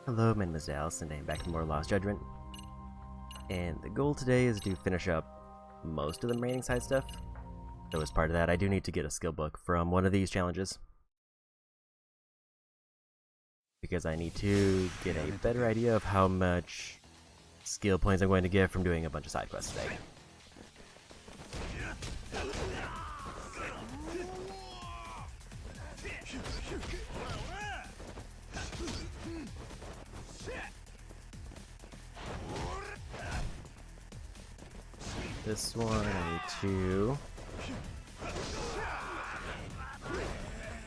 Hello, my name is Dallas, and I am back with more Lost Judgment. And the goal today is to finish up most of the remaining side stuff. So as part of that, I do need to get a skill book from one of these challenges. Because I need to get a better idea of how much skill points I'm going to get from doing a bunch of side quests today. This one I need to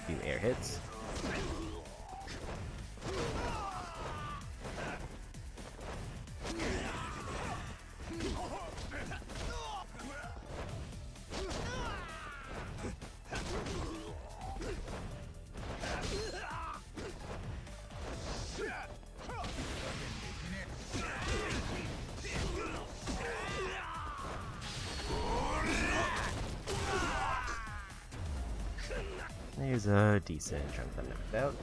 do air hits. There's a decent chunk of them knocked out.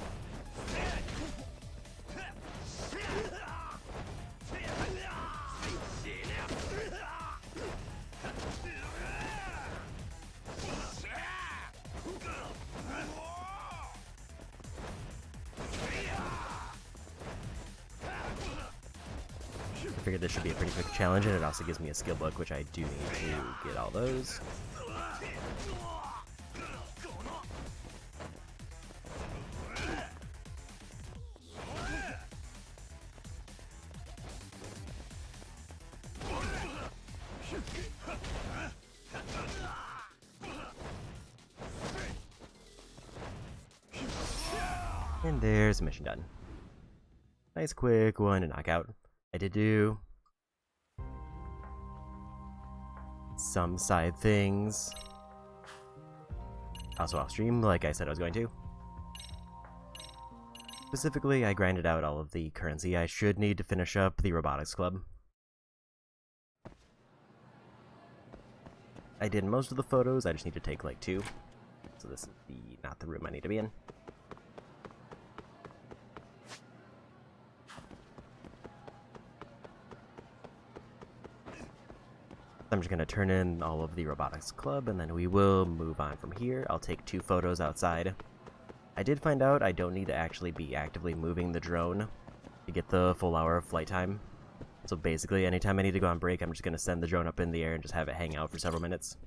I figured this should be a pretty quick challenge, and it also gives me a skill book, which I do need to get all those. And there's the mission done. Nice quick one to knock out. I did do some side things. Also off stream, like I said I was going to. Specifically, I grinded out all of the currency I should need to finish up the robotics club. I did most of the photos, I just need to take like 2. So this is not the room I need to be in. I'm just going to turn in all of the robotics club, and then we will move on from here. I'll take 2 photos outside. I did find out I don't need to actually be actively moving the drone to get the full hour of flight time. So basically, anytime I need to go on break, I'm just going to send the drone up in the air and just have it hang out for several minutes.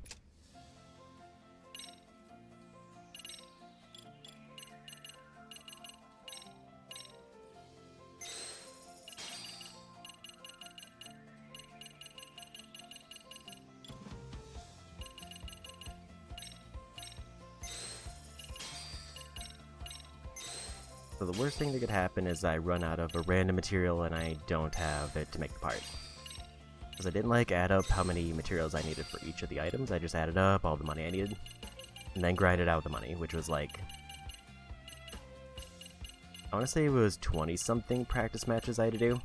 So the worst thing that could happen is I run out of a random material and I don't have it to make the part. Because I didn't add up how many materials I needed for each of the items, I just added up all the money I needed. And then grinded out the money, which was I want to say it was 20 something practice matches I had to do.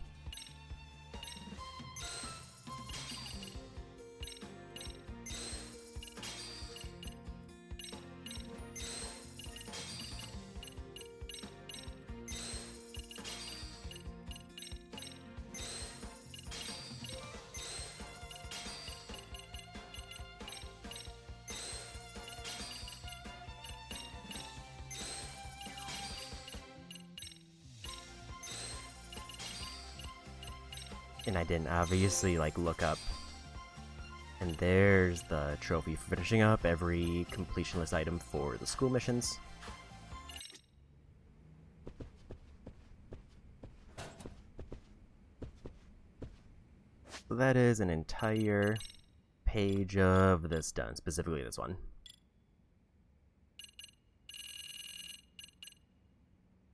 And I didn't obviously look up. And there's the trophy for finishing up every completionless item for the school missions. So that is an entire page of this done, specifically this one.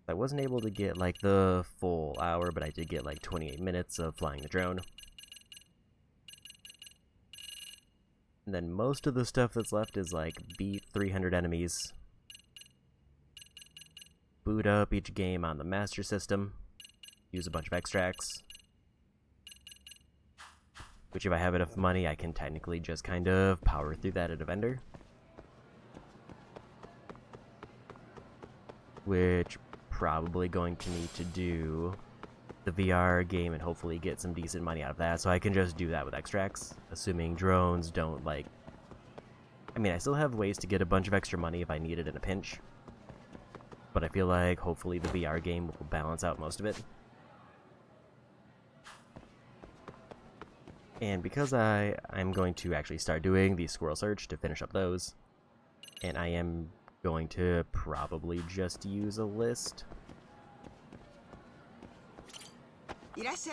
I wasn't able to get the full hour, but I did get 28 minutes of flying the drone. And then most of the stuff that's left is beat 300 enemies, boot up each game on the master system, use a bunch of extracts, which if I have enough money I can technically just kind of power through that at a vendor. Which probably going to need to do the VR game and hopefully get some decent money out of that, so I can just do that with extracts, assuming drones don't, like... I mean, I still have ways to get a bunch of extra money if I need it in a pinch, but I feel like hopefully the VR game will balance out most of it. And because I'm going to actually start doing the squirrel search to finish up those, and I am going to probably just use a list. Because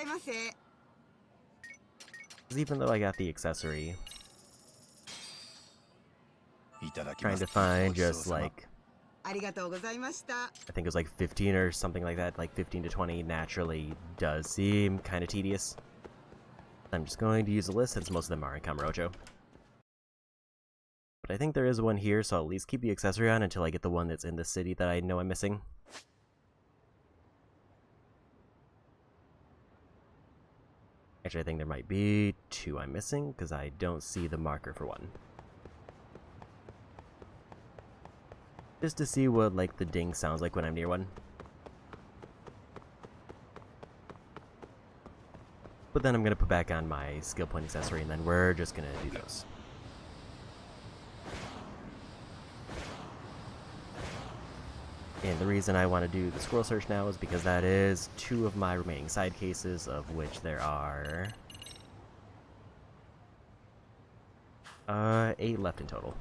even though I got the accessory, trying to find just like, I think it was like 15 or something like that, like 15 to 20 naturally does seem kind of tedious. I'm just going to use a list since most of them are in Kamurocho. But I think there is one here, so I'll at least keep the accessory on until I get the one that's in the city that I know I'm missing. Actually, I think there might be 2 I'm missing, because I don't see the marker for one. Just to see what, like, the ding sounds like when I'm near one. But then I'm going to put back on my skill point accessory, and then we're just going to do those. And the reason I want to do the squirrel search now is because that is 2 of my remaining side cases, of which there are 8 left in total.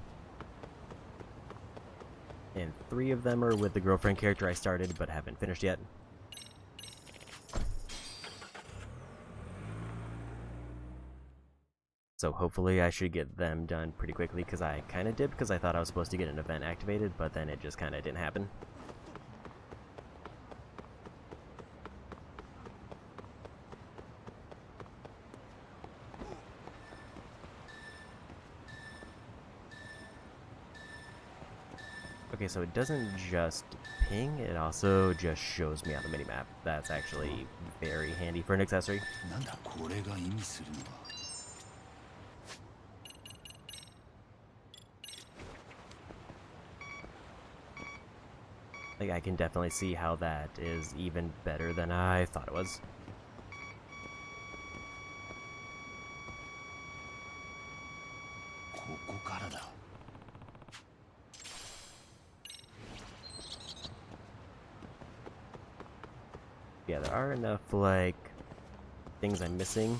And 3 of them are with the girlfriend character I started but haven't finished yet. So hopefully I should get them done pretty quickly, because I kind of did, because I thought I was supposed to get an event activated, but then it just kind of didn't happen. Okay, so it doesn't just ping, it also just shows me on the minimap. That's actually very handy for an accessory. Like, I can definitely see how that is even better than I thought it was. Yeah, there are enough, like, things I'm missing.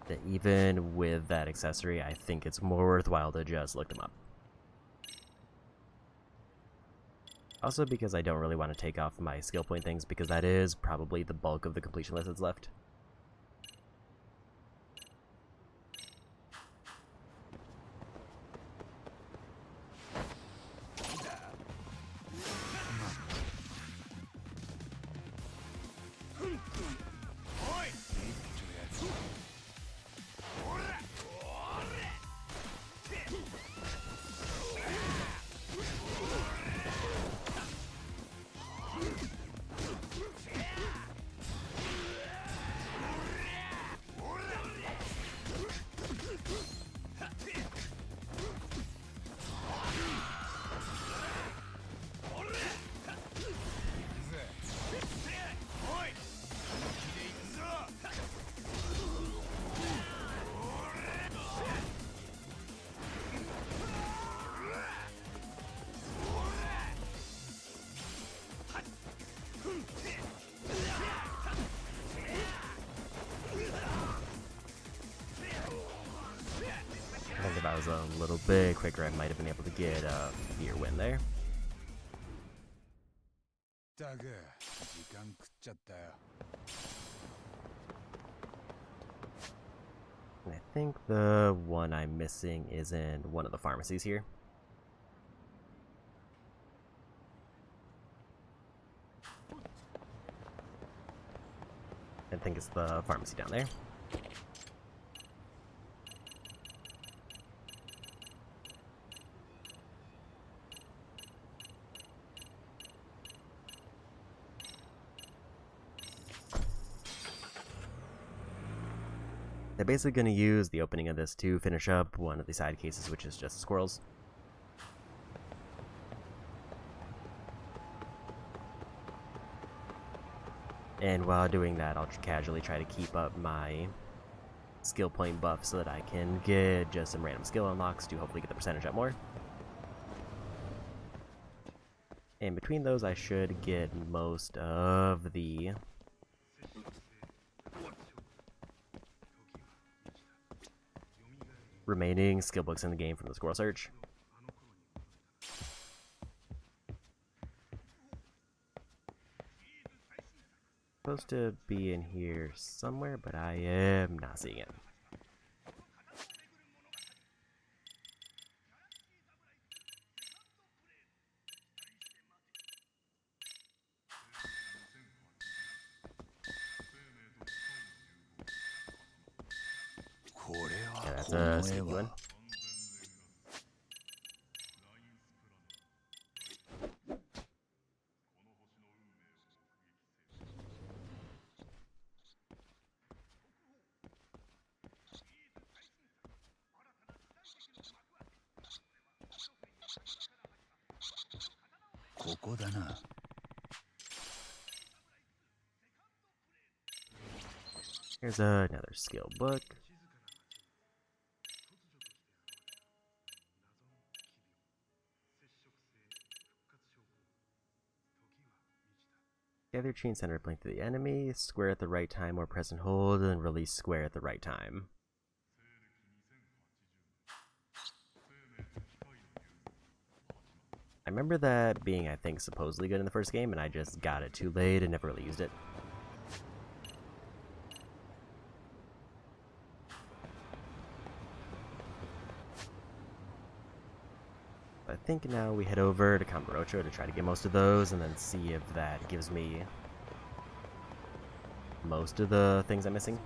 That even with that accessory, I think it's more worthwhile to just look them up. Also because I don't really want to take off my skill point things, because that is probably the bulk of the completion list that's left. I think if I was a little bit quicker, I might have been able to get a fear win there. And I think the one I'm missing is in one of the pharmacies here. I think it's the pharmacy down there. They're basically going to use the opening of this to finish up one of the side cases, which is just squirrels. And while doing that, I'll casually try to keep up my skill point buff so that I can get just some random skill unlocks to hopefully get the percentage up more. And between those, I should get most of the remaining skill books in the game from the squirrel search. Supposed to be in here somewhere, but I am not seeing it. Yeah, that's a sneaky one. Here's another skill book. Gather chain center blink to the enemy, square at the right time or press and hold, and release square at the right time. I remember that being, I think, supposedly good in the first game, and I just got it too late and never really used it. I think now we head over to Camborocho to try to get most of those, and then see if that gives me most of the things I'm missing.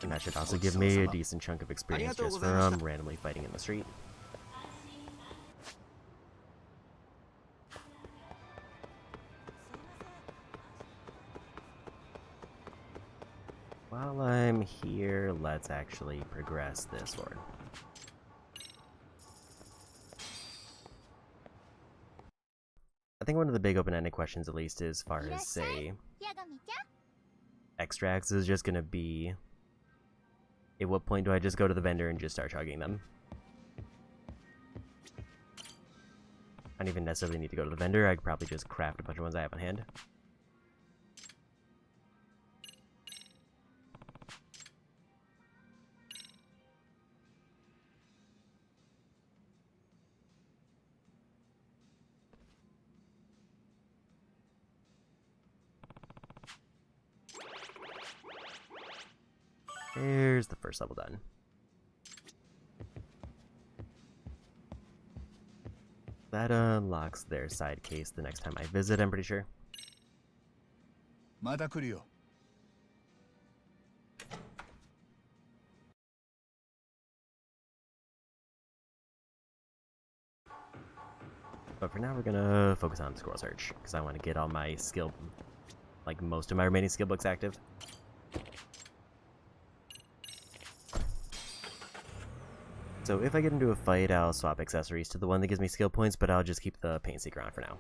And that should also give me a decent chunk of experience just from randomly fighting in the street. While I'm here, let's actually progress this forward. I think one of the big open-ended questions, at least as far as, say, extracts, is just going to be, at what point do I just go to the vendor and just start chugging them? I don't even necessarily need to go to the vendor, I could probably just craft a bunch of ones I have on hand. There's the first level done. That unlocks their side case the next time I visit, I'm pretty sure. But for now, we're gonna focus on squirrel search, because I want to get all my skill, like most of my remaining skill books active. So if I get into a fight, I'll swap accessories to the one that gives me skill points, but I'll just keep the Paint Seeker on for now.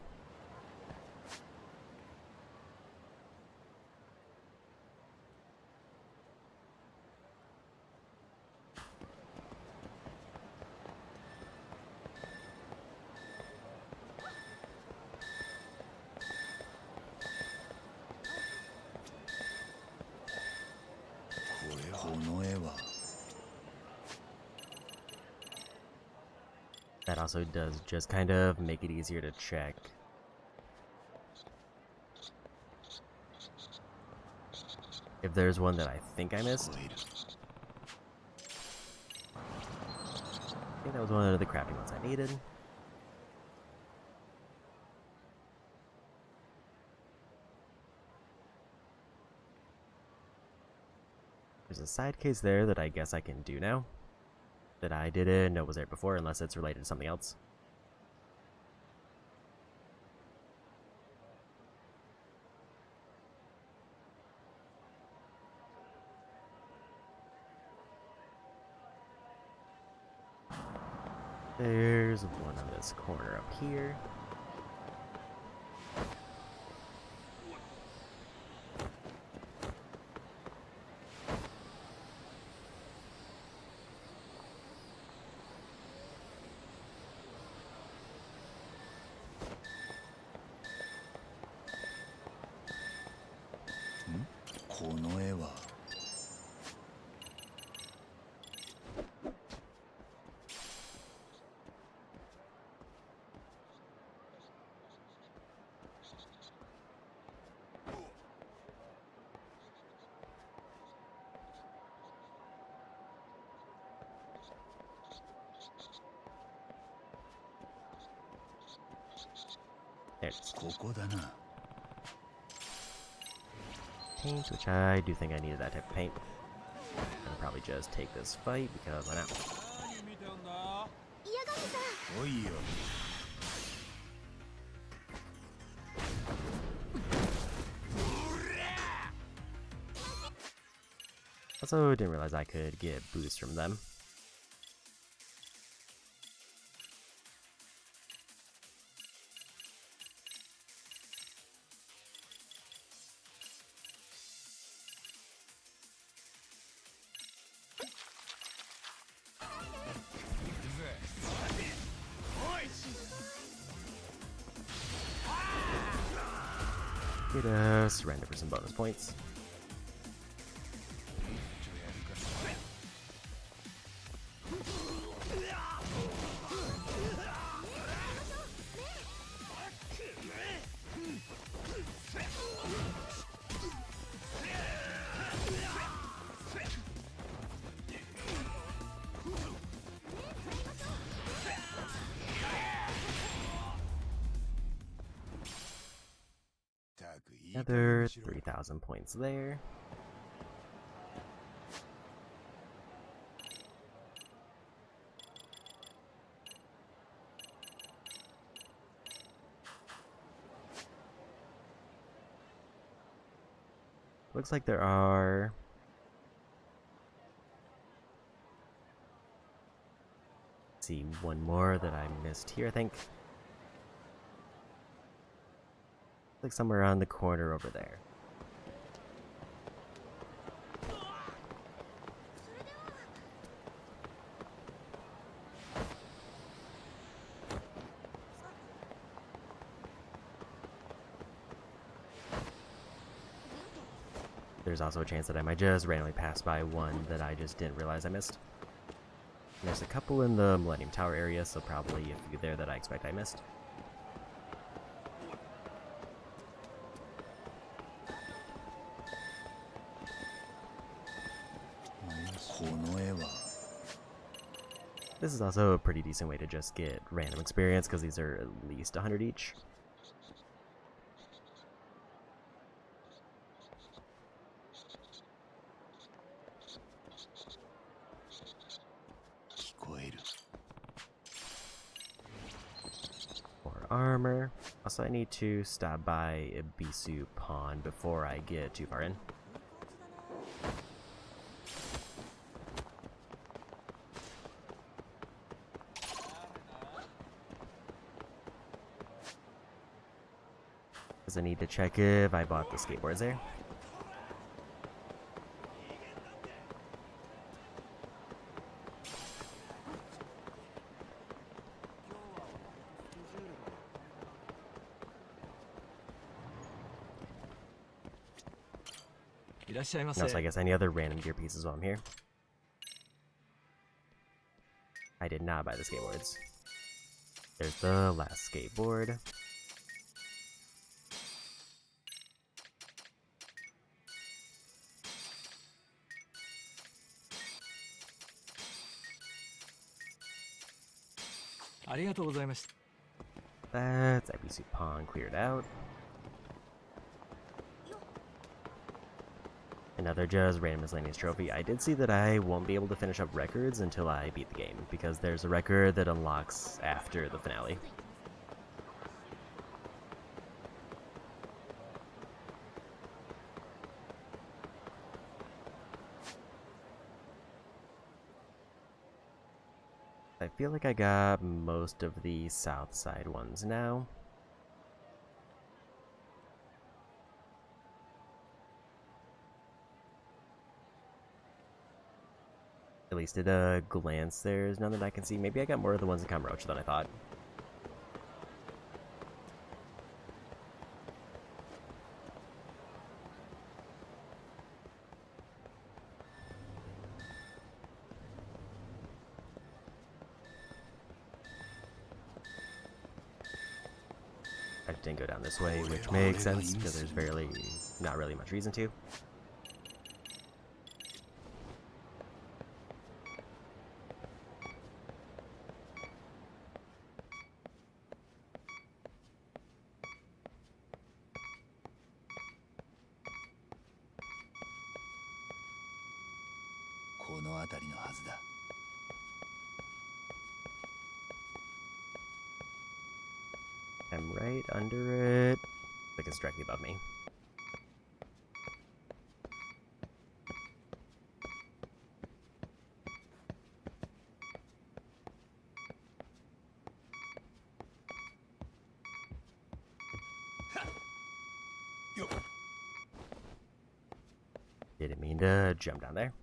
That also does just kind of make it easier to check. If there's one that I think I missed. I think that was one of the crafting ones I needed. There's a side case there that I guess I can do now. That I didn't know was there before, unless it's related to something else. There's one on this corner up here. There's paint, which I do think I needed that type of paint. I'll probably just take this fight because why not? Also, didn't realize I could get boosts from them. Get a surrender for some bonus points. Another 3,000 points there. Looks like there are... Let's see, one more that I missed here, I think. Like somewhere around the corner over there. There's also a chance that I might just randomly pass by one that I just didn't realize I missed. And there's a couple in the Millennium Tower area, so probably a few there that I expect I missed. This is also a pretty decent way to just get random experience, because these are at least 100 each. More armor. Also, I need to stop by Ibisu Pawn before I get too far in. I need to check if I bought the skateboards there. And also, I guess any other random gear pieces while I'm here. I did not buy the skateboards. There's the last skateboard. That's Ibisu Pawn cleared out. Another just random miscellaneous trophy. I did see that I won't be able to finish up records until I beat the game, because there's a record that unlocks after the finale. I I feel like I got most of the south side ones now. At least at a glance, there's none that I can see. Maybe I got more of the ones in Kamurocho than I thought. I didn't go down this way, which makes sense, because there's not really much reason to. I'm right under it. Like it's directly above me. Didn't mean to jump down there.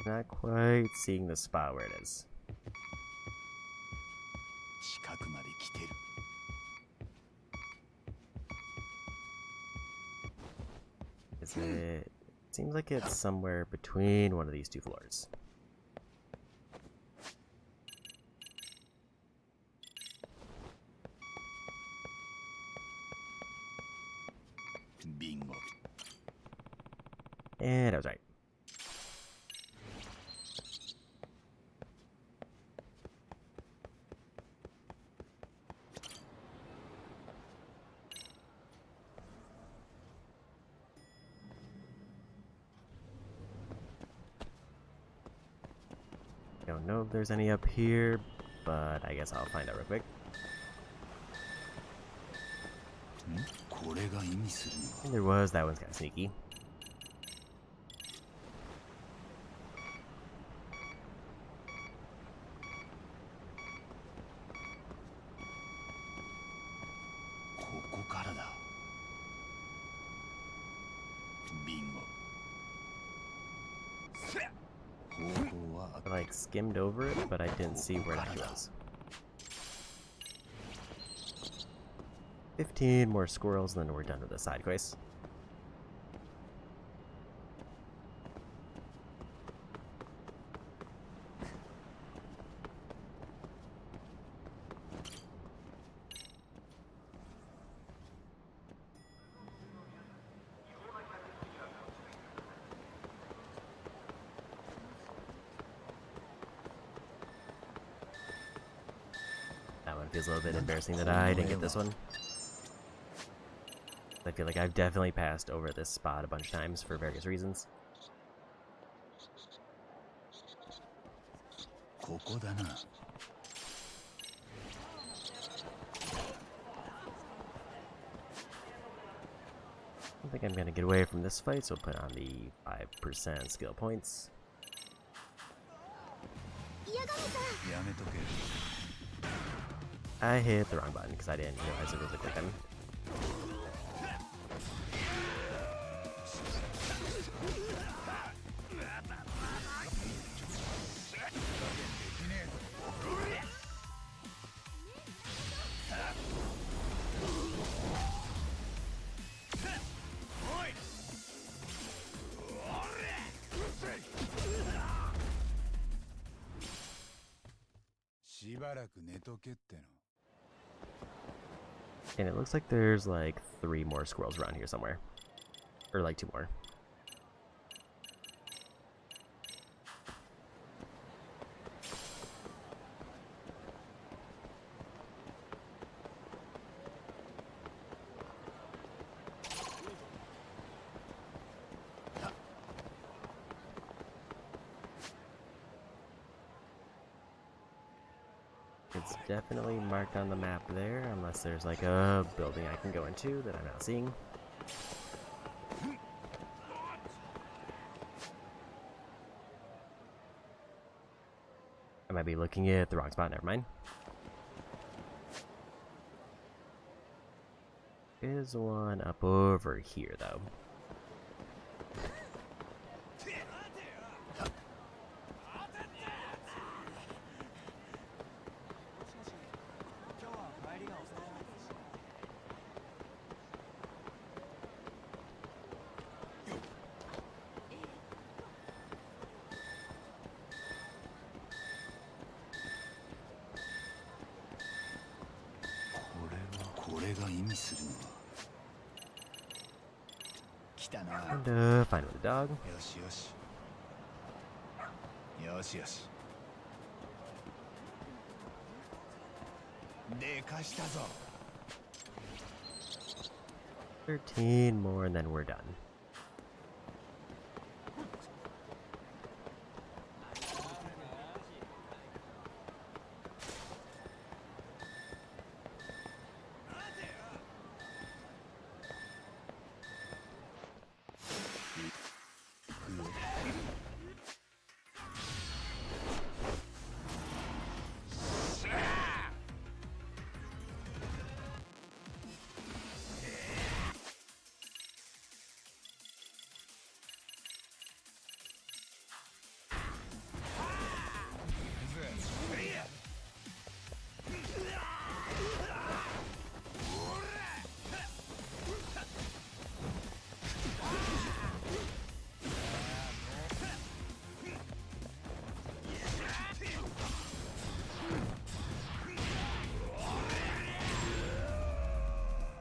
Not quite seeing the spot where it is. Is it? Seems like it's somewhere between one of these two floors. Bingo. And I was right. Don't know if there's any up here, but I guess I'll find out real quick. And there was. That one's kind of sneaky. I like skimmed over it, but I didn't see where it actually was. 15 more squirrels, and then we're done with the side quest. That one feels a little bit embarrassing that I didn't get this one. I feel like I've definitely passed over this spot a bunch of times for various reasons. I think I'm gonna get away from this fight, so put on the 5% skill points. I hit the wrong button because I didn't realize it was a quick one. And it looks like there's like 3 more squirrels around here somewhere. Or like 2 more. It's definitely marked on the map there, unless there's like a building I can go into that I'm not seeing. I might be looking at the wrong spot, never mind. There's one up over here, though. And find with the dog. Yes. 13 more and then we're done.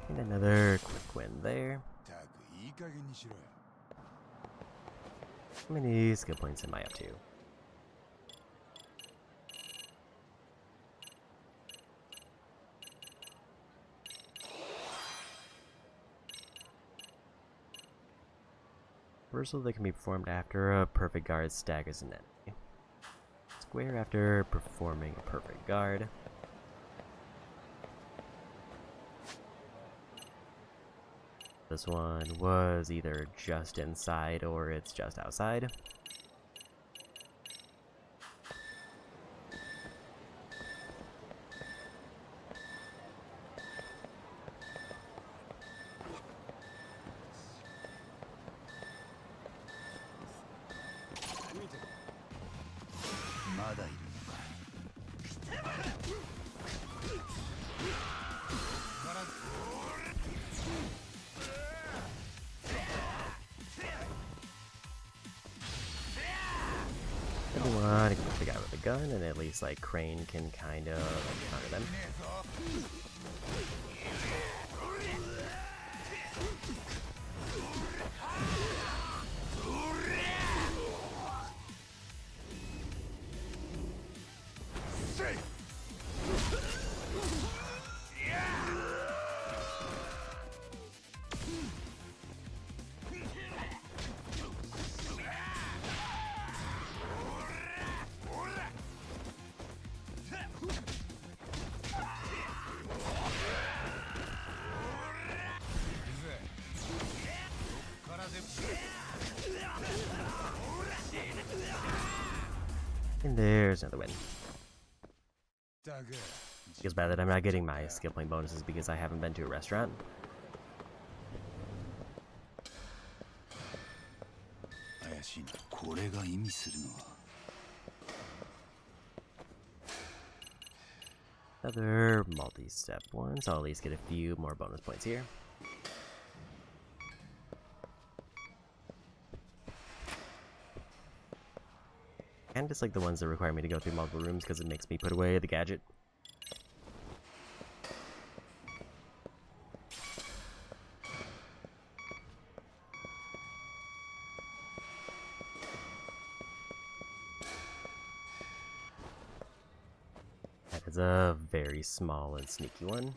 And another quick win there. How many skill points am I up to? Reversal that can be performed after a perfect guard staggers an enemy. Square after performing a perfect guard. This one was either just inside or it's just outside. Everyone, except the guy with the gun, and at least like Crane can kind of counter them. And there's another win. Feels bad that I'm not getting my skill point bonuses because I haven't been to a restaurant. Another multi-step one, so I'll at least get a few more bonus points here. And just like the ones that require me to go through multiple rooms because it makes me put away the gadget. That is a very small and sneaky one.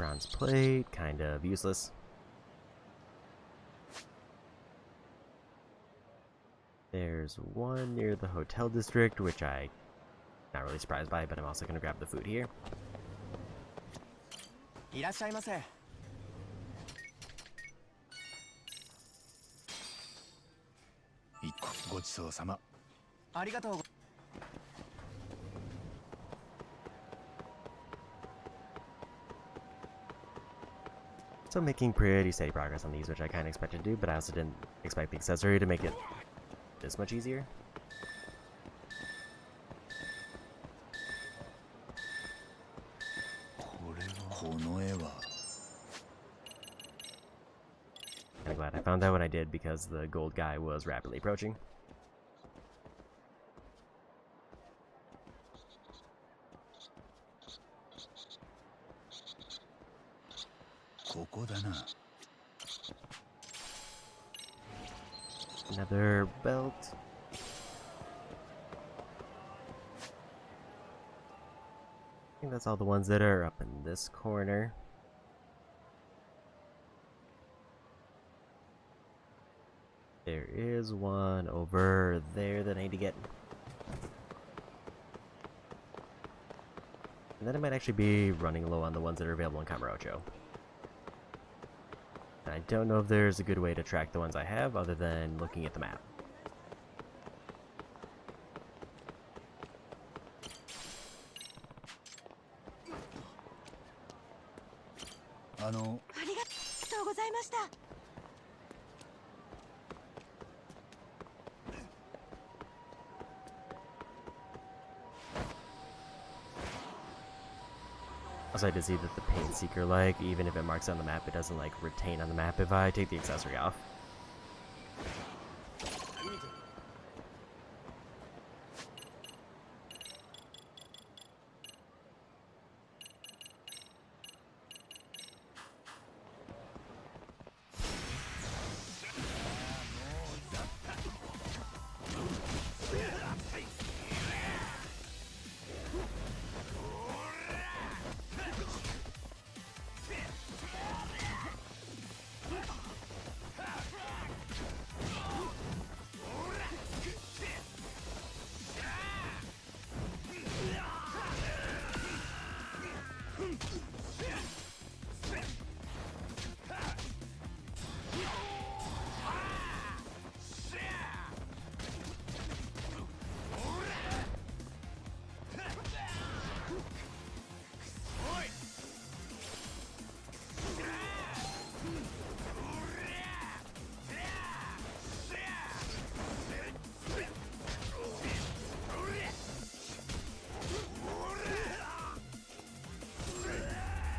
Bronze plate, kind of useless. There's one near the hotel district, which I'm not really surprised by, but I'm also going to grab the food here. So making pretty steady progress on these, which I kind of expected to do, but I also didn't expect the accessory to make it this much easier. Kinda glad I found that when I did, because the gold guy was rapidly approaching. Another belt. I think that's all the ones that are up in this corner. There is one over there that I need to get. And then I might actually be running low on the ones that are available in Kamurocho. And I don't know if there's a good way to track the ones I have other than looking at the map. Also, I did see that the Paint Seeker, like, even if it marks on the map, it doesn't, like, retain on the map if I take the accessory off.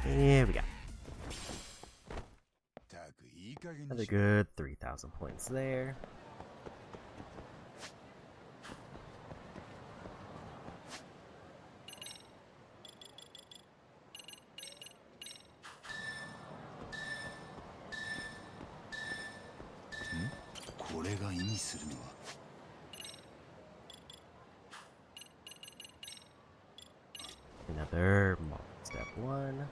Here we go. Another good 3,000 points there. Another step 1.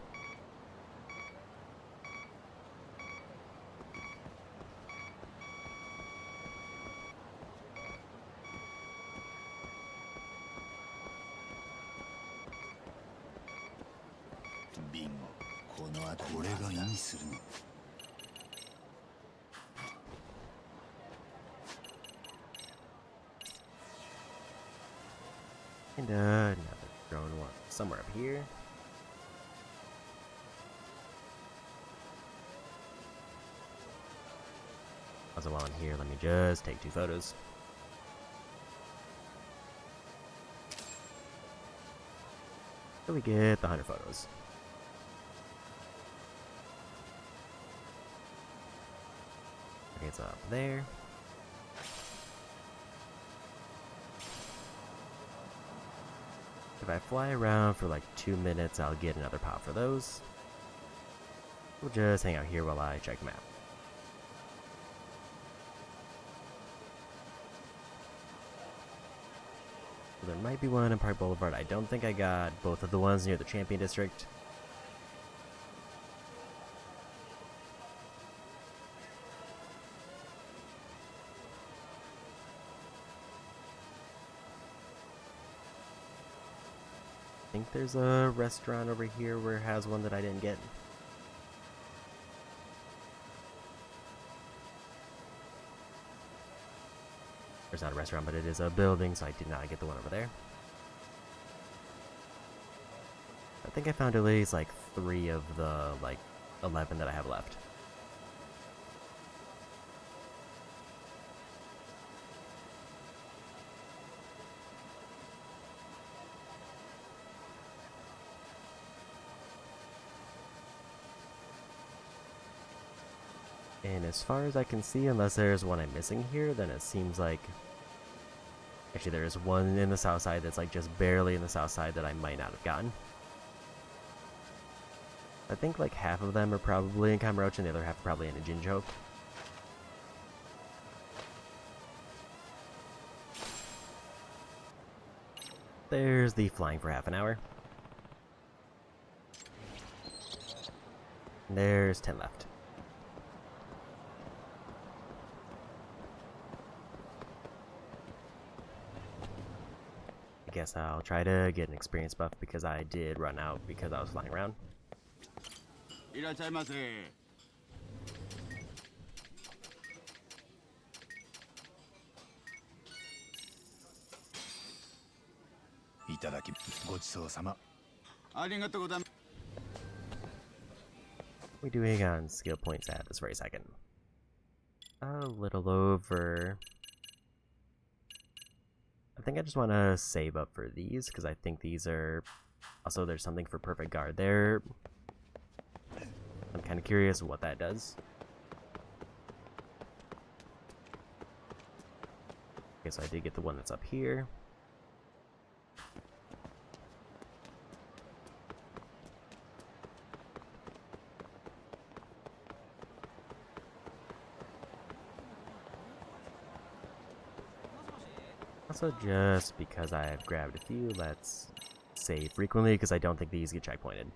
And another drone one somewhere up here. Also, while I'm here, let me just take 2 photos. So we get the 100 photos. Okay, it's up there. If I fly around for like 2 minutes, I'll get another pop for those. We'll just hang out here while I check the map. There might be one in Park Boulevard. I don't think I got both of the ones near the Champion District. I think there's a restaurant over here where it has one that I didn't get. There's not a restaurant, but it is a building, so I did not get the one over there. I think I found at least like 3 of the like 11 that I have left. And as far as I can see, unless there's one I'm missing here, then it seems like... Actually, there is one in the south side that's like just barely in the south side that I might not have gotten. I think like half of them are probably in Kamurocho and the other half are probably in a Jinjo. There's the flying for half an hour. There's 10 left. I guess I'll try to get an experience buff because I did run out because I was flying around. What are we doing on skill points at this very second? A little over. I think I just want to save up for these because I think these are... Also, there's something for perfect guard there. I'm kind of curious what that does. Okay, so I did get the one that's up here. Also, just because I've grabbed a few, let's save frequently because I don't think these get checkpointed.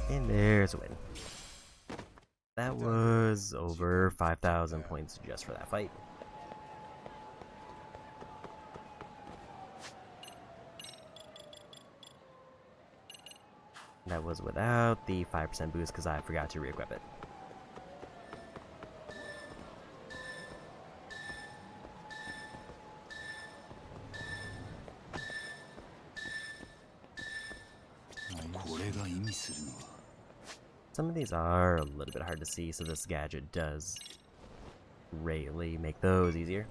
And there's a win. That was over 5,000 points just for that fight. That was without the 5% boost because I forgot to re-equip it. Some of these are a little bit hard to see, so this gadget does greatly make those easier.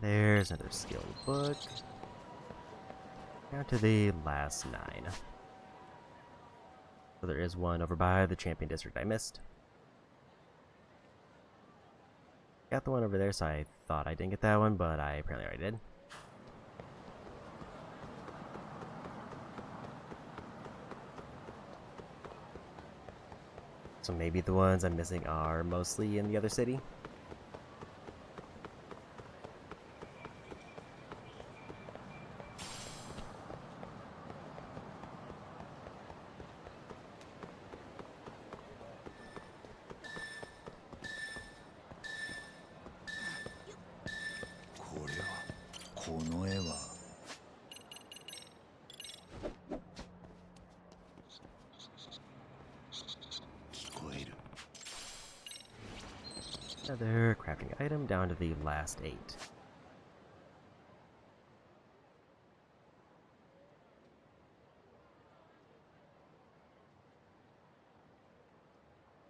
There's another skill book. Down to the last 9. So there is one over by the champion district I missed. Got the one over there, so I thought I didn't get that one, but I apparently already did. So maybe the ones I'm missing are mostly in the other city. Another crafting item down to the last 8.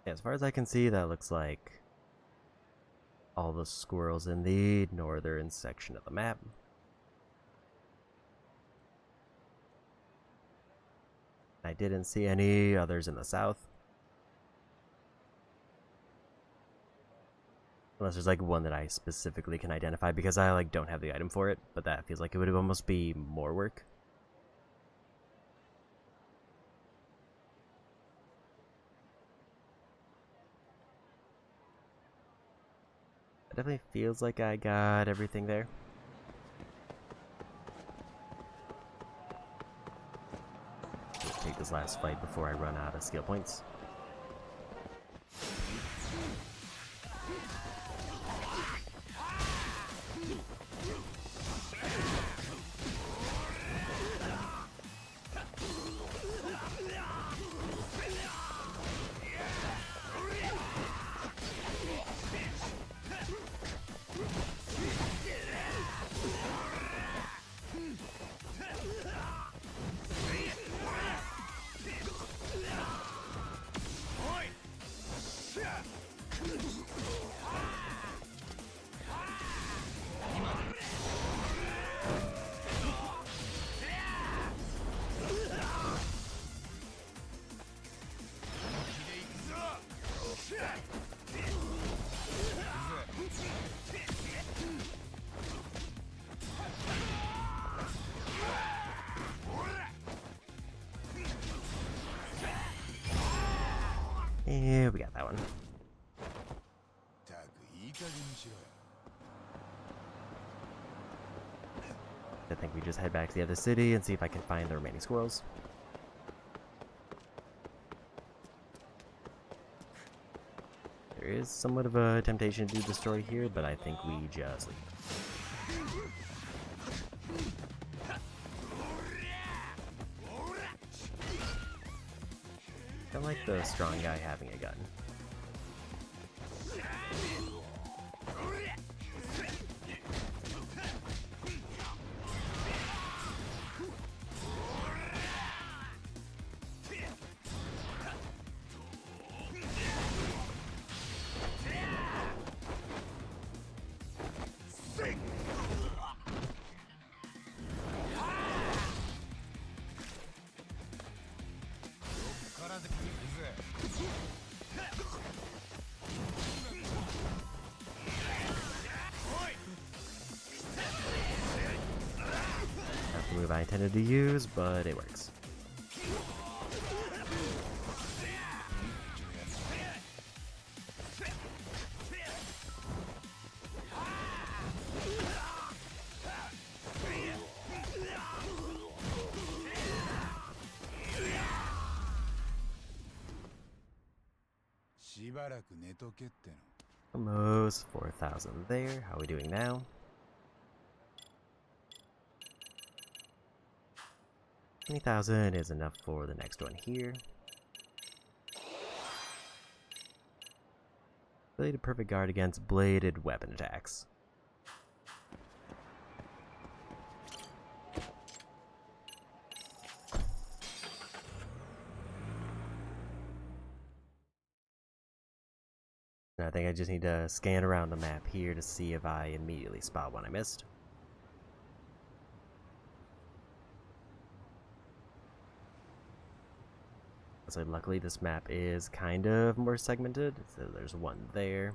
As far as I can see, that looks like all the squirrels in the northern section of the map. I didn't see any others in the south. Unless there's like one that I specifically can identify because I like don't have the item for it, but that feels like it would almost be more work. It definitely feels like I got everything there. Let's take this last fight before I run out of skill points. Yeah, we got that one. I think we just head back to the other city and see if I can find the remaining squirrels. There is somewhat of a temptation to do the story here, but I think we just leave. I like the strong guy having a gun. Not the move I intended to use, but it works. Almost 4,000 there. How are we doing now? 20,000 is enough for the next one here. Bladed perfect guard against bladed weapon attacks. I think I just need to scan around the map here to see if I immediately spot one I missed. So luckily this map is kind of more segmented, so there's one there.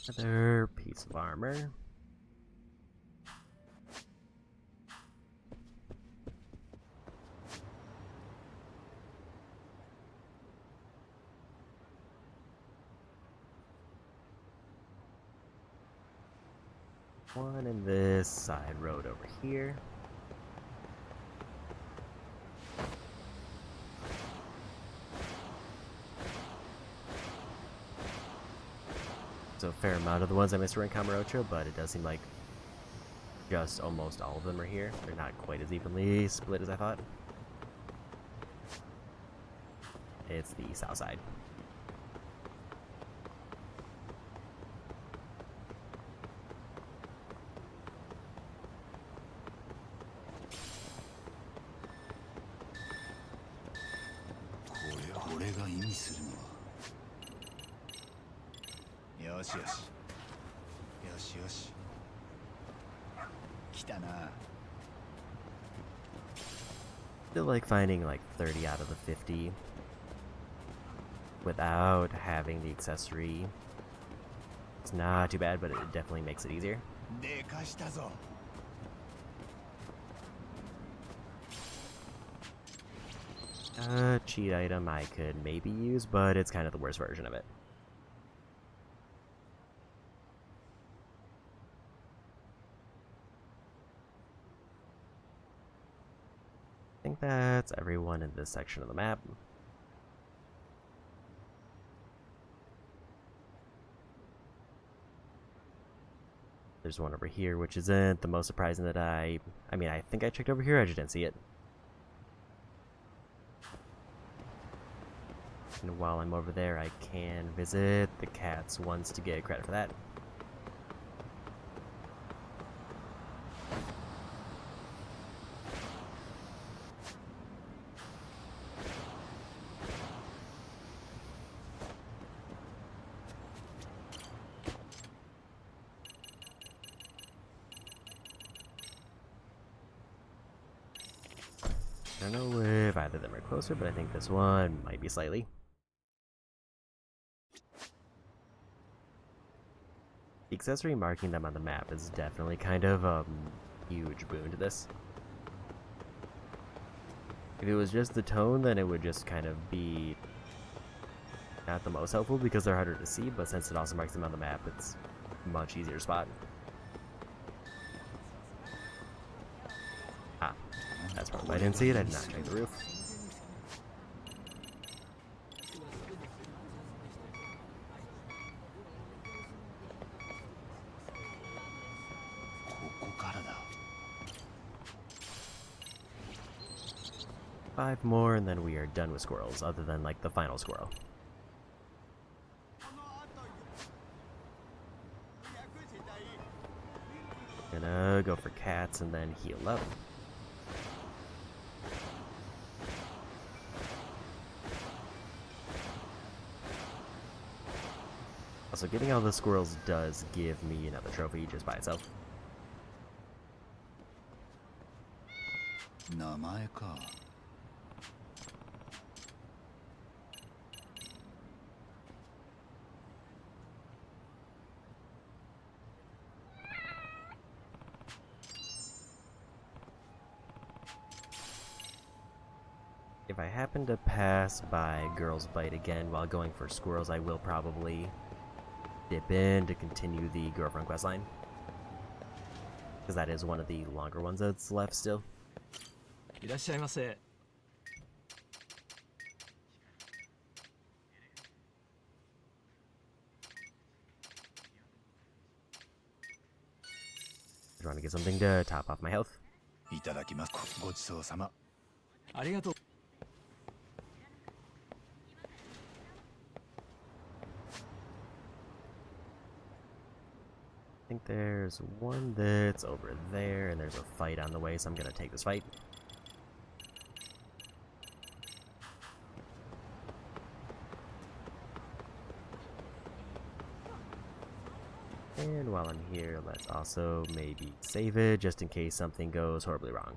Another piece piece of armor. One in this side road over here. So a fair amount of the ones I missed were in Kamurocho, but it does seem like just almost all of them are here. They're not quite as evenly split as I thought. It's the south side. Feel like finding like 30 out of the 50 without having the accessory. It's not too bad, but it definitely makes it easier. A cheat item I could maybe use, but it's kind of the worst version of it. I think that's everyone in this section of the map. There's one over here, which isn't the most surprising that I mean, I think I checked over here, I just didn't see it. And while I'm over there, I can visit the cats once to get credit for that. I don't know if either of them are closer, but I think this one might be slightly. The accessory marking them on the map is definitely kind of a huge boon to this. If it was just the tone, then it would just kind of be not the most helpful because they're harder to see, but since it also marks them on the map, it's much easier to spot. Ah, that's probably why I didn't see it. I did not check the roof. Five more and then we are done with squirrels, other than like the final squirrel. Gonna go for cats and then heal up. Also, getting all the squirrels does give me another trophy just by itself. If I happen to pass by Girl's Bite again while going for squirrels, I will probably dip in to continue the girlfriend questline. Because that is one of the longer ones that's left still. I just want to get something to top off my health. I think there's one that's over there, and there's a fight on the way, so I'm gonna take this fight. And while I'm here, let's also maybe save it, just in case something goes horribly wrong.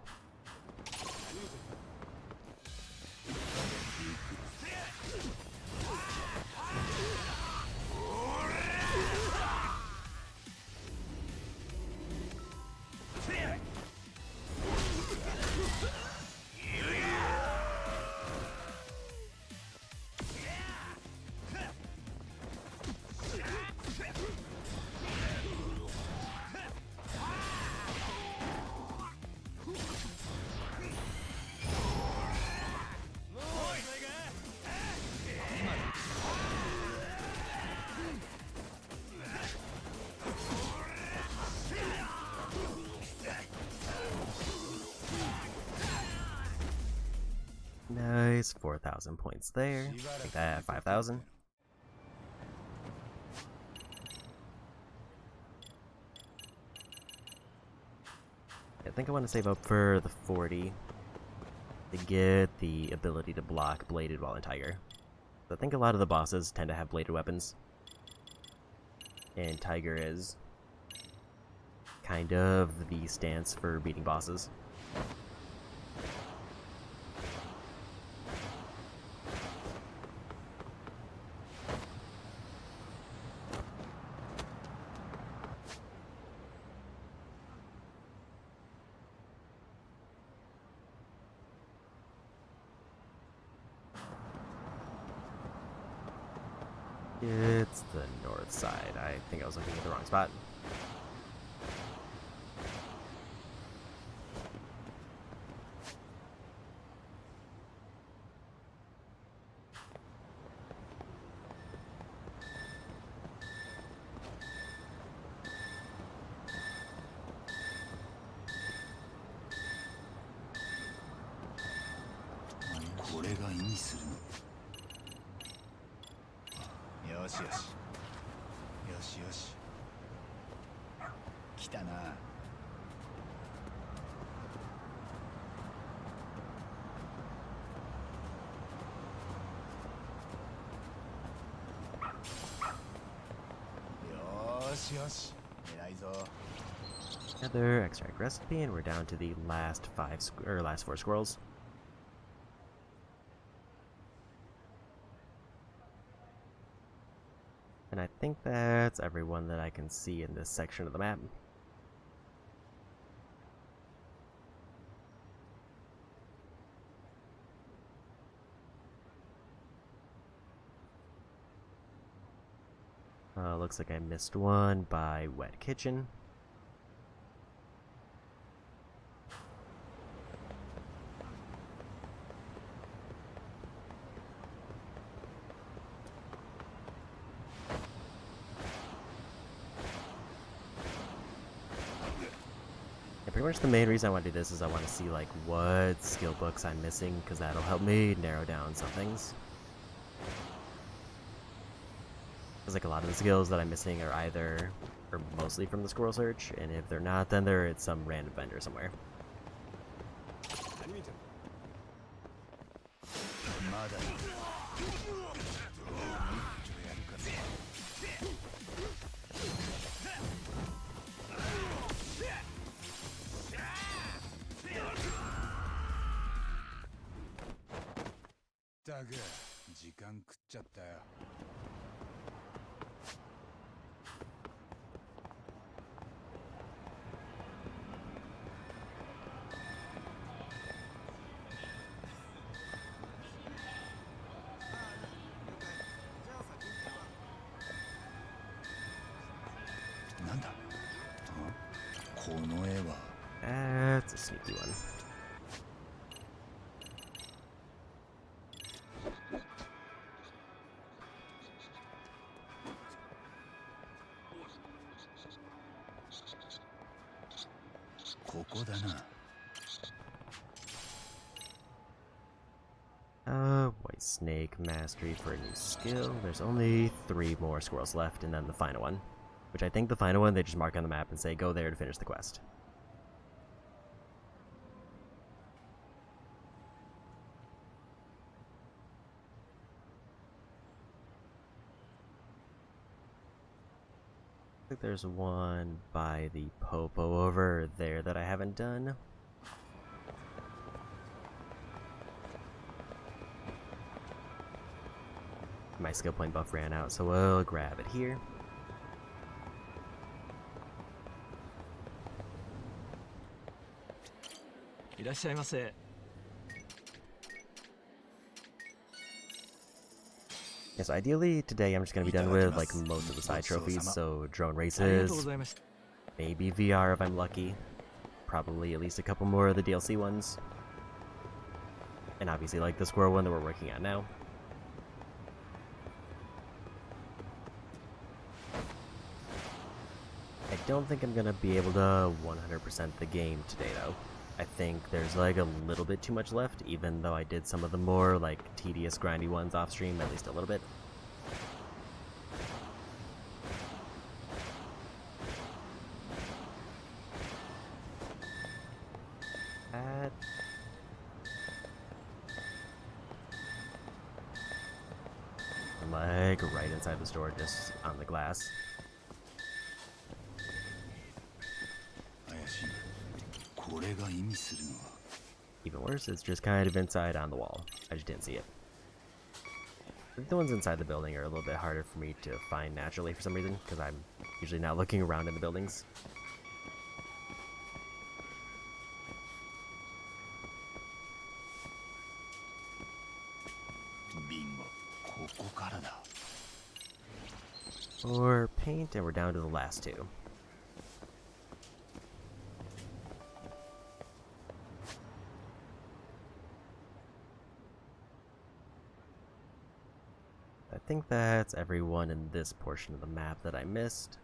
Nice, 4,000 points there. Take that at 5,000. I think I want to save up for the 40 to get the ability to block Bladed while in Tiger. I think a lot of the bosses tend to have bladed weapons, and Tiger is kind of the stance for beating bosses. It's the north side. I think I was looking at the wrong spot. Another extract recipe, and we're down to the last last 4 squirrels. And I think that's everyone that I can see in this section of the map. Looks like I missed one by Wet Kitchen. Pretty much the main reason I want to do this is I want to see like what skill books I'm missing, because that'll help me narrow down some things. Because like a lot of the skills that I'm missing are either or mostly from the squirrel search, and if they're not, then they're at some random vendor somewhere. That's a sneaky one. White Snake Mastery for a new skill. There's only 3 more squirrels left, and then the final one. Which I think the final one, they just mark on the map and say, go there to finish the quest. I think there's one by the Popo over there that I haven't done. My skill point buff ran out, so we'll grab it here. Yeah, so ideally today I'm just going to be done with like most of the side trophies, so drone races, maybe VR if I'm lucky, probably at least a couple more of the DLC ones, and obviously like the squirrel one that we're working on now. I don't think I'm going to be able to 100% the game today though. I think there's like a little bit too much left, even though I did some of the more like tedious, grindy ones off stream, at least a little bit. That... I'm like right inside the store, just on the glass. Even worse, it's just kind of inside on the wall. I just didn't see it. I think the ones inside the building are a little bit harder for me to find naturally for some reason, because I'm usually not looking around in the buildings. Or paint, and we're down to the last two. I think that's everyone in this portion of the map that I missed.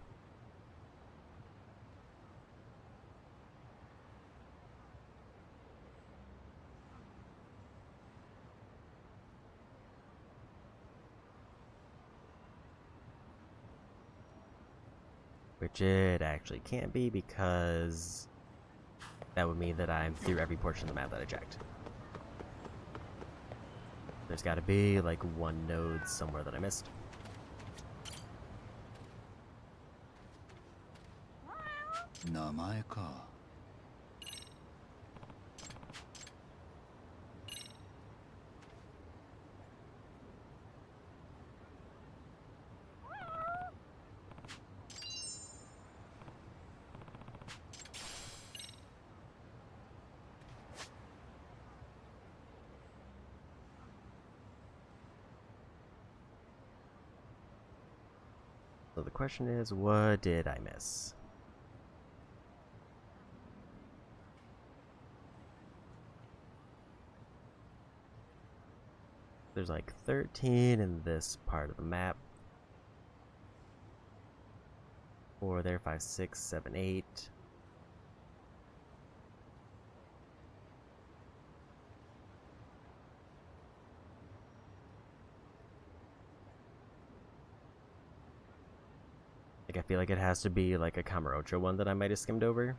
Which it actually can't be, because that would mean that I'm through every portion of the map that I checked. There's got to be like one node somewhere that I missed. So the question is, what did I miss? There's like 13 in this part of the map. 4 there, 5, 6, 7, 8. I feel like it has to be like a Kamurocho one that I might have skimmed over.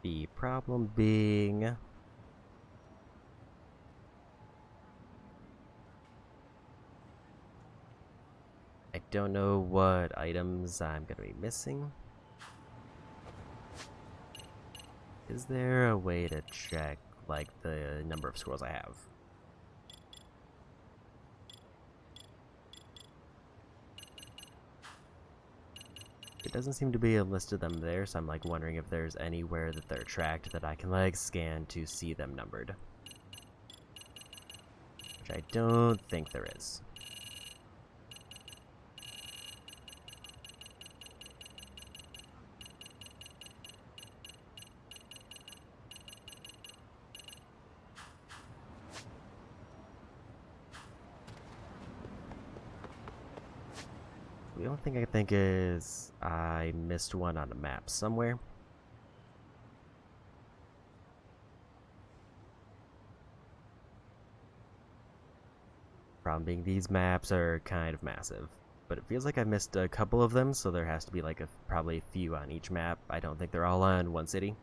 The problem being... I don't know what items I'm gonna be missing. Is there a way to check, like, the number of scrolls I have? It doesn't seem to be a list of them there, so I'm, like, wondering if there's anywhere that they're tracked that I can, like, scan to see them numbered. Which I don't think there is. The only thing I think is I missed one on the map somewhere. Problem being, these maps are kind of massive, but it feels like I missed a couple of them, so there has to be like probably a few on each map. I don't think they're all on one city.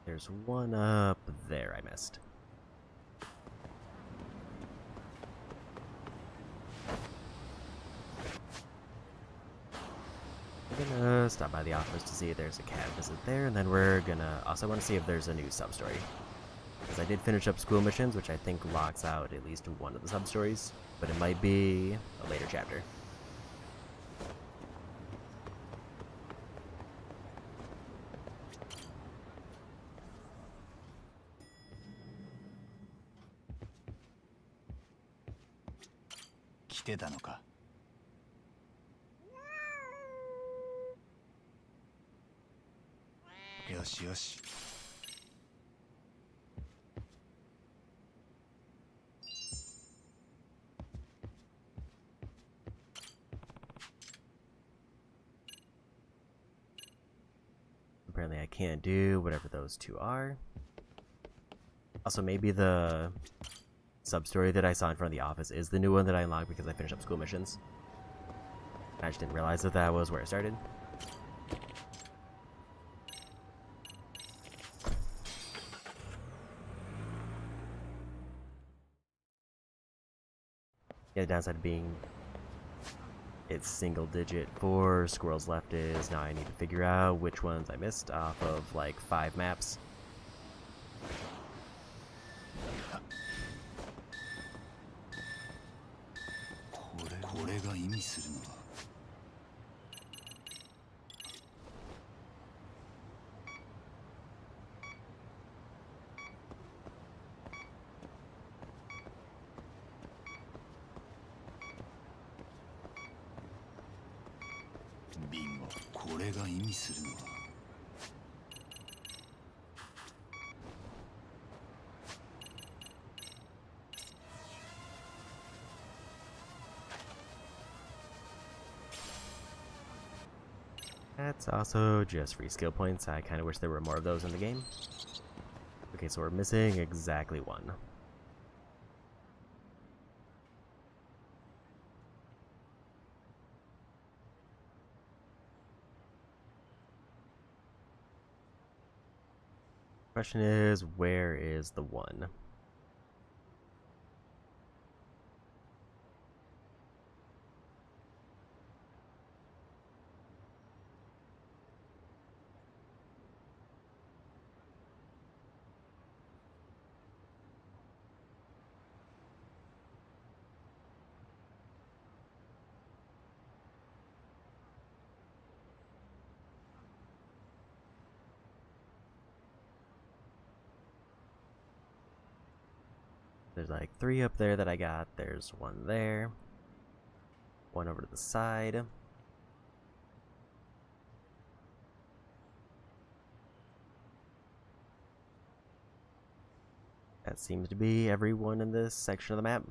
There's one up there I missed. I'm gonna stop by the office to see if there's a cat visit there, and then we're gonna also want to see if there's a new sub-story. Because I did finish up school missions, which I think locks out at least one of the sub-stories, but it might be a later chapter. けたのか。よしよし。Apparently I can't do whatever those two are. Also, maybe the sub-story that I saw in front of the office is the new one that I unlocked because I finished up school missions. I just didn't realize that that was where it started. Yeah, the downside of being it's single digit. 4 squirrels left is now I need to figure out which ones I missed off of like 5 maps. That's also just free skill points. I kind of wish there were more of those in the game. Okay, so we're missing exactly 1. Question is, where is the 1? There's like 3 up there that I got. There's 1 there. 1 over to the side. That seems to be everyone in this section of the map.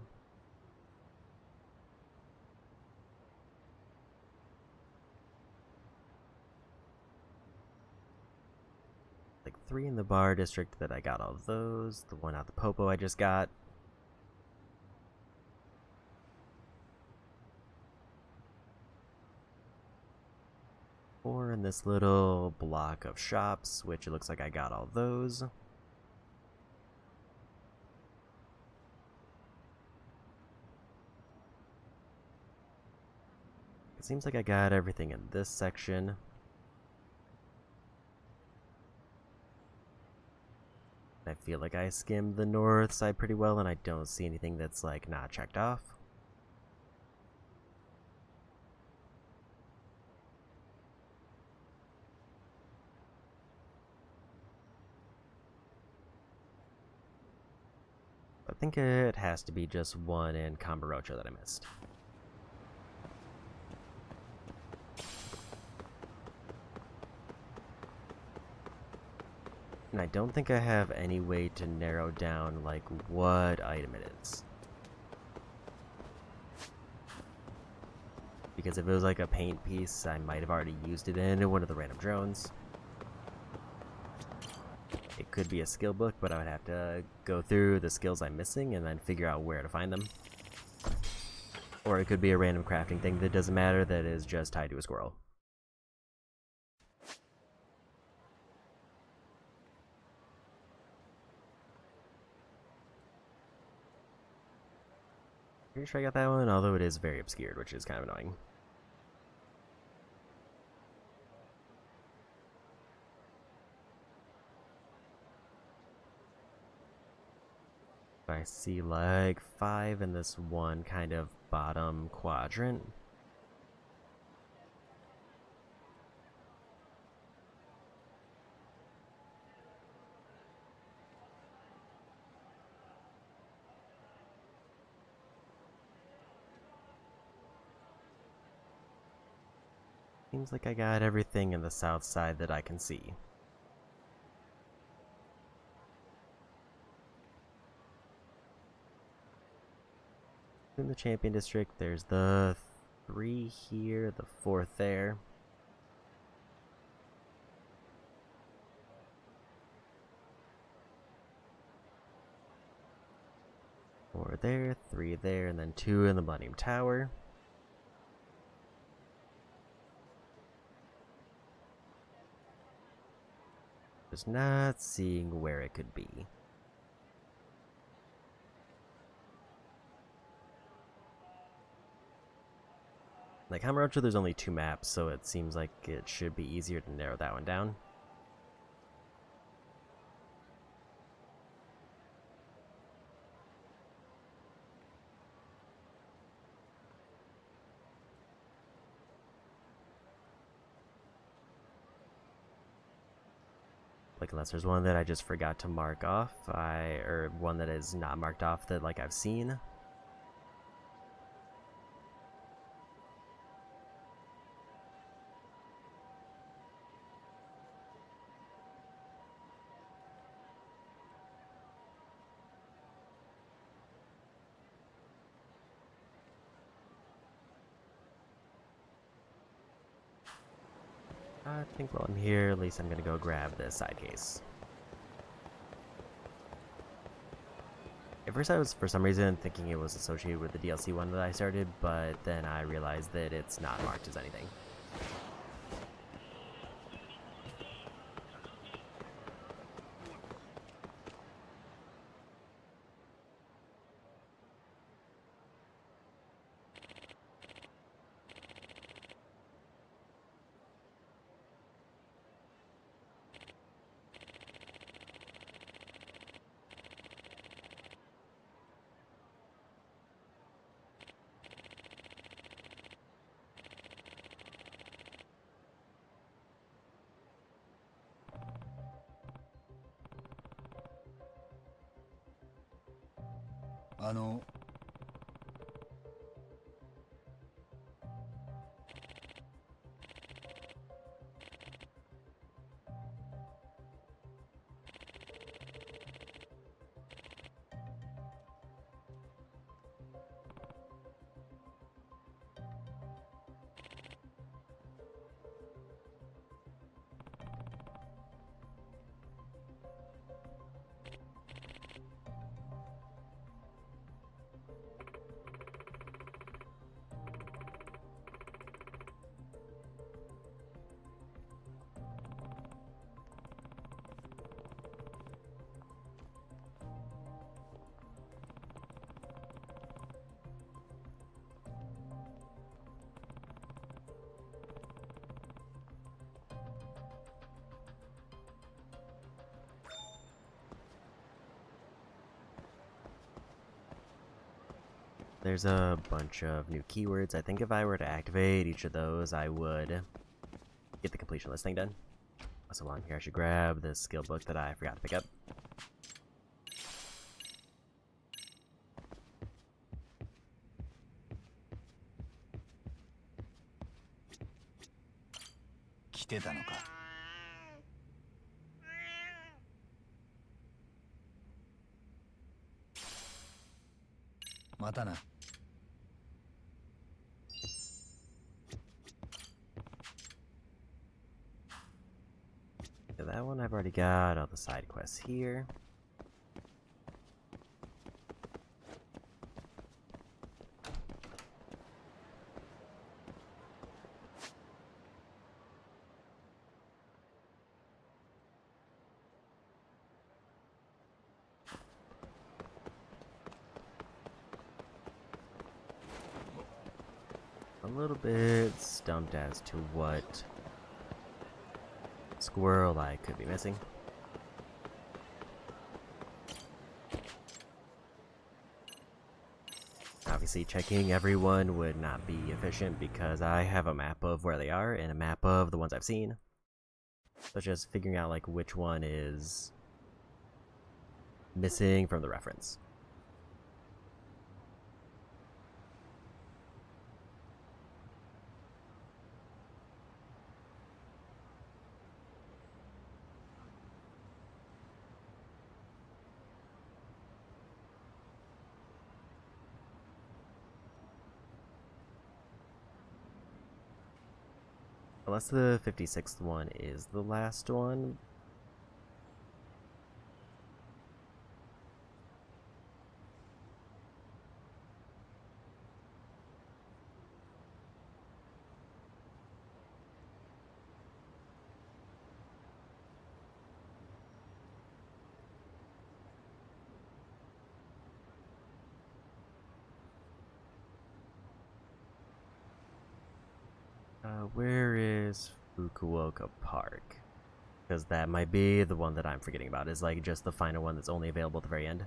Like 3 in the bar district that I got all of those. The 1 out the Popo I just got. Or in this little block of shops, which it looks like I got all those. It seems like I got everything in this section. I feel like I skimmed the north side pretty well, and I don't see anything that's like not checked off. I think it has to be just 1 in Camarocho that I missed. And I don't think I have any way to narrow down, like, what item it is. Because if it was like a paint piece, I might have already used it in one of the random drones. It could be a skill book, but I would have to go through the skills I'm missing and then figure out where to find them. Or it could be a random crafting thing that doesn't matter, that is just tied to a squirrel. Pretty sure I got that one, although it is very obscured, which is kind of annoying. I see like 5 in this one kind of bottom quadrant. Seems like I got everything in the south side that I can see. In the champion district, there's the 3 here, the 4th there. 4 there, 3 there, and then 2 in the Millennium Tower. Just not seeing where it could be. Like Hamarocho, there's only 2 maps, so it seems like it should be easier to narrow that one down. Like unless there's one that I just forgot to mark off, or one that is not marked off that like I've seen. I think while I'm here, at least I'm gonna go grab the side case. At first I was, for some reason, thinking it was associated with the DLC one that I started, but then I realized that it's not marked as anything. There's a bunch of new keywords. I think if I were to activate each of those, I would get the completion list thing done. Also, while I'm here, I should grab the skill book that I forgot to pick up. So that one I've already got all the side quests here. A little bit stumped as to what squirrel I could be missing. Obviously, checking everyone would not be efficient because I have a map of where they are and a map of the ones I've seen. So just figuring out like which one is missing from the reference. Unless the 56th one is the last one. Where is Fukuoka Park? Because that might be the one that I'm forgetting about, is like just the final one that's only available at the very end.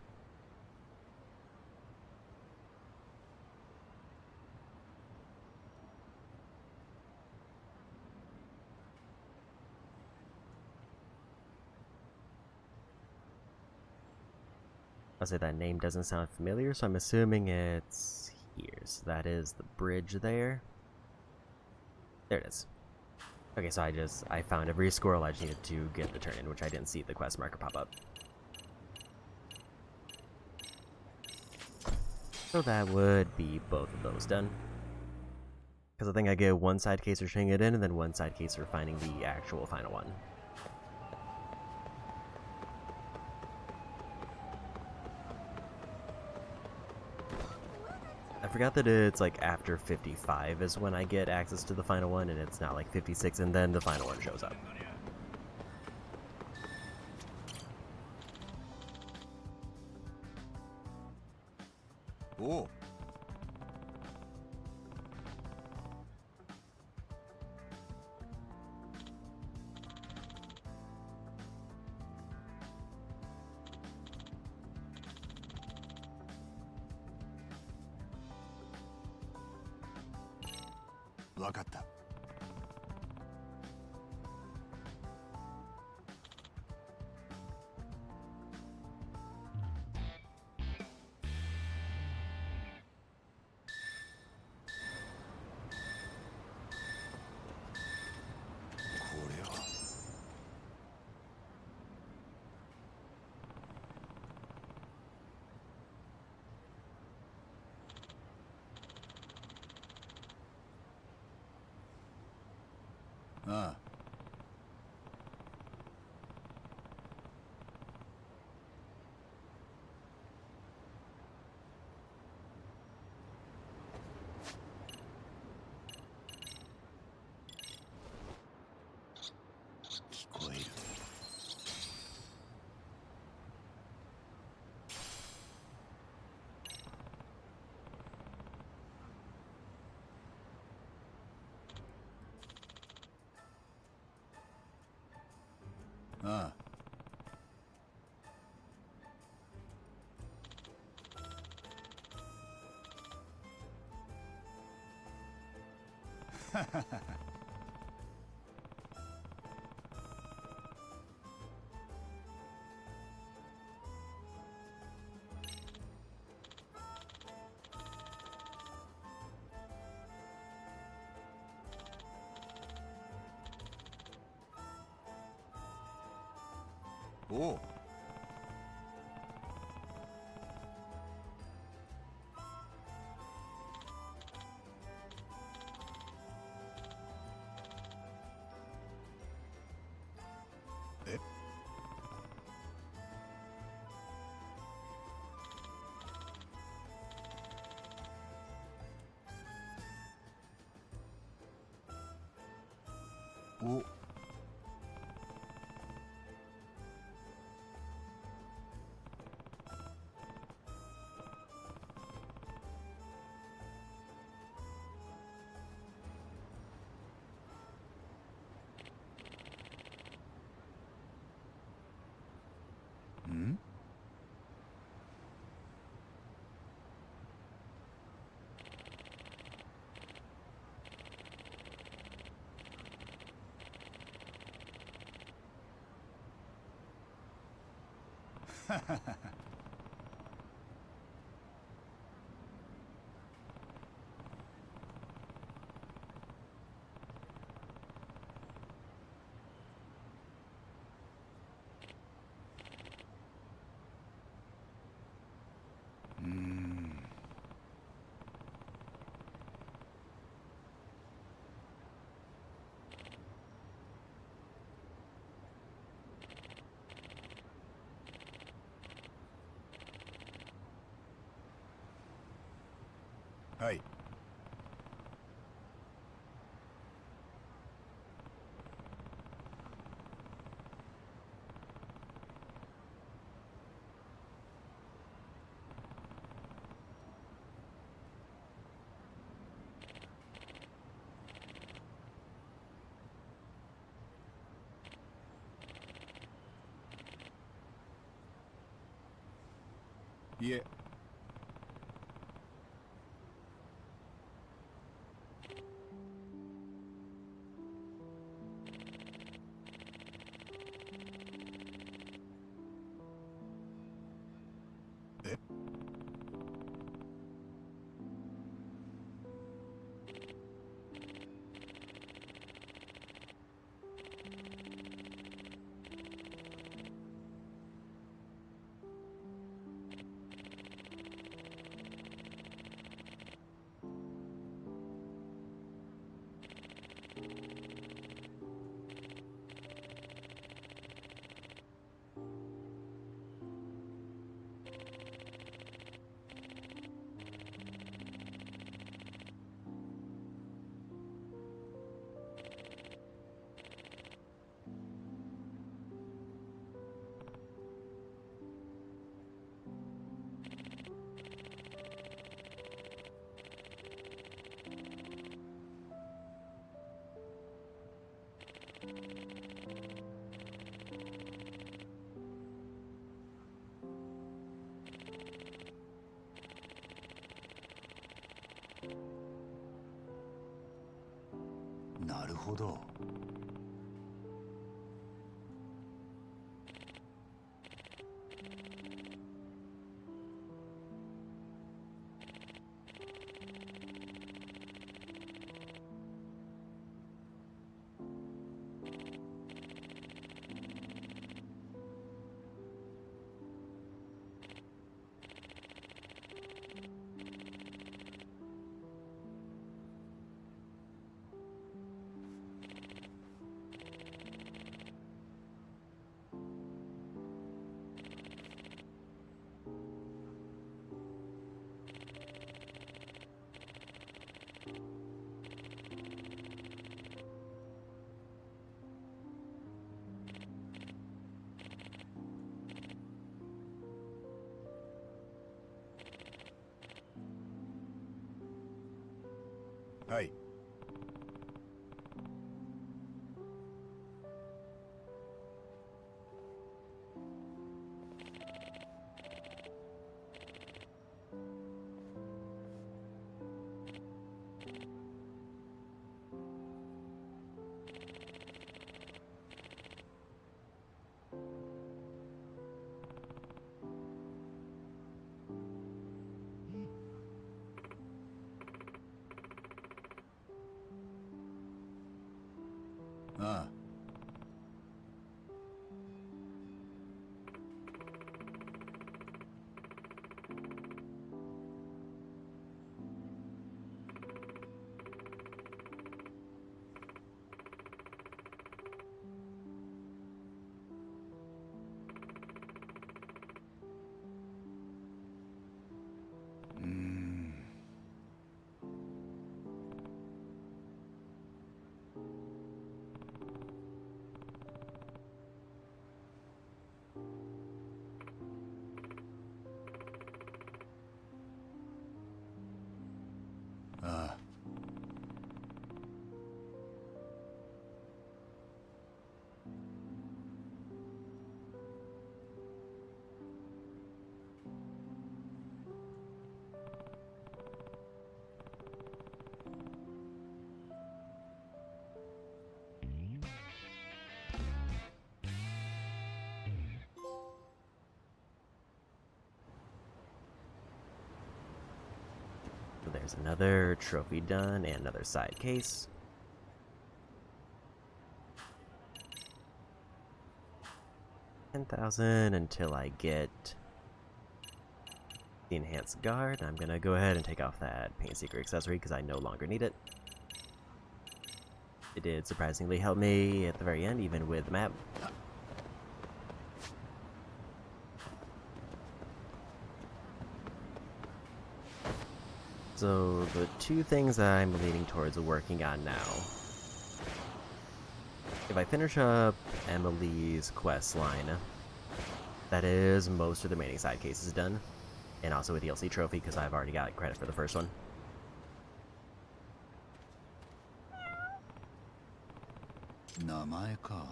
I'll say that name doesn't sound familiar, so I'm assuming it's here. So that is the bridge there. There it is. Okay, so I found every squirrel. I just needed to get the turn in, which I didn't see the quest marker pop up. So that would be both of those done. Because I think I get one side case for turning it in, and then one side case for finding the actual final one. I forgot that it's like after 55 is when I get access to the final one, and it's not like 56 and then the final one shows up. Oh. わかった。これは。ああ。聞こえる。ああ。はははは。おう。え？お。ん？はははは。はい。いえ。え。なるほど。はい。ああ。うーん。ああ。So there's another trophy done and another side case. $10,000 until I get the enhanced guard. I'm gonna go ahead and take off that paint seeker accessory because I no longer need it. It did surprisingly help me at the very end, even with the map. So, the two things I'm leaning towards working on now. If I finish up Emily's quest line, that is most of the remaining side cases done. And also a DLC trophy, because I've already got credit for the first one. Namae ka.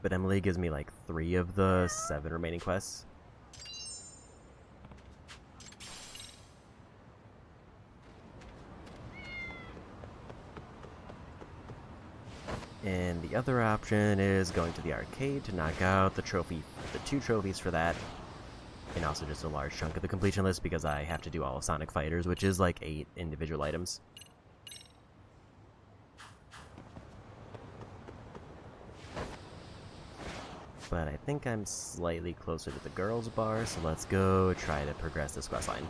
But Emily gives me like 3 of the 7 remaining quests. And the other option is going to the arcade to knock out the 2 trophies for that. And also just a large chunk of the completion list because I have to do all of Sonic Fighters, which is like 8 individual items. But I think I'm slightly closer to the girls' bar, so let's go try to progress this quest line.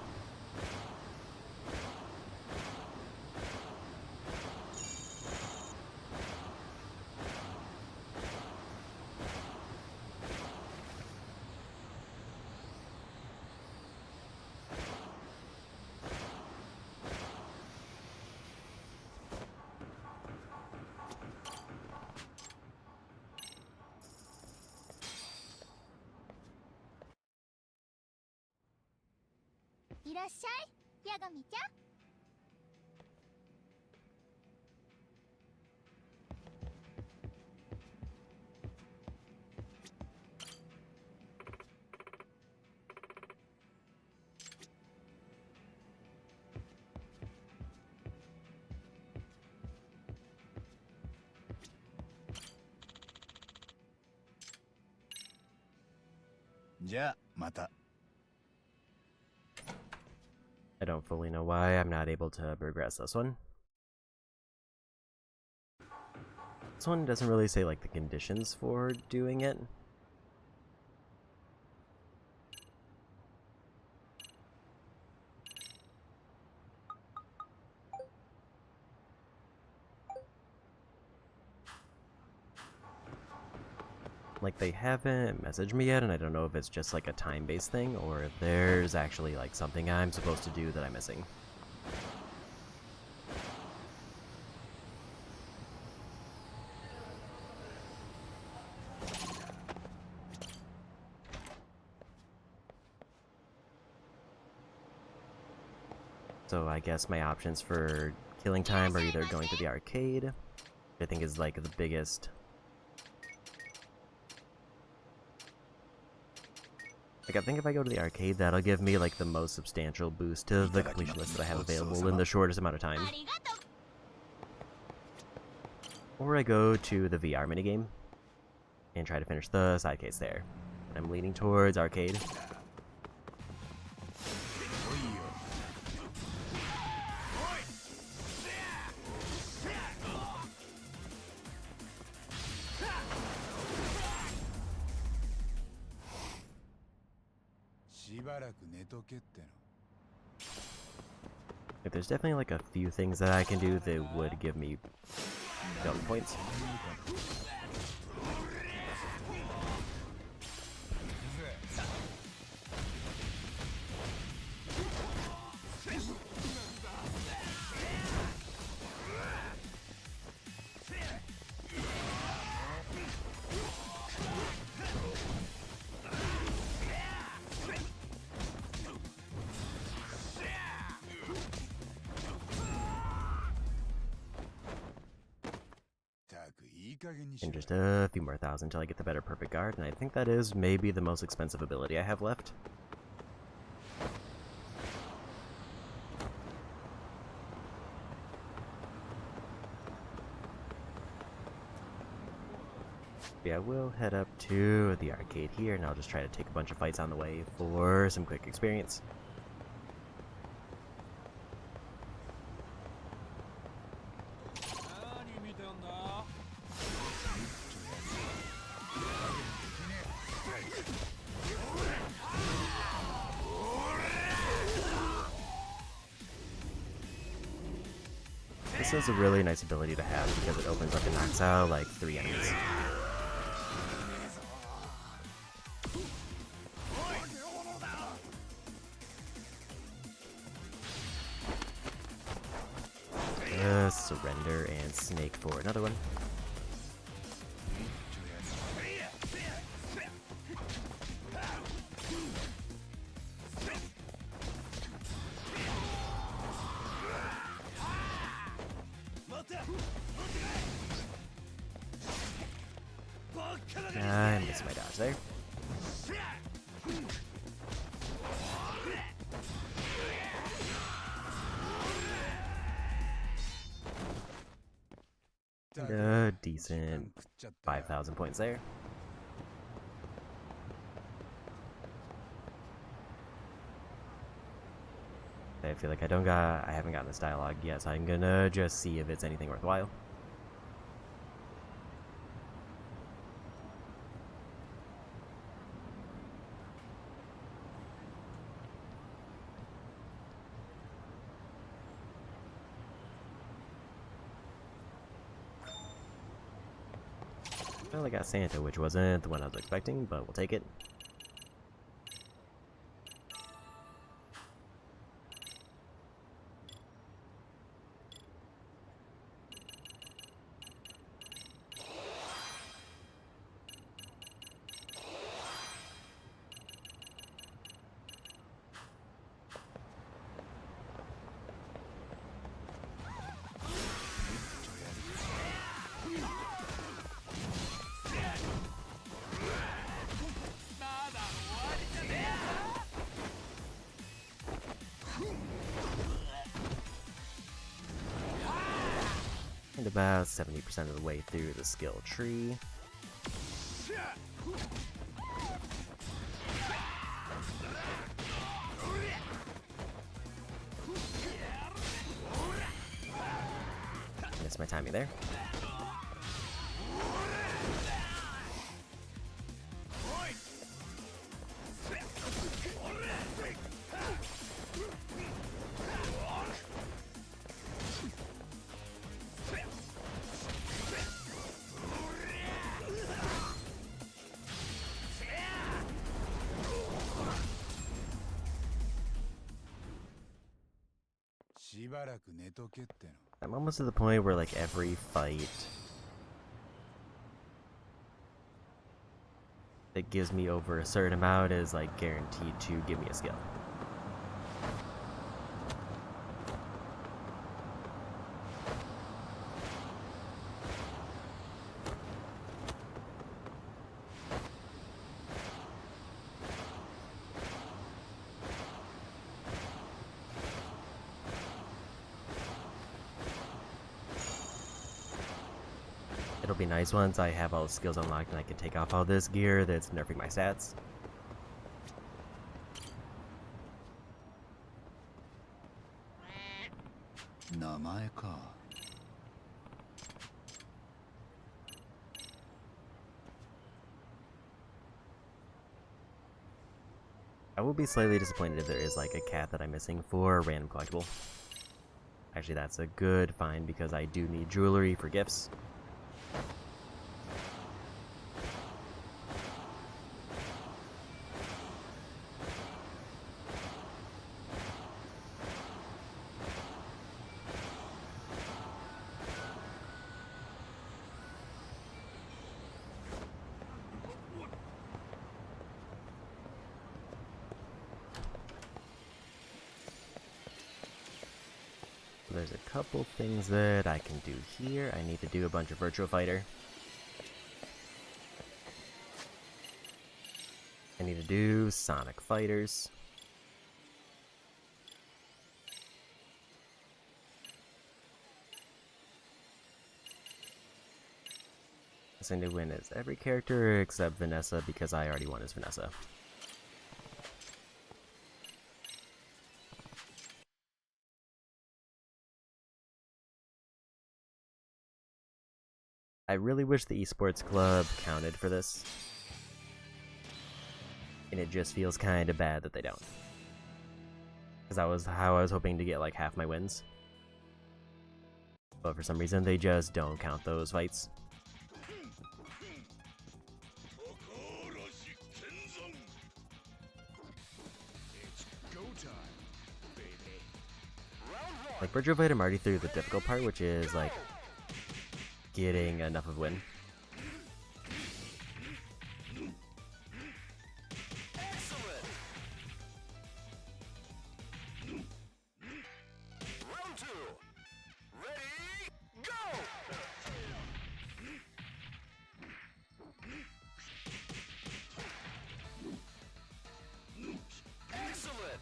Ja, mata. I don't fully know why I'm not able to progress this one. This one doesn't really say like the conditions for doing it. Like, they haven't messaged me yet, and I don't know if it's just like a time-based thing, or if there's actually like something I'm supposed to do that I'm missing. So I guess my options for killing time are either going to the arcade, which I think is like the biggest. Like, I think if I go to the arcade, that'll give me like the most substantial boost to the completion list that I have available in the shortest amount of time. Or I go to the VR minigame and try to finish the side case there. I'm leaning towards arcade. Like, there's definitely like a few things that I can do that would give me double points. And just a few more thousand until I get the better perfect guard, and I think that is maybe the most expensive ability I have left. Yeah, we'll head up to the arcade here, and I'll just try to take a bunch of fights on the way for some quick experience. This is a really nice ability to have because it opens up and knocks out like 3 enemies. for another one. I missed my dodge there. Decent 5,000 points there. I feel like I haven't gotten this dialogue yet, so I'm gonna just see if it's anything worthwhile. Well, I got Santa, which wasn't the one I was expecting, but we'll take it. And about 70% of the way through the skill tree. Missed my timing there. I'm almost to the point where like every fight that gives me over a certain amount is like guaranteed to give me a skill. It'll be nice once I have all the skills unlocked and I can take off all this gear that's nerfing my stats. I will be slightly disappointed if there is like a cat that I'm missing for a random collectible. Actually, that's a good find because I do need jewelry for gifts. There's a couple things that I can do here. I need to do a bunch of Virtual Fighter. I need to do Sonic Fighters. I need to win as every character except Vanessa because I already won as Vanessa. I really wish the esports club counted for this. And it just feels kind of bad that they don't. Because that was how I was hoping to get like half my wins. But for some reason they just don't count those fights. Like Virtual Fighter, I'm already through the difficult part, which is like getting enough of a win. Excellent. Round 2. Ready, go! Excellent.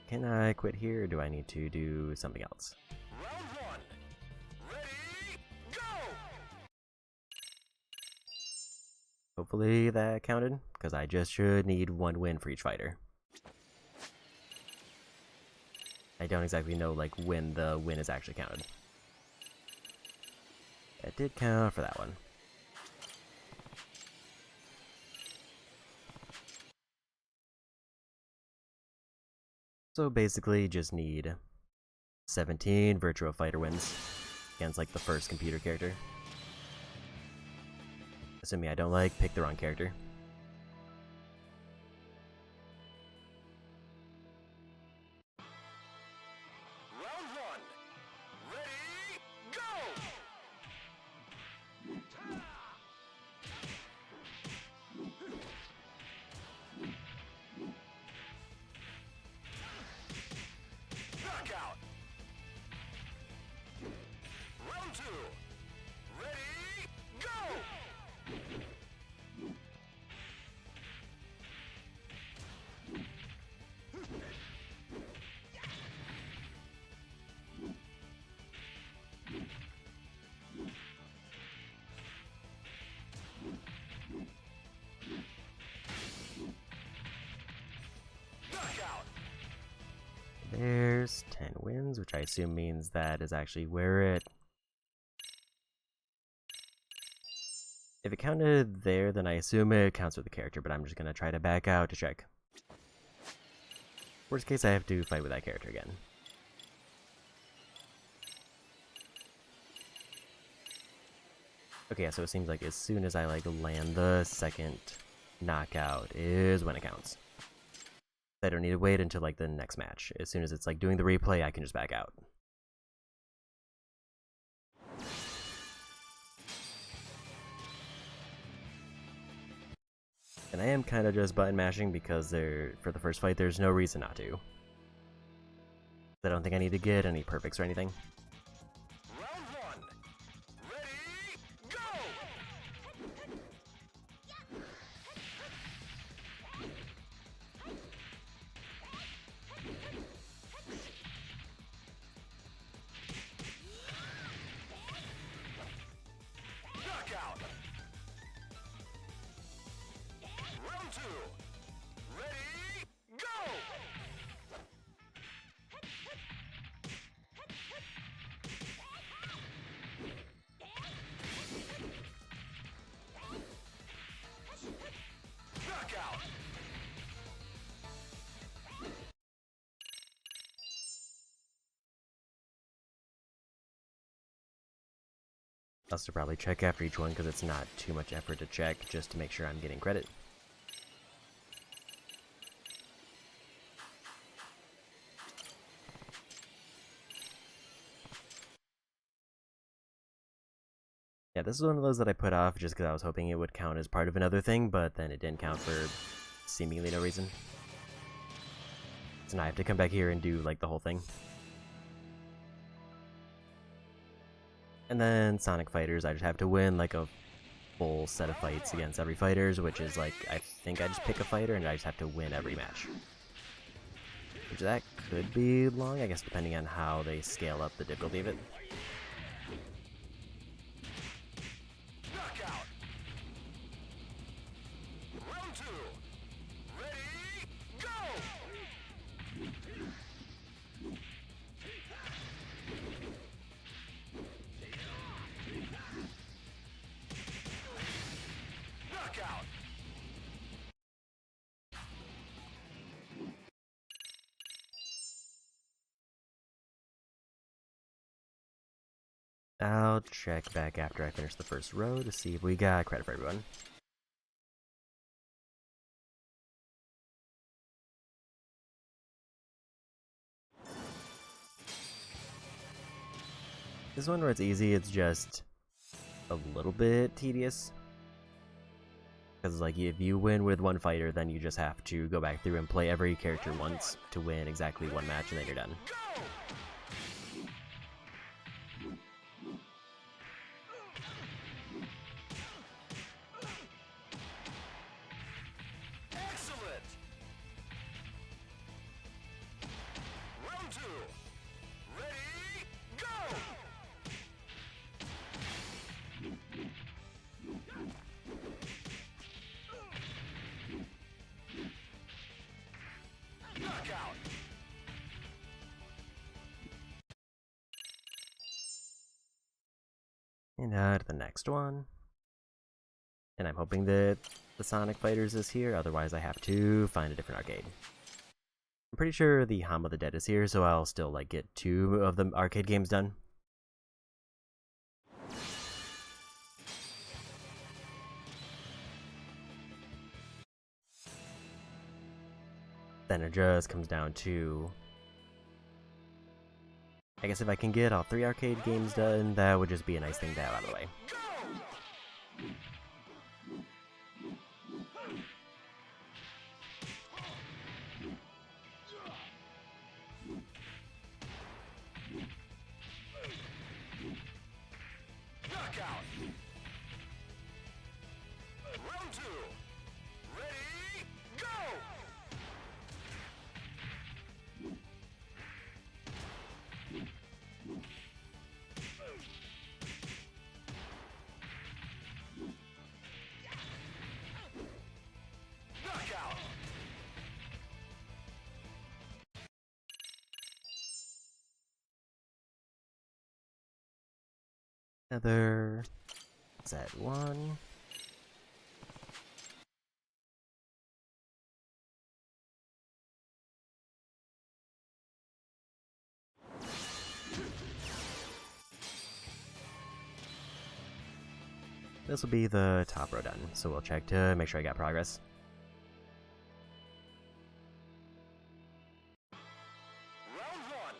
Can I quit here, or do I need to do something else? Round 1. Ready, go! Hopefully that counted, because I just should need 1 win for each fighter. I don't exactly know like when the win is actually counted. It did count for that one. So basically just need 17 Virtual Fighter wins against like the first computer character. Assuming I don't like pick the wrong character. Round 1. Ready, go! Knockout. Round 2. Ready, go! Knockout. There's 10 wins, which I assume means that is actually where it... If it counted there, then I assume it counts with the character, but I'm just gonna try to back out to check. Worst case, I have to fight with that character again. Okay, so it seems like as soon as I like land the second knockout is when it counts. I don't need to wait until like the next match. As soon as it's like doing the replay, I can just back out. And I am kind of just button mashing because for the first fight there's no reason not to. I don't think I need to get any perfects or anything. Round 1. Ready, go! Knockout. Round 2. Ready, go! Knockout. I'll still probably check after each one because it's not too much effort to check just to make sure I'm getting credit. Yeah, this is one of those that I put off just because I was hoping it would count as part of another thing, but then it didn't count for seemingly no reason. So now I have to come back here and do like the whole thing. And then Sonic Fighters, I just have to win like a full set of fights against every fighters, which is like, I think I just pick a fighter and I just have to win every match. Which that could be long, I guess, depending on how they scale up the difficulty of it. Knockout. Round 2. Ready, go! Knockout. I'll check back after I finish the first row to see if we got credit for everyone. This one where it's easy, it's just a little bit tedious. Because, like, if you win with one fighter, then you just have to go back through and play every character once to win exactly one match, and then you're done. Excellent. Round 2. Ready, go! Knockout. And to the next one. And I'm hoping that the Sonic Fighters is here, otherwise I have to find a different arcade. I'm pretty sure the Hom of the Dead is here, so I'll still like get 2 of the arcade games done. Then it just comes down to, I guess if I can get all 3 arcade games done, that would just be a nice thing to have out of the way. Knockout. Round 2. Ready, go! Knockout. Another Z1. This will be the top row done, so we'll check to make sure I got progress. Round 1.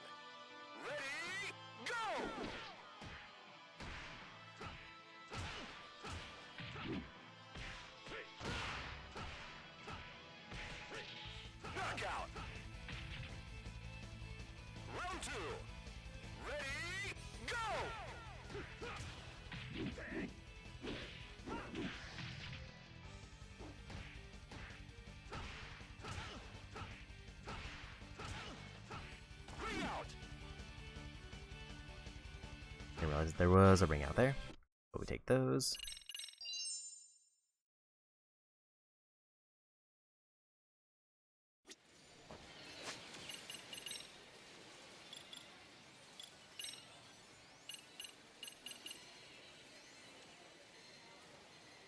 Ready, go! Knockout. Round 2. Ready, go! Ring out. I realized there was a ring out there, but we take those.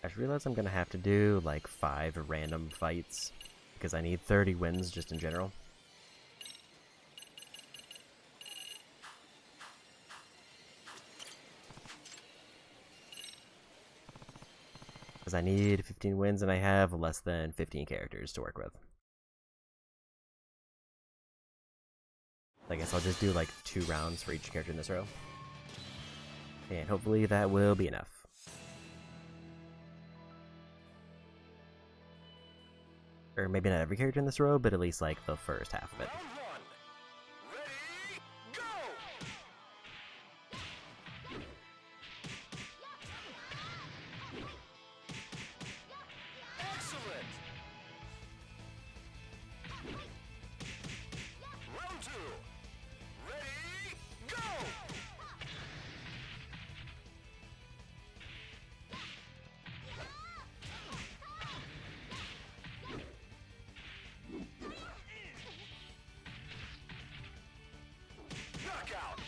I just realized I'm gonna have to do like 5 random fights because I need 30 wins just in general. Because I need 15 wins and I have less than 15 characters to work with. I guess I'll just do like 2 rounds for each character in this row. And hopefully that will be enough. Or maybe not every character in this row, but at least like the first half of it. Round 1. Ready, go! Excellent. Round 2. Ready, go! Knockout.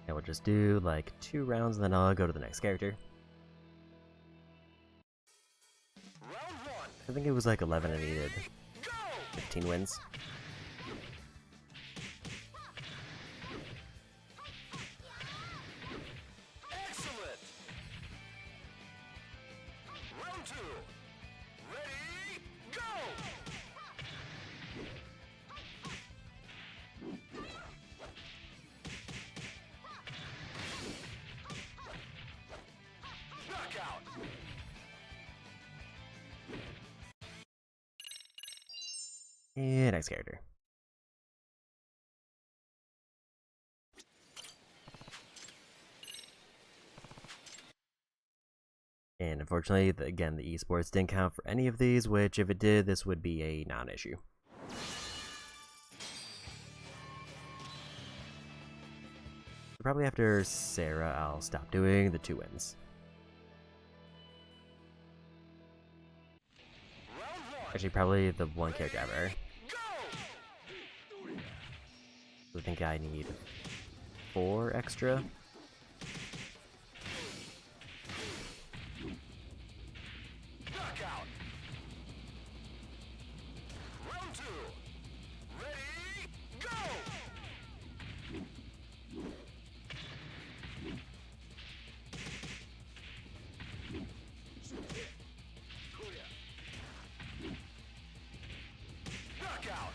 And we'll just do like 2 rounds and then I'll go to the next character. Round 1. I think it was like 11 I needed. Go! 15 wins. Excellent. Round 2. Ready, go! And next character. And unfortunately, again, the esports didn't count for any of these, which if it did, this would be a non-issue. Probably after Sarah, I'll stop doing the 2 wins. Actually, probably the 1 character ever. I think I need 4 extra. Knockout. Round 2. Ready, go! Knockout.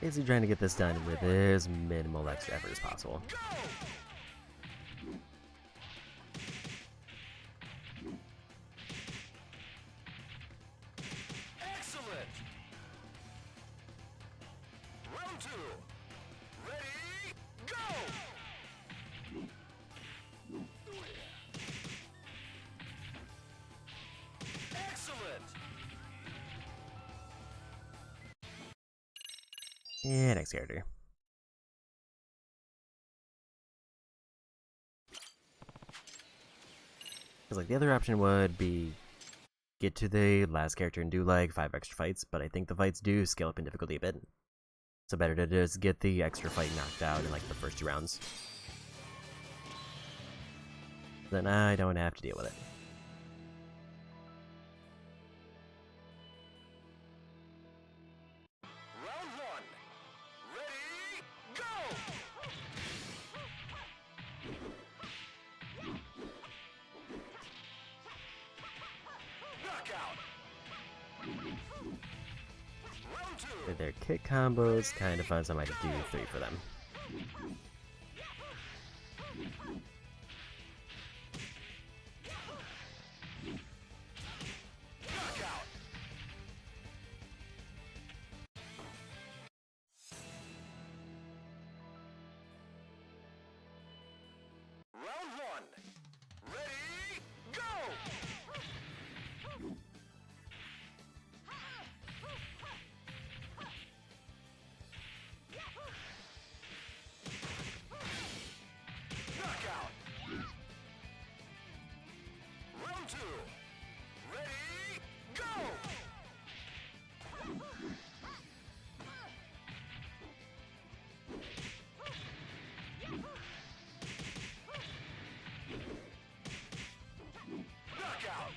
Basically trying to get this done with as minimal extra effort as possible. Go! Excellent. Round 2. Ready, go! Excellent. And next character. Because like the other option would be get to the last character and do like 5 extra fights, but I think the fights do scale up in difficulty a bit. So better to just get the extra fight knocked out in like the first 2 rounds. Then I don't have to deal with it. Round 1. Ready, go! Knockout. Round 2. With their kick combos, kind of fun, so I might do 3 for them. Knockout. Round 1. Ready, go! Knockout. Round 2. Ready, go! Knockout.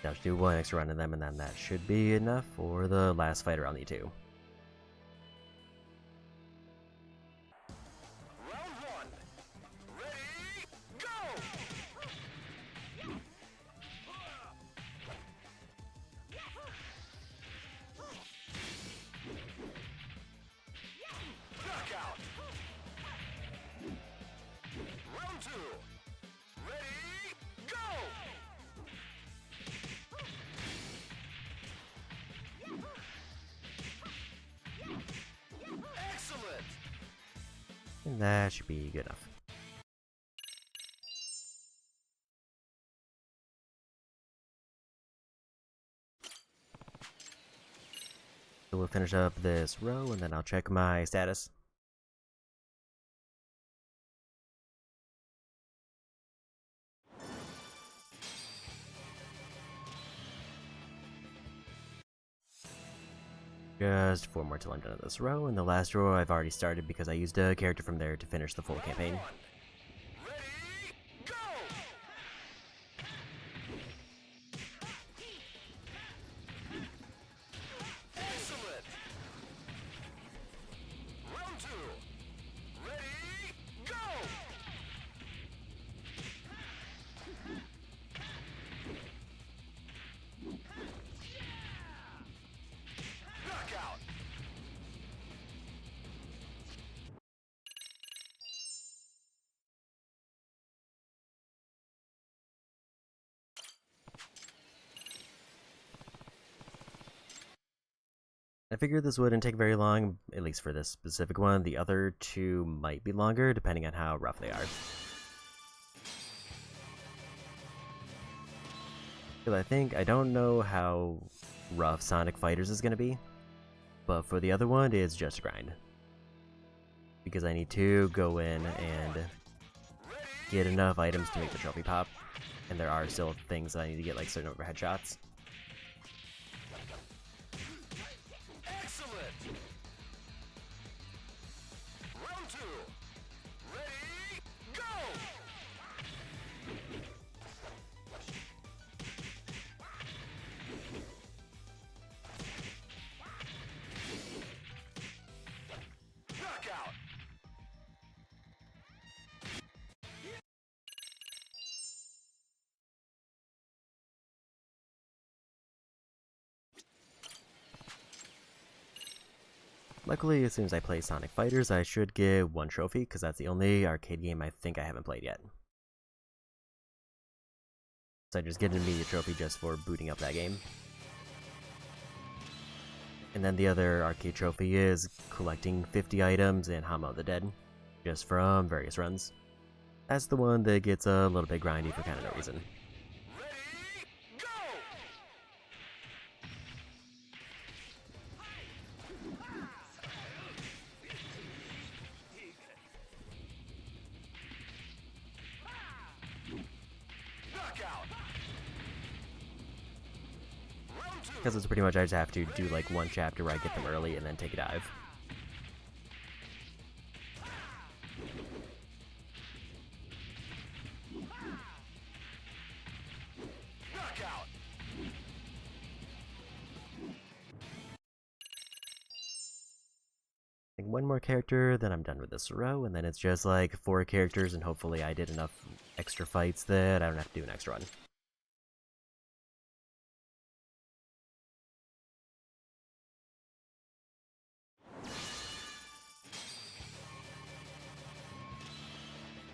Now just do 1 extra round of them, and then that should be enough for the last fighter on the 2. Round 1. Ready, go! Knockout. Round 2. Ready, go! Excellent. And that should be good enough. So we'll finish up this row, and then I'll check my status. Just 4 more till I'm done with this row, and the last row I've already started because I used a character from there to finish the full campaign. Ready, go! Excellent. Round 2. Ready, go! Knockout. I figured this wouldn't take very long, at least for this specific one. The other two might be longer, depending on how rough they are. Because I don't know how rough Sonic Fighters is going to be, but for the other one, it's just a grind. Because I need to go in and get enough items to make the trophy pop, and there are still things that I need to get, like certain overhead shots. Excellent. Round 2. Ready, go! Knockout. Luckily, as soon as I play Sonic Fighters, I should get one trophy, because that's the only arcade game I think I haven't played yet. So I just get an immediate trophy just for booting up that game. And then the other arcade trophy is collecting 50 items in Hama of the Dead, just from various runs. That's the one that gets a little bit grindy for kind of no reason. Ready, go! Knockout. Round 2. Because it's pretty much I just have to do like one chapter where I get them early and then take a dive. Knockout. Like one more character, then I'm done with this row, and then it's just like 4 characters, and hopefully I did enough extra fights that I don't have to do an extra one.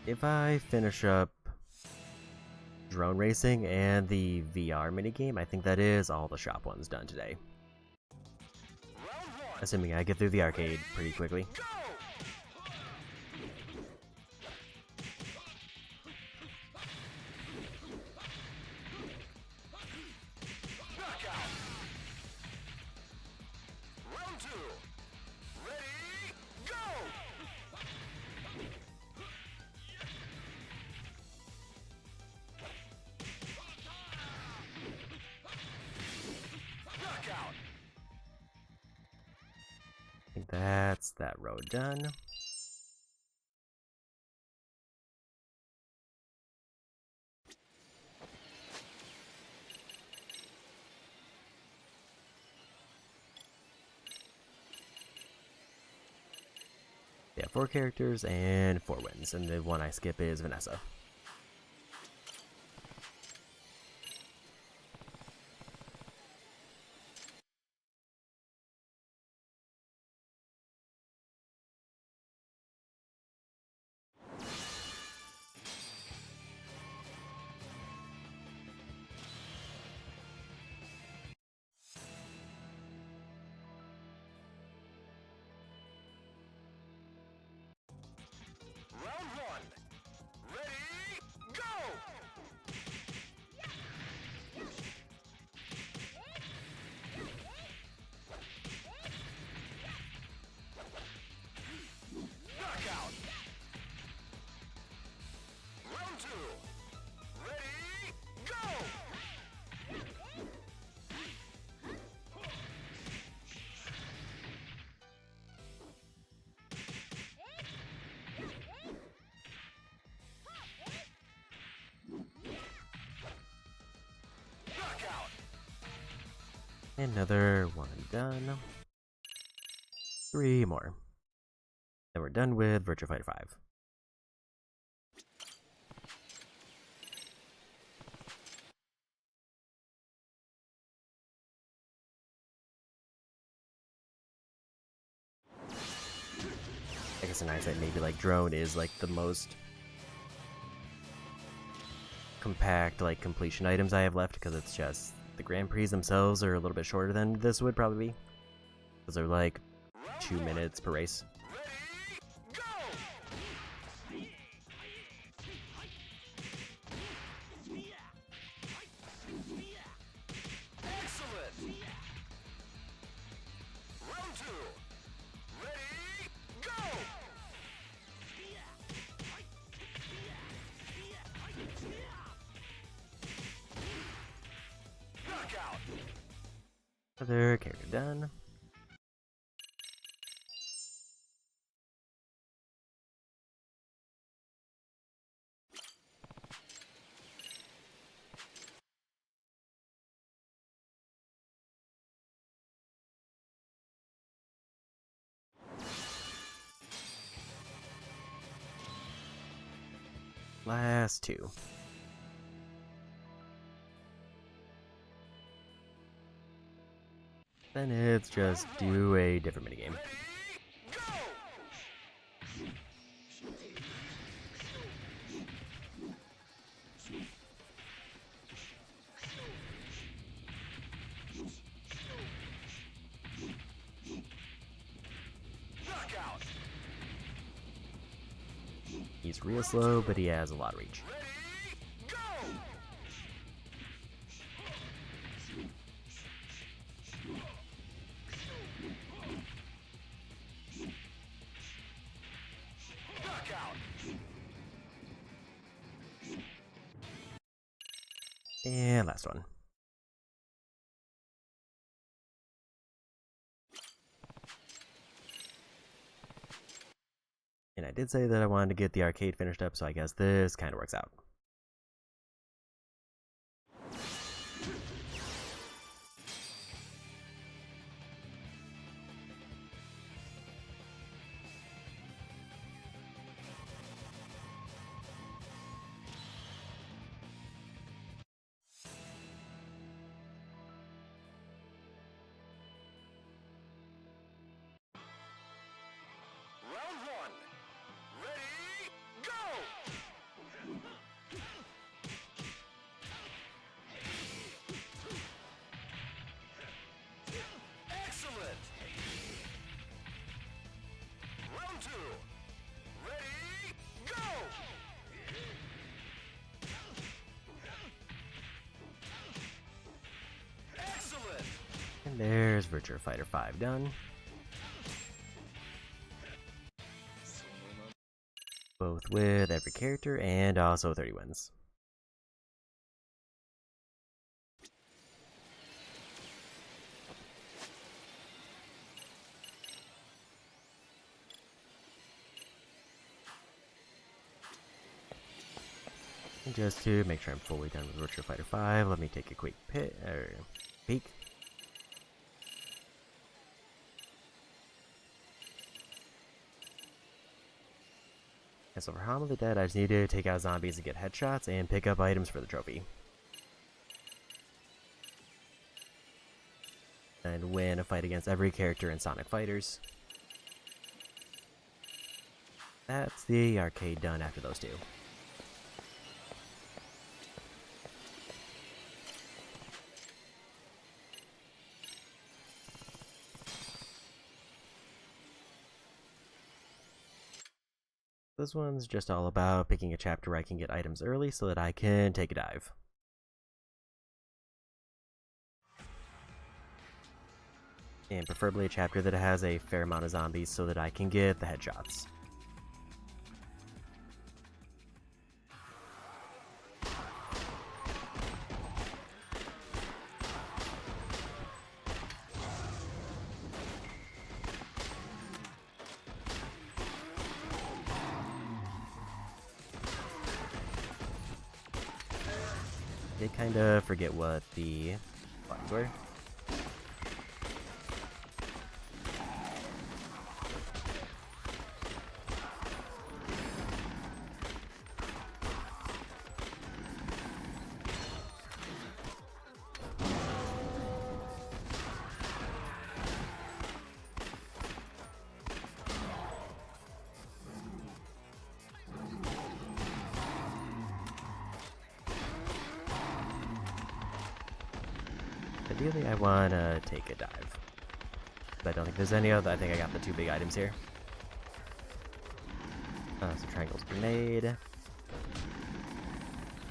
If I finish up drone racing and the VR minigame, I think that is all the shop ones done today. Round 1. Assuming I get through the arcade pretty quickly. Go! Knockout. Round 2. Ready, go! Knockout. I think that's that row done. Yeah, 4 characters and 4 wins, and the one I skip is Vanessa. Round 1. Ready, go! Knockout. Round 2. Ready, go! Knockout. Another one done. 3 more. Then we're done with Virtua Fighter 5. I guess in hindsight, maybe like drone is like the most compact like completion items I have left, because it's just the Grand Prix themselves are a little bit shorter than this would probably be. Those are like 2 minutes per race. Go! Excellent! Round 2. Ready, go! Knockout! Other character done. Last 2. Then it's just do a different minigame. Go! Knockout! He's real slow, but he has a lot of reach. Ready, go! Knockout! And last one. And I did say that I wanted to get the arcade finished up, so I guess this kind of works out. Round 1. Ready, go! Excellent! Round 2. Ready, go! Excellent! And there's Virtua Fighter 5 done. Both with every character and also 30 wins. And just to make sure I'm fully done with Virtua Fighter 5, let me take a quick peek. And so for Home of the Dead, I just need to take out zombies and get headshots and pick up items for the trophy. And win a fight against every character in Sonic Fighters. That's the arcade done after those 2. This one's just all about picking a chapter where I can get items early so that I can take a dive. And preferably a chapter that has a fair amount of zombies so that I can get the headshots. Did kind of forget what the buttons were. Ideally, I want to take a dive. I don't think there's any other. I think I got the two big items here. So triangle's grenade.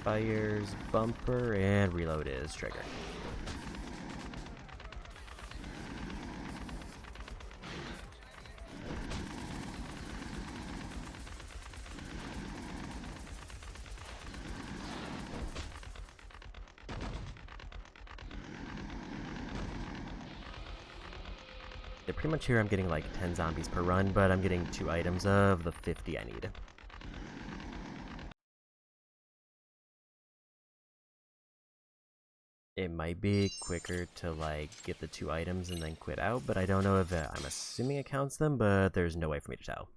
Fires bumper, and reload is trigger. Yeah, pretty much here I'm getting like 10 zombies per run, but I'm getting 2 items of the 50 I need. It might be quicker to like get the 2 items and then quit out, but I don't know if I'm assuming it counts them, but there's no way for me to tell.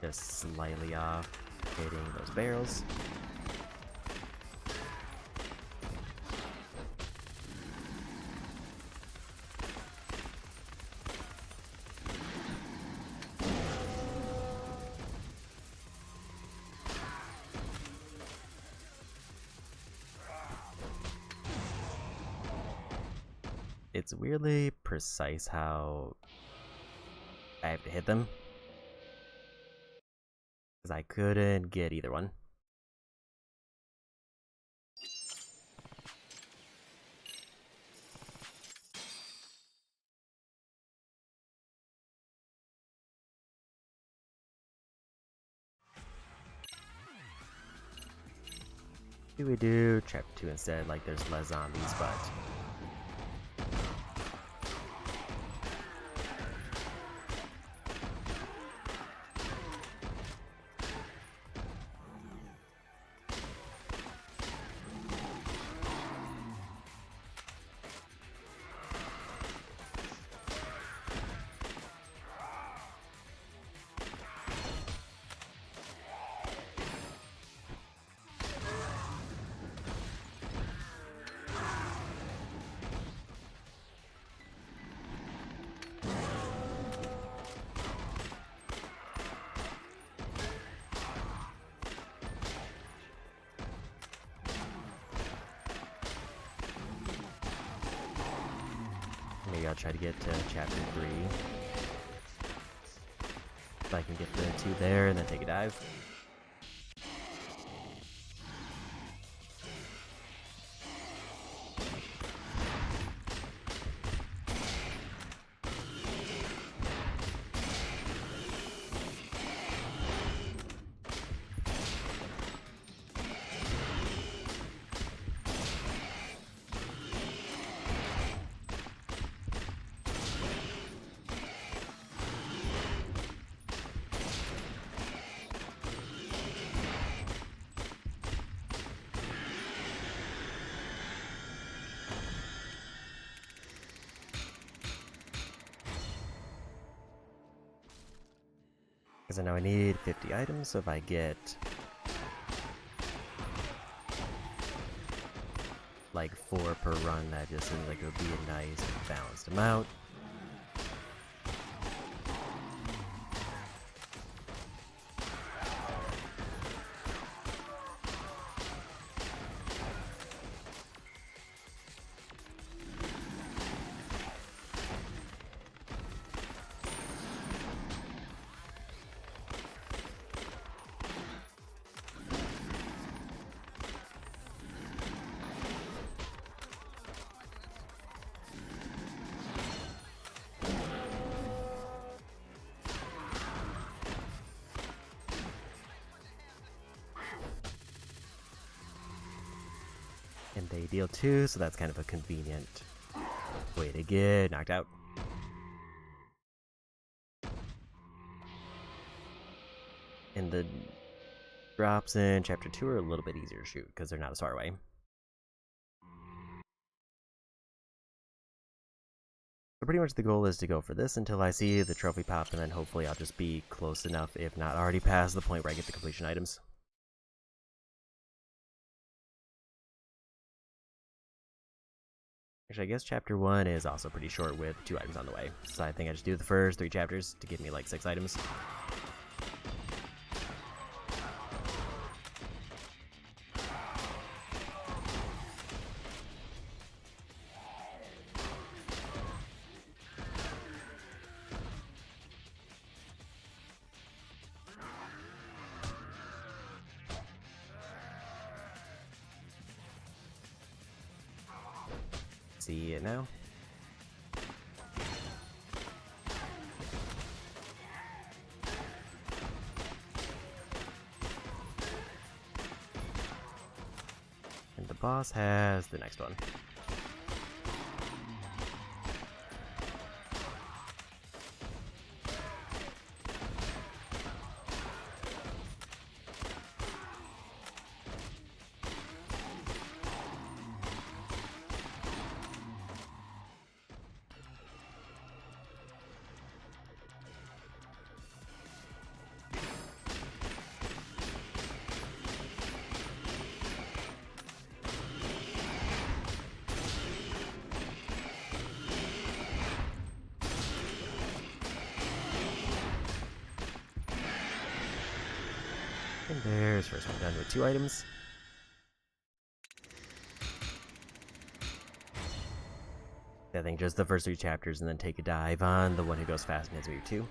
Just slightly off, hitting those barrels. It's weirdly precise how I have to hit them, because I couldn't get either one. Do we do chapter 2 instead? Like there's less zombies, but maybe I'll try to get to chapter 3. If I can get the 2 there and then take a dive. Because I know I need 50 items, so if I get like 4 per run, that just seems like it would be a nice balanced amount. big deal too, so that's kind of a convenient way to get knocked out. And the drops in Chapter 2 are a little bit easier to shoot, because they're not as far away. So pretty much the goal is to go for this until I see the trophy pop, and then hopefully I'll just be close enough, if not already past the point where I get the completion items. Actually, I guess Chapter 1 is also pretty short with 2 items on the way, so I think I just do the first 3 chapters to give me like 6 items. See it now. And the boss has the next one. And there's first one done with 2 items. I think just the first 3 chapters and then take a dive on the one who goes fast and hits move 2.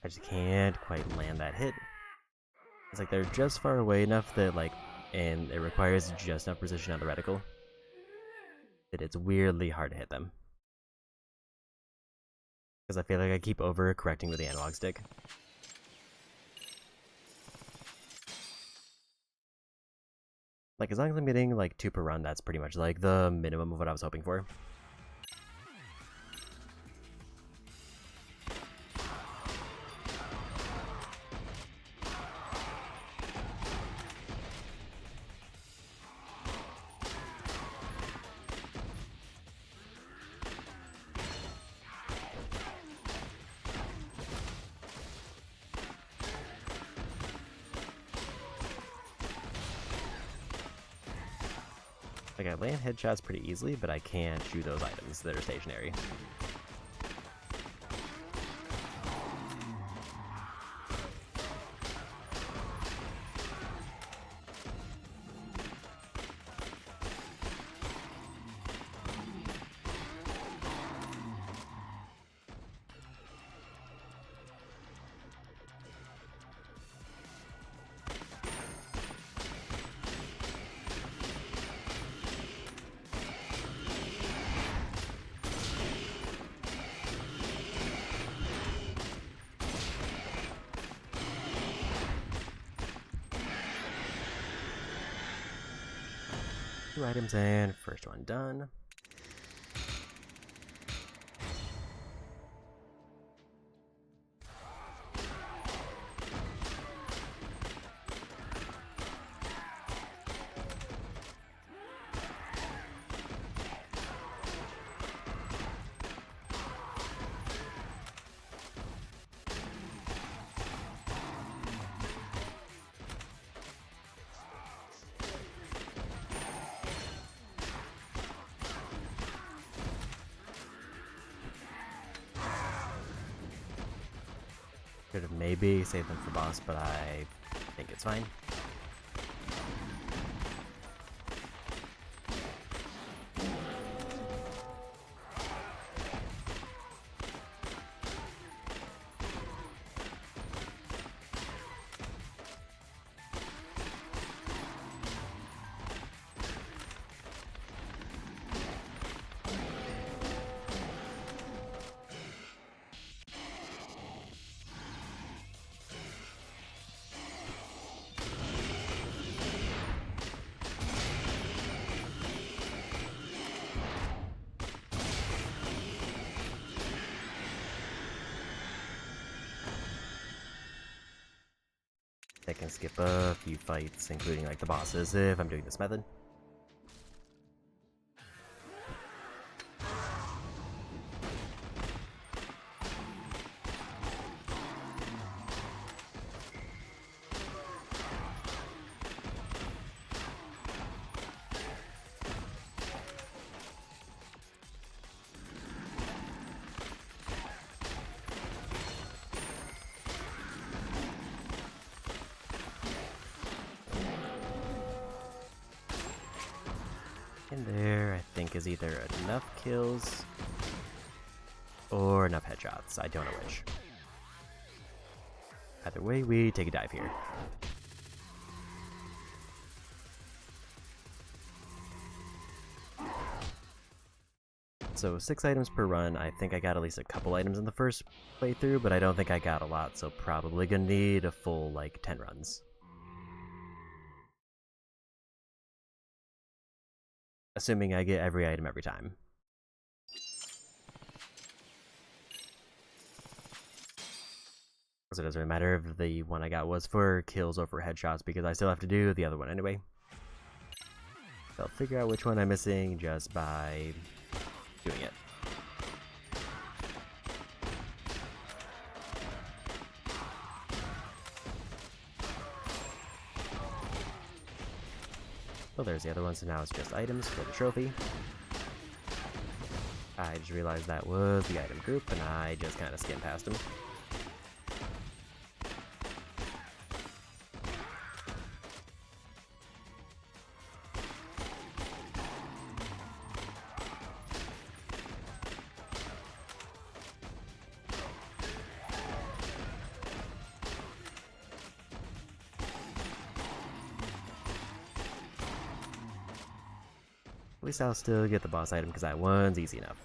I just can't quite land that hit. It's like they're just far away enough that and it requires just enough precision on the reticle that it's weirdly hard to hit them. Because I feel like I keep over-correcting with the analog stick. Like, as long as I'm getting 2 per run, that's pretty much the minimum of what I was hoping for. Like, I land headshots pretty easily, but I can't shoot those items that are stationary. Two items and first one done. Should have maybe saved them for boss, but I think it's fine. I can skip a few fights, including like the bosses, if I'm doing this method. And there, I think, is either enough kills or enough headshots. I don't know which. Either way, we take a dive here. So 6 items per run. I think I got at least a couple items in the first playthrough, but I don't think I got a lot, so probably gonna need a full, like, 10 runs. Assuming I get every item every time. So it doesn't really matter if the one I got was for kills or for headshots, because I still have to do the other one anyway. So I'll figure out which one I'm missing just by doing it. Well, there's the other one, so now it's just items for the trophy. I just realized that was the item group, and I just kind of skimmed past them. At least I'll still get the boss item because that one's easy enough.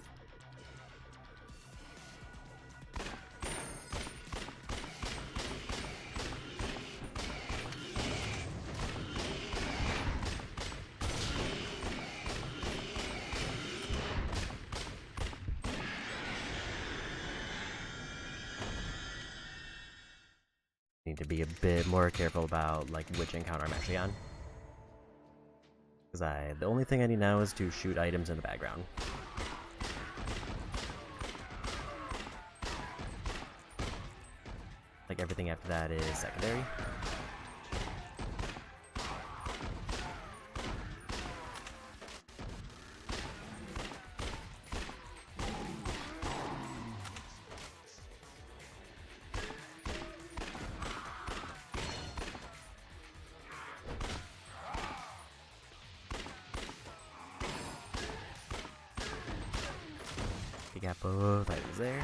Need to be a bit more careful about like which encounter I'm actually on. Because the only thing I need now is to shoot items in the background. Like everything after that is secondary. We got both items there.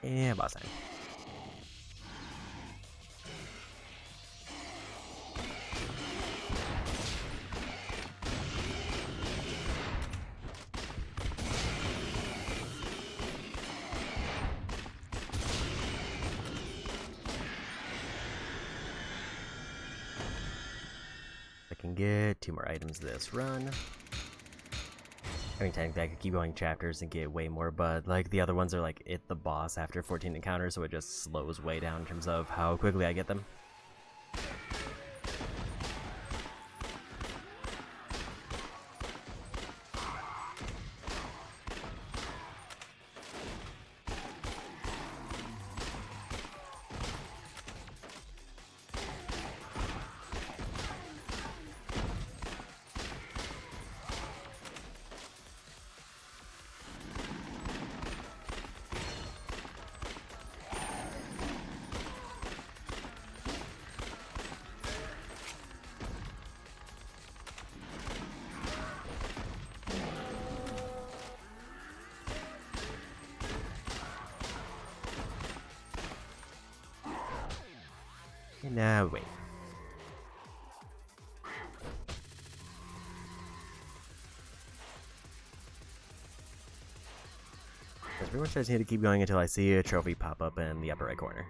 And boss time. I can get 2 more items this run. I mean, technically I could keep going chapters and get way more, but like the other ones are like the boss after 14 encounters, so it just slows way down in terms of how quickly I get them. Now wait. I pretty much just need to keep going until I see a trophy pop up in the upper right corner.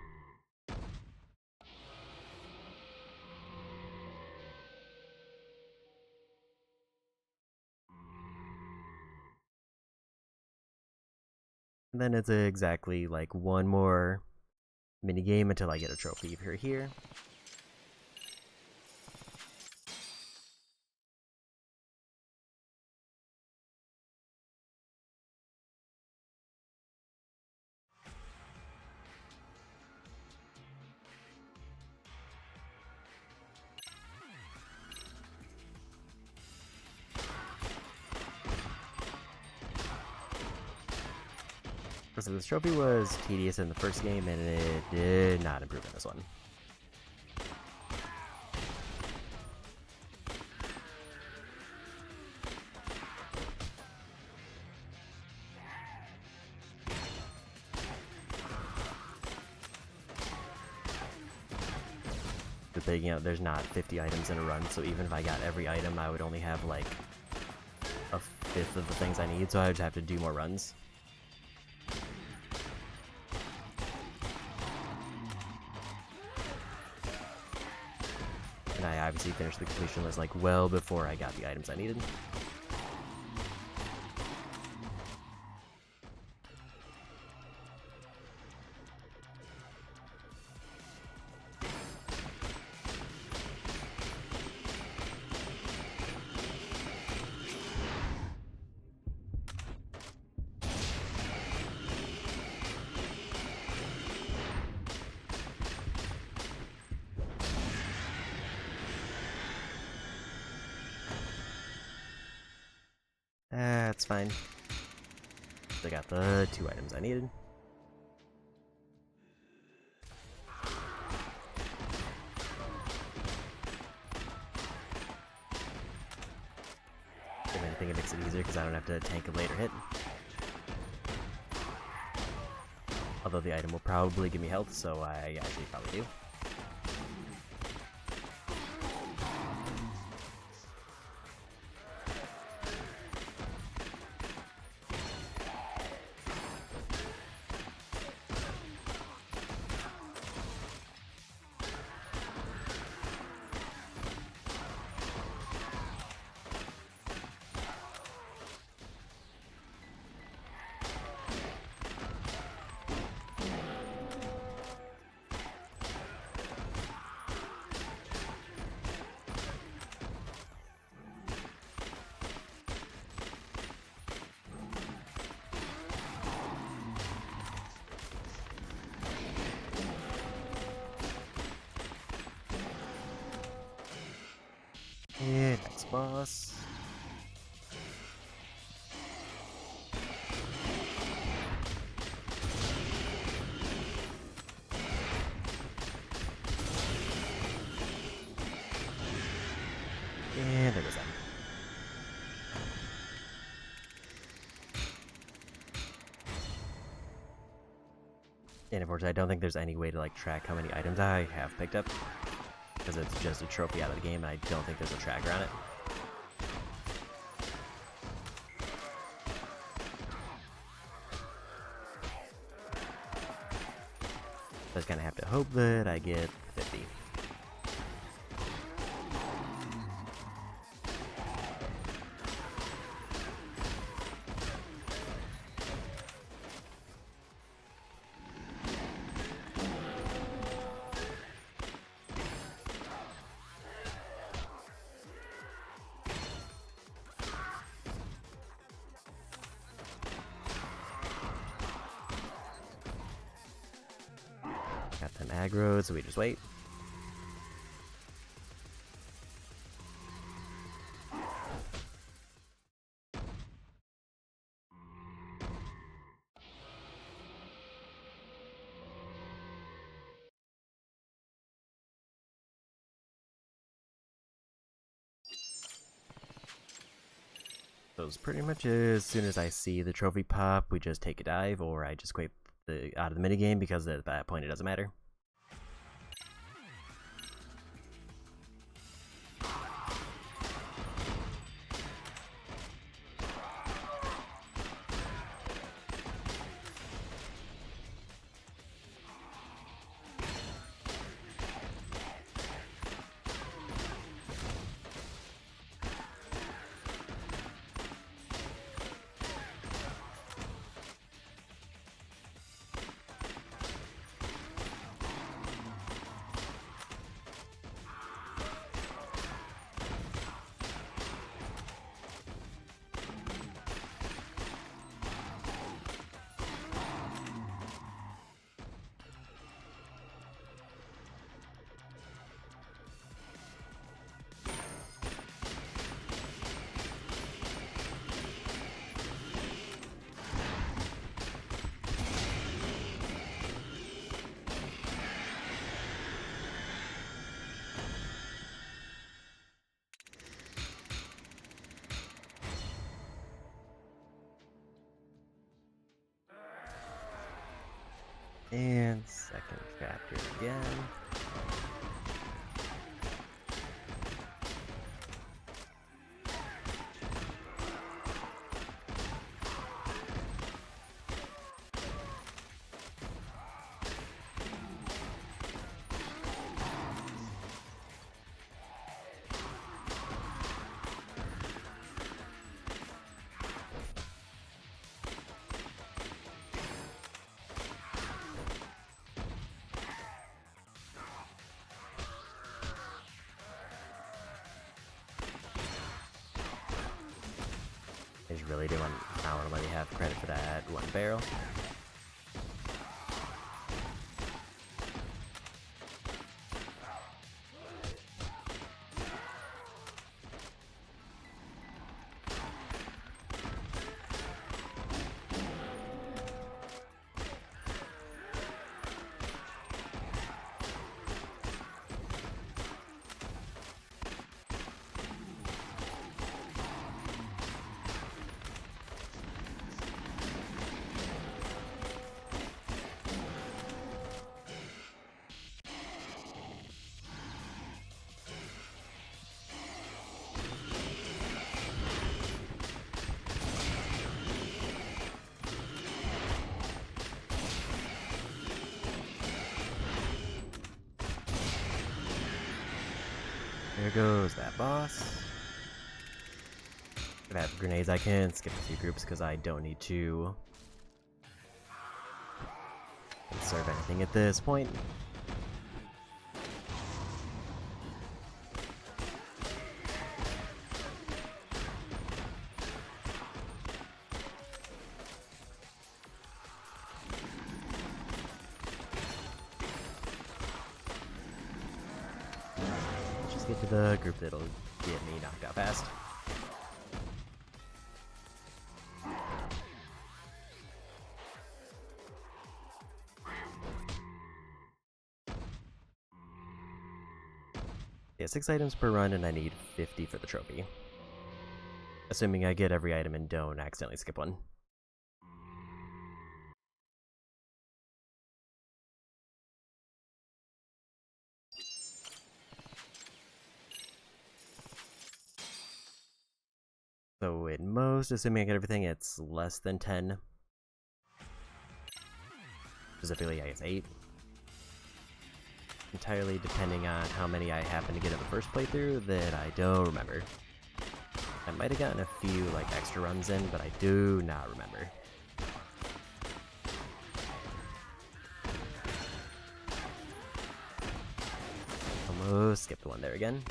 And then it's exactly like one more mini game until I get a trophy if you're here. So this trophy was tedious in the first game, and it did not improve in this one. The thing, you know, there's not 50 items in a run, so even if I got every item, I would only have like a fifth of the things I need, so I would have to do more runs. And I obviously finished the completion list like well before I got the items I needed. That's fine. I got the 2 items I needed. If anything, it makes it easier because I don't have to tank a later hit. Although the item will probably give me health, so I actually probably do. Yeah, next boss. And there goes that. And unfortunately, I don't think there's any way to like track how many items I have picked up, because it's just a trophy out of the game, and I don't think there's a tracker on it. So I just kind of have to hope that I get 50. Got them aggroed, so we just wait. So it's pretty much as soon as I see the trophy pop, we just take a dive, or I just quit out of the minigame because at that point it doesn't matter. And second chapter again. I just really do want, I want to let you have credit for that one barrel. There goes that boss. If I have grenades, I can skip a few groups because I don't need to conserve anything at this point. Get to the group that'll get me knocked out fast. Yeah, 6 items per run, and I need 50 for the trophy. Assuming I get every item and don't accidentally skip one. So at most, assuming I get everything, it's less than 10. Specifically, I guess 8. Entirely depending on how many I happen to get in the first playthrough that I don't remember. I might have gotten a few like extra runs in, but I do not remember. Almost skipped one there again.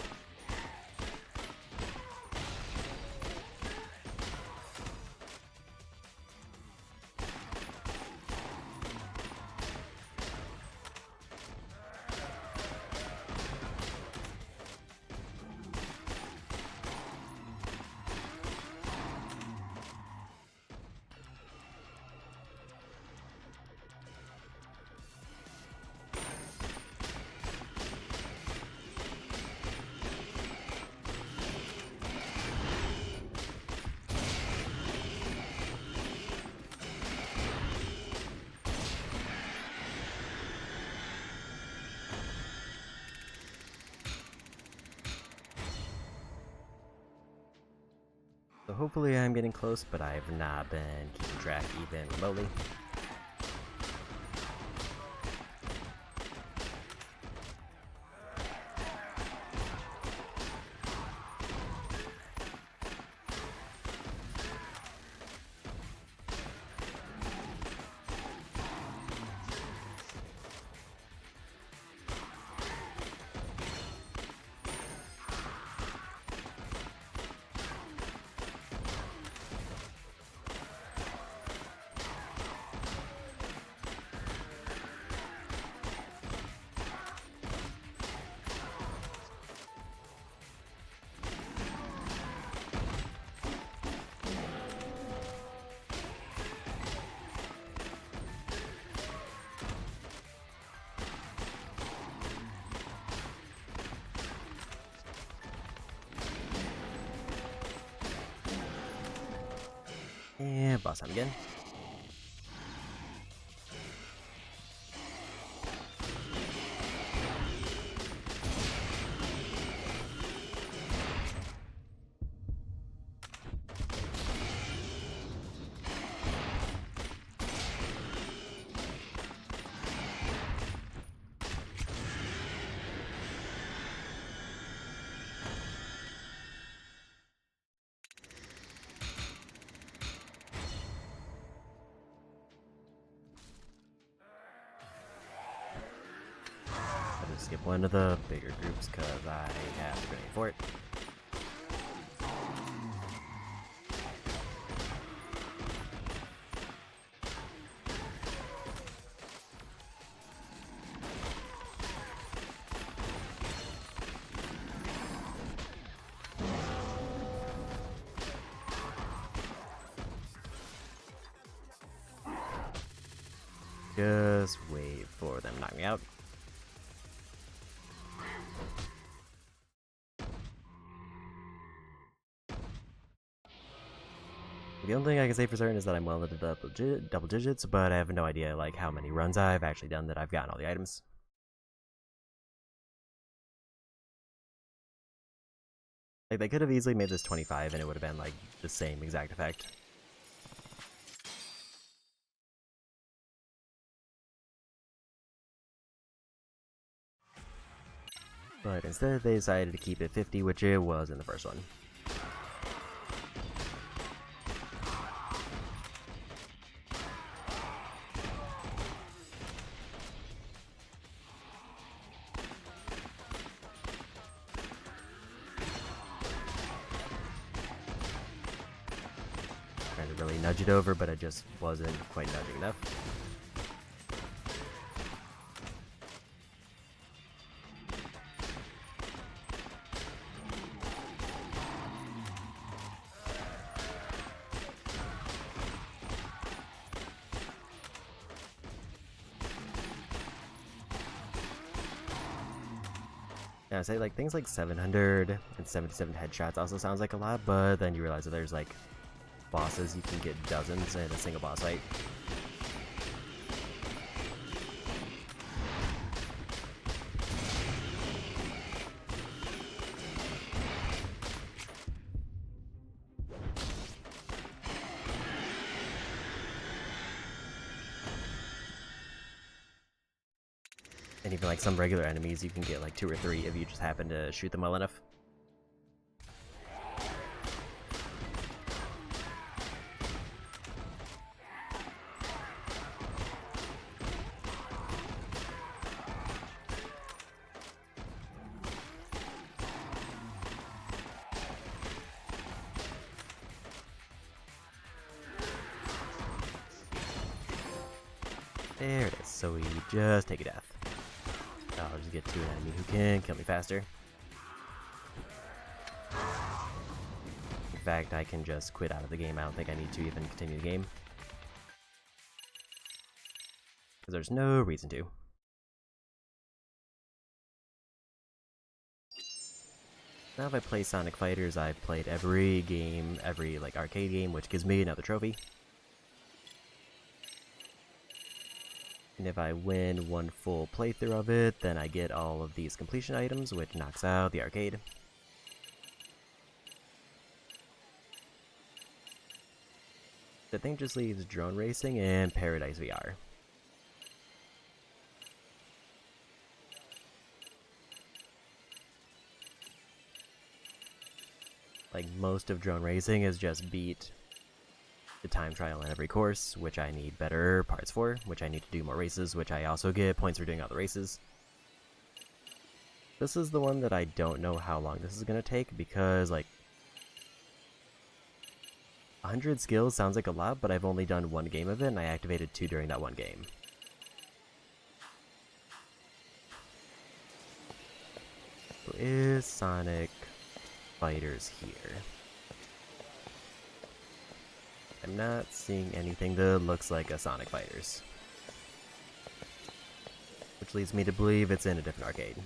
hopefully I'm getting close, but I have not been keeping track even remotely. And boss time again. I'll just skip one of the bigger groups because I have a grenade for it. Just wait for them to knock me out. The only thing I can say for certain is that I'm well into double digits, but I have no idea like how many runs I've actually done that I've gotten all the items. Like they could have easily made this 25 and it would have been like the same exact effect. But instead they decided to keep it 50, which it was in the first one. Trying to really nudge it over, but I just wasn't quite nudging enough. Yeah, I say like things like 777 headshots also sounds like a lot, but then you realize that there's like bosses you can get dozens in a single boss fight. And even like some regular enemies, you can get like 2 or 3 if you just happen to shoot them well enough. There it is, so we just take a death. I'll just get to an enemy who can kill me faster. In fact, I can just quit out of the game. I don't think I need to even continue the game. Because there's no reason to. Now if I play Sonic Fighters, I've played every game, every like arcade game, which gives me another trophy. And if I win one full playthrough of it, then I get all of these completion items, which knocks out the arcade. The thing just leaves drone racing and Paradise VR. Like, most of drone racing is just beat the time trial in every course, which I need better parts for, which I need to do more races, which I also get points for doing all the races. This is the one that I don't know how long this is going to take, because, like, 100 skills sounds like a lot, but I've only done one game of it, and I activated 2 during that one game. So is Sonic Fighters here? I'm not seeing anything that looks like a Sonic Fighters. Which leads me to believe it's in a different arcade.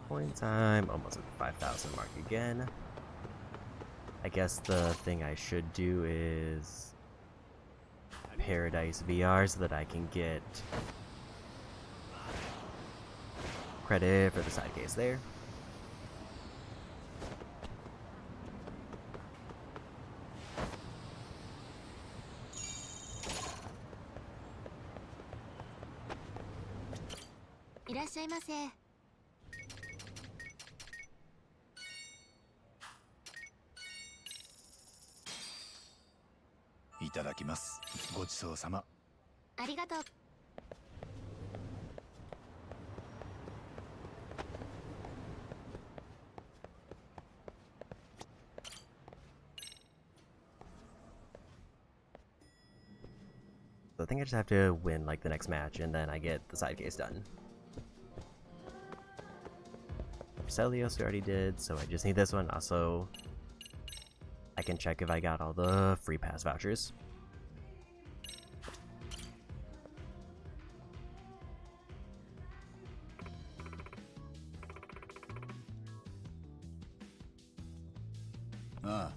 Point time, almost at the 5,000 mark again. I guess the thing I should do is Paradise VR so that I can get credit for the side case there.いただきます。ごちそうさま。ありがとう。So I think I just have to win like the next match and then I get the side case done. Celios we already did, so I just need this one. Also, I can check if I got all the free pass vouchers. Ah.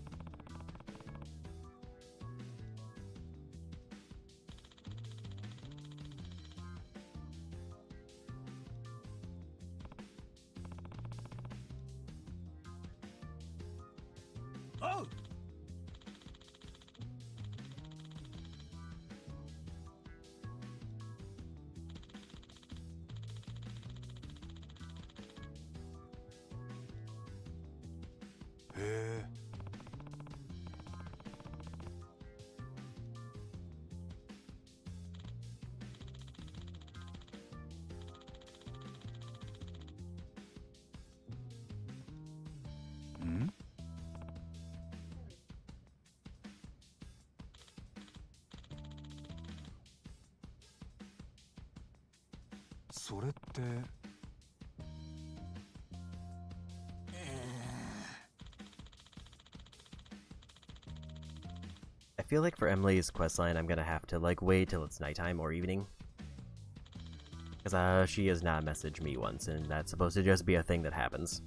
Oh! Hey. ん？それって。I feel like for Emily's questline, I'm gonna have to like wait till it's nighttime or evening. Because she has not messaged me once, and that's supposed to just be a thing that happens.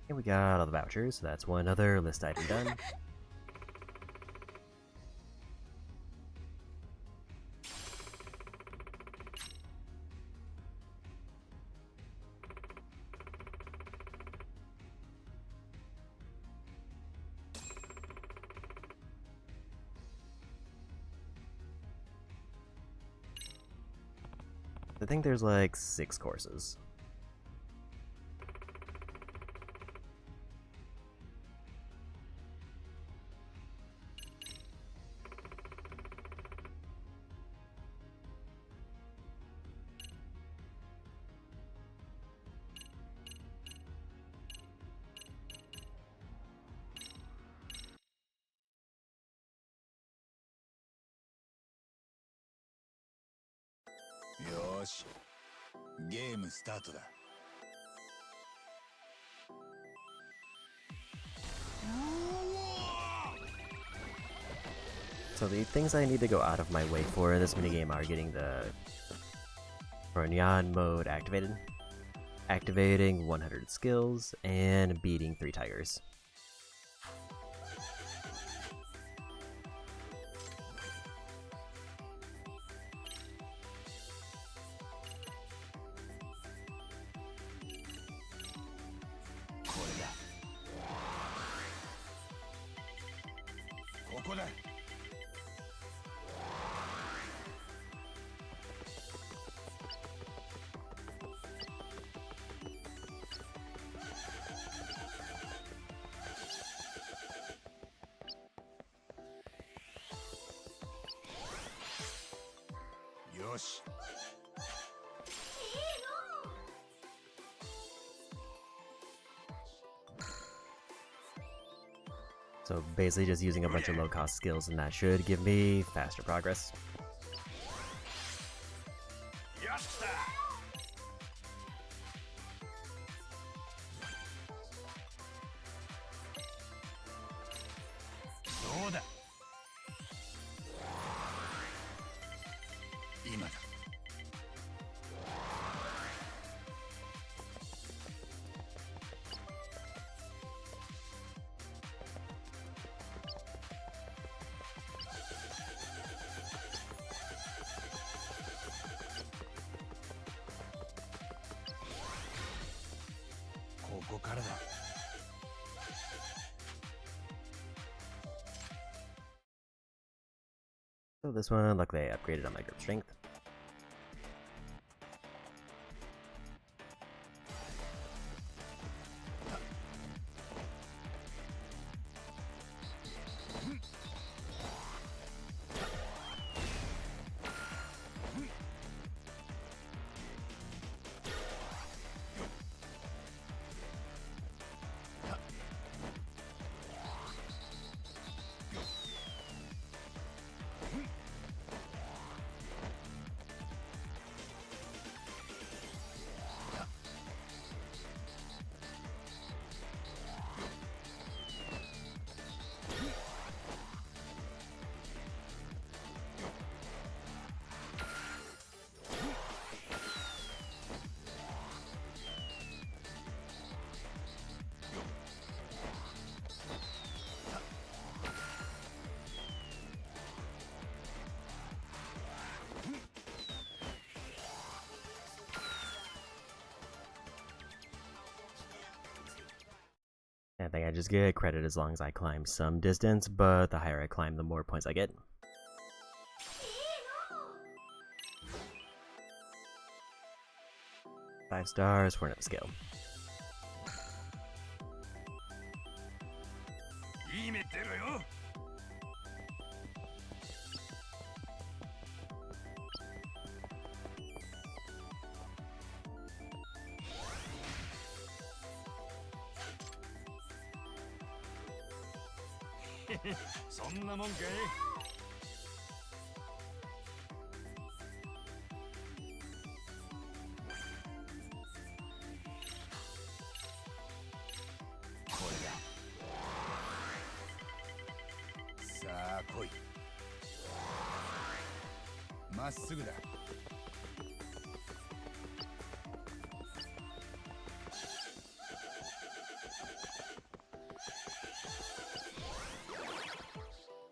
And we got all the vouchers, so that's one other list item done. I think there's like 6 courses.よし、ゲームスタートだ。So the things I need to go out of my way for in this minigame are getting the Ronyan mode activated, activating 100 skills, and beating 3 tigers. So basically just using a bunch of low-cost skills, and that should give me faster progress. So this one, luckily I upgraded on my grip strength. I think I just get credit as long as I climb some distance, but the higher I climb, the more points I get. Five stars for an upscale.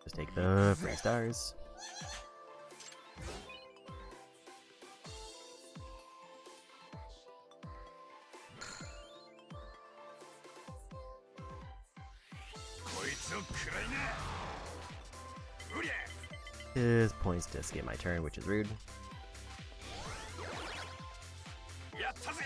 Just take the 3 stars. His points to skip my turn, which is rude. ったぜ。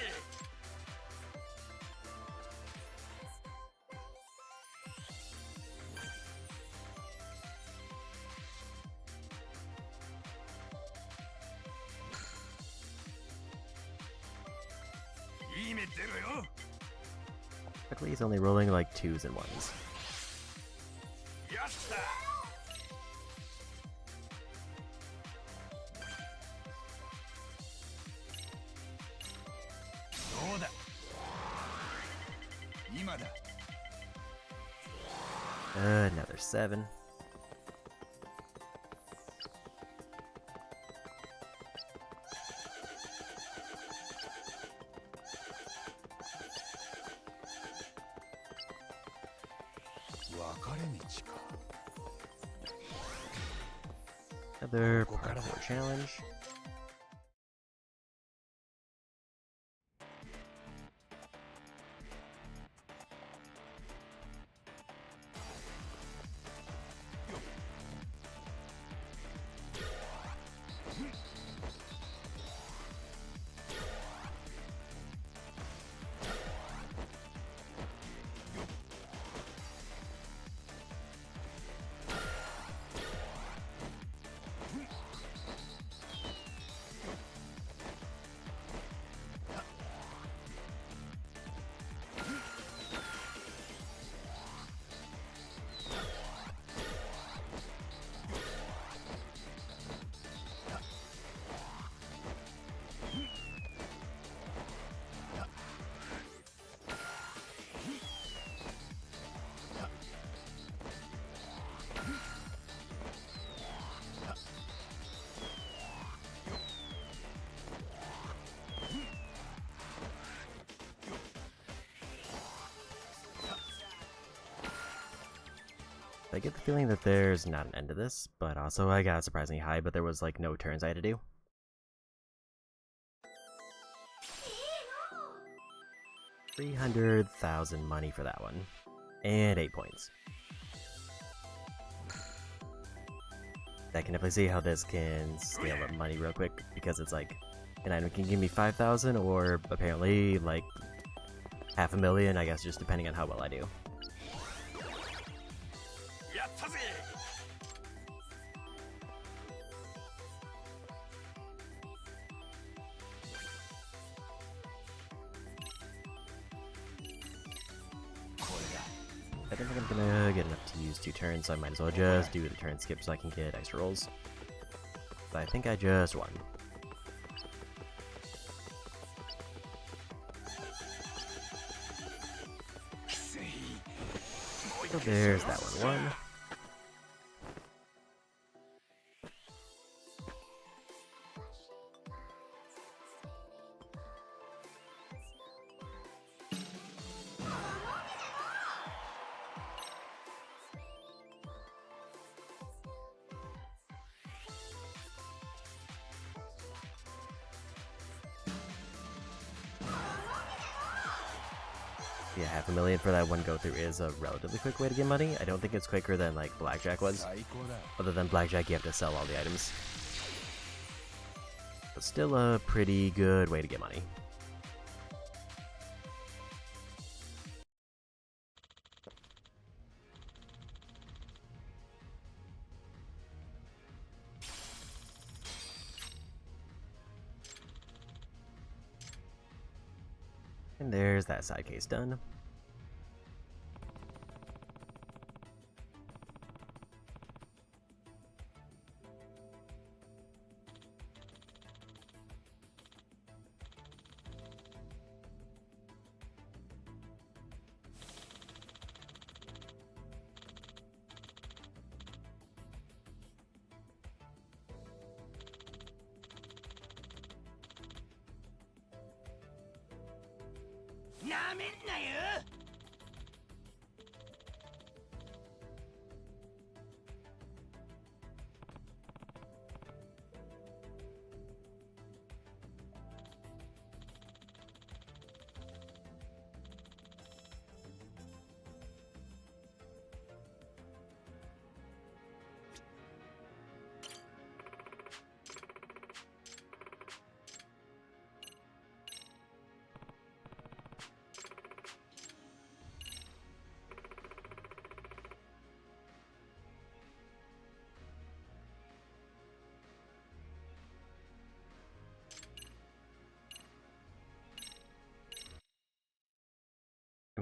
いい目出ろよ。 Luckily, he's only rolling like 2s and 1s. やった。どうだ。今だ。 Another 7. 分かれ道か。 Another parkour challenge. I get the feeling that there's not an end to this, but also I got surprisingly high, but there was like no turns I had to do. 300,000 money for that one. And 8 points. I can definitely see how this can scale up money real quick, because it's like, an item can give me 5,000 or apparently like 500,000, I guess, just depending on how well I do. やったぜ。 I don't think I'm gonna get enough to use 2 turns, so I might as well just do the turn skip so I can get extra rolls. But I think I just won. So there's that one. Yeah, 500,000 for that one go through is a relatively quick way to get money. I don't think it's quicker than like Blackjack was. 最高だ。 Other than Blackjack, you have to sell all the items. But still a pretty good way to get money. And there's that side case done.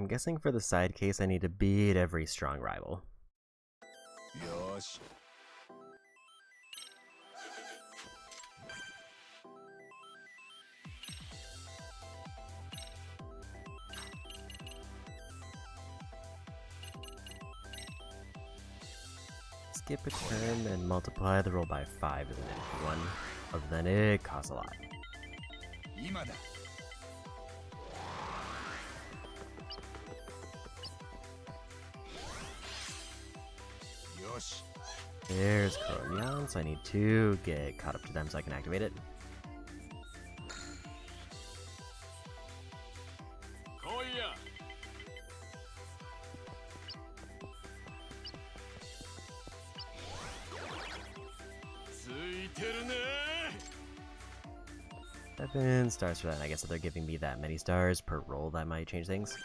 I'm guessing for the side case I need to beat every strong rival. よし Skip a turn and multiply the roll by 5 is an empty one. Other than it costs a lot. 今だ よし There's Coronion, so I need to get caught up to them so I can activate it. 来いや ついてるね 7 stars for that, and I guess if they're giving me that many stars per roll, that might change things.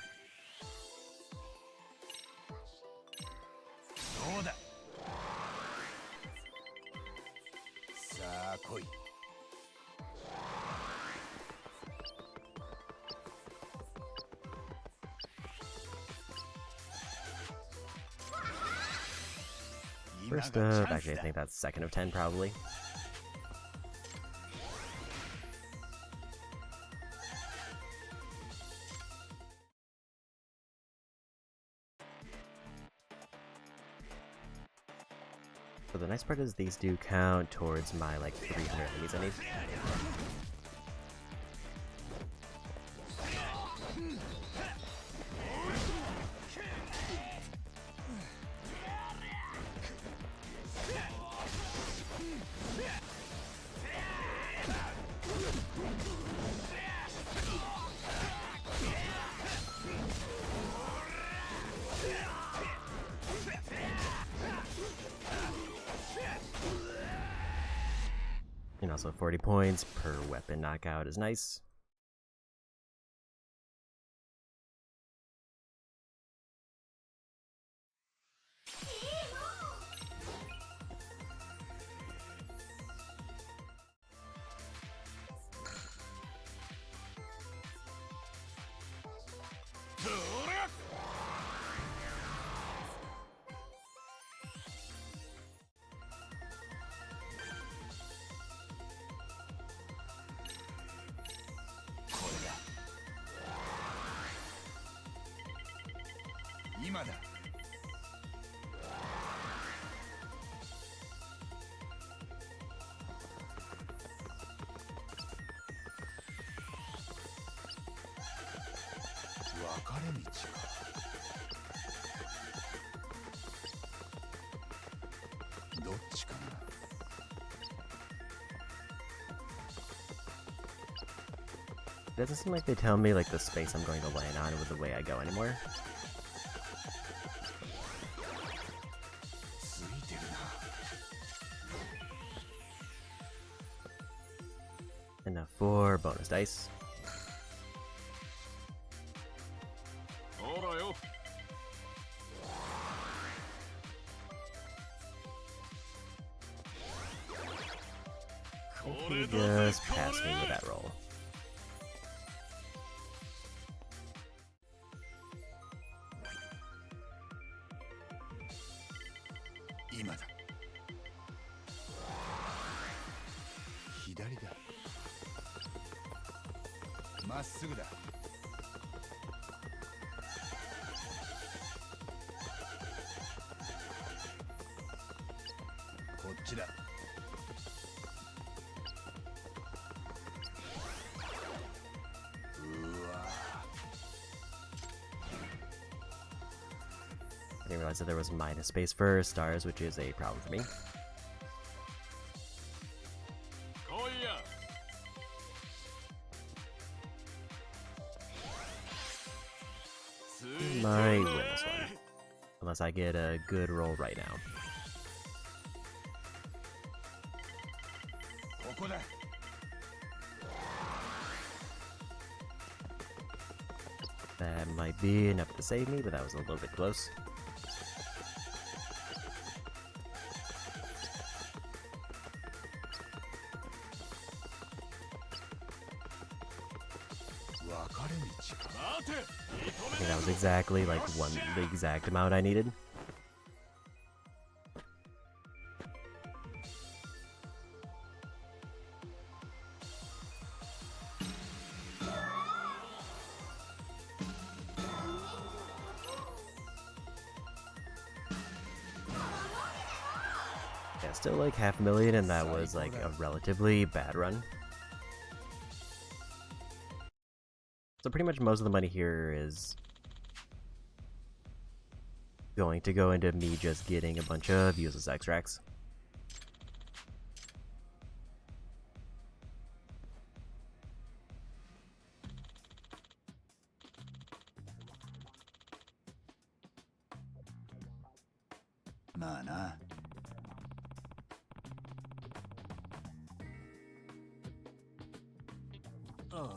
そうださあ来い First up, actually I think that's second of 10 probably. So the nice part is these do count towards my like 300 enemies I need. And also 40 points per weapon knockout is nice. It doesn't seem like they tell me like the space I'm going to land on with the way I go anymore. Enough for bonus dice. Hopefully just pass me with that roll. I didn't realize that there was minus space for stars, which is a problem for me. Might win this one. Unless I get a good roll right now. That might be enough to save me, but that was a little bit close. I think that was exactly like the exact amount I needed. Yeah, still like 500,000, and that was like a relatively bad run. So pretty much most of the money here is going to go into me just getting a bunch of useless extracts. Mana. Oh.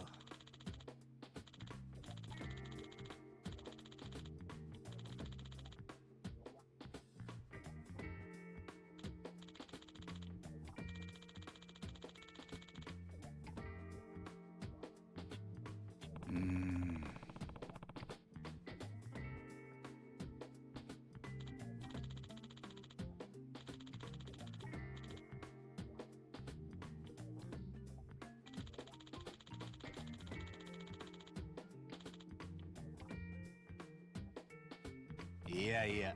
Yeah.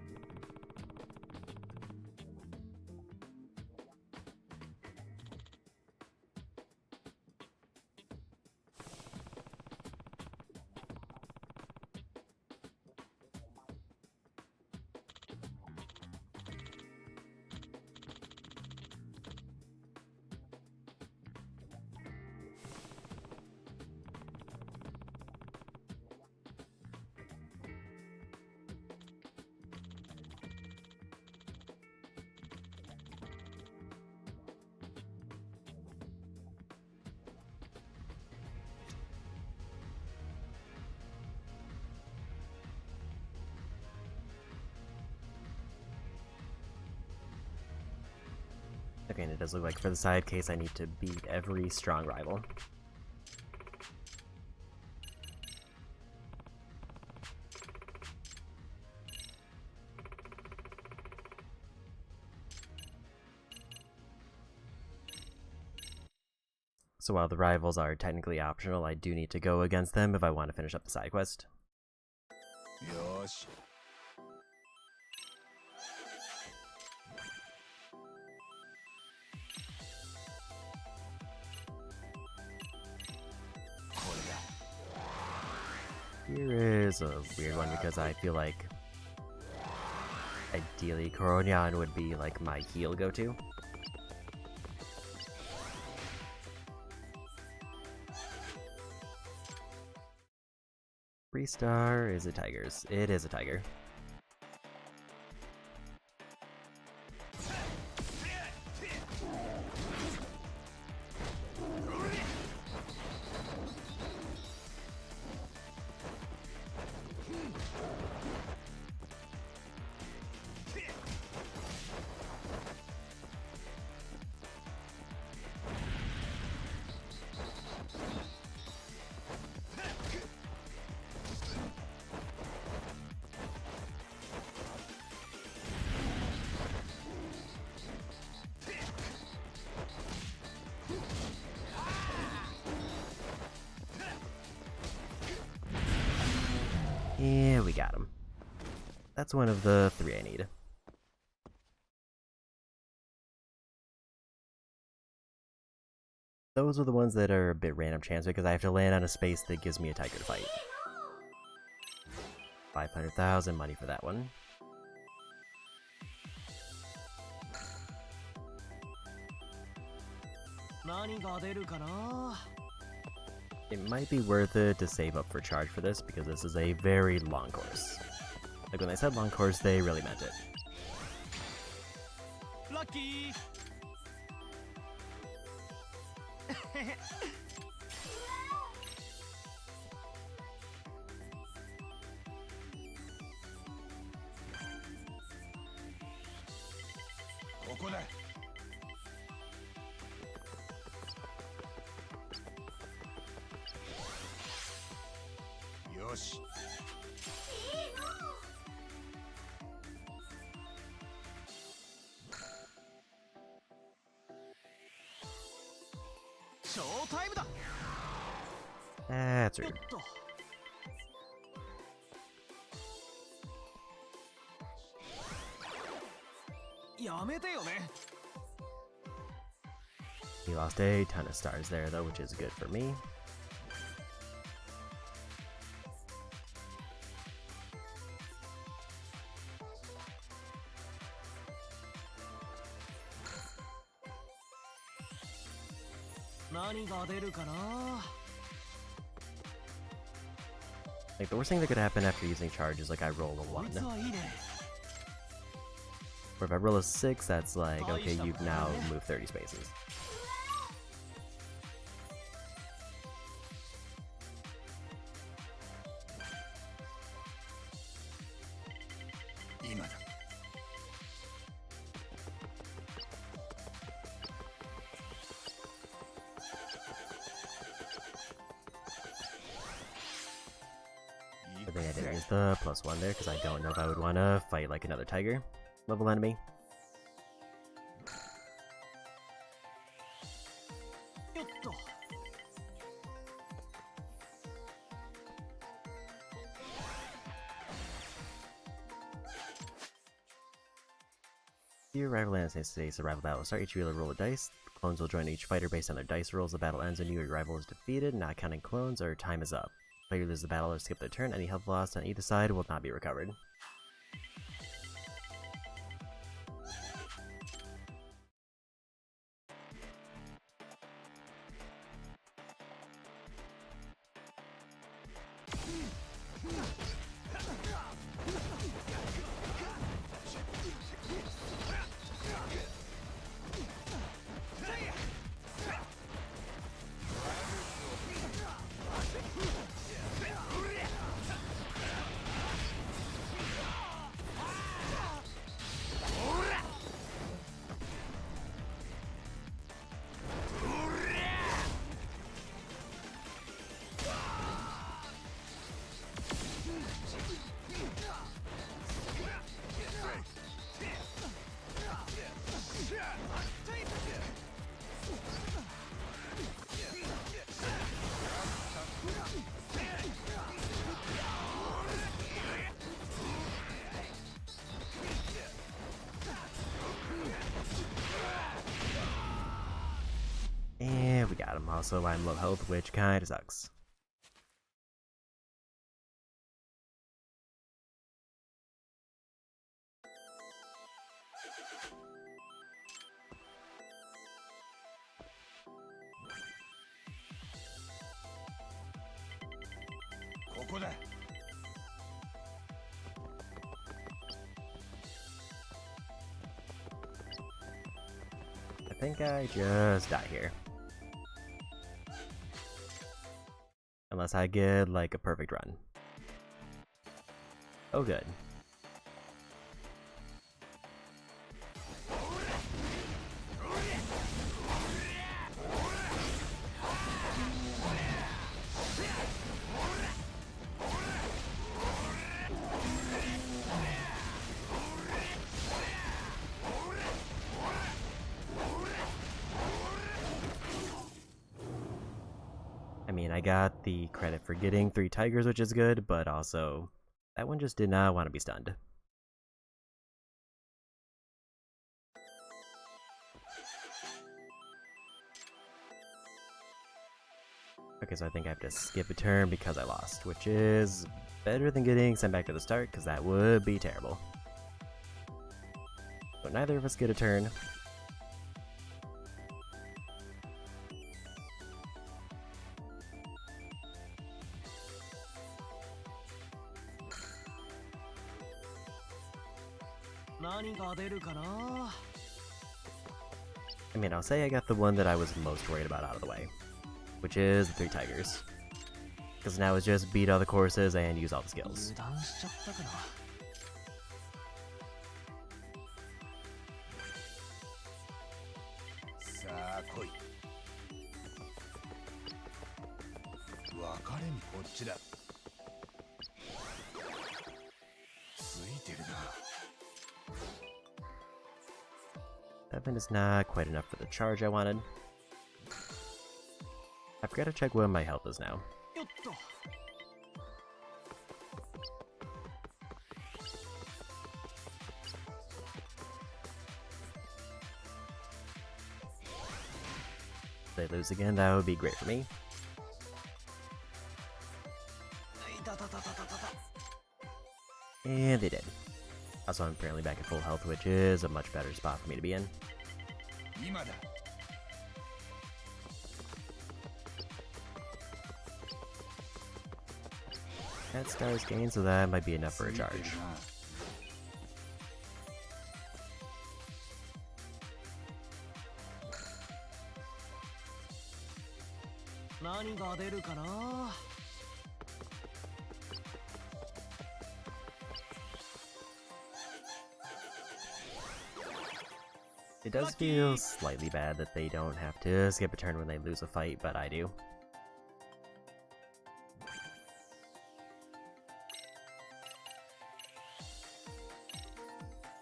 Okay, and it does look like for the side case I need to beat every strong rival. So while the rivals are technically optional, I do need to go against them if I want to finish up the side quest. Yosh. Here is a weird one because I feel like ideally Koronyan would be like my heal go-to. Three-star is a tiger's. It is a tiger. Yeah, we got him. That's one of the 3 I need. Those are the ones that are a bit random chance because I have to land on a space that gives me a tiger to fight. 500,000 money for that one. It might be worth it to save up for charge for this because this is a very long course. Like when they said long course, they really meant it. Lucky. しショータイムだ。 That's rude. やめてよね。 He lost a ton of stars there, though, which is good for me. Like, the worst thing that could happen after using charge is, like, I roll a 1. 実はいいね。 Or if I roll a 6, that's like, okay, you've now moved 30 spaces. 今だ I think I didn't use the +1 there, because I don't know if I would want to fight like another tiger level enemy. よっと。 Your rival lands in today's rival battle. Start each wheeler roll a dice. Clones will join each fighter based on their dice rolls. The battle ends when you or your rival is defeated, not counting clones, or time is up. Player loses the battle or skip their turn. Any health lost on either side will not be recovered. And we got him. Also, I'm low health, which kinda sucks. I think I just die here. Unless I get, like, a perfect run. Oh, good. I mean, I got the credit for getting 3 tigers, which is good, but also, that one just did not want to be stunned. Okay, so I think I have to skip a turn because I lost, which is better than getting sent back to the start, because that would be terrible. But neither of us get a turn. I mean, I'll say I got the one that I was most worried about out of the way, which is the 3 tigers. Because now it's just beat all the courses and use all the skills. さあ来い分かれんこっちだ7 is not quite enough for the charge I wanted. I forgot to check what my health is now. よっと If they lose again, that would be great for me. いたたたたたたた And they did. Also, I'm apparently back at full health, which is a much better spot for me to be in. 今だ That stars gained, so that might be enough for a ついてる charge. な 何が出るかな It does feel slightly bad that they don't have to skip a turn when they lose a fight, but I do.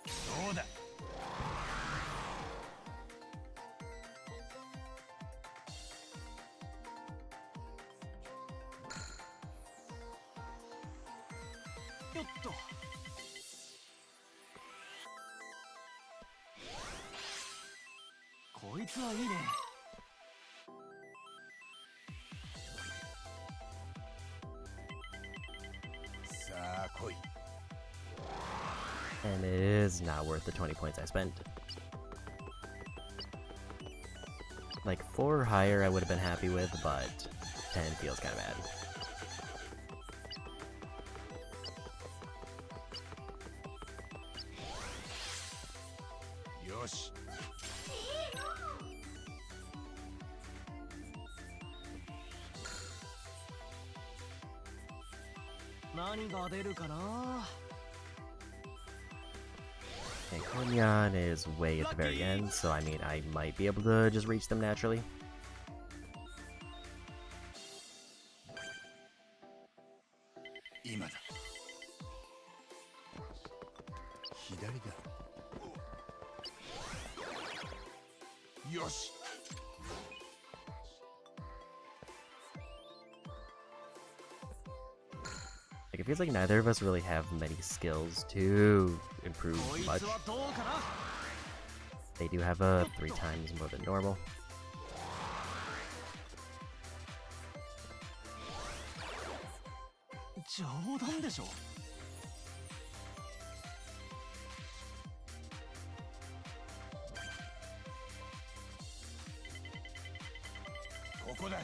どうだ よっと こいつはいいね さあ来い And it is not worth the 20 points I spent. Like 4 or higher I would have been happy with, but 10 feels kind of bad. Yosh. 何が出るかな And Konyan is way at the very end, so I mean I might be able to just reach them naturally. 今だ左だよし Like, it feels like neither of us really have many skills to improve こい much. つはどうかな They do have 3 times more than normal. 冗談でしょ ここだ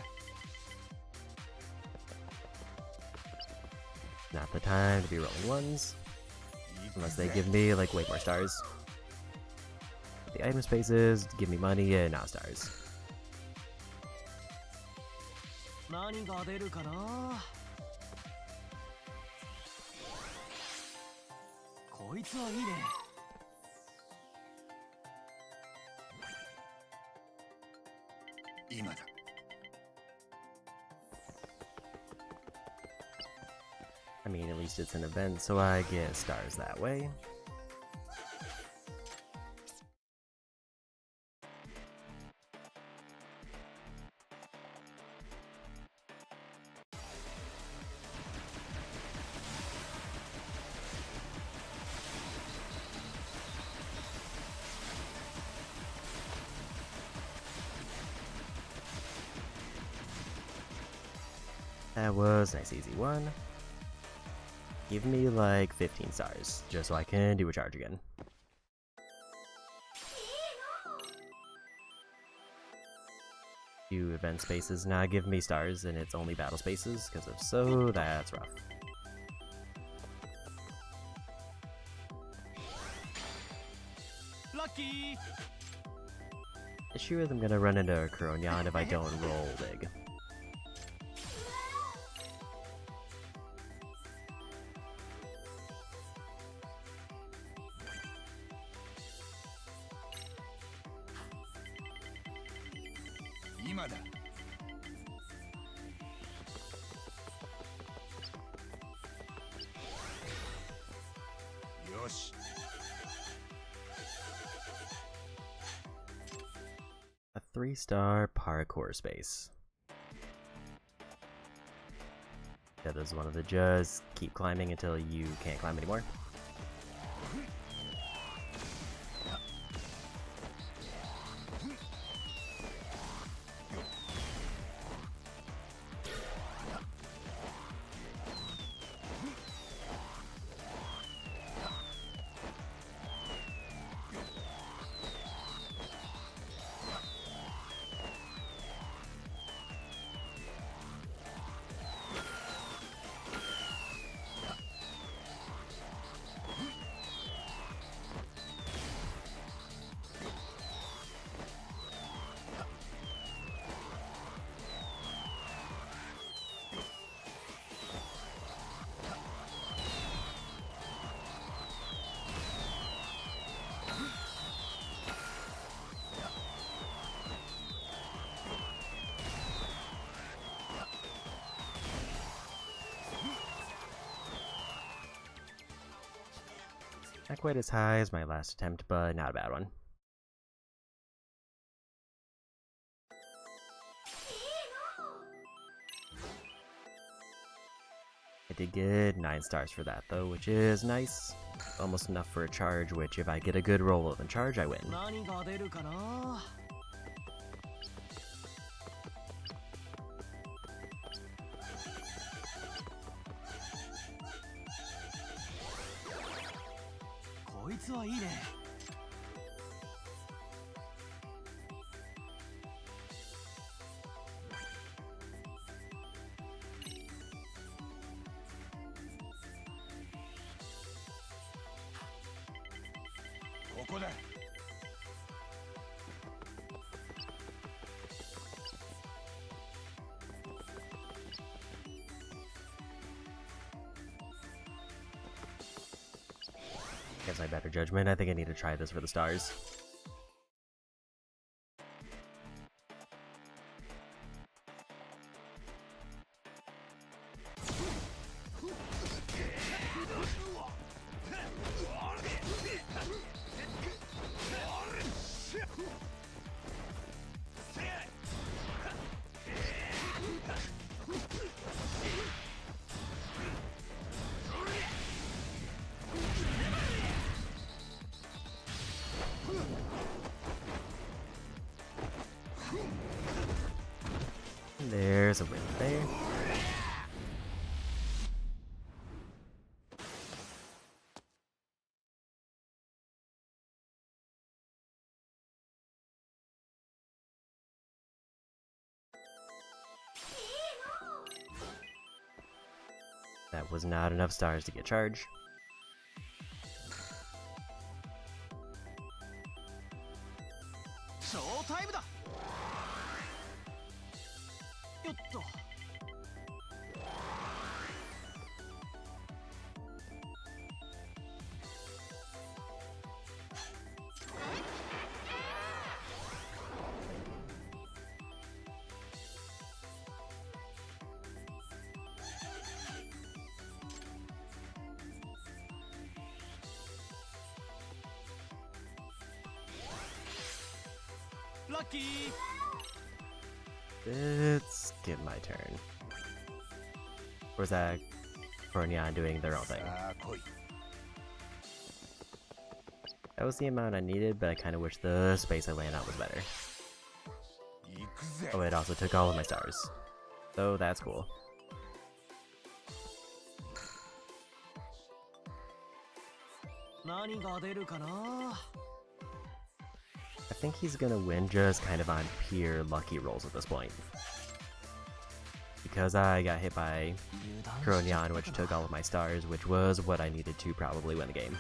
Not the time to be rolling ones, unless they give me like way more stars. The item spaces give me money and not stars. 何が出るかなこいつはいいね 今だ I mean, at least it's an event, so I get stars that way. That was a nice easy one. Give me like 15 stars, just so I can do a charge again. Do event spaces not give me stars and it's only battle spaces? Because if so, that's rough. Lucky! Issue is I'm gonna run into Kuronyan if I don't roll big. 3-star parkour space. Yeah, there's one of the just keep climbing until you can't climb anymore. Not quite as high as my last attempt, but not a bad one. I did get 9 stars for that though, which is nice. Almost enough for a charge, which if I get a good roll of a charge, I win. 何が出るかな。こいつはいいね。ここだ。Against my better judgment, I think I need to try this for the stars. There's a win there. That was not enough stars to get charged. Showtime だ。よっと。Lucky! Let's get my turn. Where's that Cornea doing their own thing? さあ来い。 That was the amount I needed, but I kind of wish the space I landed on was better. 行くぜ。 Oh, it also took all of my stars. So that's cool. I think he's gonna win just kind of on pure lucky rolls at this point. Because I got hit by Kuronyan, which took all of my stars, which was what I needed to probably win the game.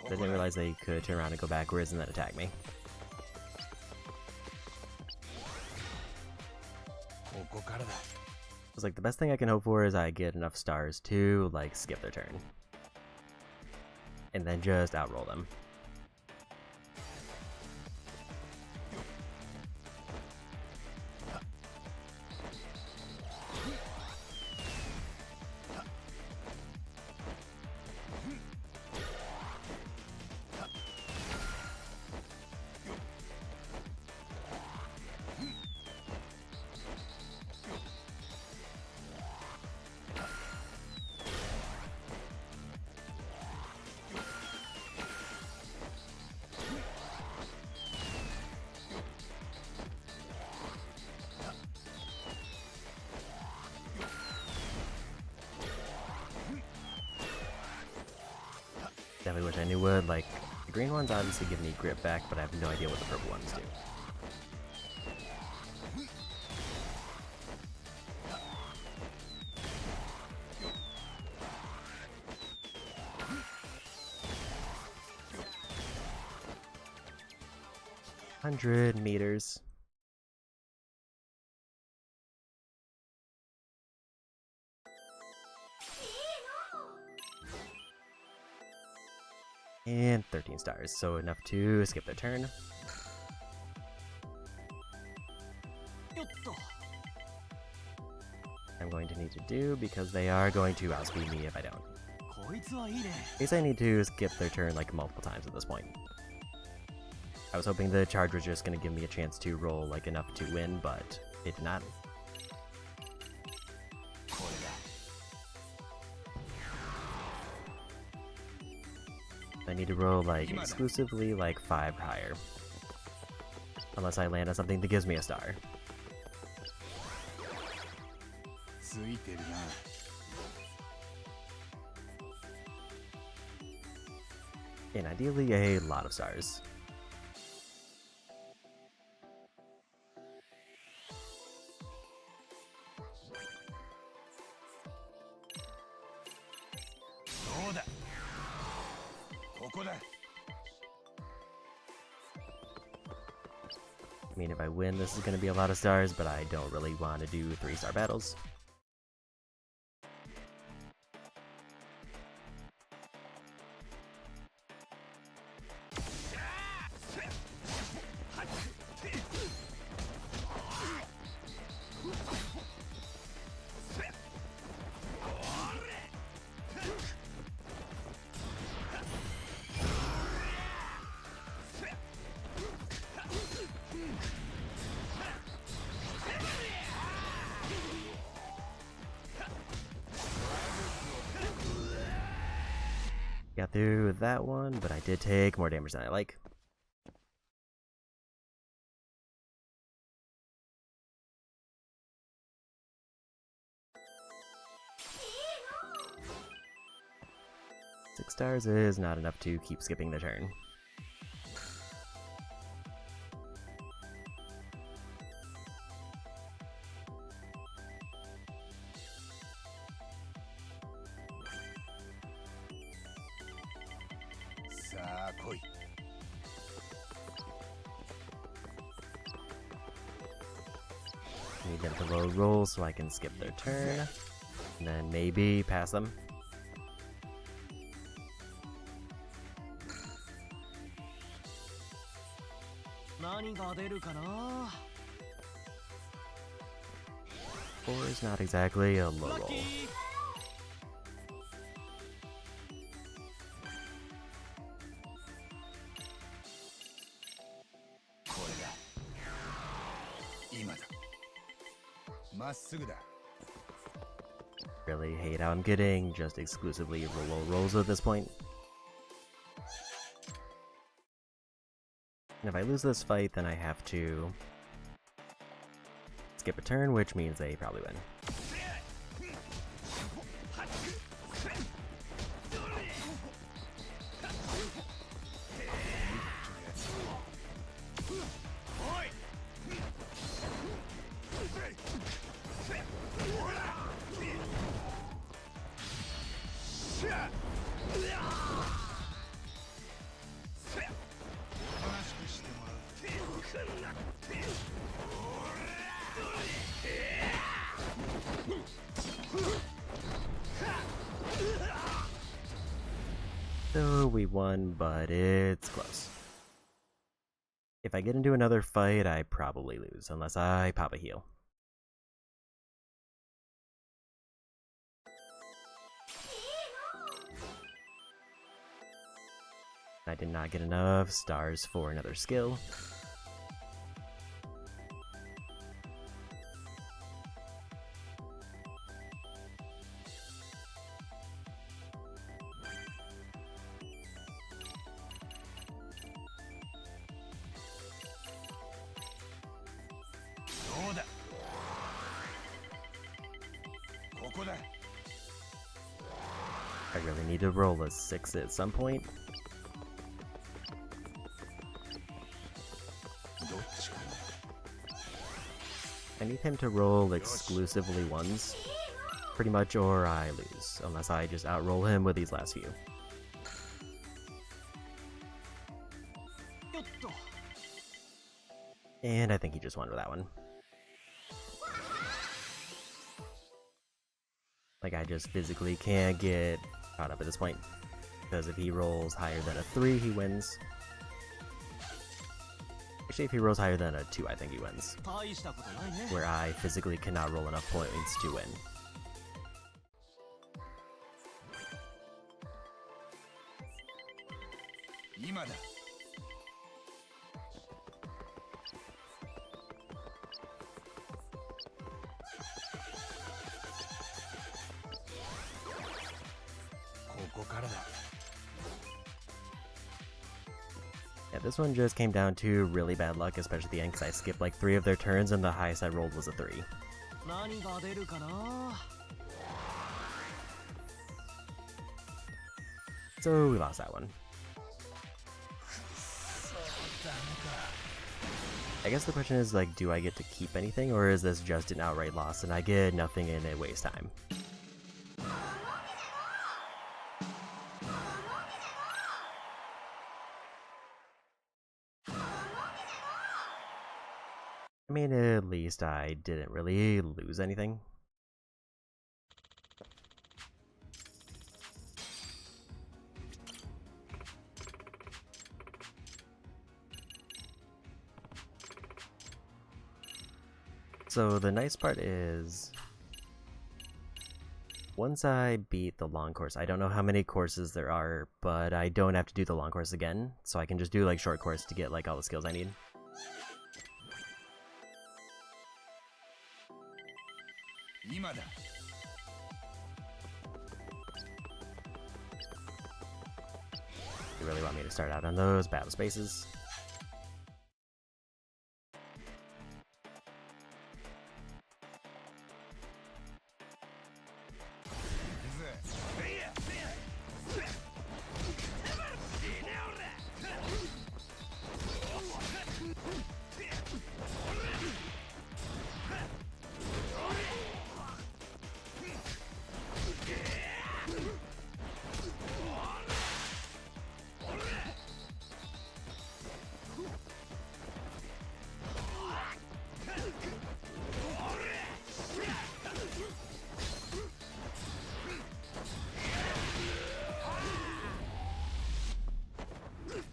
I didn't realize they could turn around and go backwards and then attack me. ここからだ。 I was like, the best thing I can hope for is I get enough stars to, like, skip their turn. And then just outroll them. really wish I knew would. Like, the green ones obviously give me grip back, but I have no idea what the purple ones do. $100 meters. And 13 stars, so enough to skip their turn. よっと I'm going to need to do because they are going to outspeed me if I don't. こいつはいいね In case I need to skip their turn like multiple times at this point. I was hoping the charge was just going to give me a chance to roll like enough to win, but it did not. これだ I need to roll like exclusively like 5 or higher. Unless I land on something that gives me a star. ついてるな And ideally a lot of stars. そうだここだ I mean, if I win, this is going to be a lot of stars, but I don't really want to do 3-star battles. Got through that one, but I did take more damage than I like. Six stars is not enough to keep skipping the turn. Need them to low roll so I can skip their turn, and then maybe pass them. Four is not exactly a low roll. Really hate how I'm getting just exclusively low rolls at this point. And if I lose this fight, then I have to skip a turn, which means they probably win. So we won, but it's close. If I get into another fight, I probably lose, unless I pop a heal. I did not get enough stars for another skill. I really need to roll a 6 at some point. どっちか I need him to roll exclusively ones, pretty much, or I lose, unless I just outroll him with these last few. よっと And I think he just won with that one. Like, I just physically can't get caught up at this point, because if he rolls higher than a 3, he wins. Actually, if he rolls higher than a 2, I think he wins. 大したことないね Where I physically cannot roll enough points to win. 今だ ここからだ Yeah, this one just came down to really bad luck, especially at the end, because I skipped like 3 of their turns and the highest I rolled was a 3. 何が出るかな So we lost that one. I guess the question is, like, do I get to keep anything, or is this just an outright loss and I get nothing and it wastes time? I mean, at least I didn't really lose anything. So the nice part is, once I beat the long course, I don't know how many courses there are, but I don't have to do the long course again, so I can just do like short course to get like all the skills I need. 今だ You really want me to start out on those battle spaces?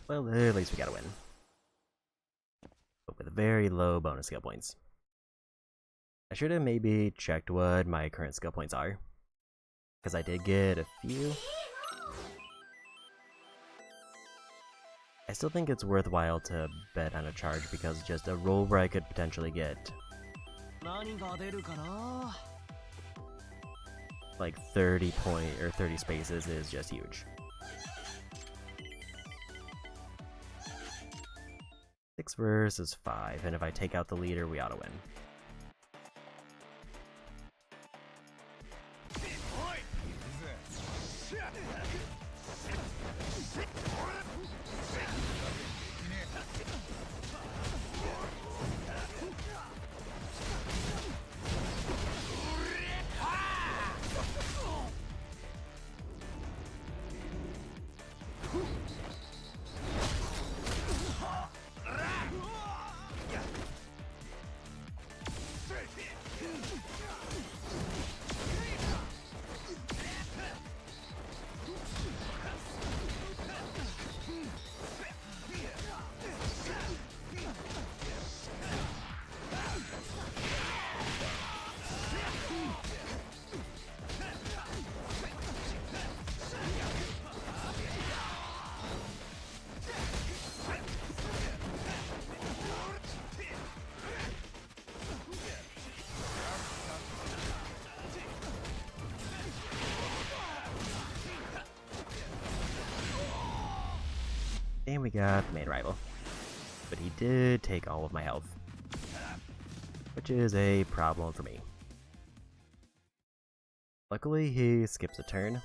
Well, at least we got a win. But with very low bonus skill points. I should have maybe checked what my current skill points are, because I did get a few. I still think it's worthwhile to bet on a charge, because just a roll where I could potentially get 何が出るかな like 30 spaces is just huge. 6 versus 5, and if I take out the leader, we ought to win. And we got the main rival. But he did take all of my health, which is a problem for me. Luckily, he skips a turn.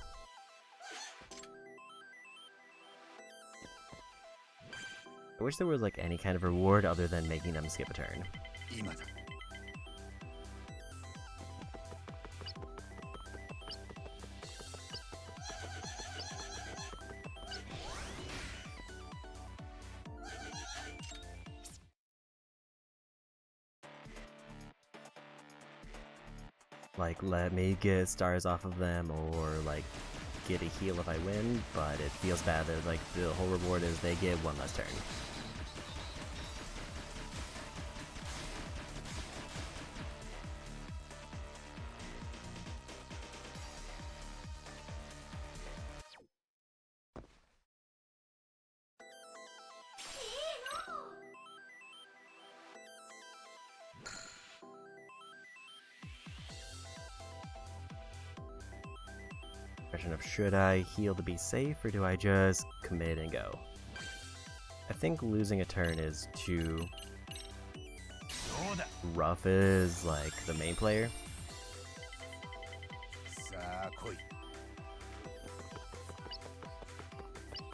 I wish there was like any kind of reward other than making them skip a turn. 今だ Like, let me get stars off of them, or like get a heal if I win, but it feels bad that like the whole reward is they get one less turn. Question of should I heal to be safe, or do I just commit and go? I think losing a turn is too そうだ rough as like the main player. さあ来い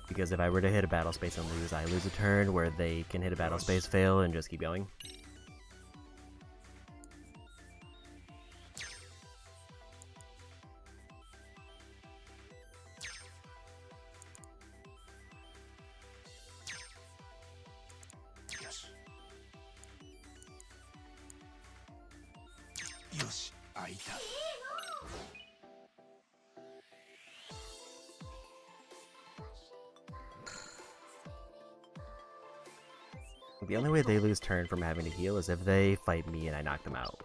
Because if I were to hit a battle space and lose, I lose a turn where they can hit a battle space, fail, and just keep going. The only way they lose turn from having to heal is if they fight me and I knock them out.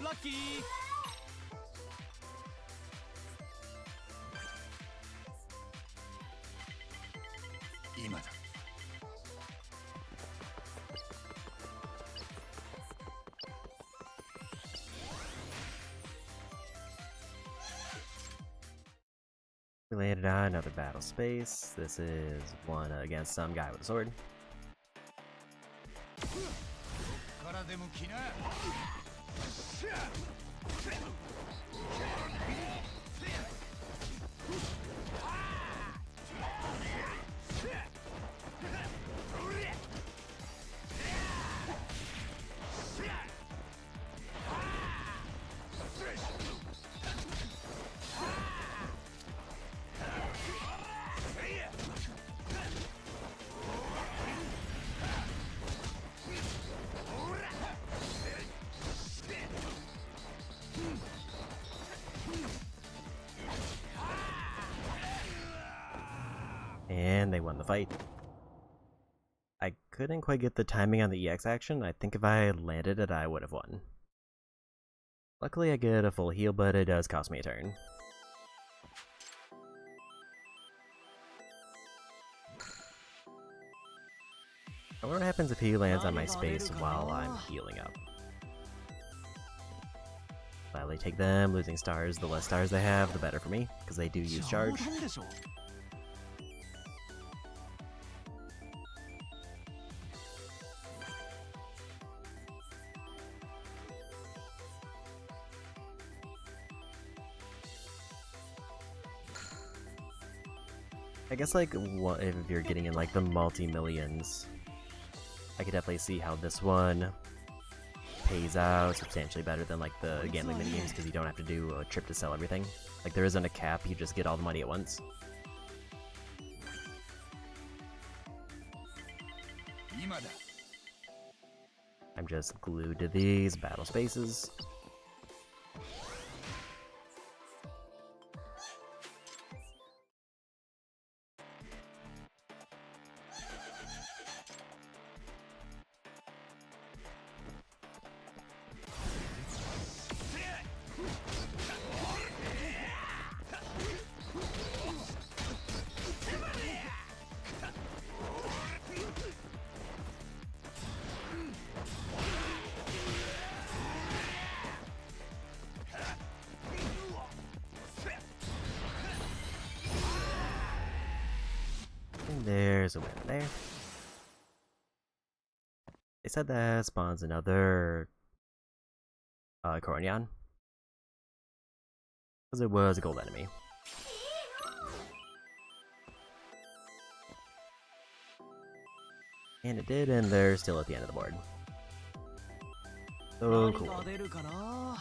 Lucky! We landed on another battle space. This is one against some guy with a sword. からでも来な And they won the fight. I couldn't quite get the timing on the EX action. I think if I had landed it, I would have won. Luckily, I get a full heal, but it does cost me a turn. I wonder what happens if he lands on my space while I'm healing up. Gladly take them, losing stars. The less stars they have, the better for me, because they do use charge. I guess like if you're getting in like the multi-millions, I could definitely see how this one pays out substantially better than like the gambling minigames, because you don't have to do a trip to sell everything. Like there isn't a cap, you just get all the money at once. 今だ I'm just glued to these battle spaces. There's a win there. They said that spawns another Coronyan, because it was a gold enemy. And it did, and they're still at the end of the board. So 何 cool. が出るかな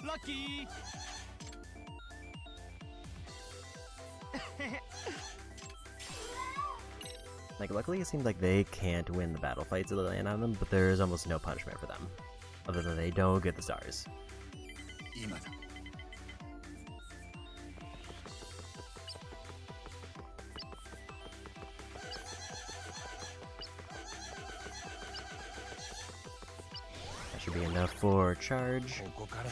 ラッキー Like, luckily it seems like they can't win the battle fights that land on them, but there's almost no punishment for them. Other than they don't get the stars. 今だ That should be enough for charge. ここからだ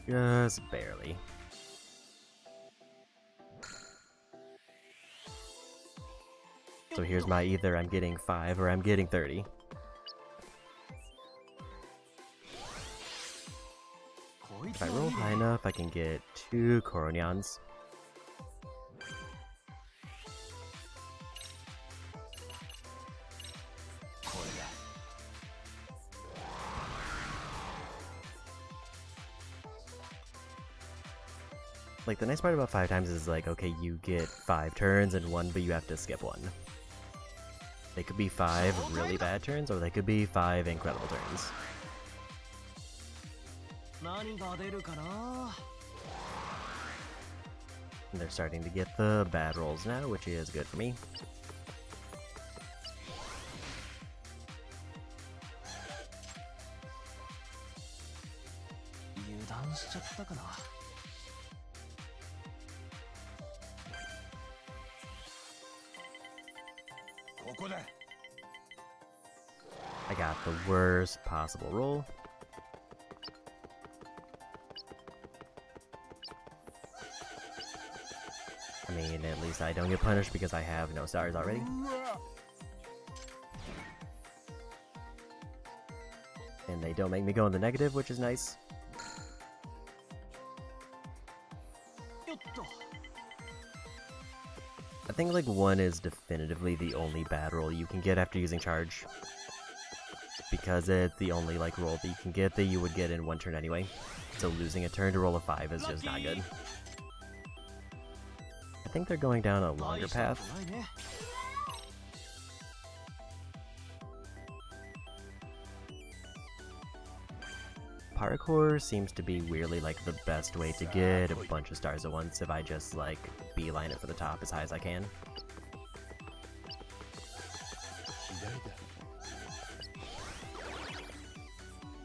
Just barely. So here's my either I'm getting 5 or I'm getting 30. こい If つ I は roll いい high ね enough, I can get 2 Coronions. これだ Like, the nice part about 5 times is like, okay, you get 5 turns and 1, but you have to skip 1. They could be 5 really bad turns, or they could be 5 incredible turns. 何が出るかな And they're starting to get the bad rolls now, which is good for me. 油断しちゃったかな ここだ I got the worst possible roll. I mean, at least I don't get punished because I have no stars already. And they don't make me go in the negative, which is nice. よっと I think like 1 is definitively the only bad roll you can get after using charge. Because it's the only like roll that you can get that you would get in 1 turn anyway. So losing a turn to roll a 5 is just not good. I think they're going down a longer 大したこ path. とないね Parkour seems to be weirdly like the best way to get a bunch of stars at once if I just like beeline it for the top as high as I can. 左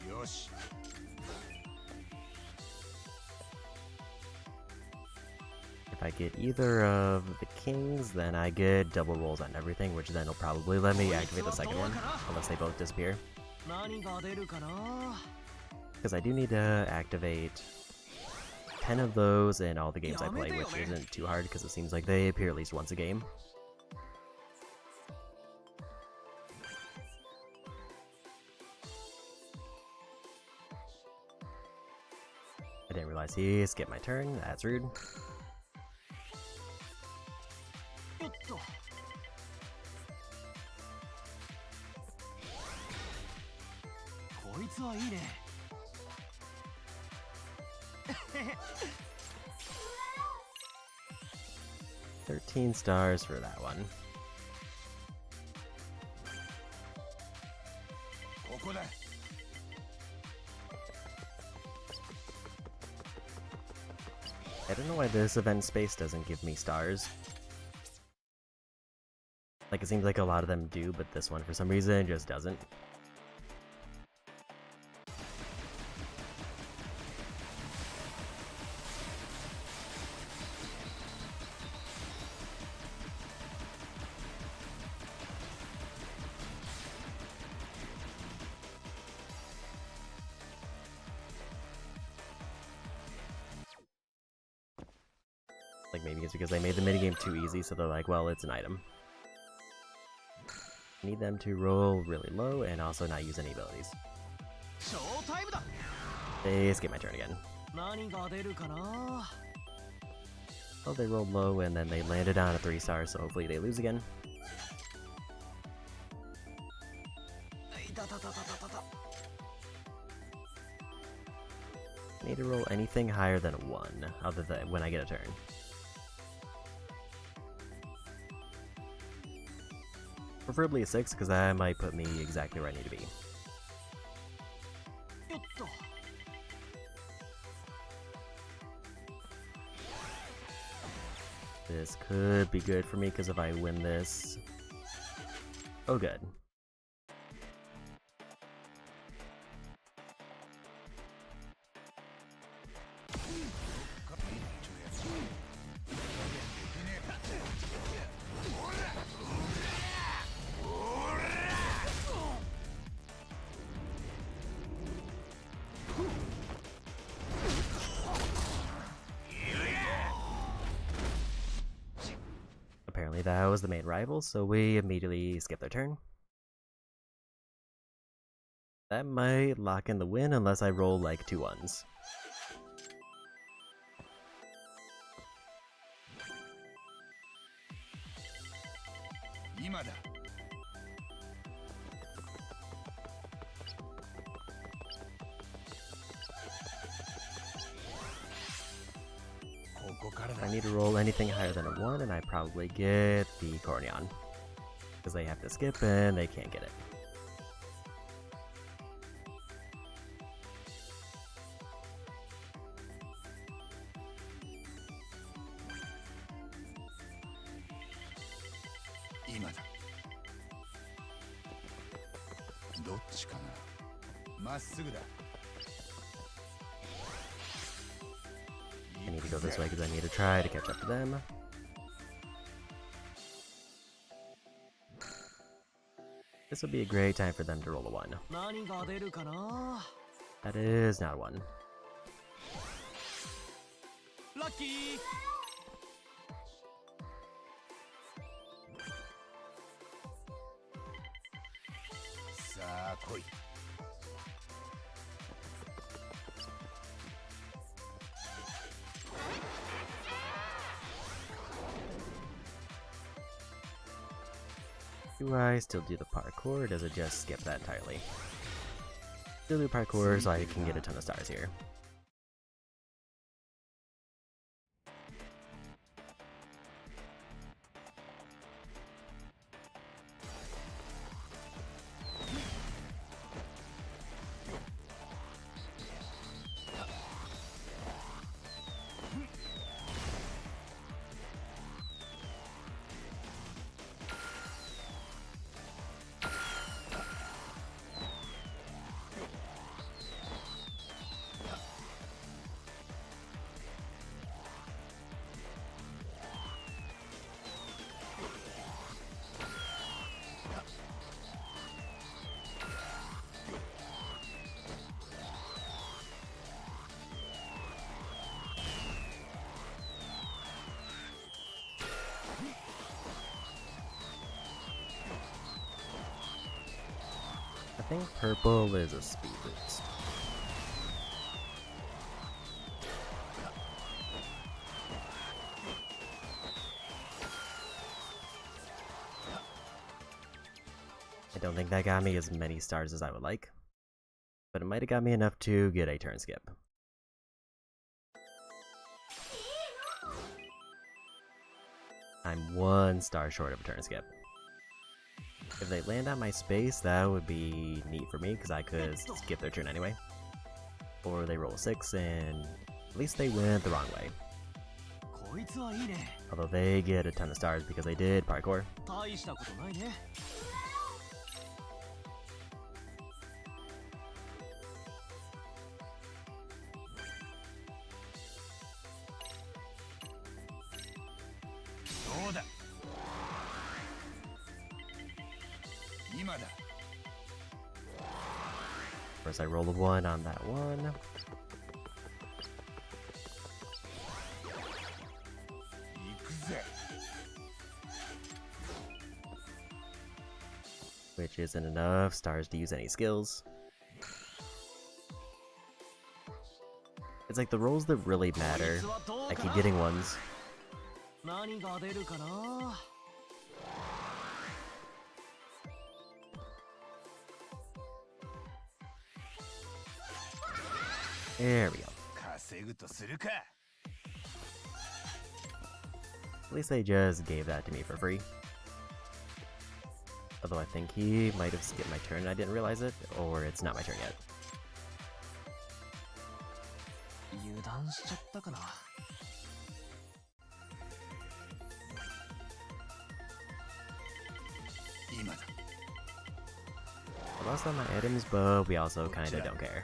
だよし If I get either of the kings, then I get double rolls on everything, which then will probably let me activate the second one, unless they both disappear. 何が出るかな Because I do need to activate 10 of those in all the games I play, which isn't too hard because it seems like they appear at least once a game. I didn't realize he skipped my turn, that's rude. よっとこいつはいいね 13 stars for that one. ここだ I don't know why this event space doesn't give me stars. Like, it seems like a lot of them do, but this one for some reason just doesn't. Like, maybe it's because they made the minigame too easy, so they're like, well, it's an item. Need them to roll really low and also not use any abilities. ショータイムだ They skip my turn again. 何が出るかな Well, they rolled low and then they landed on a 3 star, so hopefully they lose again. いたたたたたたた I need to roll anything higher than a 1, other than when I get a turn. Preferably a 6, because that might put me exactly where I need to be. よっと This could be good for me, because if I win this... Oh, good. Apparently that was the main rival, so we immediately skip their turn. That might lock in the win unless I roll like 2 1s. I need to roll anything higher than a 1, and I probably get the Corneon. Because they have to skip and they can't get it. I need to go this way because I need to try to catch up to them. This would be a great time for them to roll a 1. 何が出るかな That is not a 1. ラッキー さあ来い Do I still do the parkour, or does it just skip that entirely? Still do parkour so I can get a ton of stars here. I think purple is a speed boost. I don't think that got me as many stars as I would like, but it might have got me enough to get a turn skip. I'm 1 star short of a turn skip. If they land on my space, that would be neat for me, because I could skip their turn anyway. Or they roll a 6, and at least they went the wrong way. こいつはいいね Although they get a ton of stars because they did parkour. 大したことないね どうだ今だ First I roll a 1 on that one. 行くぜ Which isn't enough stars to use any skills. It's like the rolls that really matter. I keep getting 1s. 何が出るかな There we go. 防ぐとするか。 At least they just gave that to me for free. Although I think he might have skipped my turn and I didn't realize it, or it's not my turn yet. 油断しちゃったかな。今だ。 I lost all my items, but we also kinda don't care.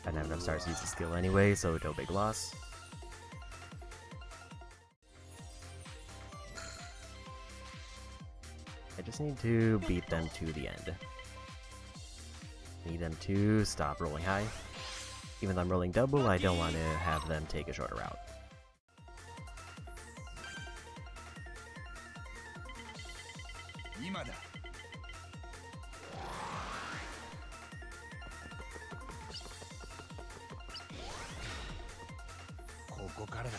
I don't have enough stars to use the skill anyway, so no big loss. I just need to beat them to the end. Need them to stop rolling high. Even though I'm rolling double, I don't want to have them take a shorter route. 今だ。 ここからだ。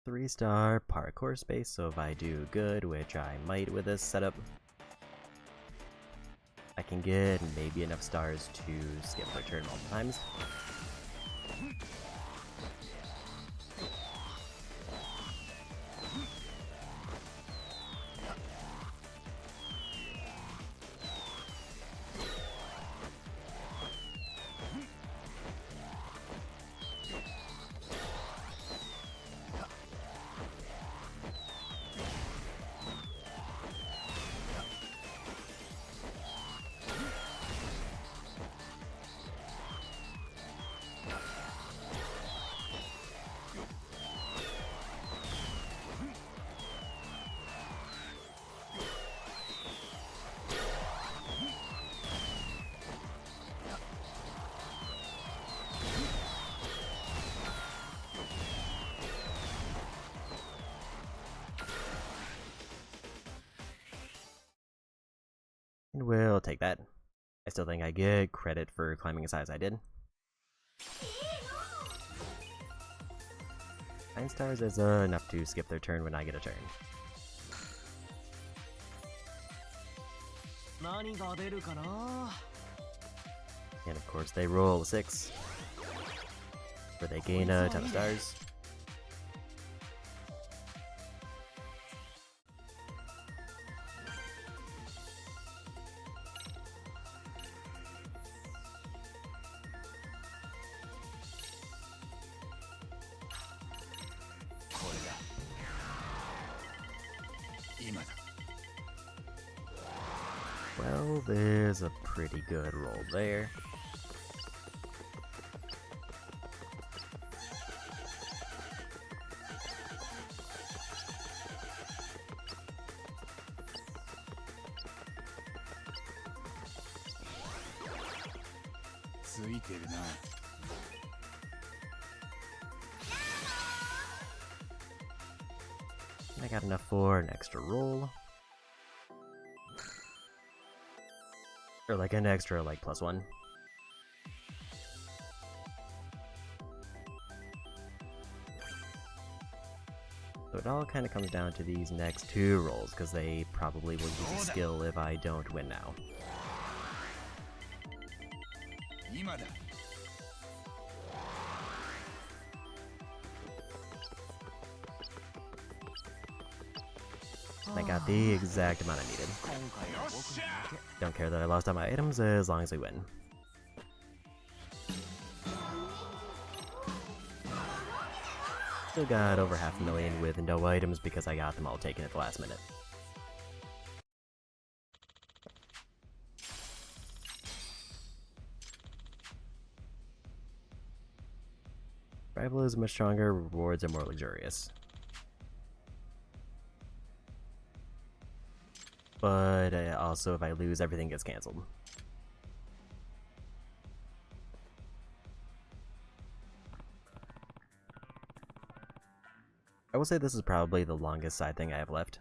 3-star parkour space, so if I do good, which I might with this setup, I can get maybe enough stars to skip my turn multiple times. And we'll take that. I still think I get credit for climbing as high as I did. 9 stars is enough to skip their turn when I get a turn. 何が出るかな。 And of course they roll a 6, where they gain a ton of stars. Well, there's a pretty good roll there. And I got enough for an extra roll. Or like an extra, like, +1. So it all kind of comes down to these next 2 rolls, because they probably will use a skill if I don't win now. 今だ。 I got the exact amount I needed. Don't care that I lost all my items as long as I win. Still got over 500,000 with no items because I got them all taken at the last minute. Rival is much stronger, rewards are more luxurious. But also, if I lose, everything gets cancelled. I will say this is probably the longest side thing I have left.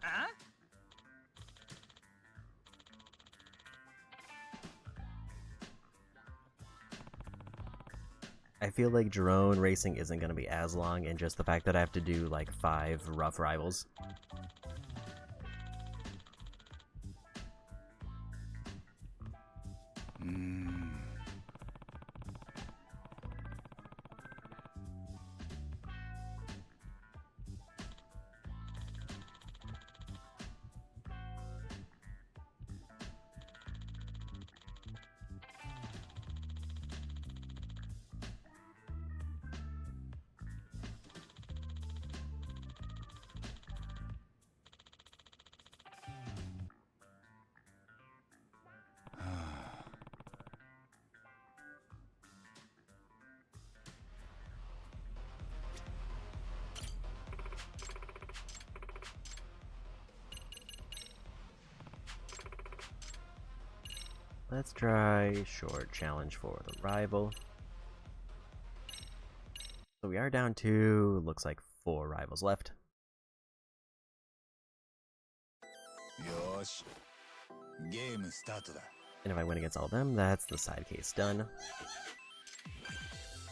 I feel like drone racing isn't going to be as long, and just the fact that I have to do like 5 rough rivals. Let's try short challenge for the rival. So we are down to, looks like 4 rivals left. よーし、ゲームスタートだ。 And if I win against all of them, that's the side case done.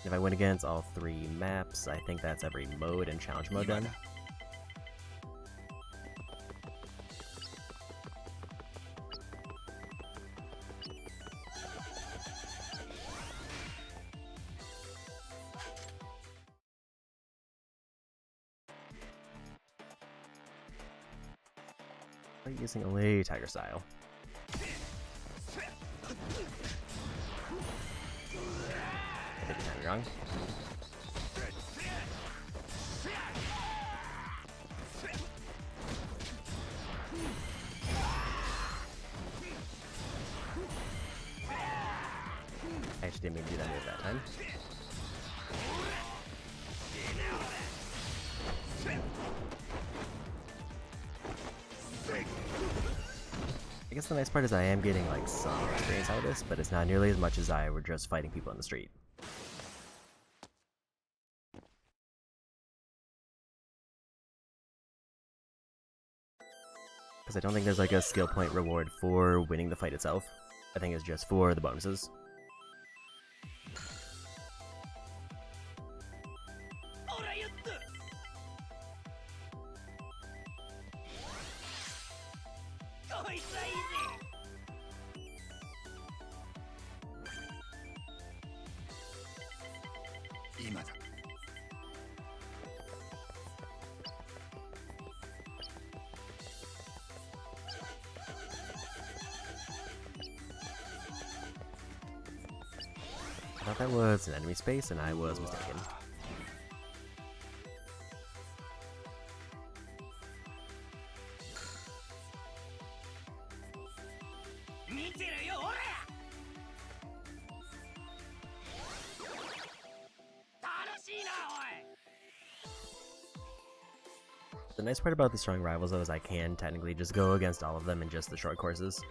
If I win against all 3 maps, I think that's every mode and challenge mode done. Using only Tiger Style. I did the timing wrong. I actually didn't mean to do that move that time. I guess the nice part is I am getting like some experience out of this, but it's not nearly as much as I were just fighting people in the street. Because I don't think there's like a skill point reward for winning the fight itself. I think it's just for the bonuses. I thought that was an enemy space, and I was mistaken. The nice part about the strong rivals though is I can technically just go against all of them in just the short courses.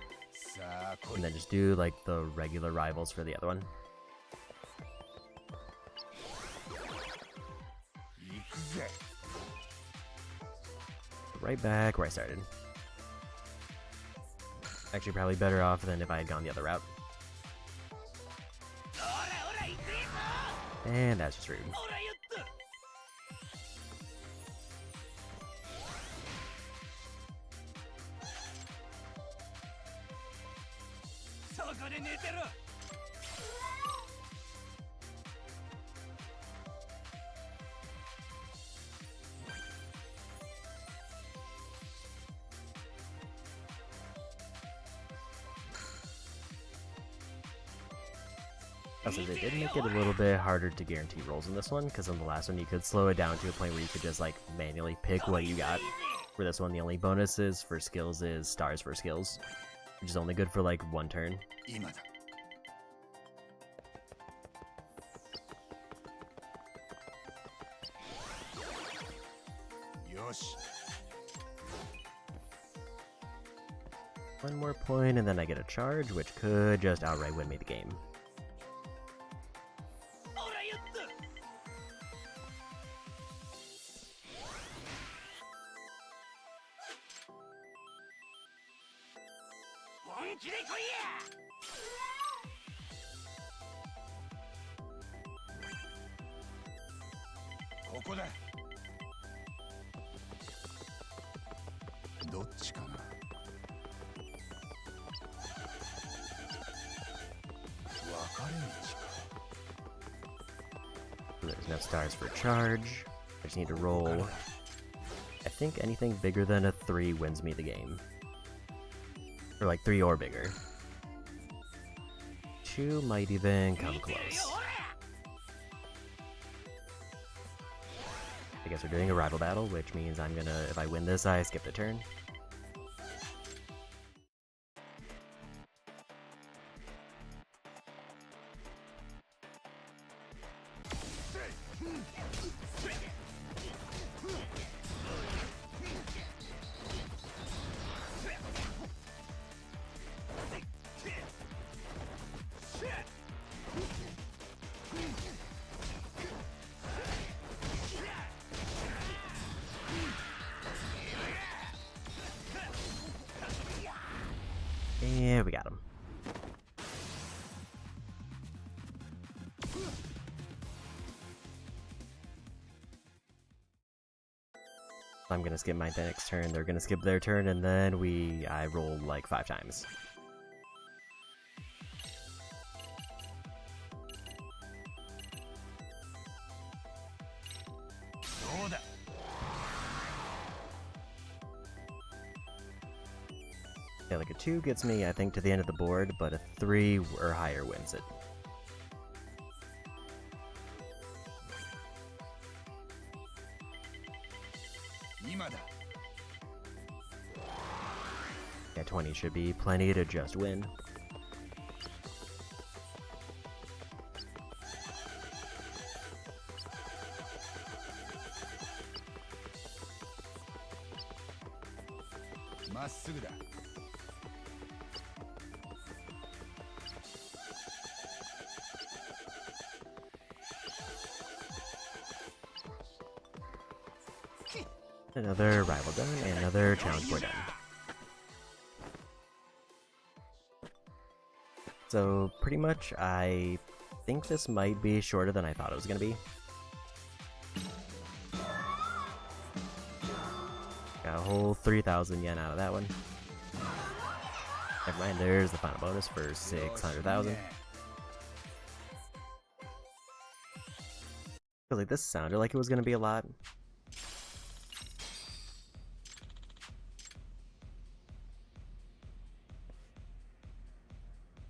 And then just do like the regular rivals for the other one. Right back where I started. Actually probably better off than if I had gone the other route. And that's just rude. Also, they did make it a little bit harder to guarantee rolls in this one, because in the last one you could slow it down to a point where you could just like manually pick what you got. For this one, the only bonuses for skills is stars for skills, which is only good for like 1 turn. One more point and then I get a charge, which could just outright win me the game. こだ。どっちかな。分かれ道か。 There's enough stars for charge. I just need to roll. I think anything bigger than a 3 wins me the game. Or like 3 or bigger. 2 might even come close. I guess we're doing a rival battle, which means I'm gonna, if I win this, I skip the turn. Yeah, we got him. I'm gonna skip my next turn, they're gonna skip their turn, and then I roll like 5 times. Yeah, like a 2 gets me, I think, to the end of the board, but a 3 or higher wins it. Yeah, 20 should be plenty to just win. Another rival done, and another challenge board done. So, pretty much, I think this might be shorter than I thought it was going to be. Got a whole 3,000 yen out of that one. Never mind, there's the final bonus for 600,000. Feels like this sounded like it was going to be a lot.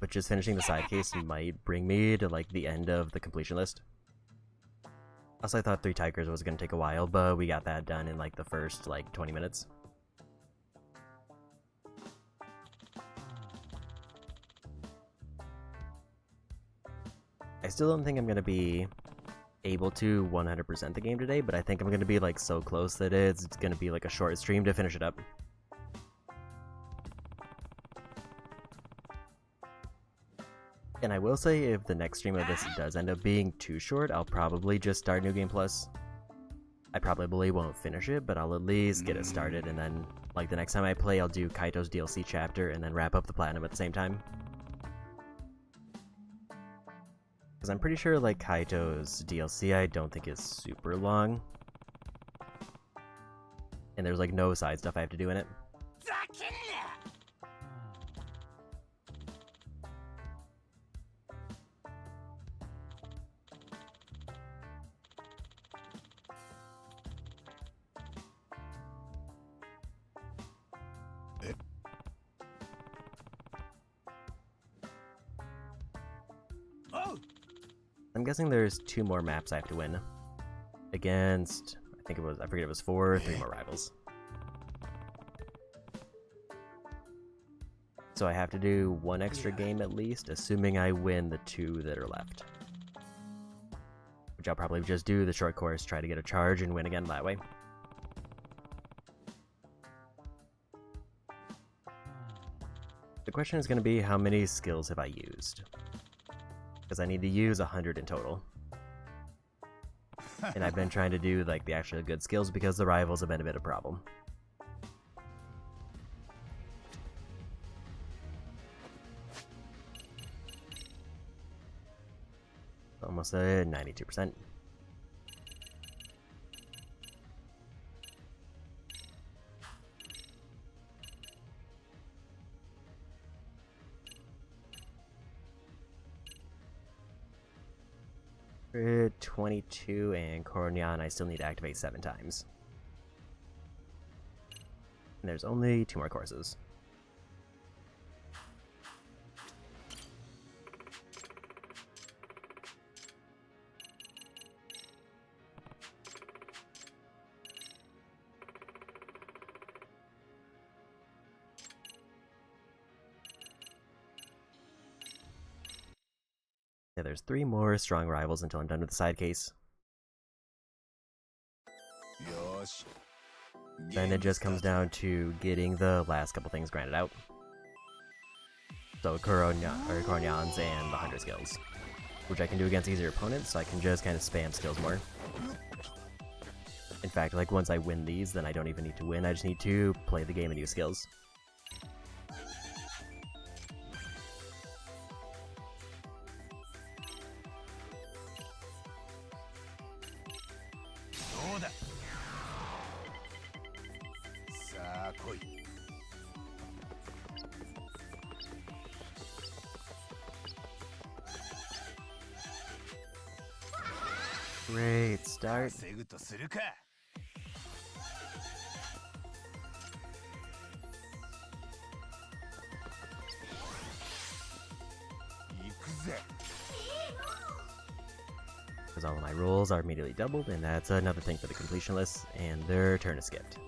But just finishing the side case might bring me to like the end of the completion list. Also, I thought 3 tigers was going to take a while, but we got that done in like the first like 20 minutes. I still don't think I'm going to be able to 100% the game today, but I think I'm going to be like so close that it's going to be like a short stream to finish it up. And I will say, if the next stream of this does end up being too short, I'll probably just start New Game Plus. I probably won't finish it, but I'll at least get it started, and then, like, the next time I play, I'll do Kaito's DLC chapter, and then wrap up the Platinum at the same time. Because I'm pretty sure, like, Kaito's DLC I don't think is super long. And there's, like, no side stuff I have to do in it. I'm guessing there's 2 more maps I have to win. Against, I forget it was 4 or 3 more rivals. So I have to do 1 extra game at least, assuming I win the 2 that are left. Which I'll probably just do the short course, try to get a charge, and win again that way. The question is going to be, how many skills have I used? Because I need to use 100 in total. And I've been trying to do like the actually good skills because the rivals have been a bit of a problem. Almost at 92%. 22 and Cornyan I still need to activate 7 times. And there's only 2 more courses. Yeah, there's 3 more strong rivals until I'm done with the side case. Then it just comes down to getting the last couple things granted out. So Cornyans and the Hunter skills, which I can do against easier opponents, so I can just kind of spam skills more. In fact, like once I win these, then I don't even need to win, I just need to play the game and use skills. Great start. Because all of my rolls are immediately doubled, and that's another thing for the completion list, and their turn is skipped.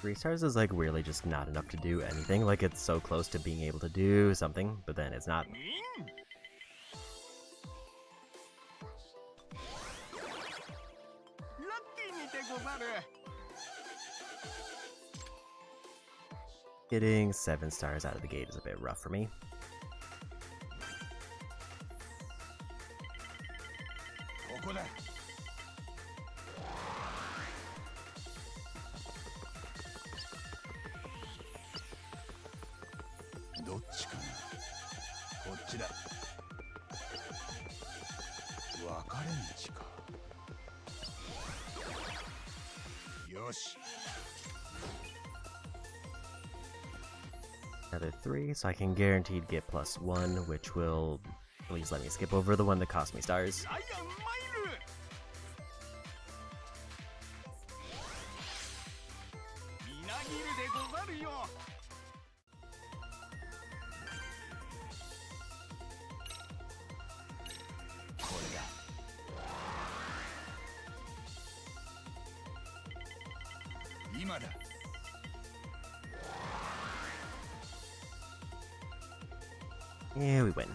Three stars is like really just not enough to do anything. Like it's so close to being able to do something, but then it's not. Getting 7 stars out of the gate is a bit rough for me. Another 3, so I can guaranteed get +1, which will at least let me skip over the one that cost me stars. Yeah, we win.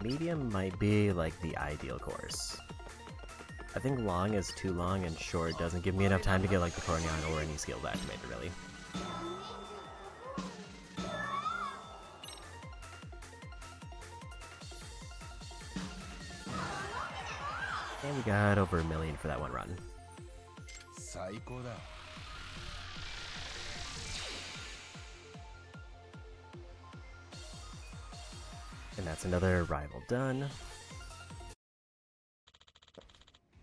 Medium might be like the ideal course. I think long is too long and short doesn't give me enough time to get like the Cornyan or any skills activated really. And we got over 1 million for that one run. And that's another rival done.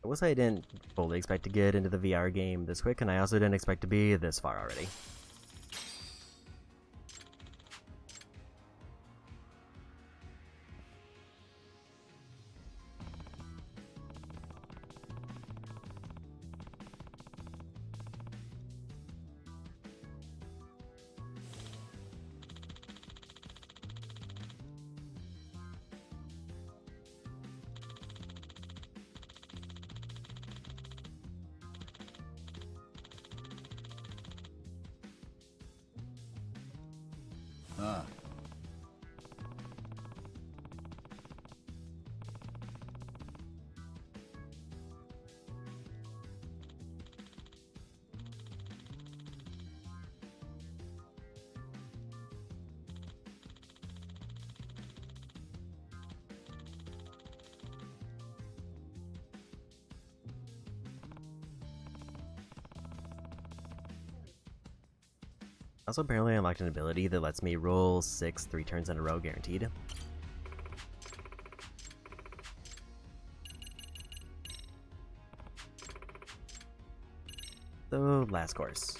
I will say I didn't fully expect to get into the VR game this quick, and I also didn't expect to be this far already. Also, apparently I unlocked an ability that lets me roll 6 3 turns in a row guaranteed. So, last course.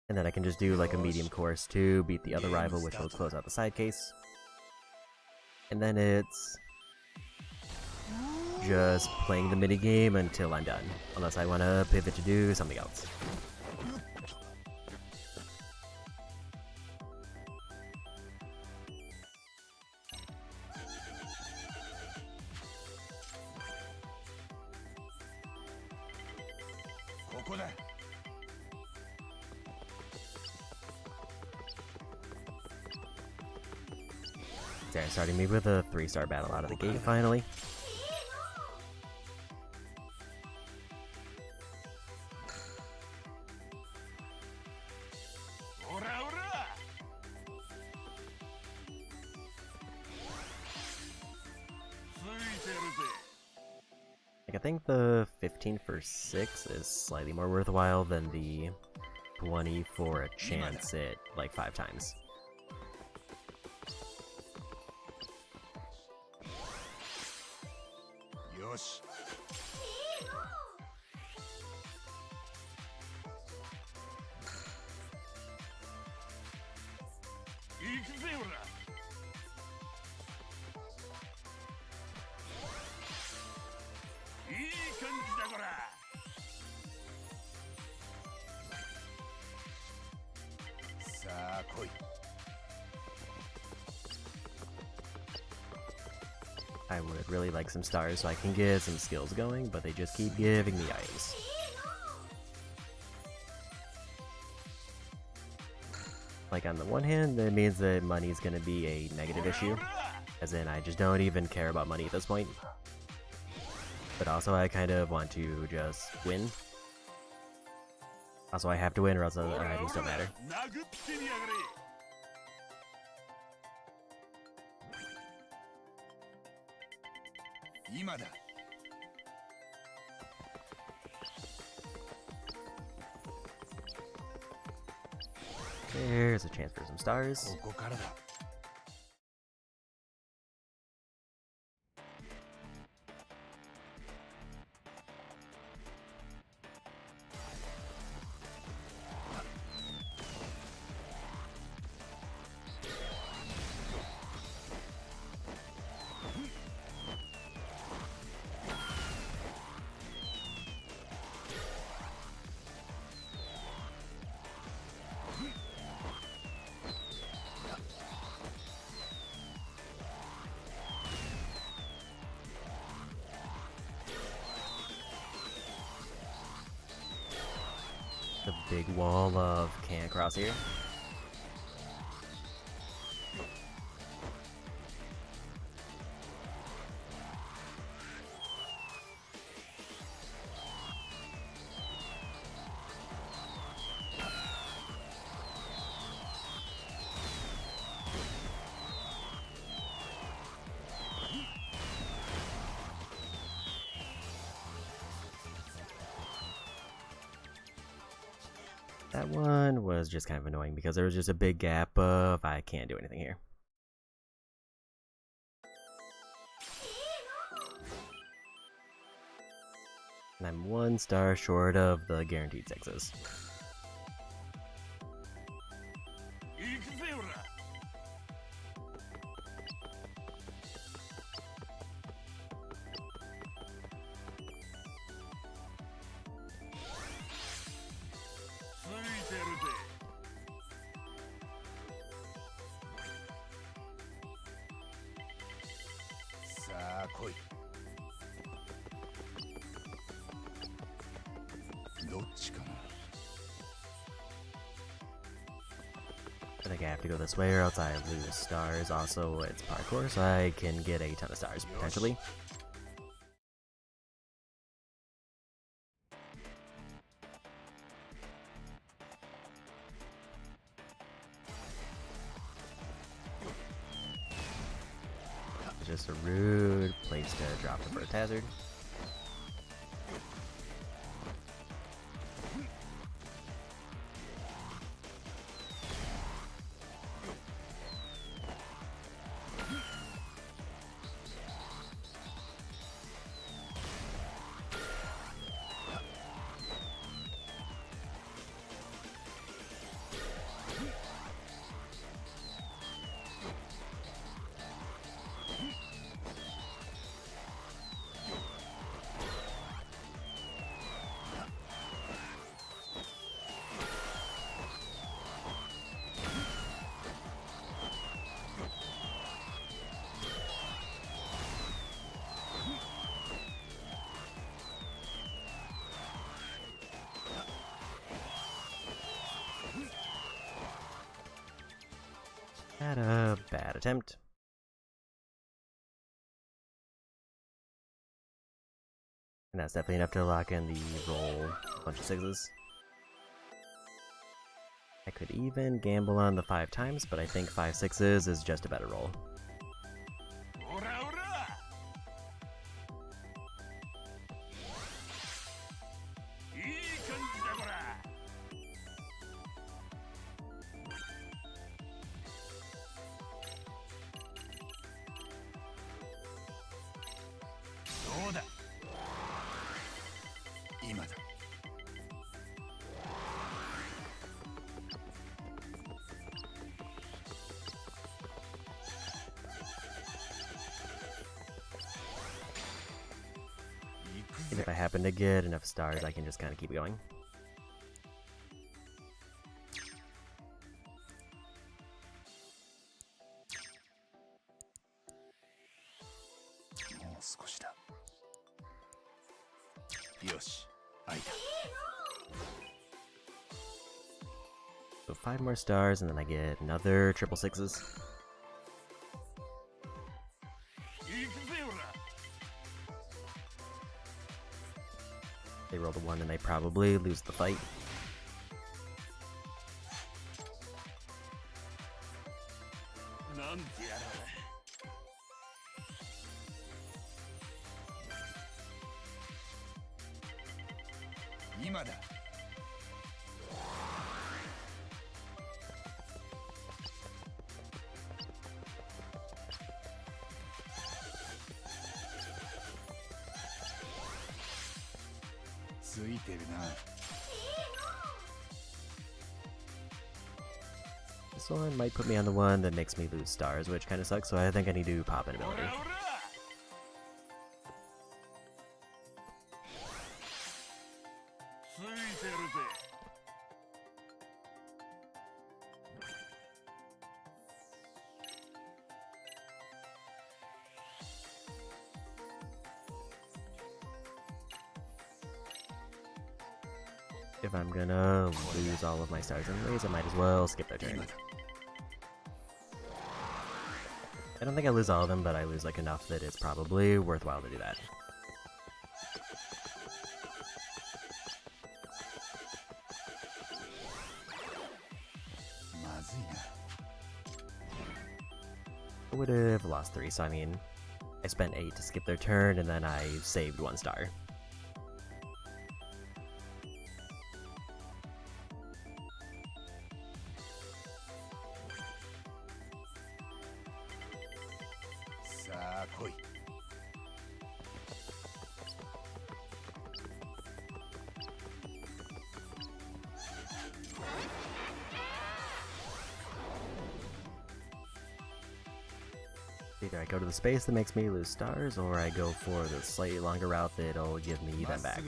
And then I can just do like a medium course to beat the other rival, which will close out the side case. And then it's just playing the minigame until I'm done, unless I want to pivot to do something else. They're starting me with a 3-star battle out of the gate finally. Like, I think the 15 for 6 is slightly more worthwhile than the 20 for a chance it like 5 times. Yosh. I would really like some stars so I can get some skills going, but they just keep giving me items. Like, on the one hand, that means that money is going to be a negative issue, as in I just don't even care about money at this point. But also I kind of want to just win. Also, I have to win or else the items don't matter. There's a chance for some stars. The big wall of can't cross here. That one was just kind of annoying because there was just a big gap of I can't do anything here. And I'm 1 star short of the guaranteed 6s. I think I have to go this way or else I lose stars. Also, it's parkour, so I can get a ton of stars, potentially. just a rude place to drop the burst hazard. Had a bad attempt. And that's definitely enough to lock in the roll a bunch of 6s. I could even gamble on the 5 times, but I think 5 6s is just a better roll. And if I happen to get enough stars, I can just kind of keep going. So 5 more stars, and then I get another triple 6s. They roll the 1 and they probably lose the fight. This one might put me on the one that makes me lose stars, which kind of sucks, so I think I need to pop an ability. If I'm gonna lose all of my stars anyways, I might as well skip their turn. I don't think I lose all of them, but I lose like enough that it's probably worthwhile to do that. I would have lost 3, so I mean, I spent 8 to skip their turn, and then I saved 1 star. Either I go to the space that makes me lose stars, or I go for the slightly longer route that'll give me them back.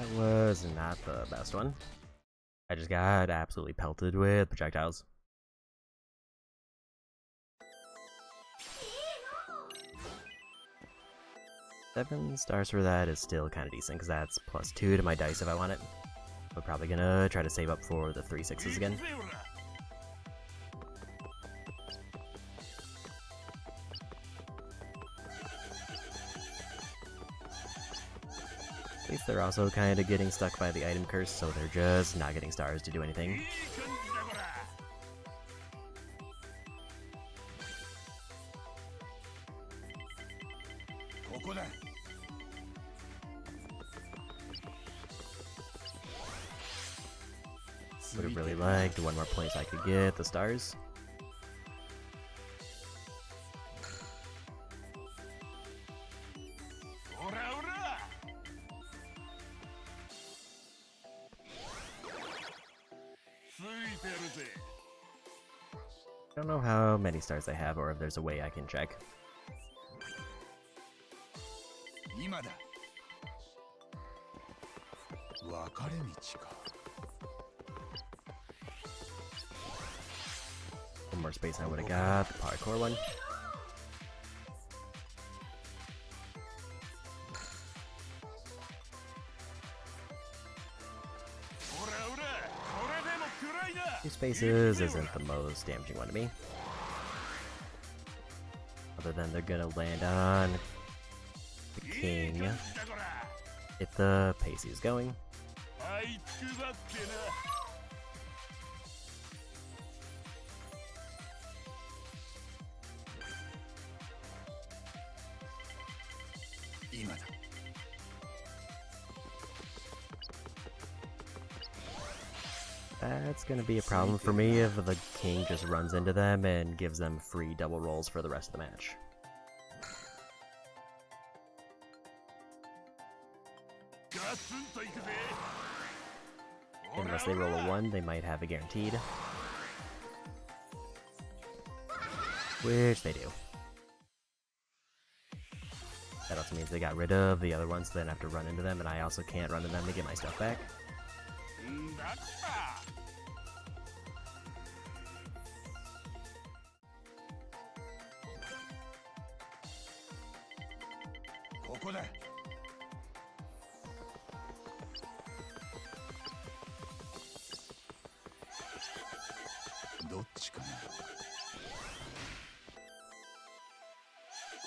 That was not the best one. I just got absolutely pelted with projectiles. 7 stars for that is still kind of decent, because that's +2 to my dice if I want it. I'm probably gonna try to save up for the 3 6s again. At least they're also kind of getting stuck by the item curse, so they're just not getting stars to do anything. Would have really liked one more place I could get the stars. I don't know how many stars I have, or if there's a way I can check. One more space I would have got, the parkour one. Two spaces isn't the most damaging one to me. Other than they're gonna land on the king if the Pacey is going. That's gonna be a problem for me if the king just runs into them and gives them free double rolls for the rest of the match. Unless they roll a 1, they might have a guaranteed. Which they do. That also means they got rid of the other ones, so then I have to run into them, and I also can't run into them to get my stuff back.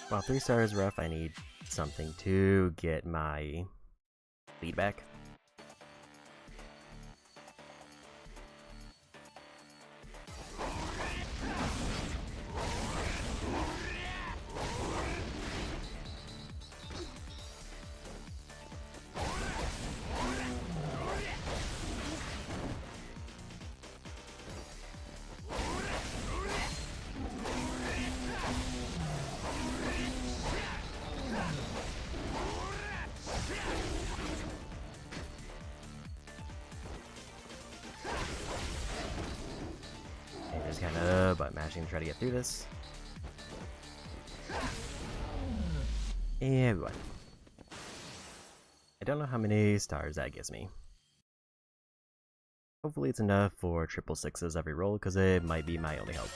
While 3 stars is rough, I need something to get my lead back. Just kind of butt mashing to try to get through this. And what? I don't know how many stars that gives me. Hopefully it's enough for triple 6s every roll, because it might be my only hope.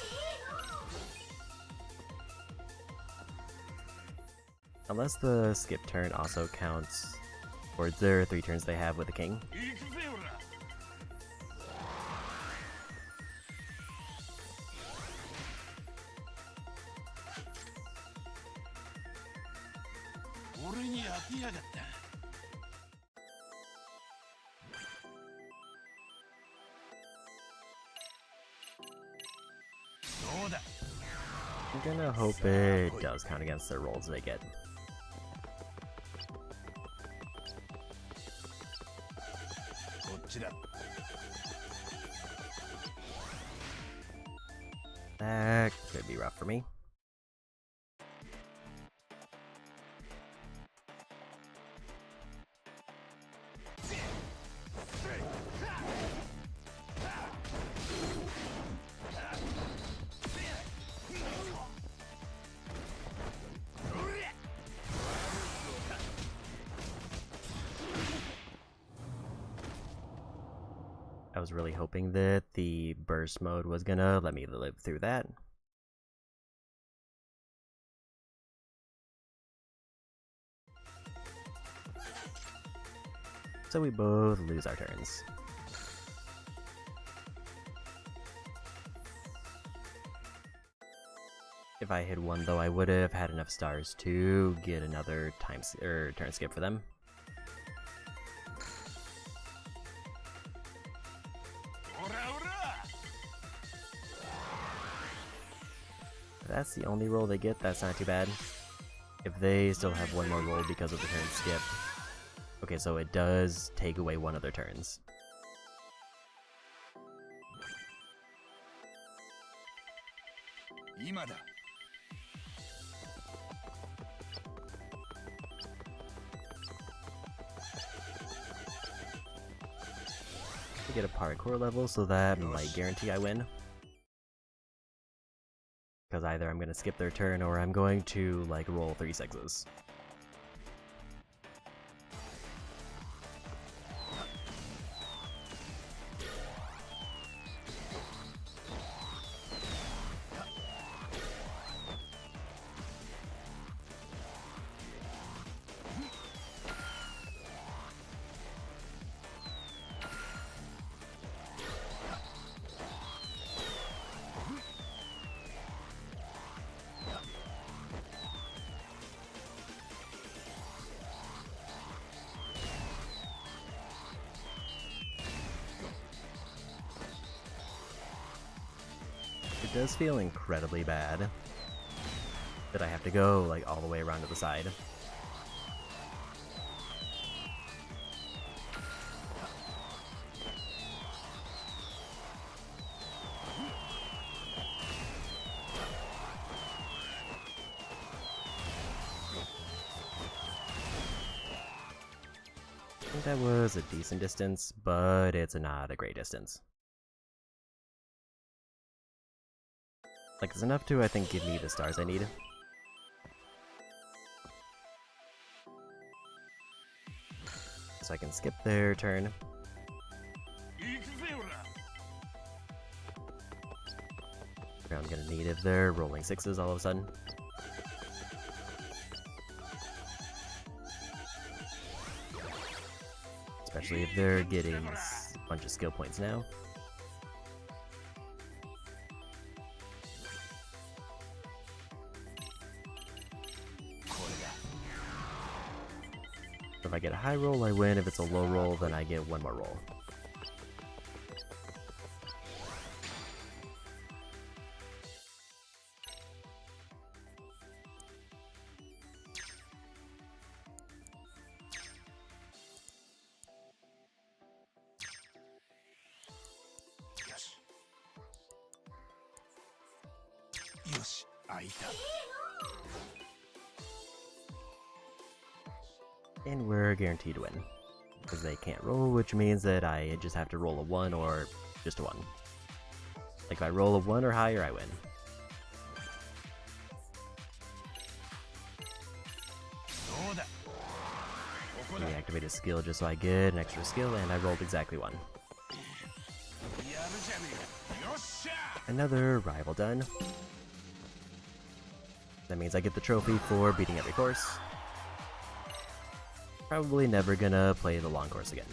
Unless the skip turn also counts towards their 3 turns they have with the king. I'm gonna hope it does count against the rolls they get. That could be rough for me. was really hoping that the burst mode was gonna let me live through that. So we both lose our turns. If I had won, though, I would have had enough stars to get another turn skip for them. If that's the only roll they get, that's not too bad. If they still have one more roll because of the turn skip. Okay, so it does take away one of their turns. To get a parkour level, so that might guarantee I win. Because either I'm going to skip their turn or I'm going to, like, roll 3 sixes. It does feel incredibly bad that I have to go, like, all the way around to the side. I think that was a decent distance, but it's not a great distance. Like, it's enough to, I think, give me the stars I need. So I can skip their turn. I'm gonna need if they're rolling sixes all of a sudden. Especially if they're getting a bunch of skill points now. If I get a high roll, I win. If it's a low roll, then I get one more roll. And we're guaranteed to win. Because they can't roll, which means that I just have to roll a 1 or just a 1. Like, if I roll a 1 or higher, I win. Reactivate a skill just so I get an extra skill, and I rolled exactly 1. Another rival done. That means I get the trophy for beating every course. Probably never gonna play the long course again.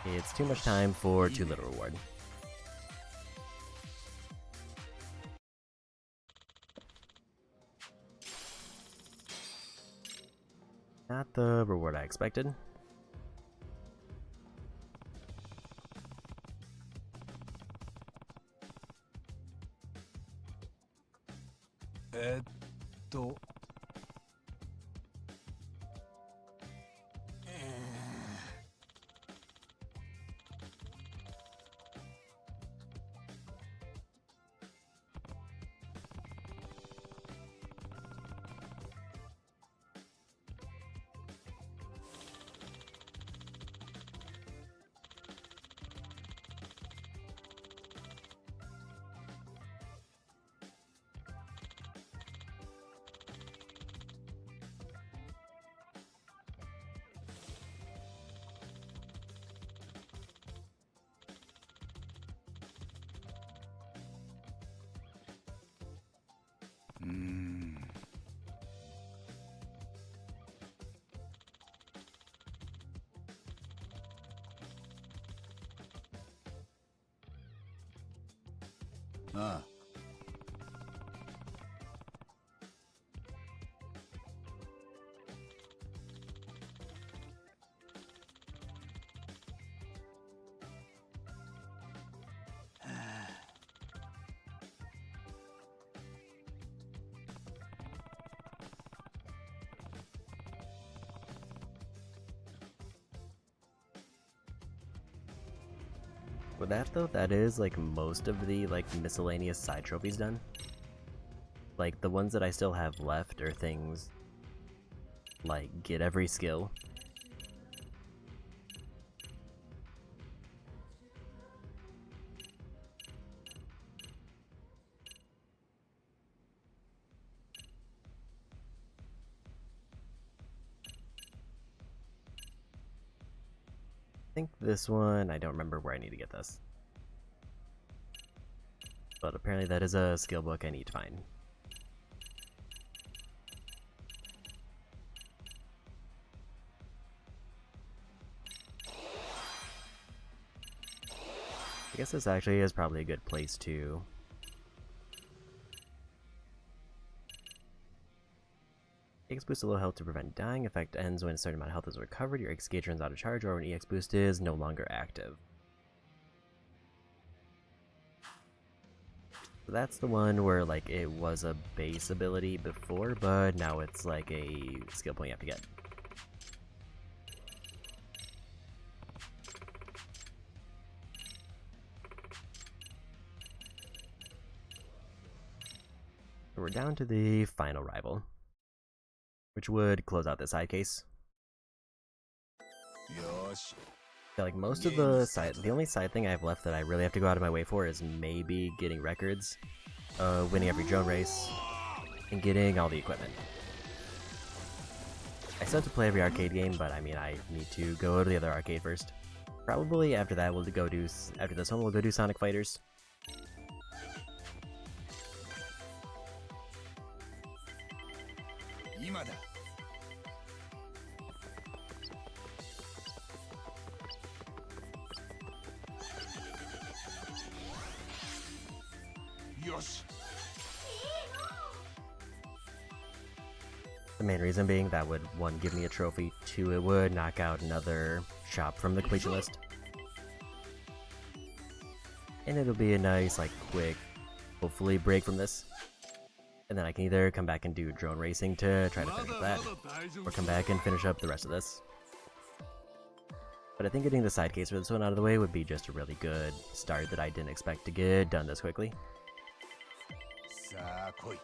It's too much time for too little reward. Not the reward I expected. ああ。With that though, that is like most of the like miscellaneous side trophies done. Like the ones that I still have left are things like get every skill. I think this one, I don't remember where I need to get this. But apparently that is a skill book I need to find. I guess this actually is probably a good place to... EX boost a low health to prevent dying. Effect ends when a certain amount of health is recovered. Your EX gauge runs out of charge or when EX boost is no longer active. So that's the one where like it was a base ability before, but now it's like a skill point you have to get. So we're down to the final rival, which would close out the side case. Yosh. I feel like most of the side, the only side thing I have left that I really have to go out of my way for is maybe getting records, winning every drone race, and getting all the equipment. I still have to play every arcade game, but I mean I need to go to the other arcade first. Probably after that we'll go do, after this one we'll go do Sonic Fighters. Imada. Yosh. The main reason being that would, one, give me a trophy, two, it would knock out another shop from the completion list. And it'll be a nice, like, quick, hopefully, break from this. And then I can either come back and do drone racing to try to finish up that, or come back and finish up the rest of this. But I think getting the side case for this one out of the way would be just a really good start that I didn't expect to get done this quickly. Sa koi.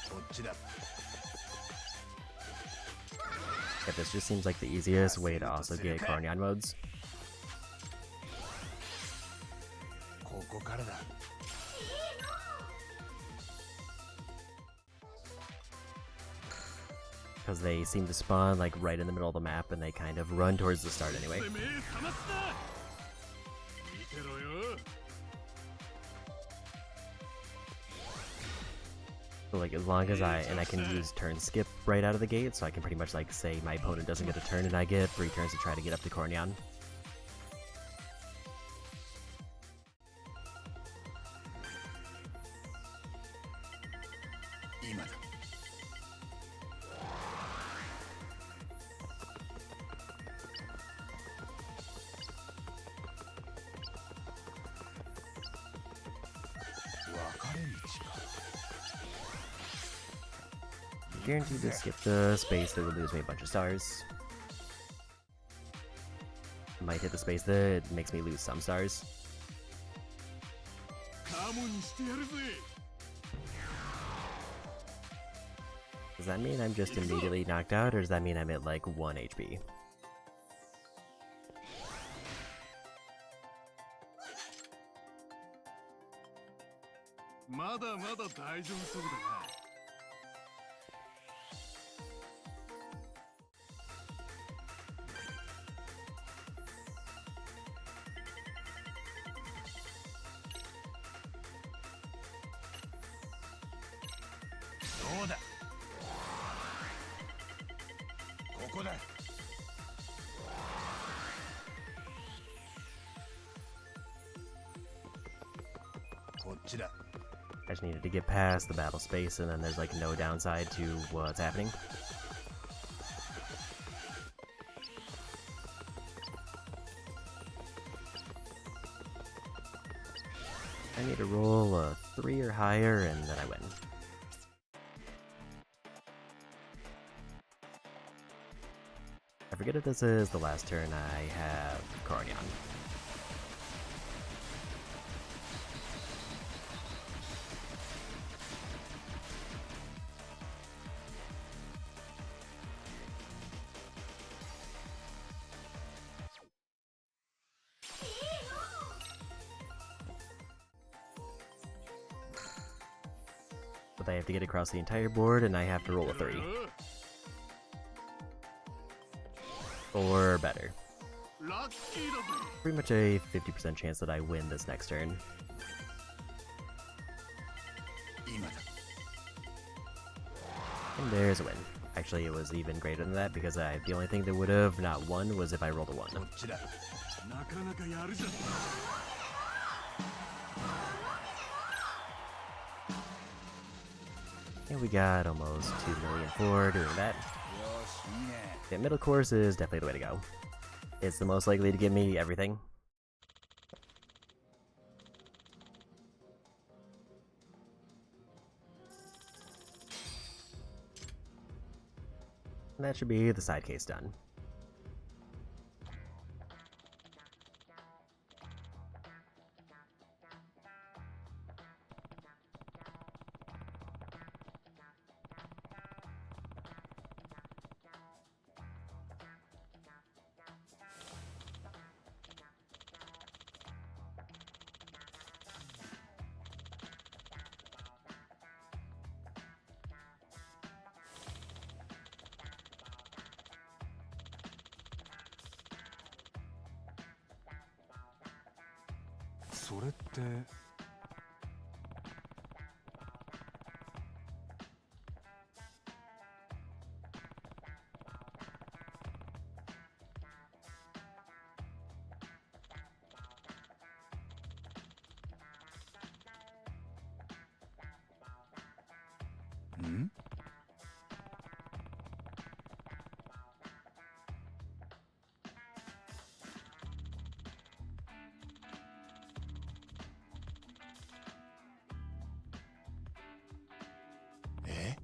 Kochida. Yeah, this just seems like the easiest way to also get Cornyon modes. ここからだ。 Because they seem to spawn like right in the middle of the map and they kind of run towards the start anyway. So like as long as I can use turn skip right out of the gate, so I can pretty much like say my opponent doesn't get a turn and I get 3 turns to try to get up to Cornyon. Guaranteed to skip the space that would lose me a bunch of stars. Might hit the space that makes me lose some stars. Does that mean I'm just immediately knocked out, or does that mean I'm at like 1 HP? こっちだ。 I just needed to get past the battle space, and then there's like no downside to what's happening. I need to roll a 3 or higher, and then I win. I forget if this is the last turn I have Cornion. But I have to get across the entire board, and I have to roll a 3. Or better. Pretty much a 50% chance that I win this next turn. And there's a win. Actually, it was even greater than that because the only thing that would have not won was if I rolled a 1. And we got almost 2 million for doing that. The middle course is definitely the way to go. It's the most likely to give me everything. And that should be the side case done. Hmm? Eh?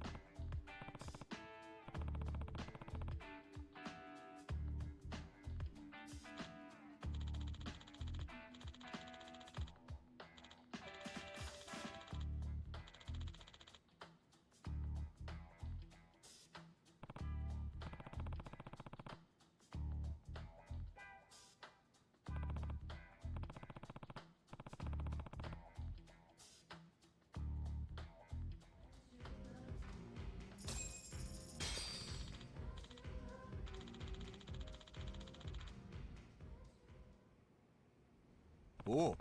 Oh.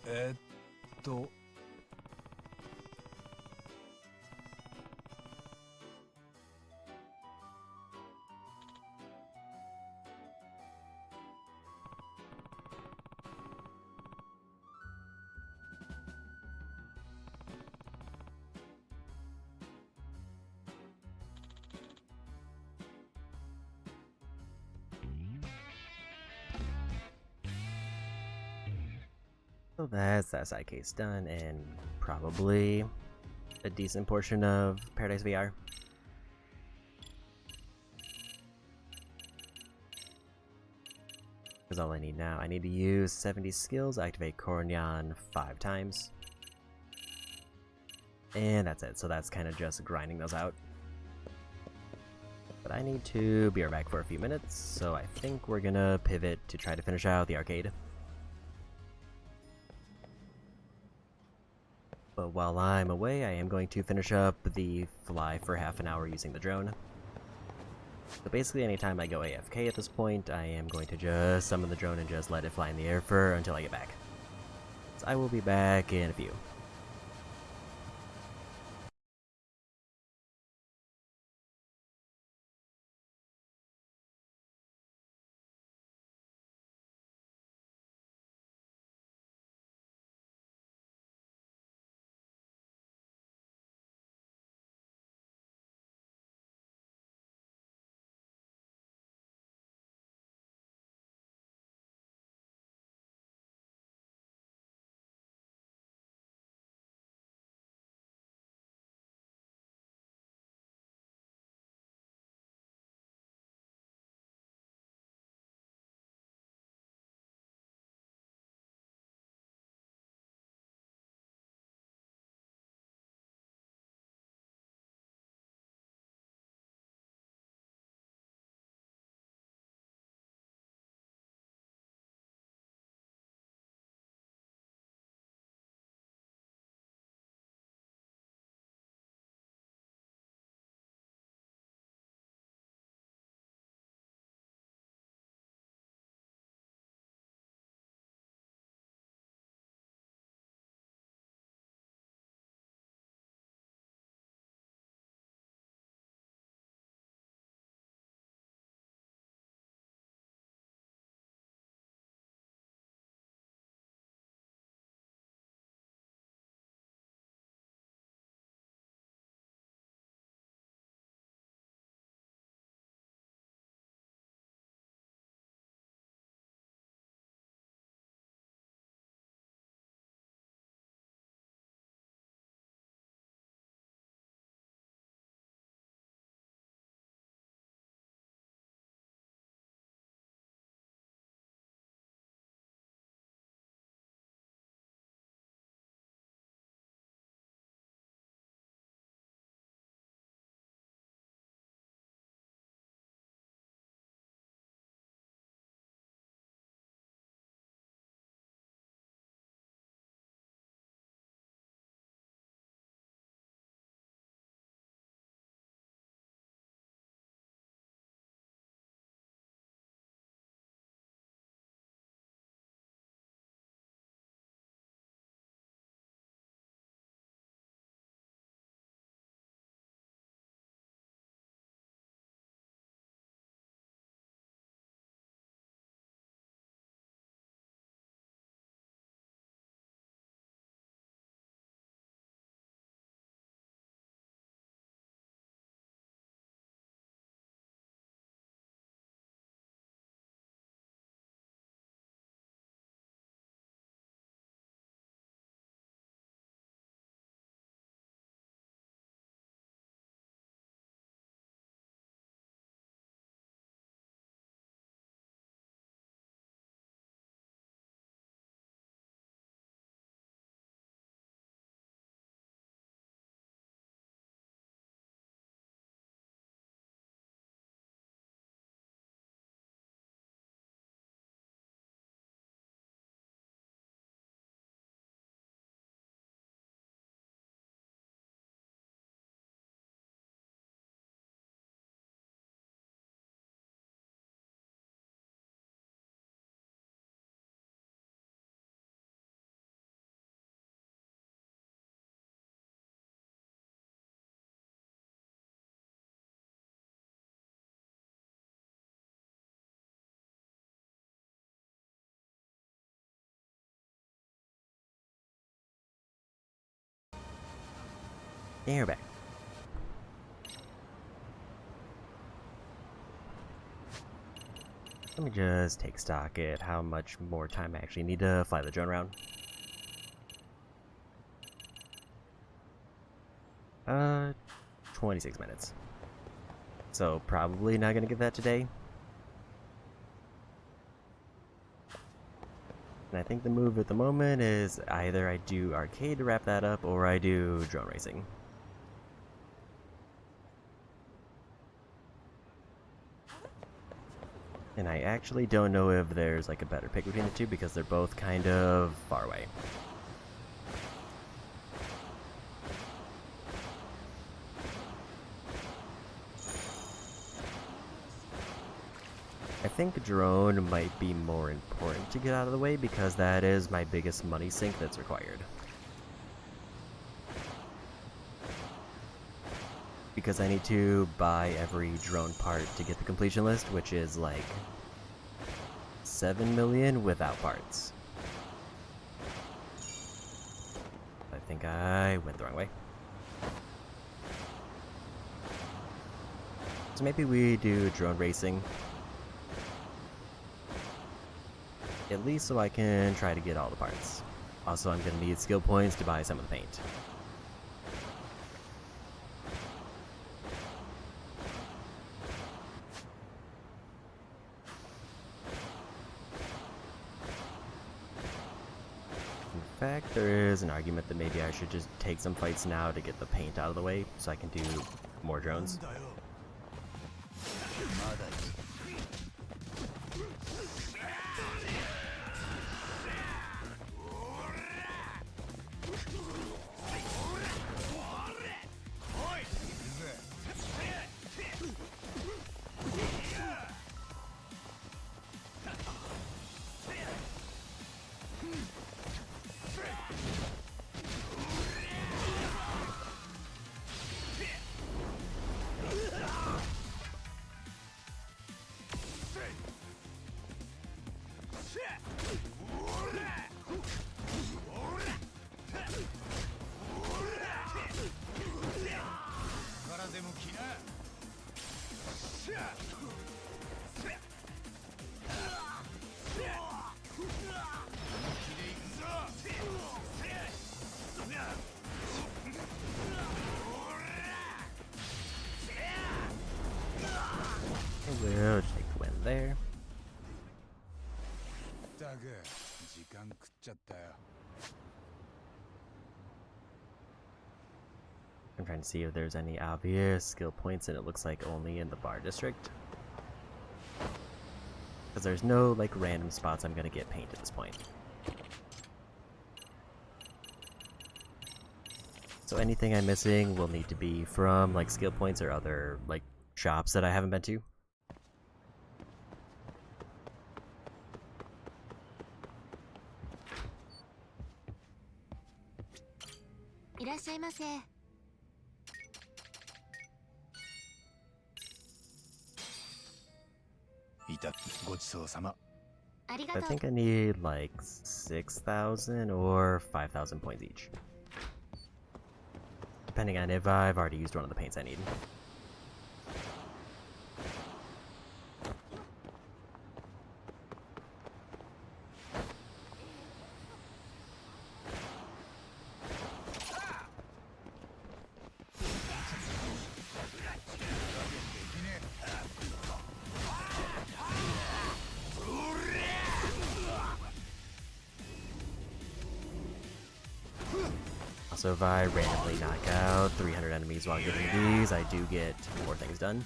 えっと So that's that side case done, and probably a decent portion of Paradise VR. Because all I need now, I need to use 70 skills, activate Cornyan 5 times. And that's it, so that's kind of just grinding those out. But I need to be right back for a few minutes, so I think we're gonna pivot to try to finish out the arcade. But while I'm away, I am going to finish up the fly for half an hour using the drone. So basically anytime I go AFK at this point, I am going to just summon the drone and just let it fly in the air for until I get back. So I will be back in a few. And you're back. Let me just take stock at how much more time I actually need to fly the drone around. 26 minutes. So probably not gonna get that today. And I think the move at the moment is either I do arcade to wrap that up, or I do drone racing. And I actually don't know if there's like a better pick between the two because they're both kind of far away. I think drone might be more important to get out of the way because that is my biggest money sink that's required. Because I need to buy every drone part to get the completion list, which is like 7 million without parts. I think I went the wrong way. So maybe we do drone racing. At least so I can try to get all the parts. Also, I'm going to need skill points to buy some of the paint. In fact, there is an argument that maybe I should just take some fights now to get the paint out of the way so I can do more drones. We'll just take the win there. I'm trying to see if there's any obvious skill points, and it looks like only in the bar district. Because there's no like random spots I'm gonna get paint at this point. So anything I'm missing will need to be from like skill points or other like shops that I haven't been to. I think I need like 6,000 or 5,000 points each. Depending on if I've already used one of the paints I need. So if I randomly knock out 300 enemies while getting these, I do get more things done.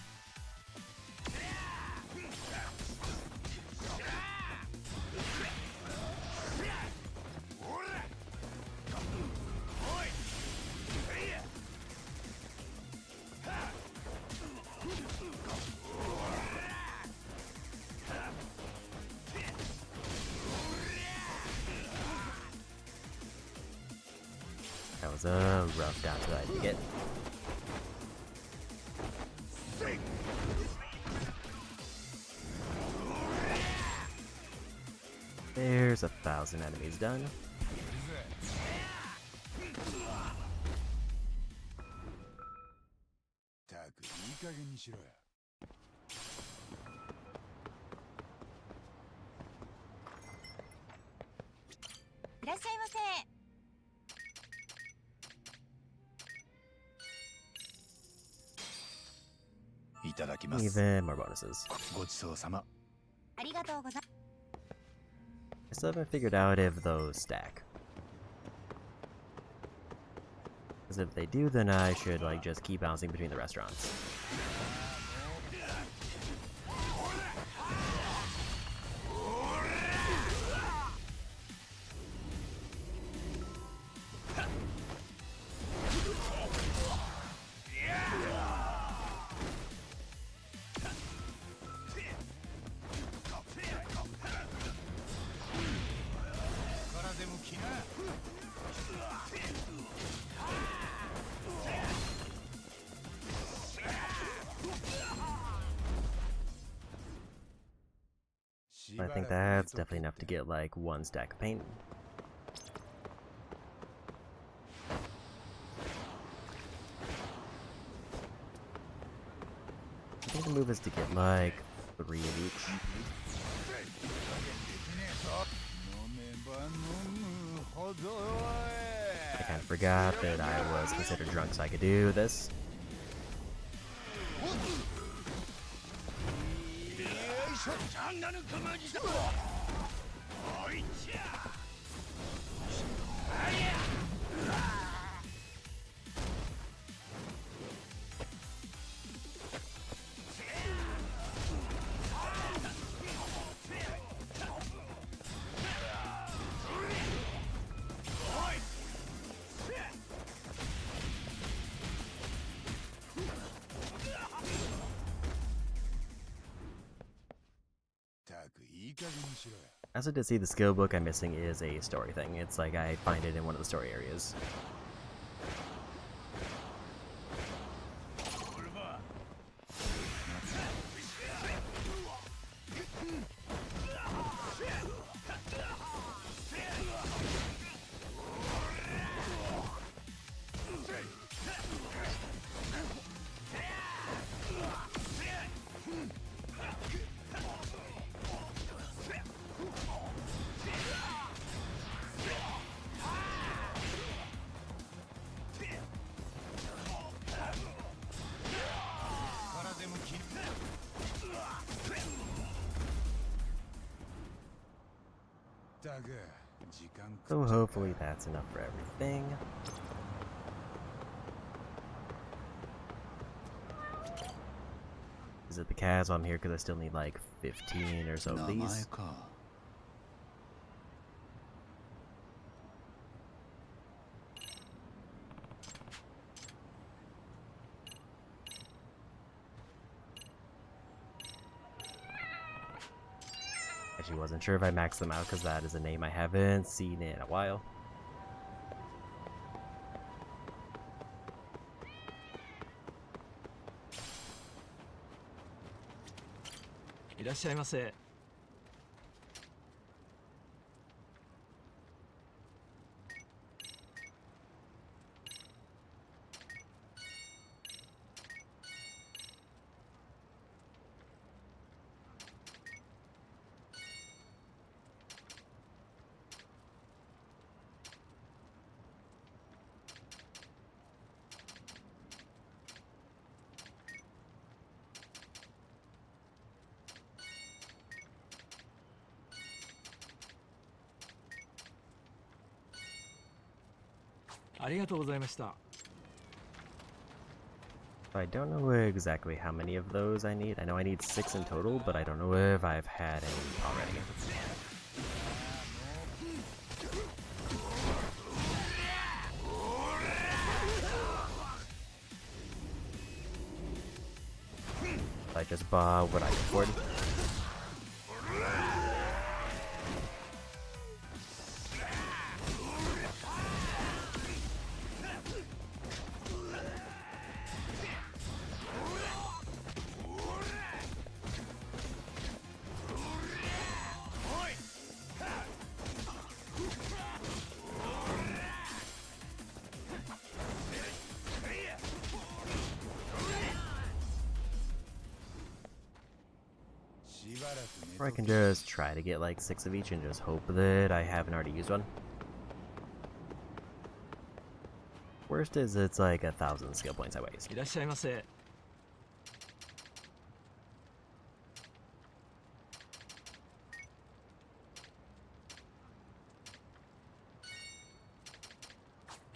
That was a rough dodge that I had to get. There's 1,000 enemies done. しろよ。いらっしゃいませ。いただきます。 Even more bonuses. ごちそうさま。ありがとうござい I still haven't figured out if those stack. Because if they do, then I should like just keep bouncing between the restaurants. I think that's definitely enough to get like one stack of paint. I think the move is to get like 3 of each. I kind of forgot that I was considered drunk so I could do this. As I did see, the skill book I'm missing is a story thing. It's like I find it in one of the story areas. So hopefully that's enough for everything. Is it the Kaz? I'm here because I still need like 15 or so of these. Actually wasn't sure if I maxed them out because that is a name I haven't seen in a while. I don't know exactly how many of those I need. I know I need 6 in total, but I don't know if I've had any already. I just bought what I could afford. Or I can just try to get like 6 of each and just hope that I haven't already used one. Worst is it's like 1,000 skill points I waste. いらっしゃいませ。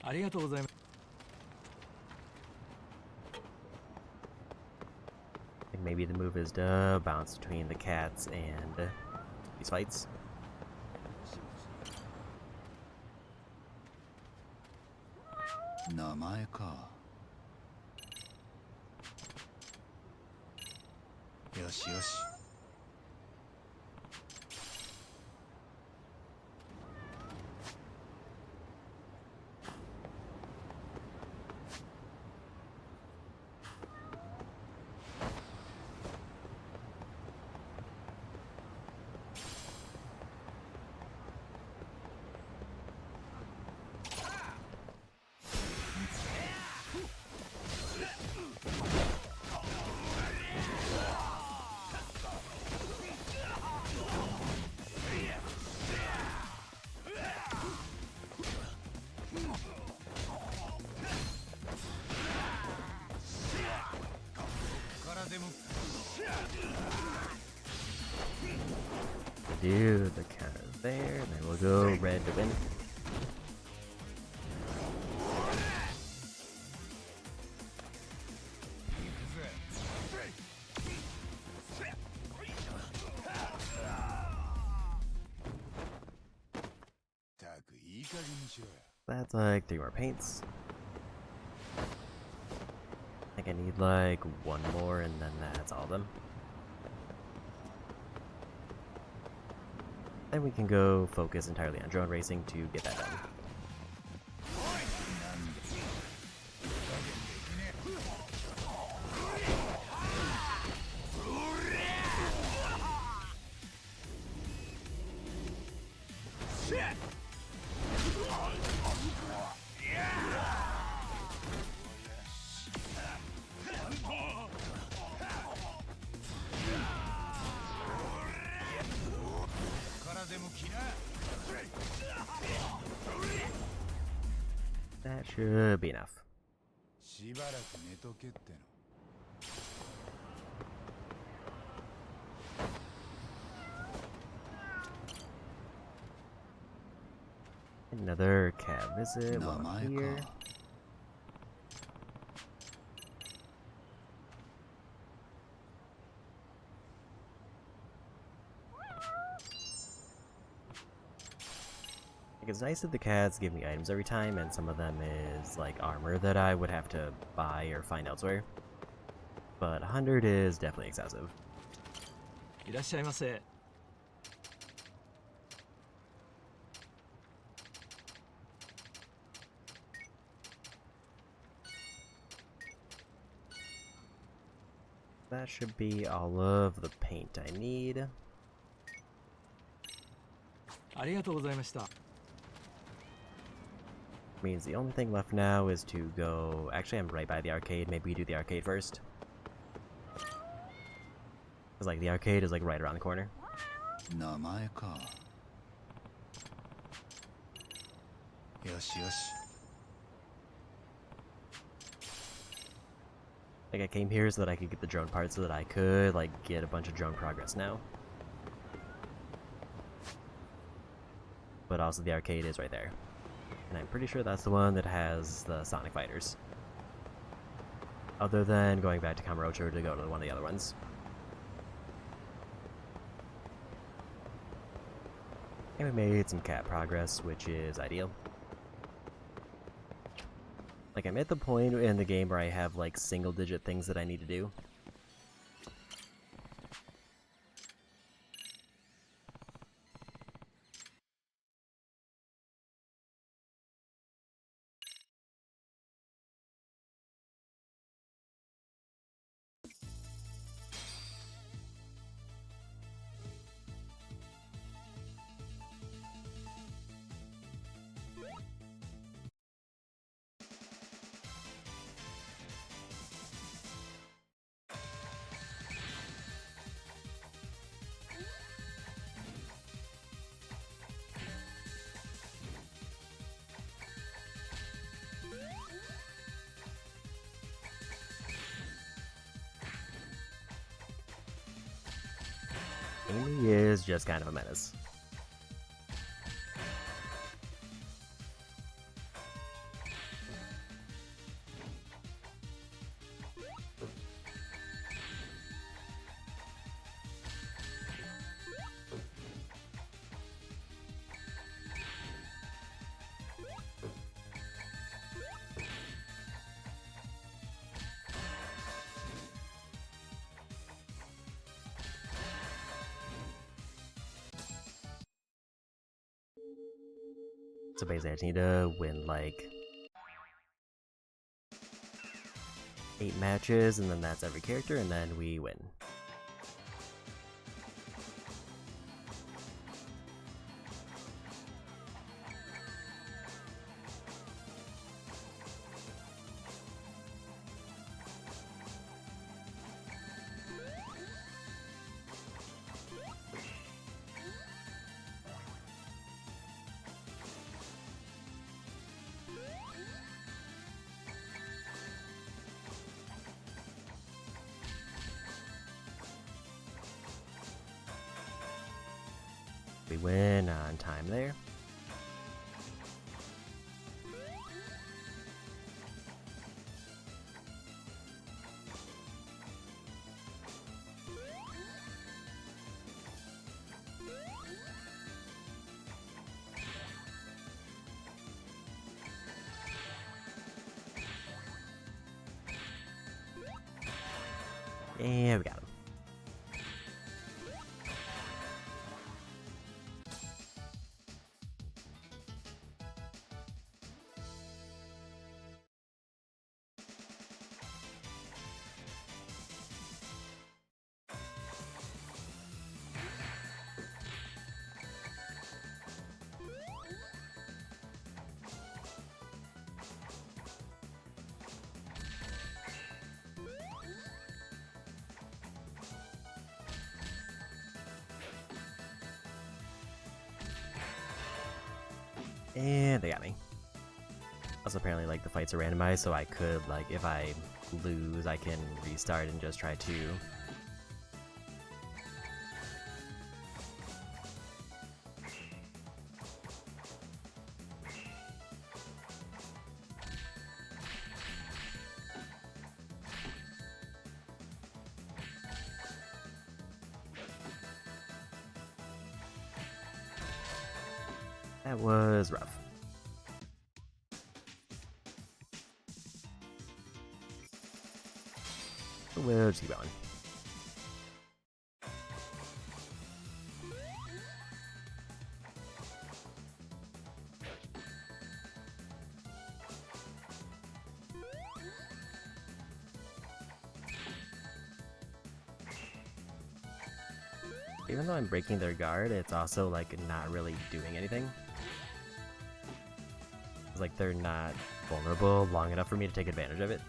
ありがとうございます。 Like maybe the move is to bounce between the cats and these fights. Namae ka. Yoshi yoshi. Do the counter there, and then we'll go red to win. That's like 3 more paints. I think I need like 1 more, and then that's all of them. Then we can go focus entirely on drone racing to get that done. That should be enough. Another cat visit while I'm here. Like, it's nice that the cats give me items every time, and some of them is like armor that I would have to buy or find elsewhere. But 100 is definitely excessive. いらっしゃいませ。 That should be all of the paint I need. ありがとうございました。 Means the only thing left now is to go... Actually, I'm right by the arcade. Maybe we do the arcade first. Because, like, the arcade is, like, right around the corner. Namae ka. Yoshi yoshi. Like, I came here so that I could get the drone part so that I could, like, get a bunch of drone progress now. But also the arcade is right there. And I'm pretty sure that's the one that has the Sonic Fighters. Other than going back to Kamurocho to go to one of the other ones. And we made some cat progress, which is ideal. Like, I'm at the point in the game where I have, like, single-digit things that I need to do. Amy is just kind of a menace. So basically I just need to win like 8 matches, and then that's every character, and then we win. We win on time there. And we got him. And they got me. Also, apparently, like, the fights are randomized, so I could, like, if I lose, I can restart and just try to. That was rough. We'll just keep going. Even though I'm breaking their guard, it's also like not really doing anything. It's like they're not vulnerable long enough for me to take advantage of it.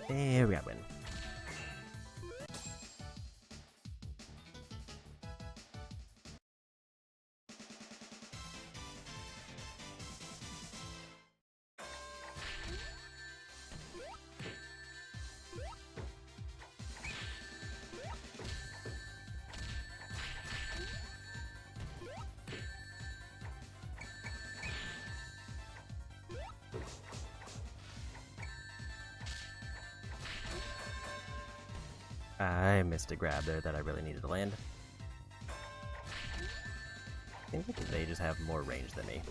And we got win. I missed a grab there that I really needed to land. I think they just have more range than me.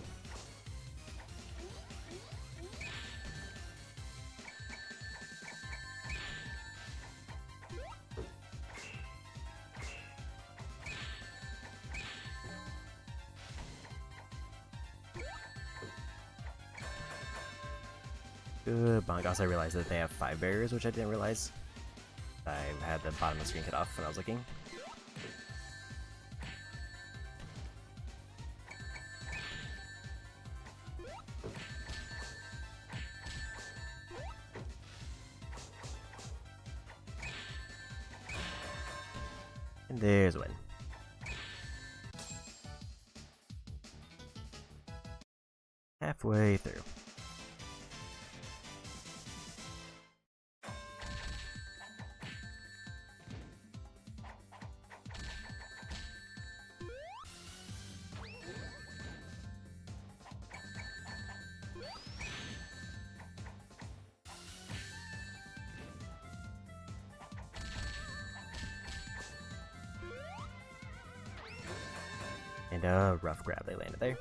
Good bonk. Also, I realized that they have 5 barriers, which I didn't realize. I had the bottom of the screen cut off when I was looking. And there's a win. Halfway through. And a rough grab they landed there.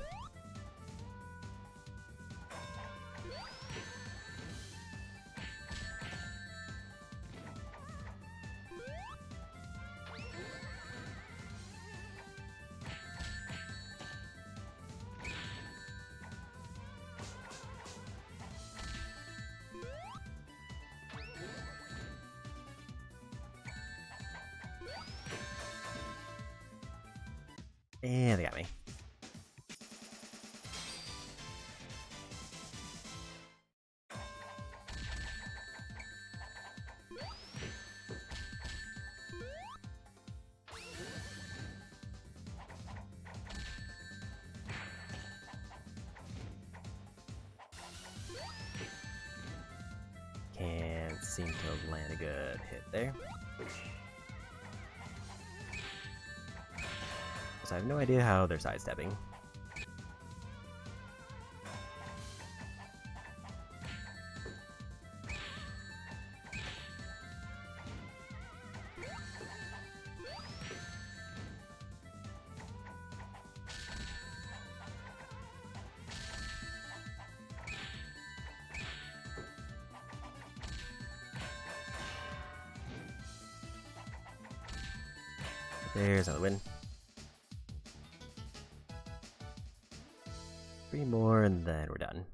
And they got me. Can't seem to land a good hit there. So I have no idea how they're sidestepping. There's another win. 3 more and then we're done.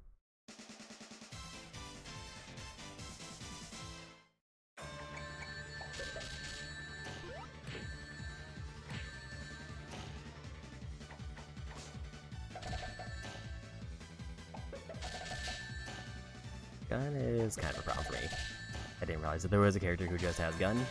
Gun is kind of a problem for me. I didn't realize that there was a character who just has gun.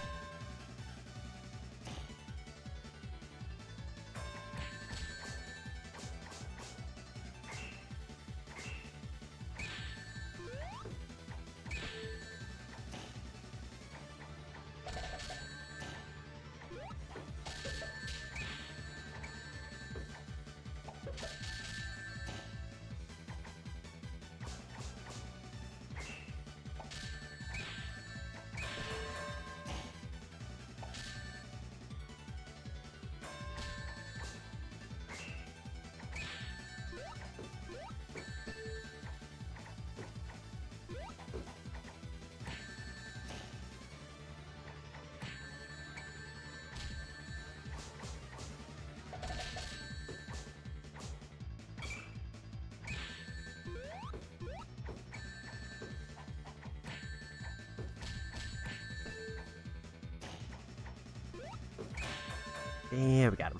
Yeah, we got him.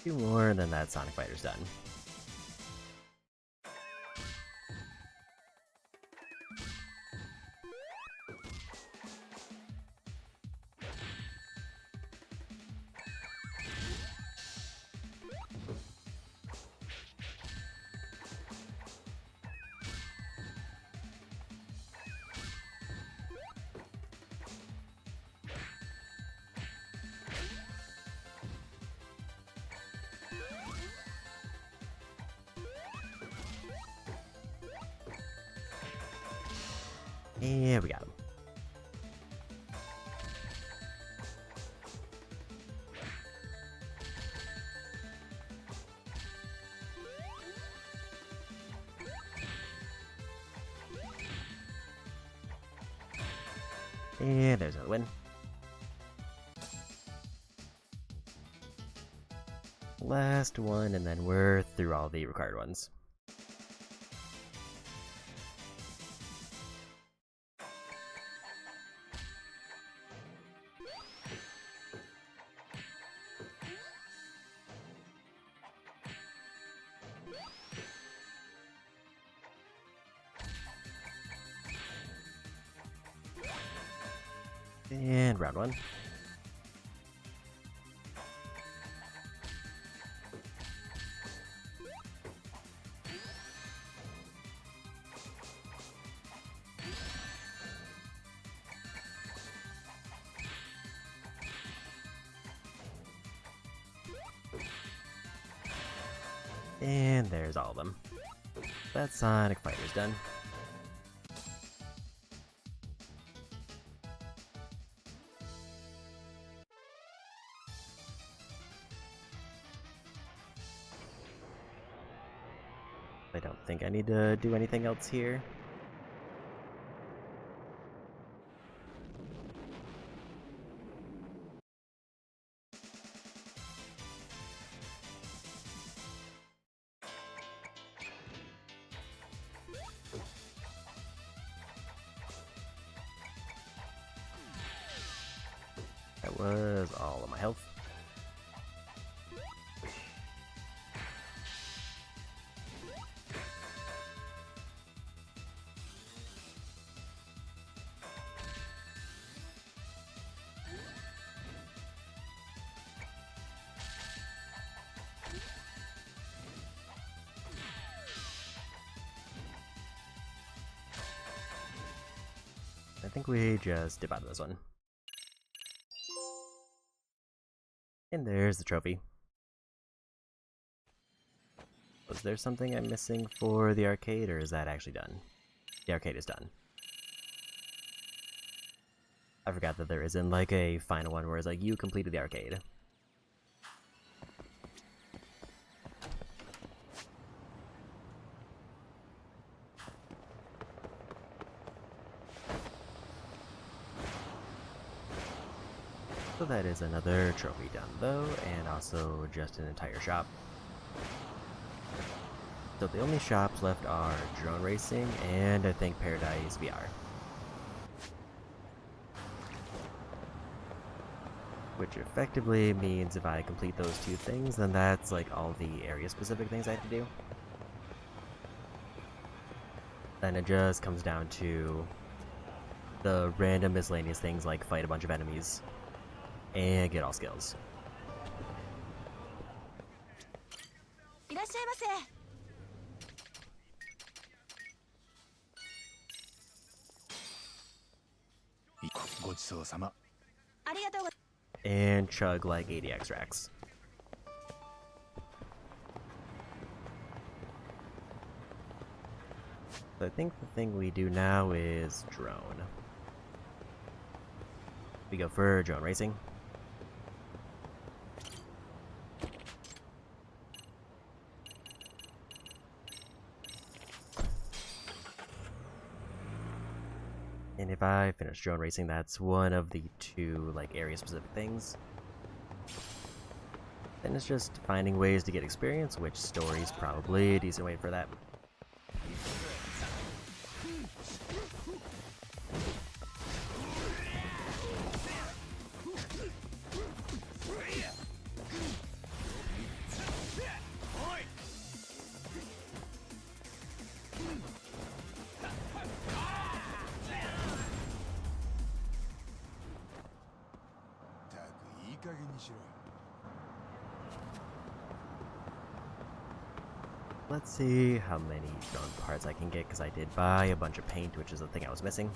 Two more, and then that Sonic Fighter's done. Yeah, we got him. And there's a win. Last one, and then we're through all the required ones. And round one. And there's all of them. That Sonic Fighter's done. I don't think I need to do anything else here. That was all of my health. I think we just dip out of this one. And there's the trophy. Was there something I'm missing for the arcade, or is that actually done? The arcade is done. I forgot that there isn't like a final one where it's like, you completed the arcade. So that is another trophy done though, and also just an entire shop. So the only shops left are drone racing and I think Paradise VR. Which effectively means if I complete those two things, then that's like all the area specific things I have to do. Then it just comes down to the random miscellaneous things like fight a bunch of enemies and get all skills. いらっしゃいませ。ごちそうさま。ありがとうございます。 And chug like 80 extracts. So I think the thing we do now is drone. We go for drone racing. And if I finish drone racing, that's one of the two like area specific things. Then it's just finding ways to get experience, which story's probably a decent way for that. Let's see how many drone parts I can get, because I did buy a bunch of paint, which is the thing I was missing.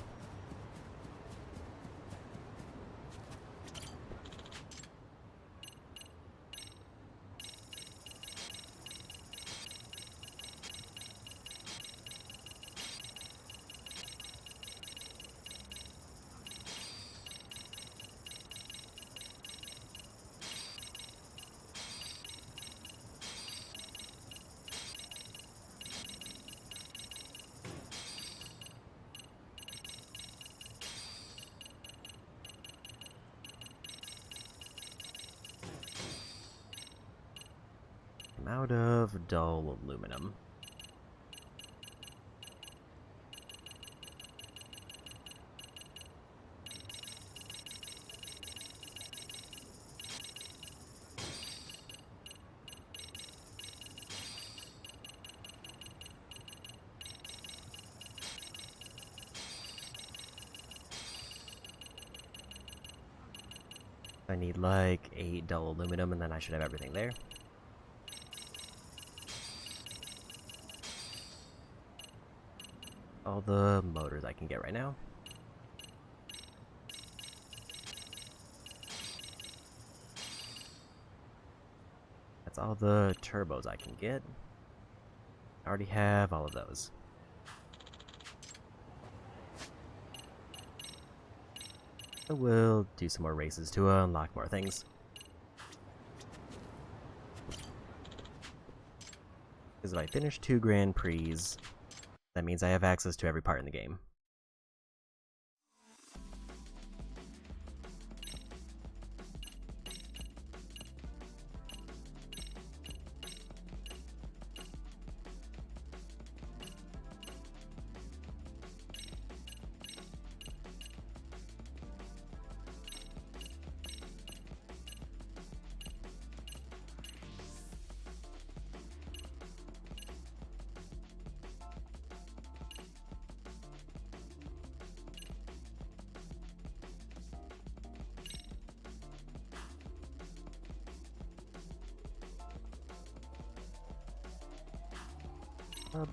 I'm out of dull aluminum. I need like 8 dull aluminum and then I should have everything there. All the motors I can get right now. That's all the turbos I can get. I already have all of those. I will do some more races to unlock more things. Because if I finish 2 Grand Prix, that means I have access to every part in the game.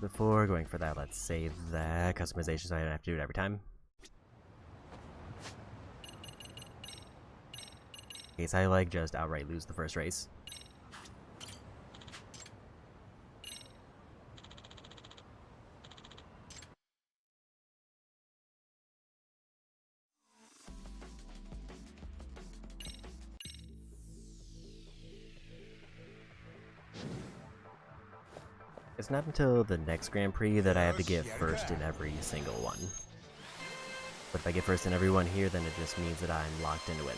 Before going for that, let's save that customization so I don't have to do it every time. In case I like just outright lose the first race. It's not until the next Grand Prix that I have to get first in every single one. But if I get first in every one here, then it just means that I'm locked in to win.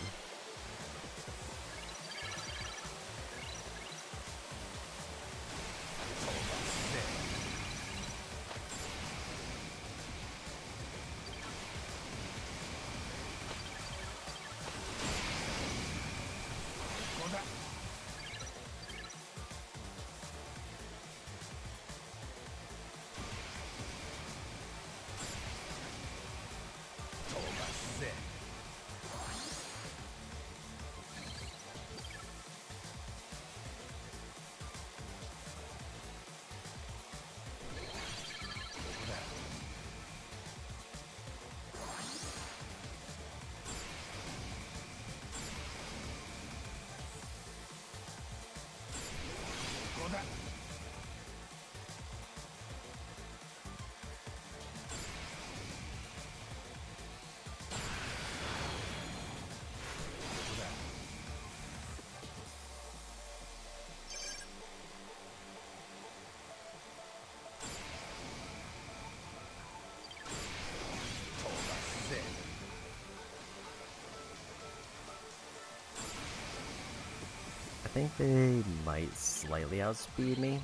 I think they might slightly outspeed me.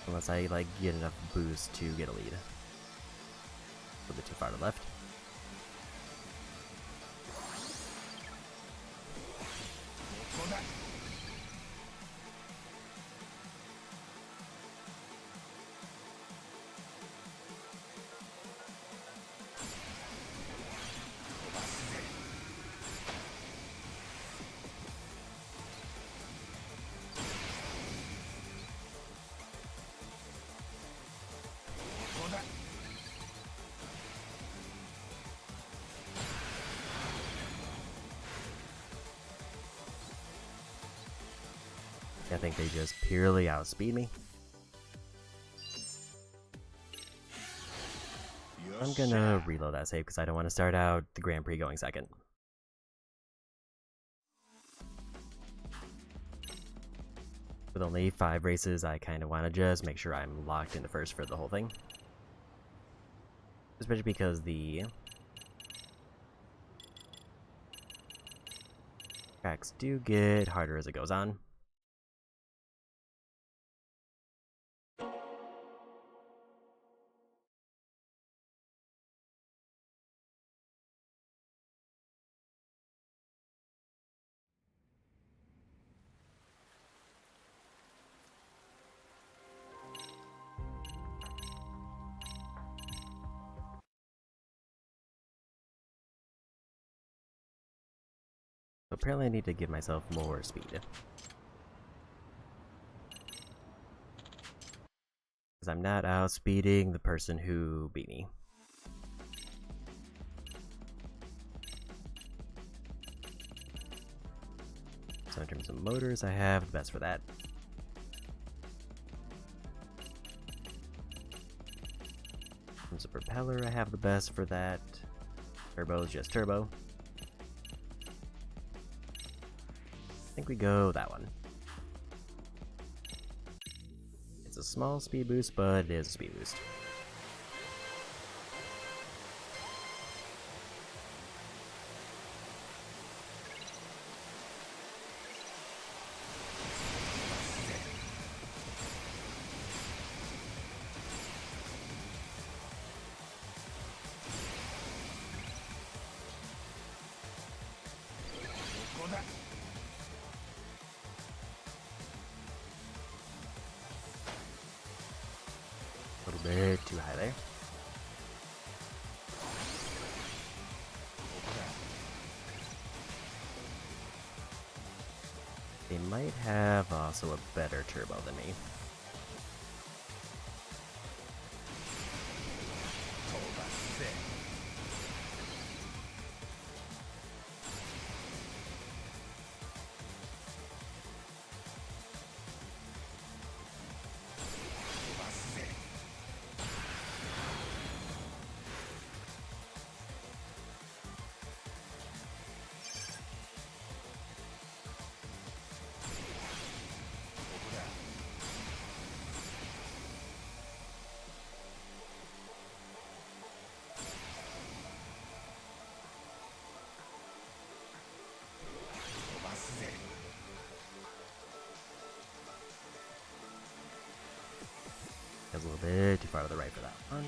Unless I like get enough boost to get a lead. A little bit too far to the left. I think they just purely outspeed me. I'm gonna reload that save because I don't want to start out the Grand Prix going second. With only 5 races, I kind of want to just make sure I'm locked into first for the whole thing. Especially because the tracks do get harder as it goes on. Apparently I need to give myself more speed. Because I'm not outspeeding the person who beat me. So in terms of motors, I have the best for that. In terms of propeller, I have the best for that. Turbo is just turbo. I think we go that one. It's a small speed boost, but it is a speed boost. A little bit too high there. They might have also a better turbo than me. That was a little bit too far to the right for that one.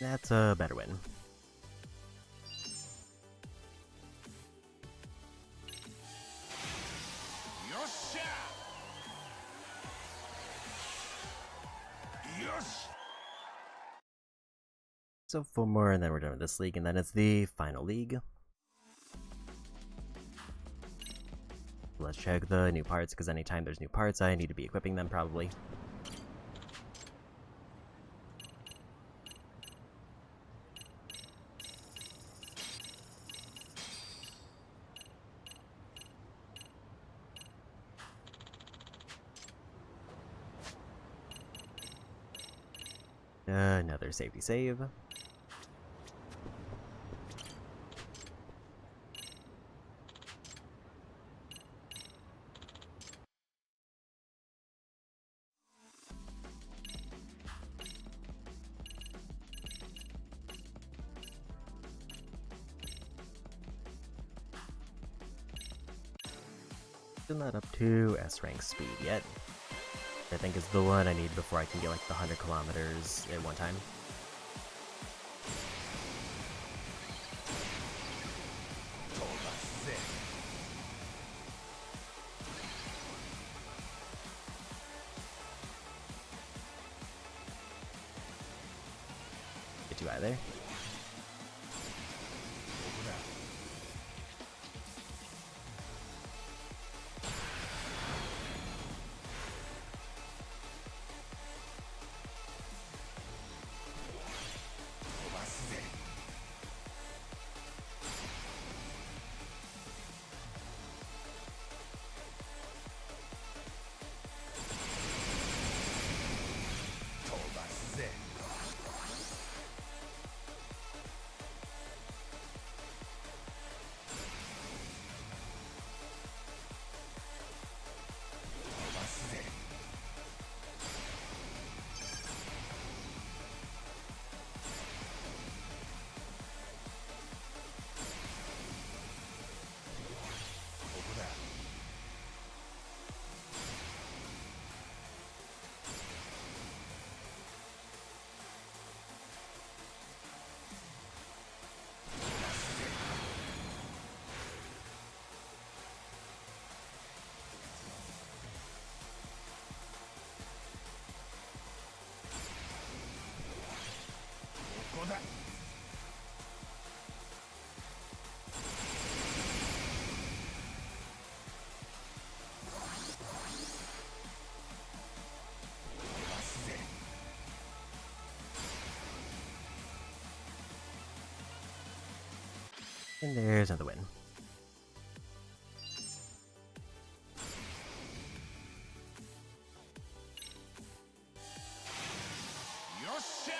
That's a better win. So 4 more and then we're done with this league, and then it's the final league. Let's check the new parts, because anytime there's new parts I need to be equipping them probably. Another safety save. Still not up to S rank speed yet. I think is the one I need before I can get like the 100 kilometers at one time. Get too high there. だ And there's another win.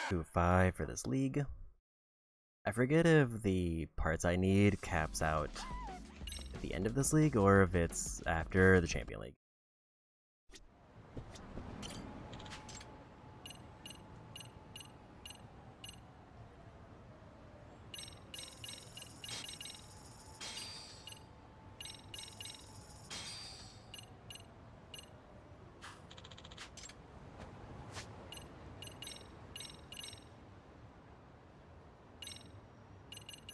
Two 5 for this league. I forget if the parts I need caps out at the end of this league or if it's after the Champion League.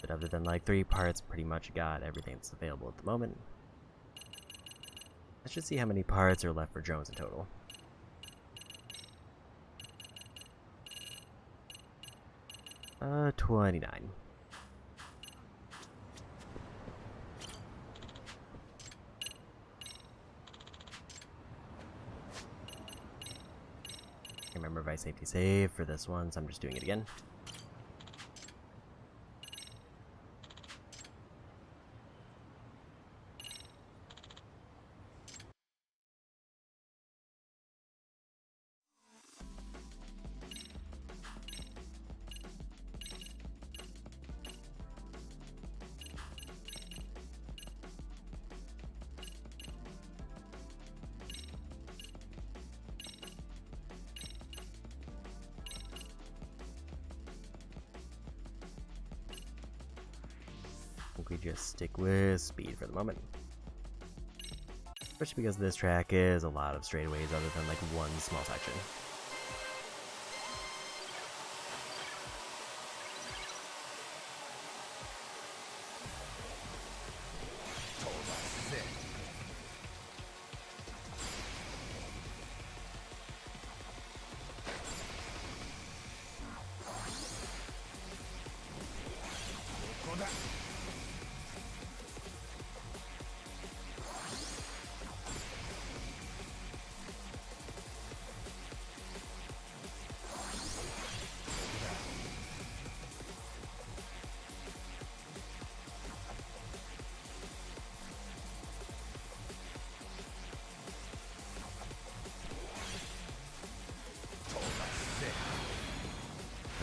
But other than like 3 parts, pretty much got everything that's available at the moment. Let's just see how many parts are left for drones in total. Uh, 29. Can't remember if I safety save for this one, so I'm just doing it again. I think we just stick with speed for the moment. Especially because this track is a lot of straightaways other than like one small section.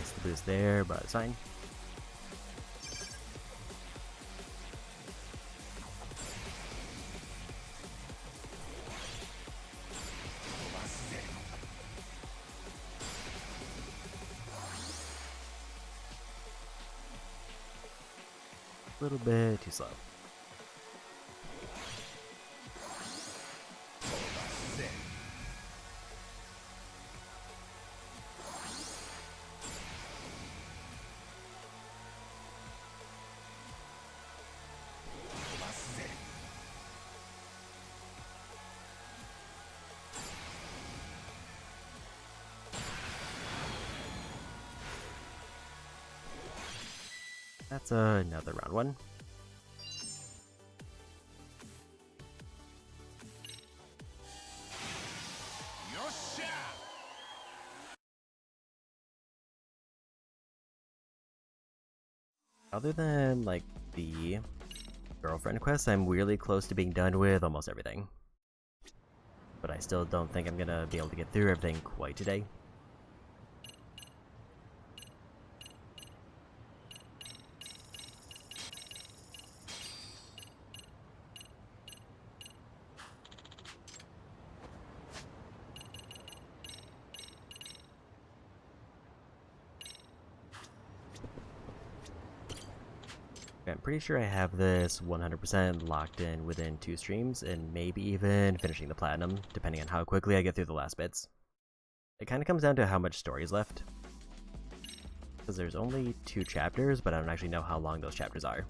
That's the boost there, but it's fine. A little bit too slow. That's another round 1. Other than like the girlfriend quest, I'm really close to being done with almost everything. But I still don't think I'm gonna be able to get through everything quite today. I'm pretty sure I have this 100% locked in within 2 streams, and maybe even finishing the platinum, depending on how quickly I get through the last bits. It kind of comes down to how much story is left. Because there's only 2 chapters, but I don't actually know how long those chapters are.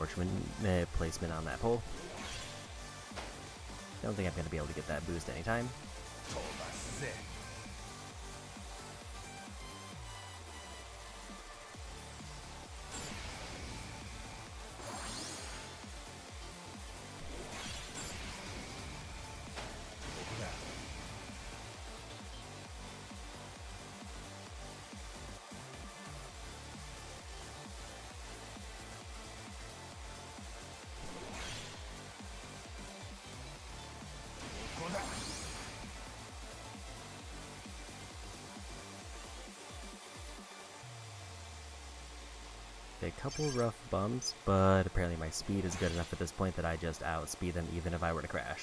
Fortunate placement on that pole. Don't think I'm going to be able to get that boost anytime. 飛ばすぜ A couple rough bumps, but apparently my speed is good enough at this point that I just outspeed them even if I were to crash.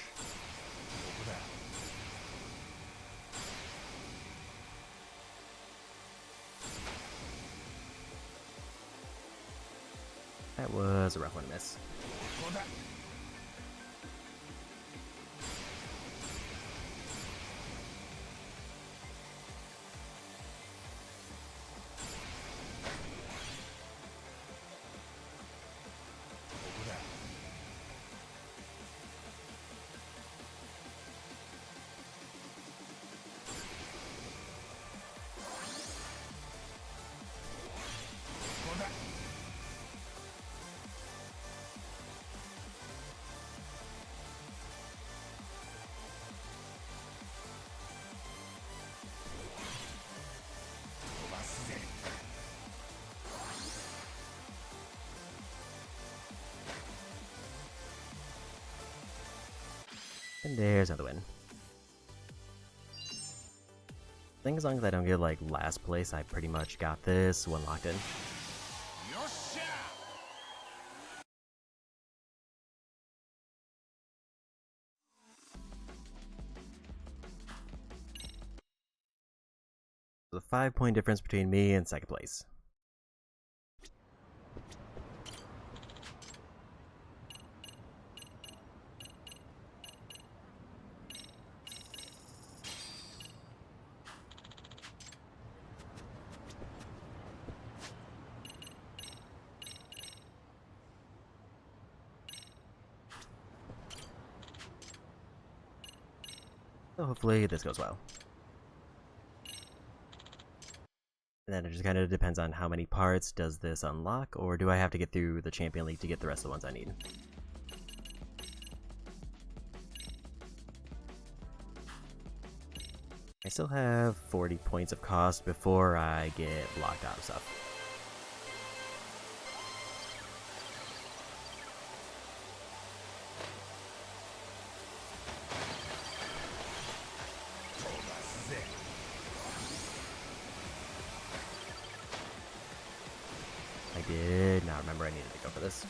That was a rough one to miss. And there's another win. I think as long as I don't get like last place, I pretty much got this one locked in. The 5-point difference between me and second place. So hopefully this goes well. And then it just kind of depends on how many parts does this unlock, or do I have to get through the Champion League to get the rest of the ones I need? I still have 40 points of cost before I get locked out of stuff. I did not remember I needed to go for this.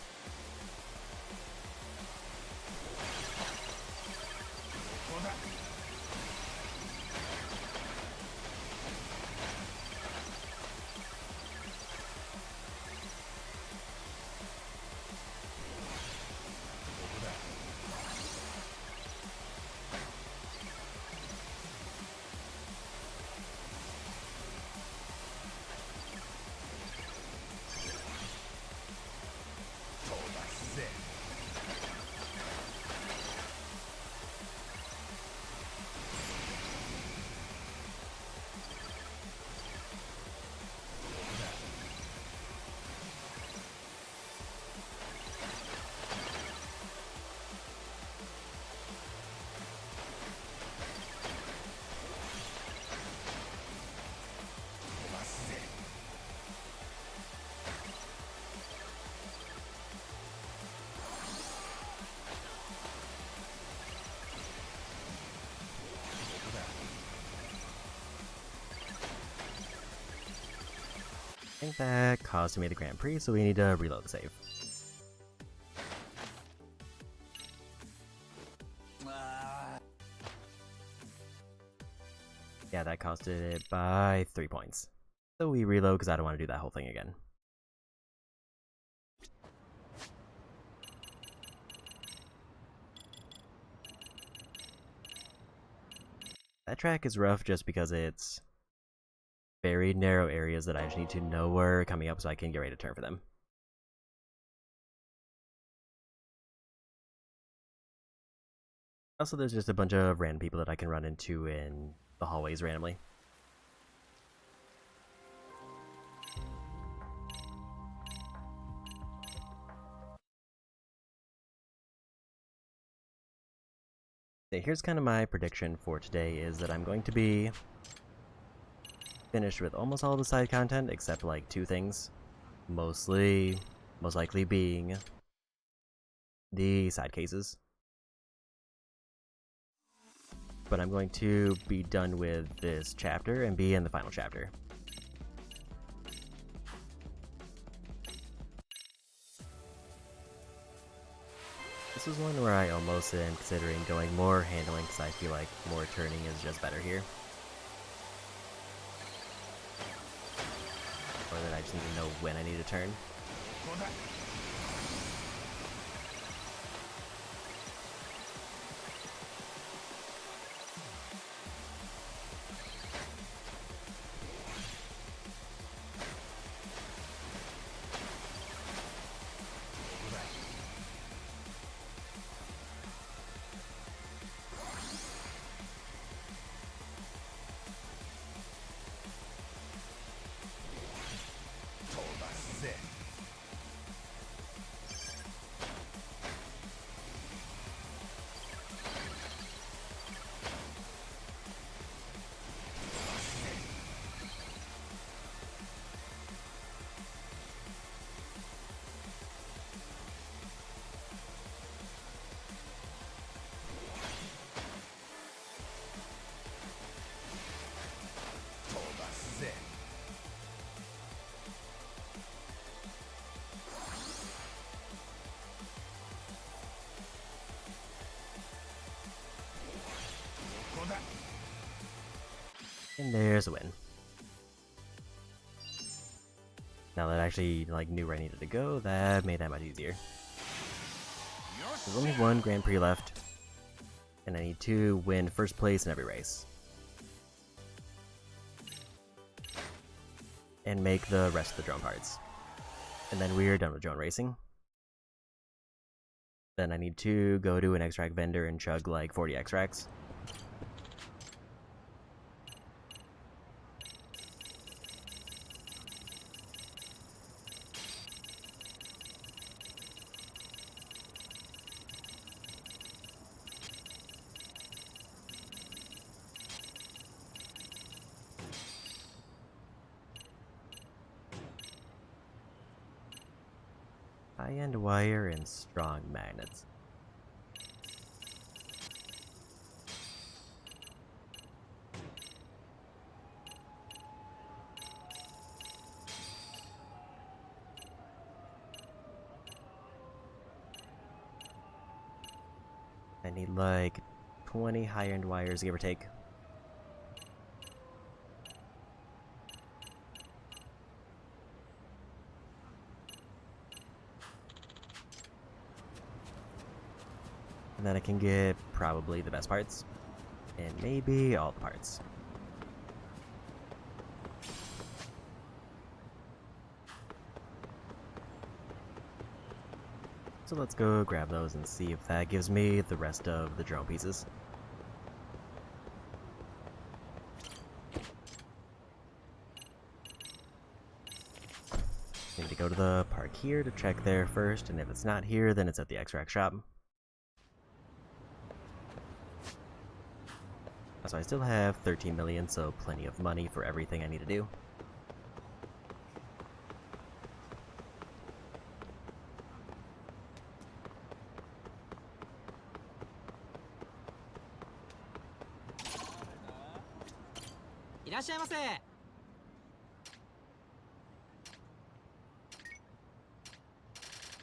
I think that caused me the Grand Prix, so we need to reload the save. Yeah, that costed it by 3 points. So we reload because I don't want to do that whole thing again. That track is rough just because it's very narrow areas that I just need to know where coming up so I can get ready to turn for them. Also, there's just a bunch of random people that I can run into in the hallways randomly. Okay, here's kind of my prediction for today, is that I'm going to be finished with almost all the side content except like 2 things. Most likely being the side cases. But I'm going to be done with this chapter and be in the final chapter. This is one where I almost am considering going more handling because I feel like more turning is just better here. Or that I just need to know when I need to turn. And there's a win. Now that I actually knew where I needed to go, that made that much easier. There's only 1 Grand Prix left, and I need to win first place in every race. And make the rest of the drone parts. And then we're done with drone racing. Then I need to go to an extract vendor and chug like 40 extracts. High-end wire and strong magnets. I need like 20 high-end wires, give or take. And then I can get probably the best parts. And maybe all the parts. So let's go grab those and see if that gives me the rest of the drone pieces. Need to go to the park here to check there first, and if it's not here, then it's at the extract shop. So I still have 13 million, so plenty of money for everything I need to do.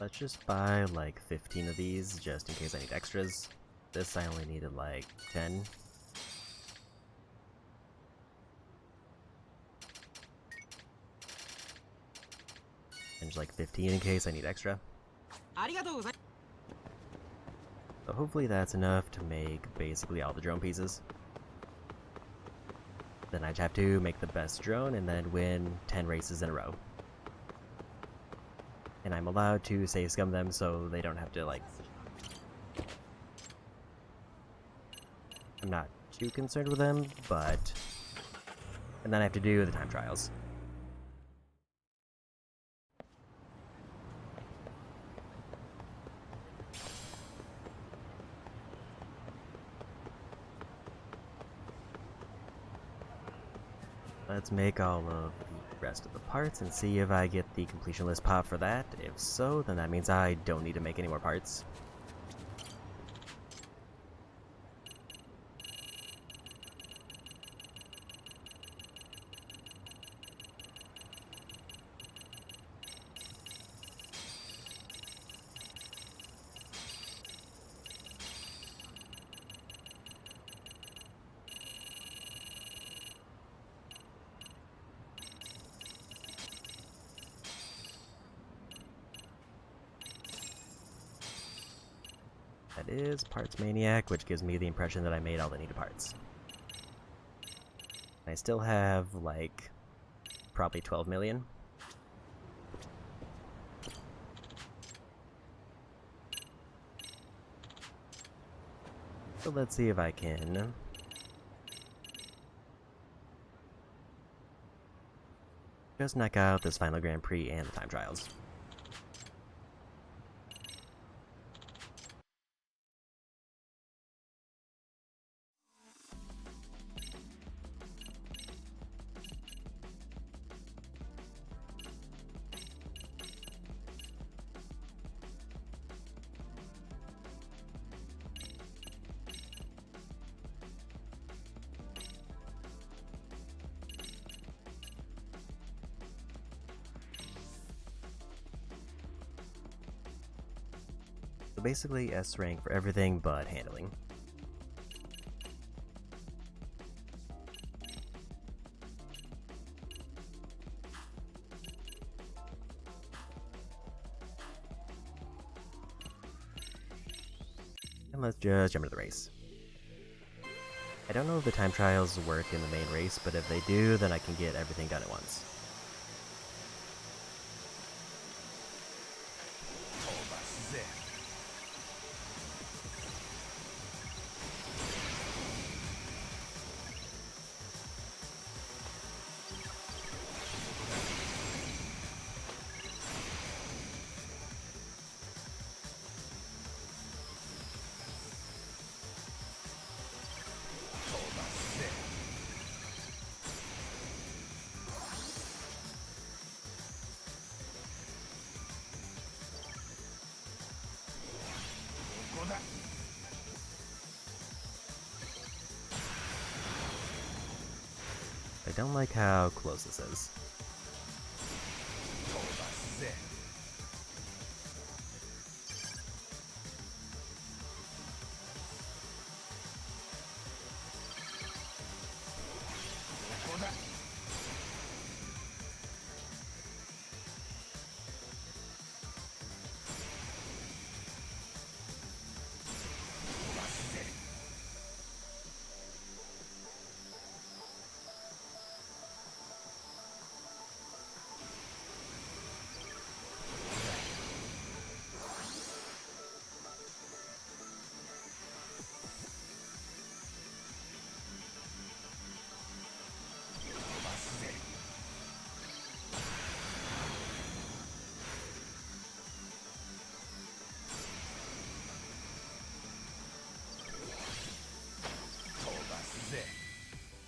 Let's just buy like 15 of these just in case I need extras. This I only needed like 10. And just like 15 in case I need extra. So hopefully that's enough to make basically all the drone pieces. Then I just have to make the best drone and then win 10 races in a row. And I'm allowed to save scum them so they don't have to I'm not too concerned with them, but... And then I have to do the time trials. Let's make all of the rest of the parts and see if I get the completion list pop for that. If so, then that means I don't need to make any more parts. That is Parts Maniac, which gives me the impression that I made all the needed parts. I still have, like, probably 12 million. So let's see if I can... just knock out this final Grand Prix and the time trials. So basically S rank for everything but handling. And let's just jump into the race. I don't know if the time trials work in the main race, but if they do, then I can get everything done at once. I don't like how close this is.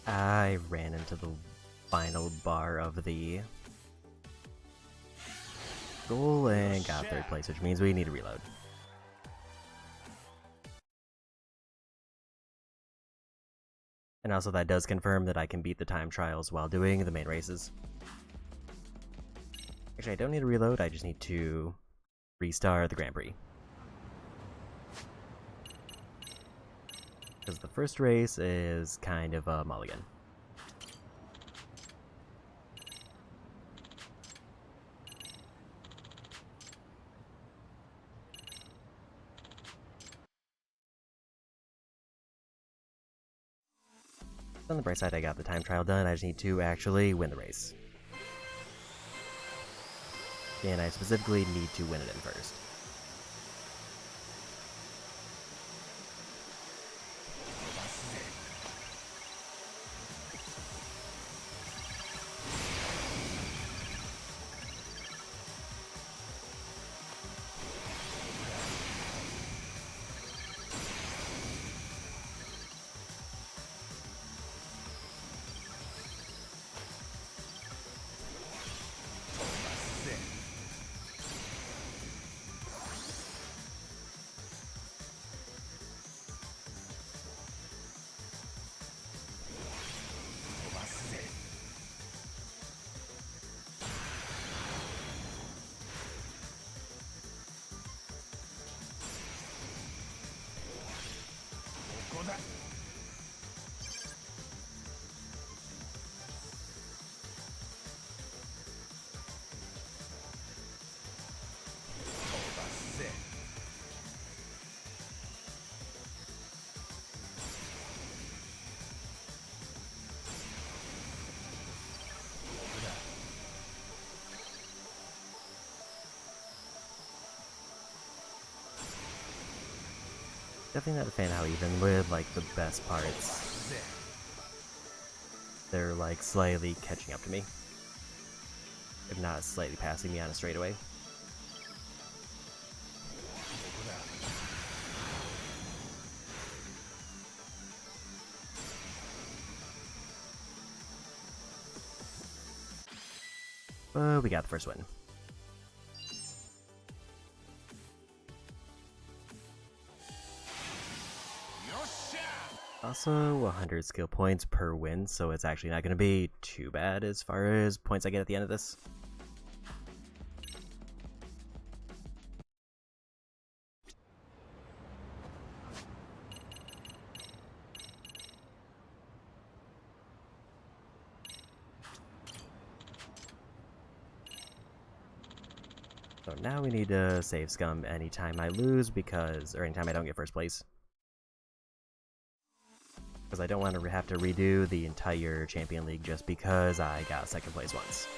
I ran into the final bar of the goal and got third place, which means we need to reload. And also that does confirm that I can beat the time trials while doing the main races. Actually, I don't need to reload, I just need to restart the Grand Prix. Because the first race is kind of a mulligan. On the bright side, I got the time trial done, I just need to actually win the race. And I specifically need to win it in first. Definitely not a fan how even with, like, the best parts, they're, like, slightly catching up to me. If not slightly passing me on a straightaway. But we got the first win. Also, 100 skill points per win, so it's actually not going to be too bad as far as points I get at the end of this. So now we need to save scum anytime I lose or anytime I don't get first place. Because I don't want to have to redo the entire Champion League just because I got second place once.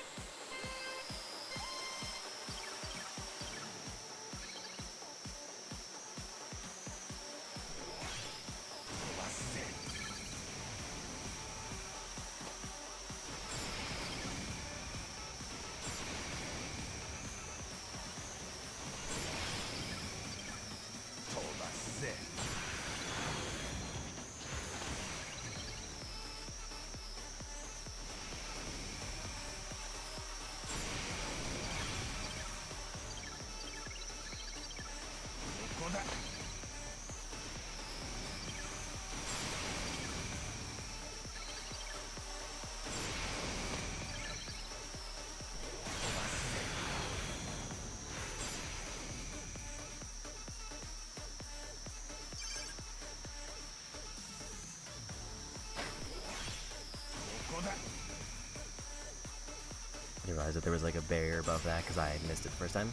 I didn't realize that there was like a barrier above that because I missed it the first time.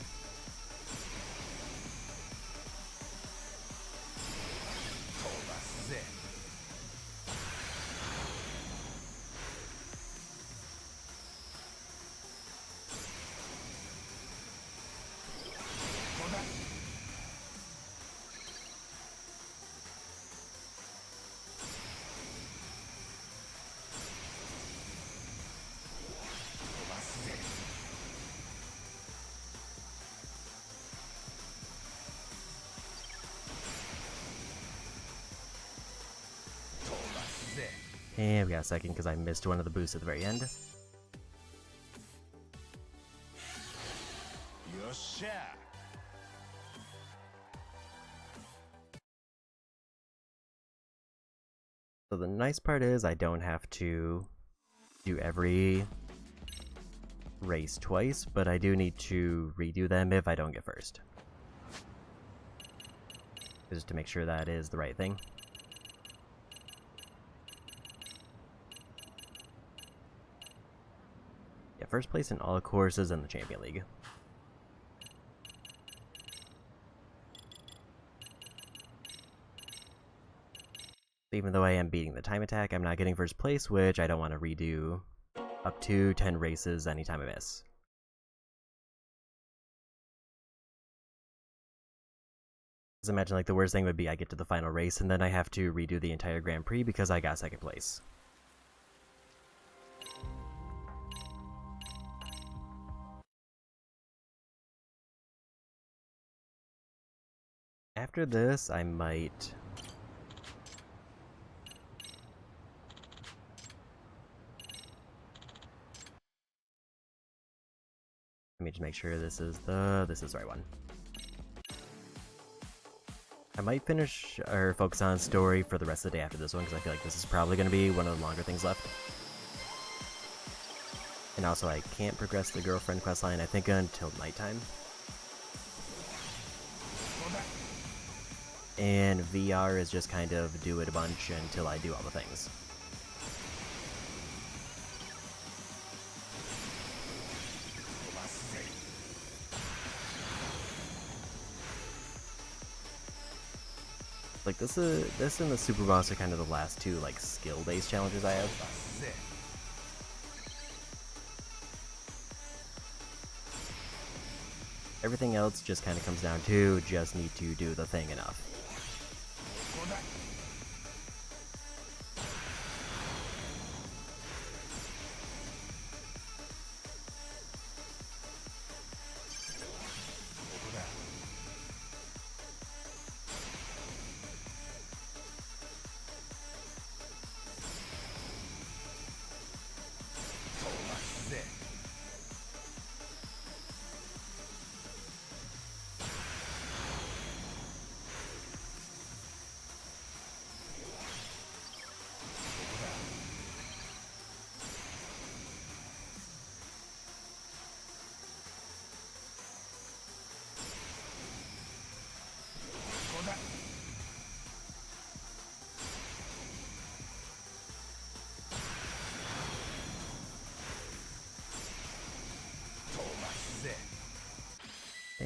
And we got a second because I missed one of the boosts at the very end. So the nice part is I don't have to do every race twice, but I do need to redo them if I don't get first. Just to make sure that is the right thing. Yeah, first place in all courses in the Champion League. Even though I am beating the time attack, I'm not getting first place, which I don't want to redo up to 10 races anytime I miss. Just imagine like the worst thing would be I get to the final race and then I have to redo the entire Grand Prix because I got second place. After this, I might... Let me just make sure this is the right one. I might finish or focus on story for the rest of the day after this one because I feel like this is probably going to be one of the longer things left. And also I can't progress the girlfriend questline I think until nighttime. And VR is just kind of do it a bunch until I do all the things. Like this and the Super Boss are kind of the last two like skill-based challenges I have. Everything else just kind of comes down to just need to do the thing enough.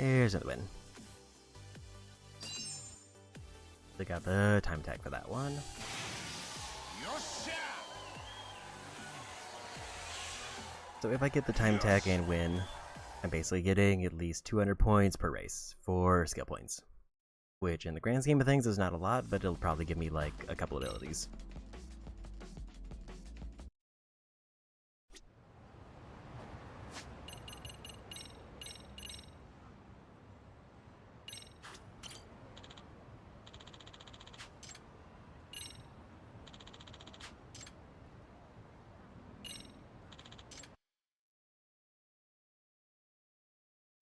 There's another win. They got the time tag for that one. So if I get the time tag and win, I'm basically getting at least 200 points per race for skill points. Which in the grand scheme of things is not a lot, but it'll probably give me like a couple abilities.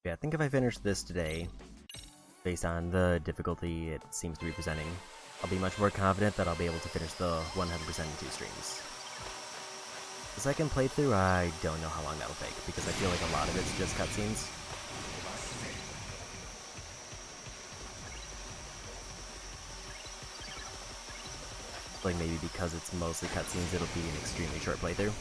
Yeah, I think if I finish this today, based on the difficulty it seems to be presenting, I'll be much more confident that I'll be able to finish the 100% in 2 streams. The second playthrough, I don't know how long that'll take, because I feel like a lot of it's just cutscenes. Like maybe because it's mostly cutscenes, it'll be an extremely short playthrough.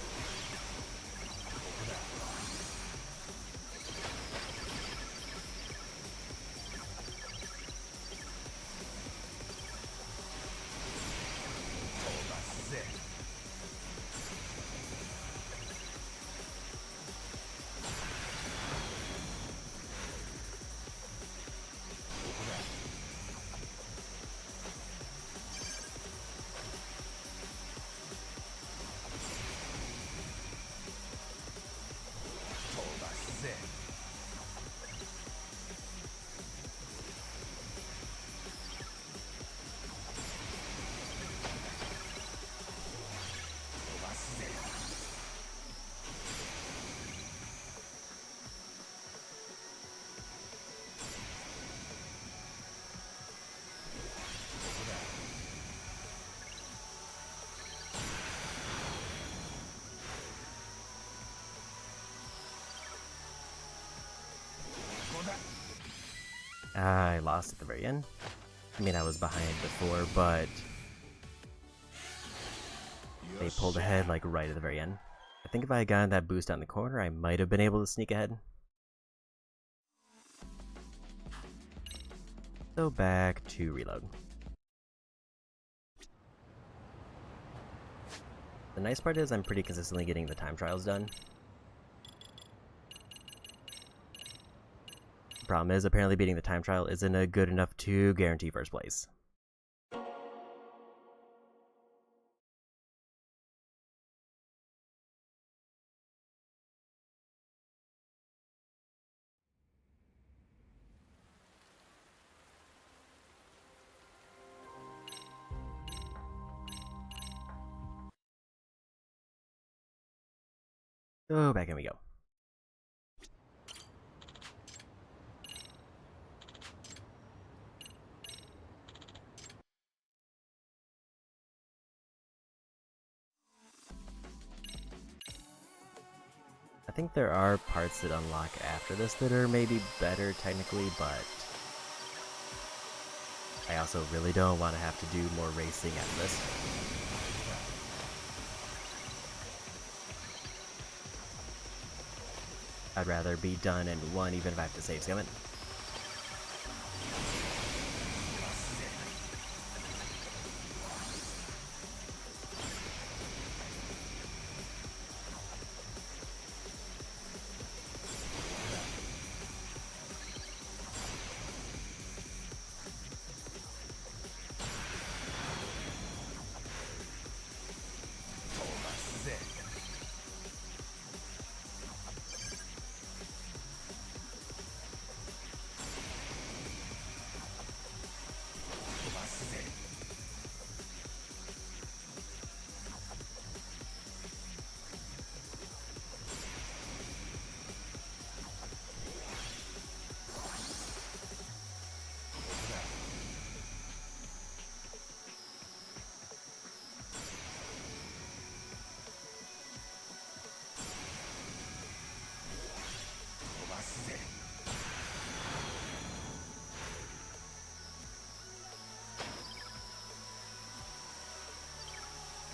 I lost at the very end. I mean, I was behind before, but they pulled ahead like right at the very end. I think if I had gotten that boost on the corner, I might have been able to sneak ahead. So back to reload. The nice part is I'm pretty consistently getting the time trials done. Problem is, apparently beating the time trial isn't good enough to guarantee first place. So back in we go. I think there are parts that unlock after this that are maybe better technically, but I also really don't want to have to do more racing after this. I'd rather be done in one even if I have to save scum it.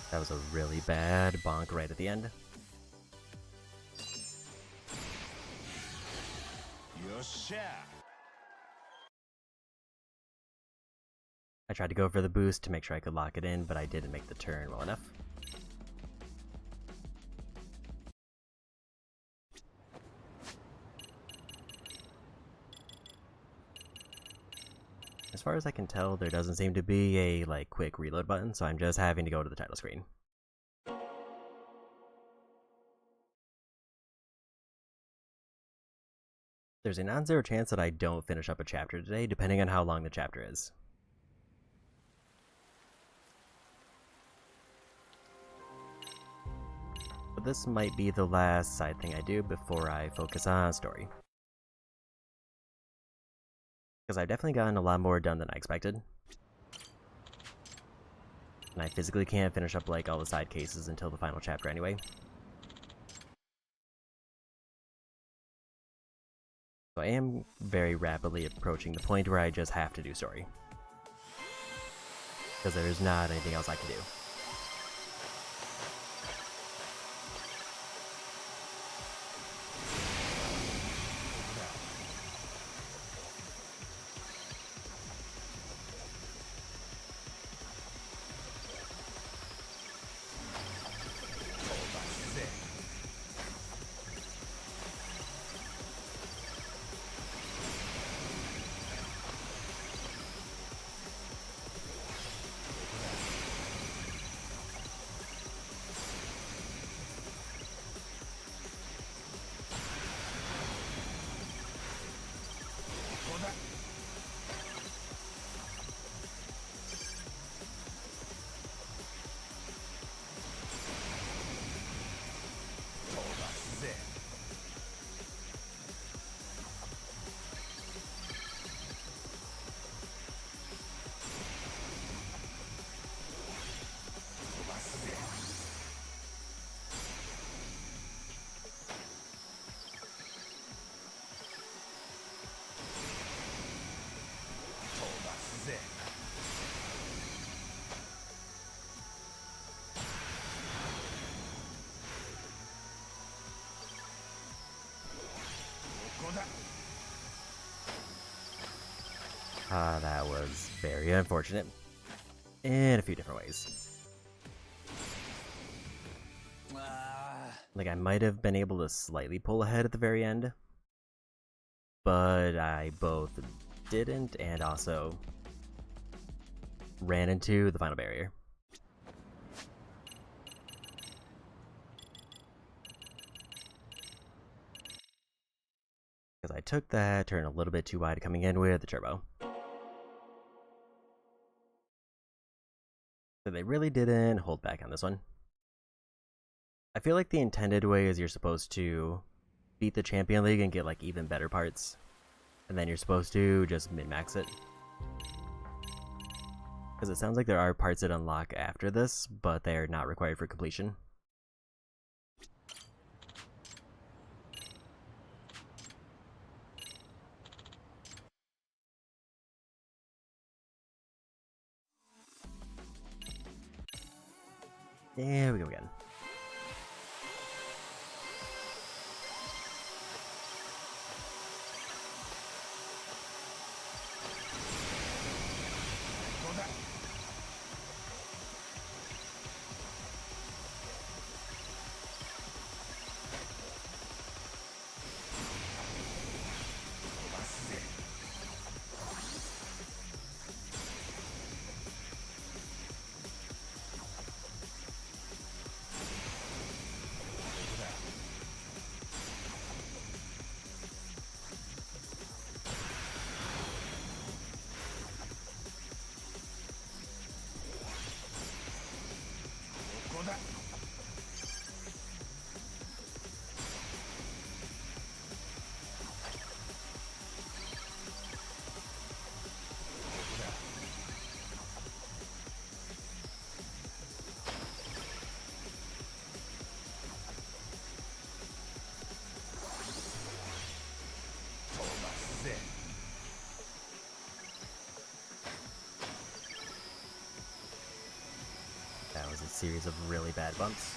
That was a really bad bonk right at the end. Yosha! I tried to go for the boost to make sure I could lock it in, but I didn't make the turn well enough. As far as I can tell, there doesn't seem to be a quick reload button, so I'm just having to go to the title screen. There's a non-zero chance that I don't finish up a chapter today, depending on how long the chapter is. But this might be the last side thing I do before I focus on story. Because I've definitely gotten a lot more done than I expected. And I physically can't finish up all the side cases until the final chapter anyway. So I am very rapidly approaching the point where I just have to do story. Because there's not anything else I can do. That was very unfortunate. In a few different ways. I might have been able to slightly pull ahead at the very end. But I both didn't and also ran into the final barrier. Because I took that turn a little bit too wide coming in with the turbo. So they really didn't hold back on this one. I feel like the intended way is you're supposed to beat the Champion League and get even better parts. And then you're supposed to just min-max it. Because it sounds like there are parts that unlock after this, but they're not required for completion. There we go again. That was a series of really bad bumps.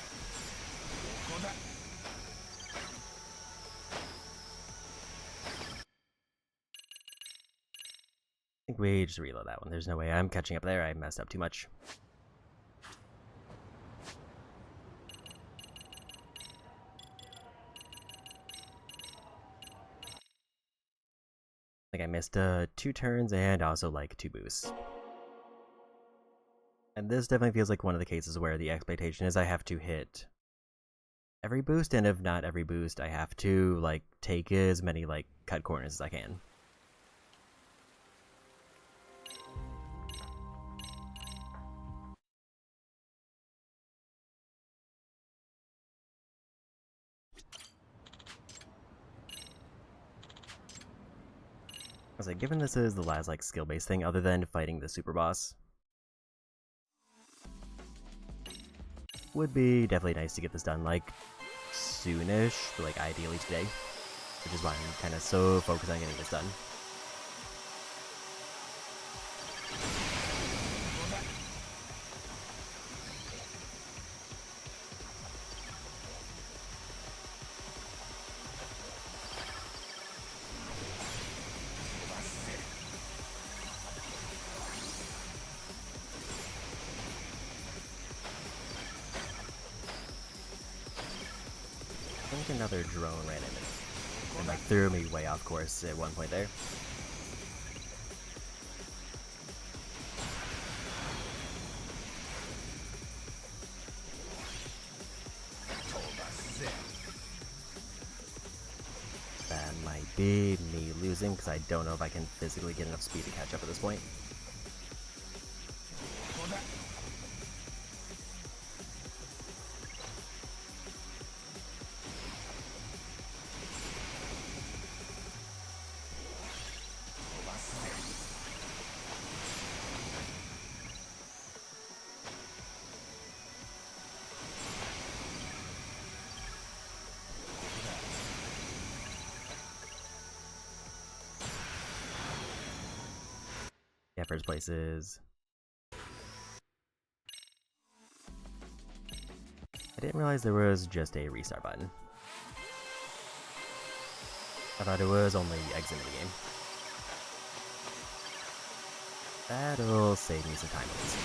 think we just reload that one. There's no way I'm catching up there. I messed up too much. I think I missed 2 turns and also like 2 boosts. And this definitely feels like one of the cases where the expectation is I have to hit every boost, and if not every boost, I have to like take as many like cut corners as I can. I was like, given this is the last like skill-based thing other than fighting the super boss, would be definitely nice to get this done like soonish, but like ideally today, which is why I'm kind of so focused on getting this done. I think another drone ran into me and like threw me way off course at one point there. That might be me losing because I don't know if I can physically get enough speed to catch up at this point. Yeah, first place is... I didn't realize there was just a restart button. I thought it was only exiting the game. That'll save me some time at least.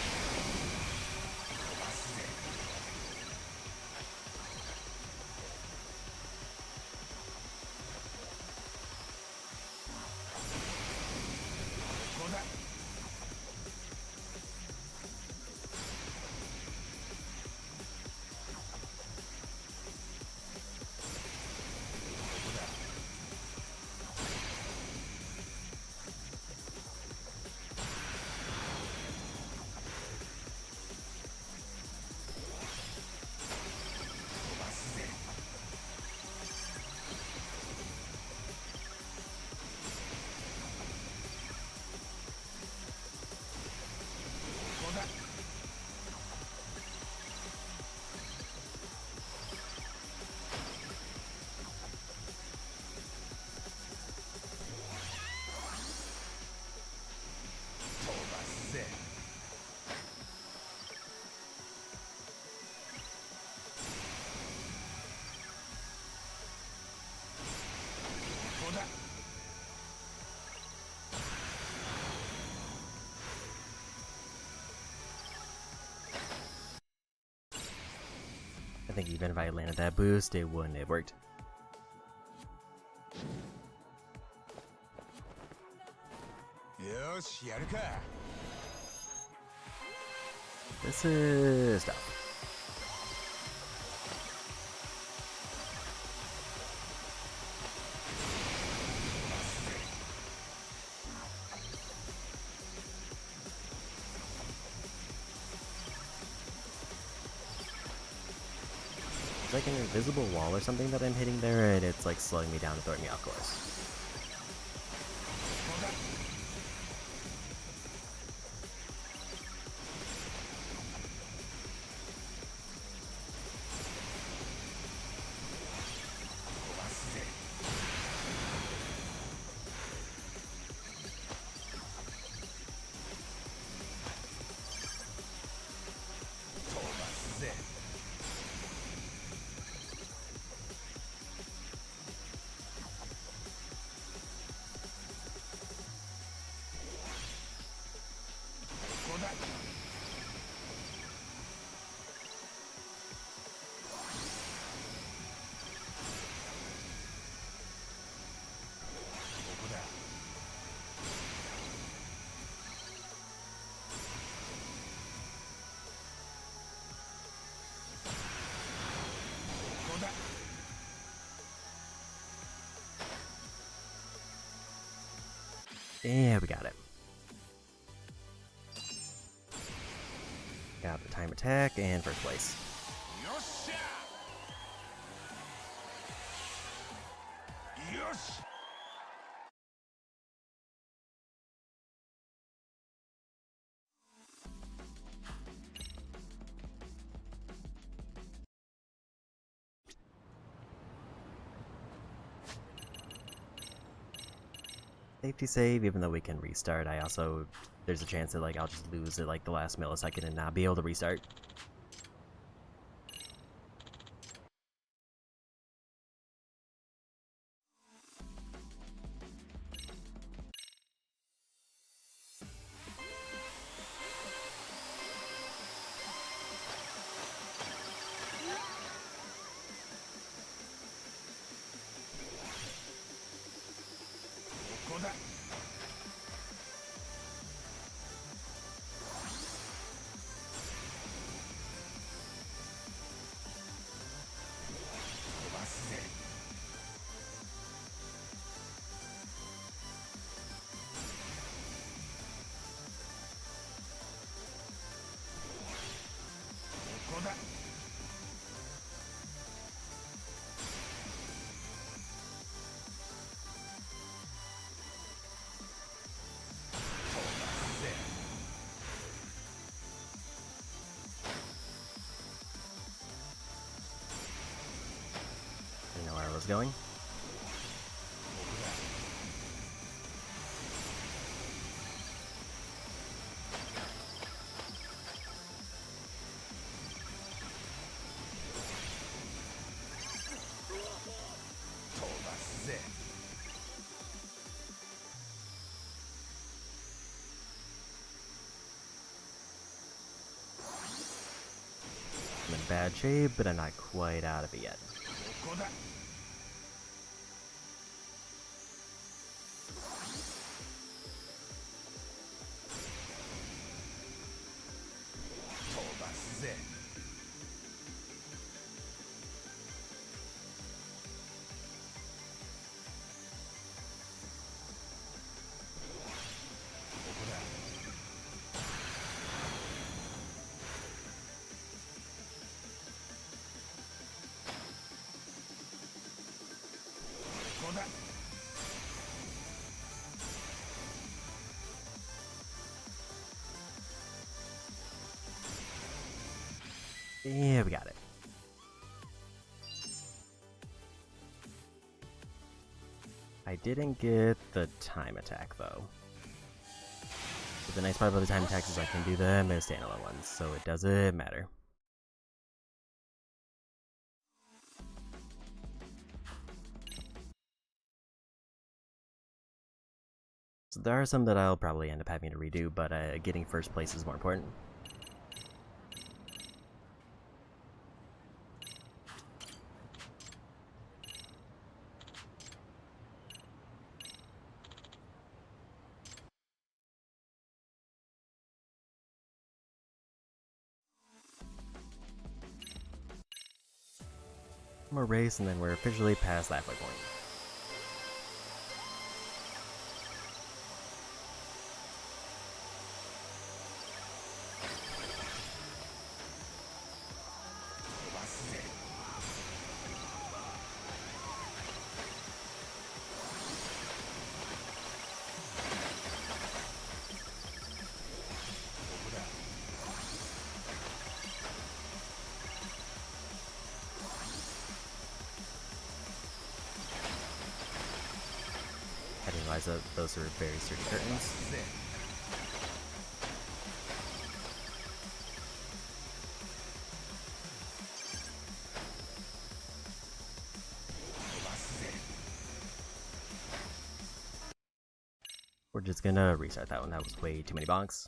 I think even if I landed that boost, it wouldn't have worked. This is tough. It's like an invisible wall or something that I'm hitting there, and it's like slowing me down and throwing me off course. Yeah, we got it. Got the time attack and first place. Safety save, even though we can restart, there's a chance that like I'll just lose at like the last millisecond and not be able to restart. I know where I was going. I'm in bad shape, but I'm not quite out of it yet. Yeah, we got it. I didn't get the time attack though. But the nice part about the time attacks is I can do them as standalone ones, so it doesn't matter. So there are some that I'll probably end up having to redo, but getting first place is more important. One more race, and then we're officially past the halfway point. I didn't realize that those are very sturdy curtains. We're just gonna restart that one. That was way too many bonks.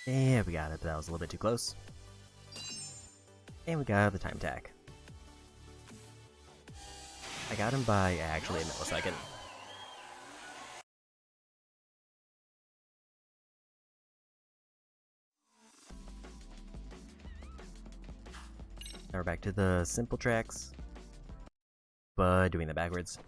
And we got it, but that was a little bit too close. And we got the time attack. I got him by actually a millisecond. Now we're back to the simple tracks, but doing it backwards.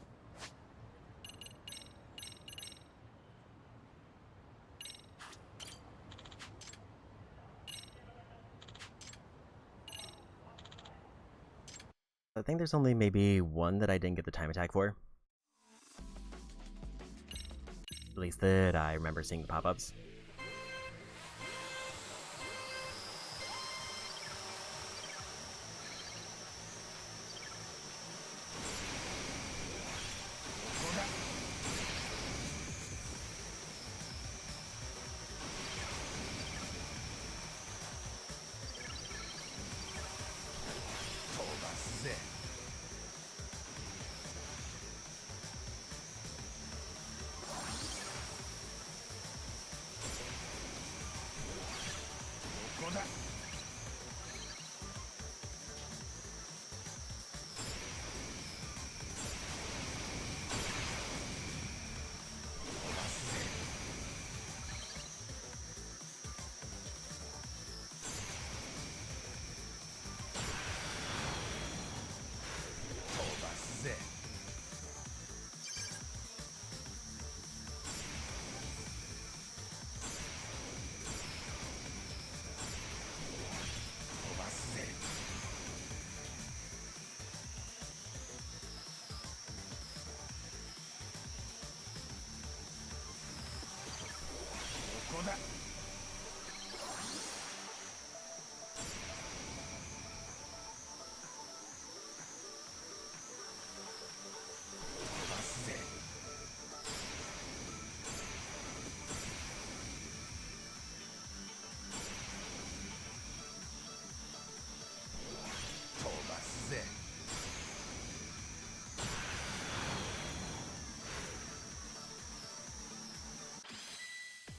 I think there's only maybe one that I didn't get the time attack for. At least that I remember seeing the pop-ups.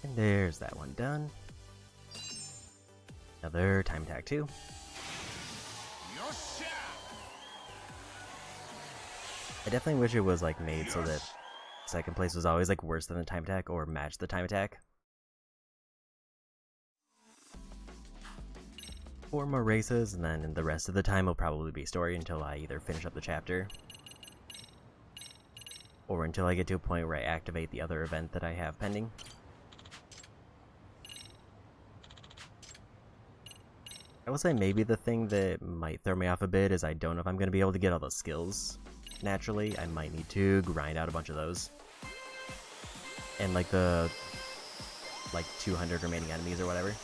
And there's that one done. Another time attack too. I definitely wish it was like made so that second place was always like worse than the time attack or matched the time attack. 4 more races, and then the rest of the time will probably be story until I either finish up the chapter or until I get to a point where I activate the other event that I have pending. I will say maybe the thing that might throw me off a bit is I don't know if I'm going to be able to get all those skills naturally. I might need to grind out a bunch of those. And like the 200 remaining enemies or whatever.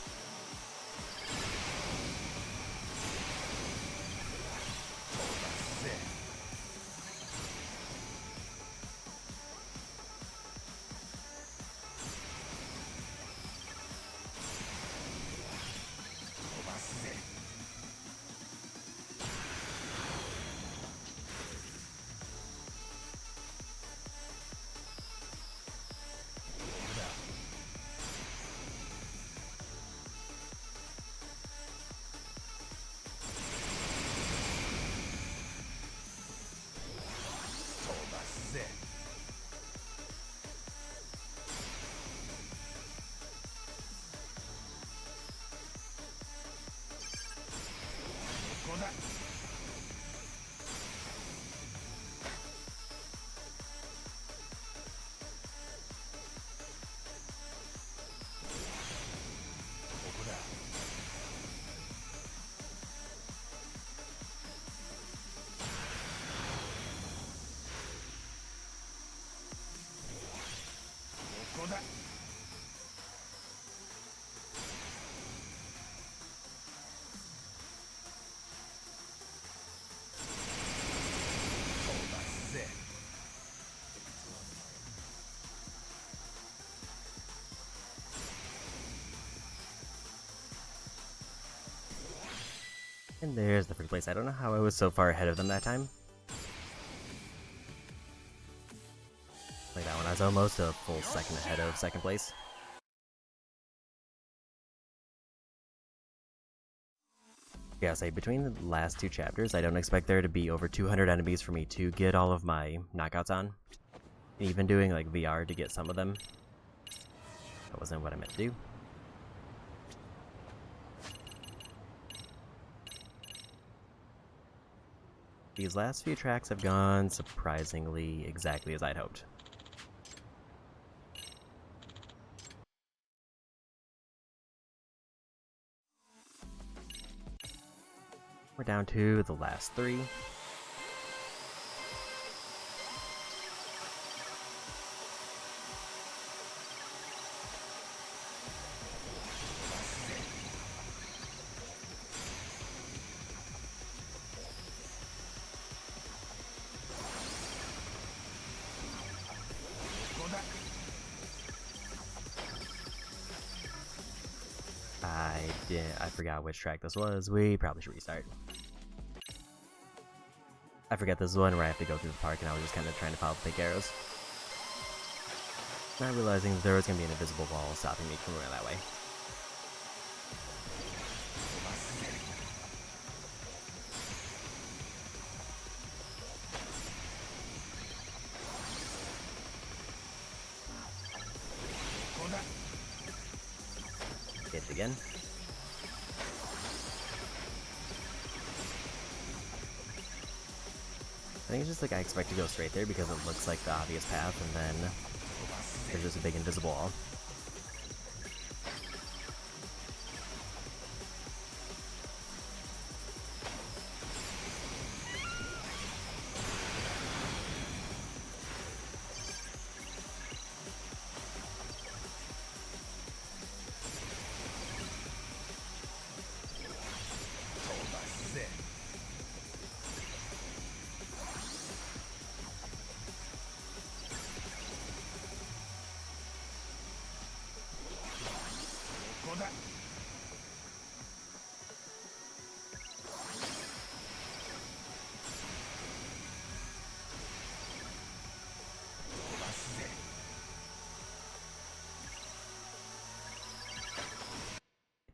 And there's the first place. I don't know how I was so far ahead of them that time. Like that one, I was almost a full second ahead of second place. Yeah, say between the last two chapters, I don't expect there to be over 200 enemies for me to get all of my knockouts on. Even doing like VR to get some of them. That wasn't what I meant to do. These last few tracks have gone surprisingly exactly as I'd hoped. We're down to the last three. I forgot which track this was. We probably should restart. I forget this is one where I have to go through the park and I was just kind of trying to follow the big arrows. Not realizing that there was going to be an invisible wall stopping me from going that way. Hit it again. I think it's just like I expect to go straight there because it looks like the obvious path, and then there's just a big invisible wall.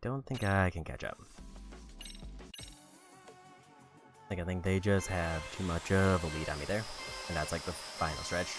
Don't think I can catch up. I think they just have too much of a lead on me there, and that's like the final stretch.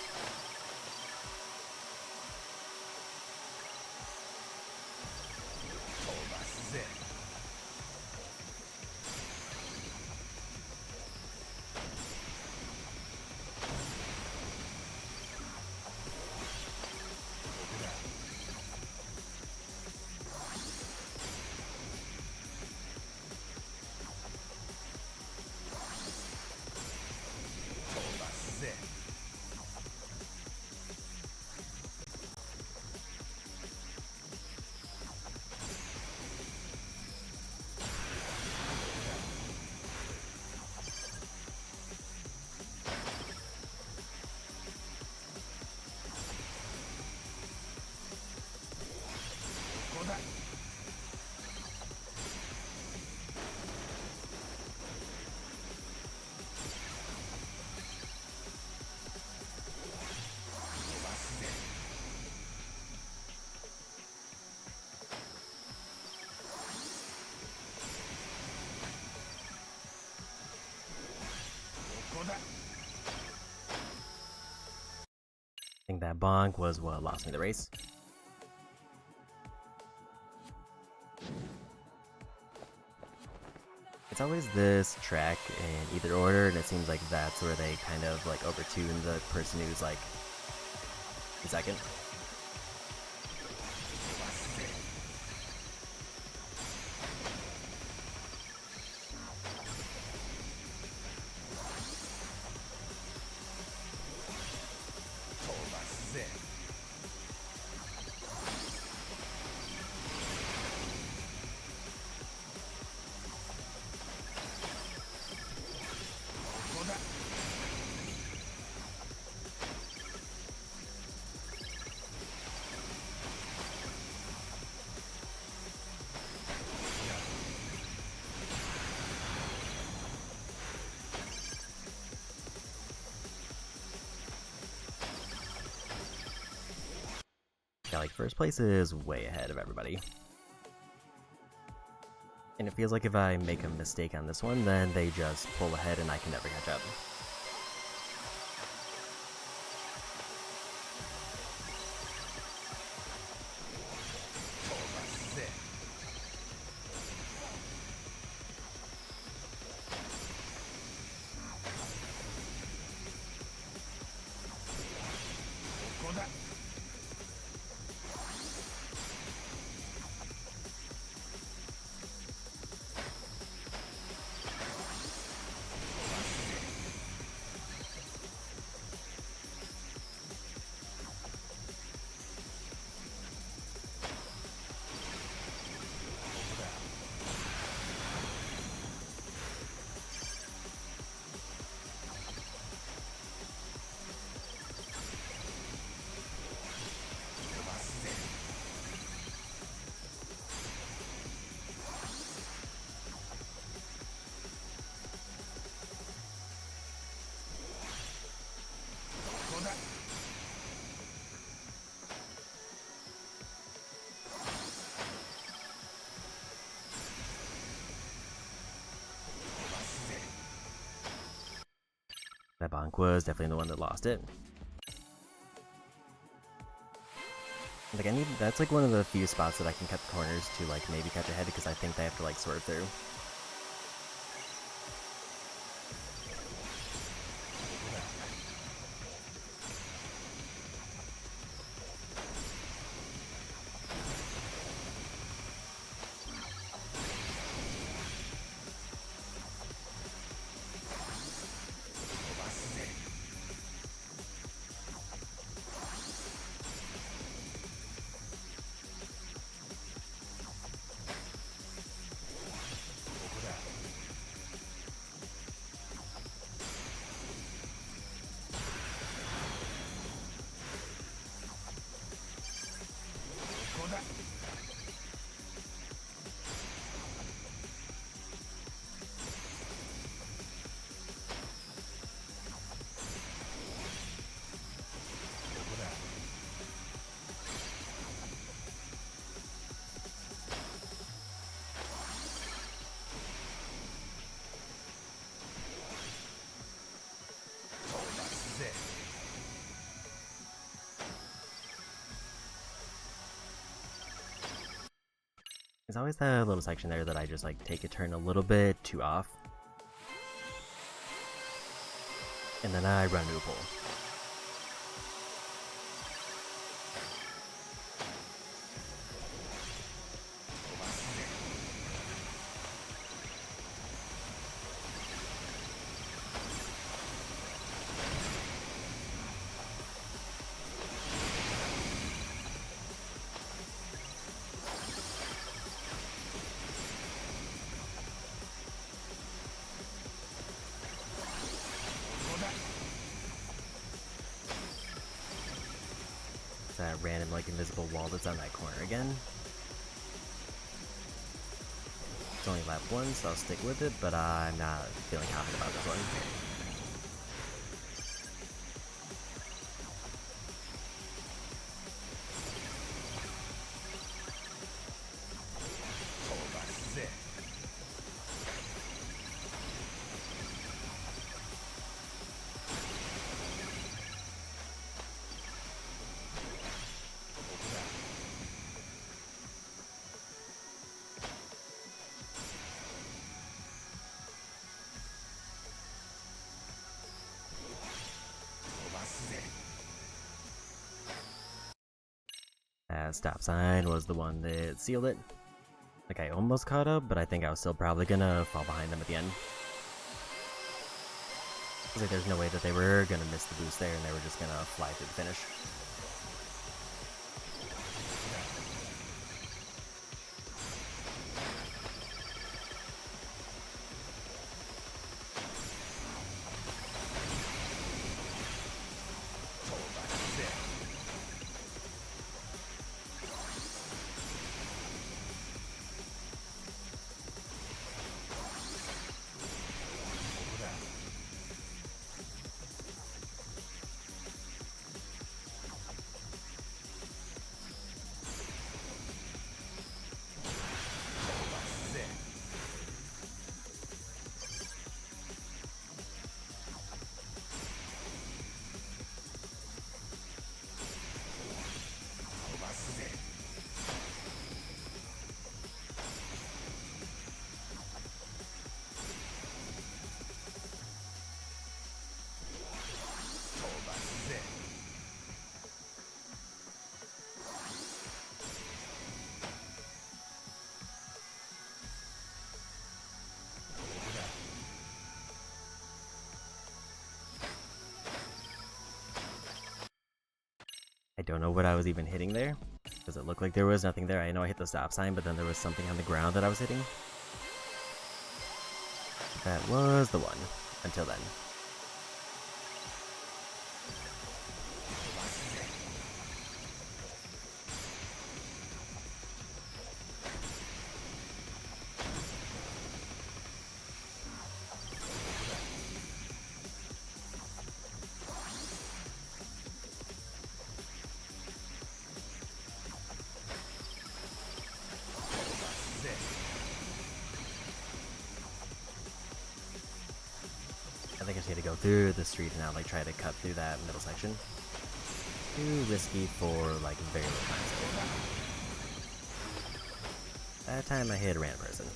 I think that bonk was what lost me the race. It's always this track in either order, and it seems like that's where they kind of like overtune the person who's like second. Yeah, like first place is way ahead of everybody. And it feels like if I make a mistake on this one, then they just pull ahead and I can never catch up. That bonk was definitely the one that lost it. Like that's like one of the few spots that I can cut the corners to like maybe catch ahead because I think they have to like swerve through. There's always that little section there that I just like take a turn a little bit too off. And then I run into a pole. That random like invisible wall that's on that corner again. It's only lap 1, so I'll stick with it, but I'm not feeling confident about this one. That stop sign was the one that sealed it. Like, I almost caught up, but I think I was still probably gonna fall behind them at the end. It's like there's no way that they were gonna miss the boost there and they were just gonna fly through the finish. don't know what I was even hitting there, because it looked like there was nothing there. I know I hit the stop sign, but then there was something on the ground that I was hitting. That was the one, until then. I think I just need to go through the street and now, like, try to cut through that middle section. Too risky for, like, very little time. That time I hit a random person.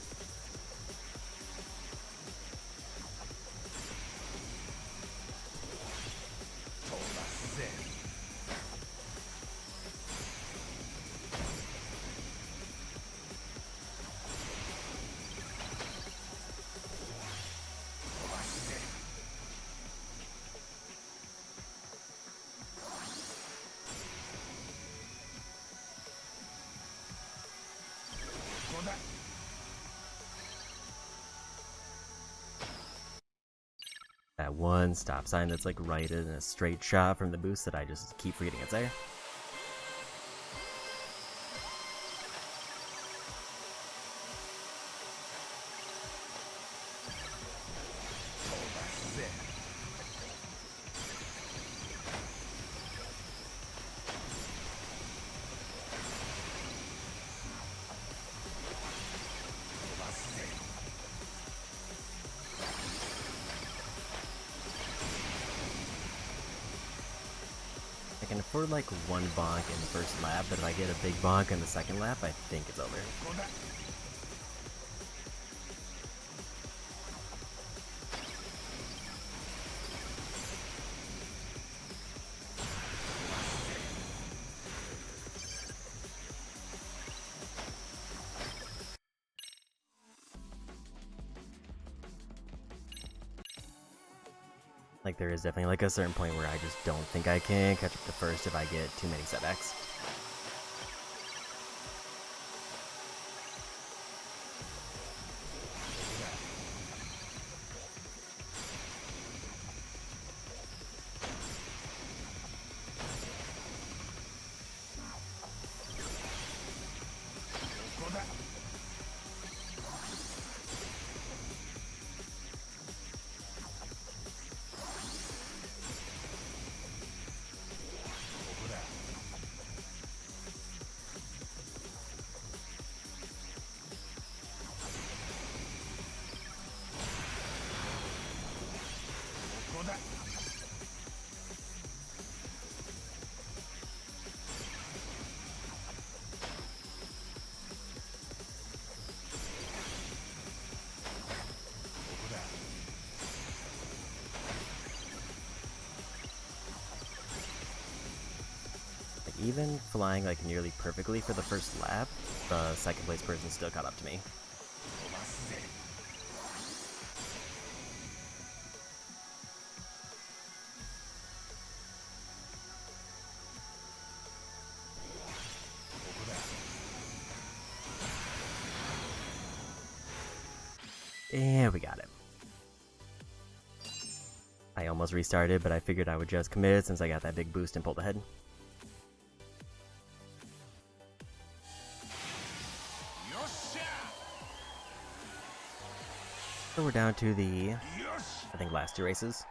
That one stop sign that's like right in a straight shot from the boost that I just keep forgetting it's there. I can afford like one bonk in the first lap, but if I get a big bonk in the second lap, I think it's over. Like, there is definitely like a certain point where I just don't think I can catch up to first if I get too many setbacks. Even flying like nearly perfectly for the first lap, the second place person still caught up to me. And we got it. I almost restarted, but I figured I would just commit since I got that big boost and pulled ahead. So we're down to the, I think, last two races.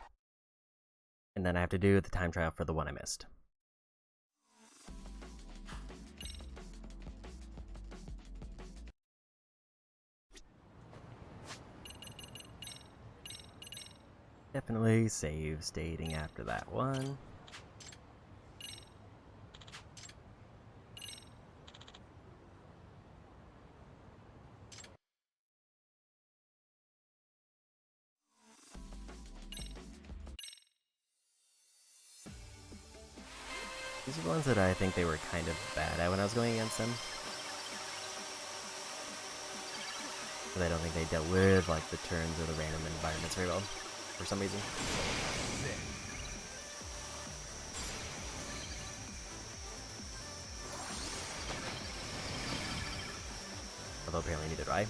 And then I have to do the time trial for the one I missed. Definitely save stating after that one. These are the ones that I think they were kind of bad at when I was going against them. But I don't think they dealt with like the turns or the random environments very well, for some reason. although apparently neither do I.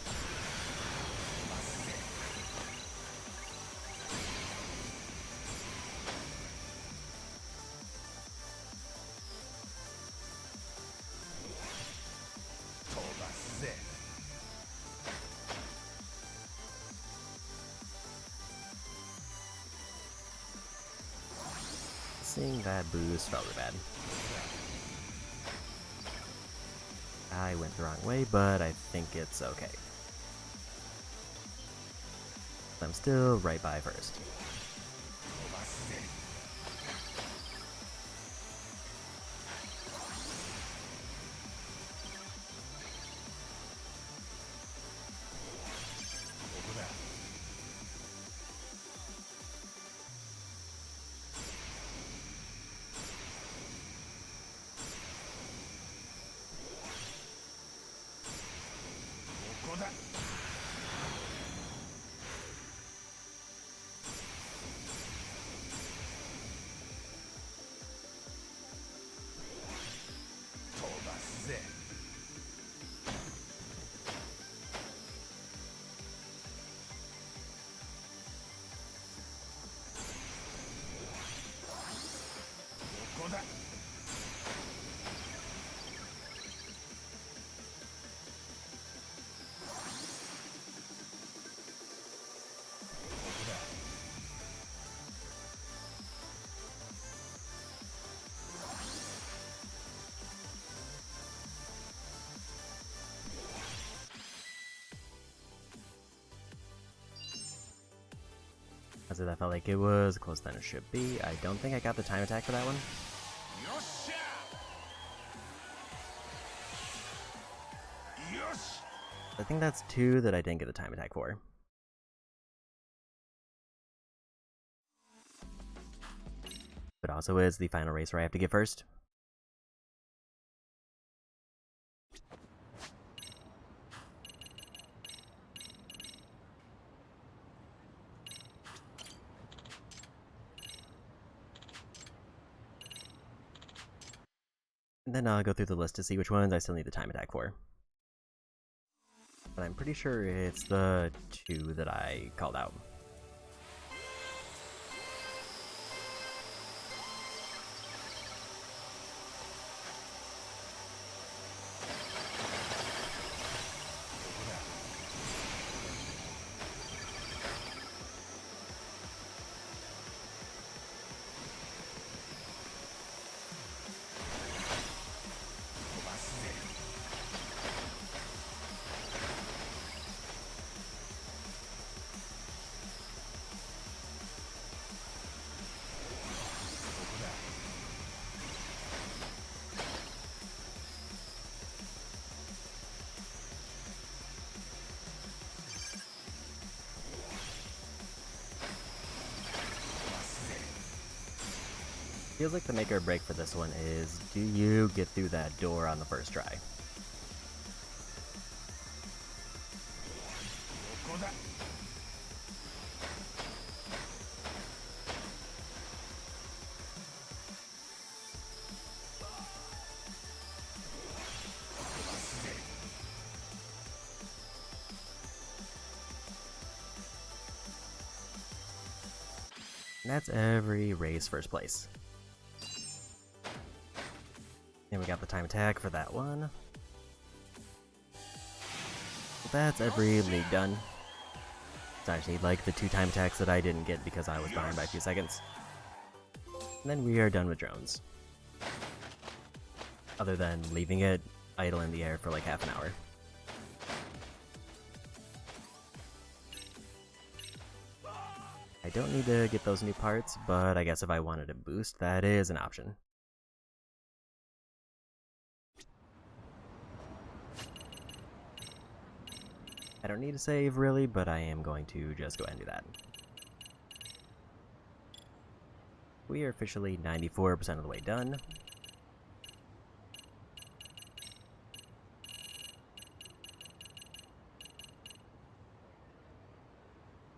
Seeing that boost felt really bad. I went the wrong way, but I think it's okay. I'm still right by first. As that felt like it was closer than it should be. I don't think I got the time attack for that one. I think that's two that I didn't get the time attack for. But also is the final race where I have to get first. And then I'll go through the list to see which ones I still need the time attack for. But I'm pretty sure it's the two that I called out. Feels like the make or break for this one is, do you get through that door on the first try? And that's every race first place. And we got the time attack for that one. So that's every league done. It's actually like the two time attacks that I didn't get because I was behind by a few seconds. And then we are done with drones. Other than leaving it idle in the air for like half an hour. I don't need to get those new parts, but I guess if I wanted a boost, that is an option. I don't need to save really, but I am going to just go ahead and do that. We are officially 94% of the way done.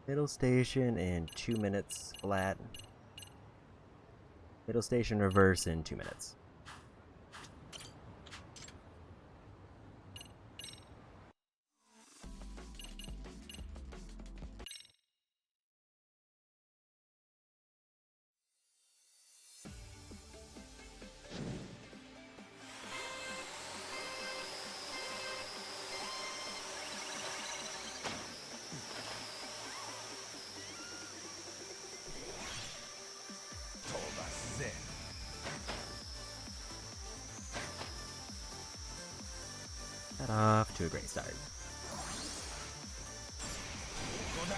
Middle station in 2 minutes flat. Middle station reverse in 2 minutes. start. ここだ。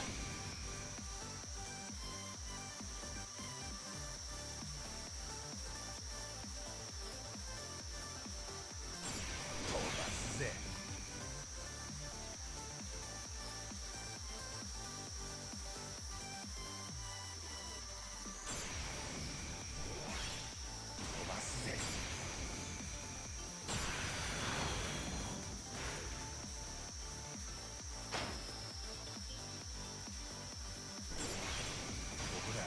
飛ばすぜ。飛ばすぜ。ここだ。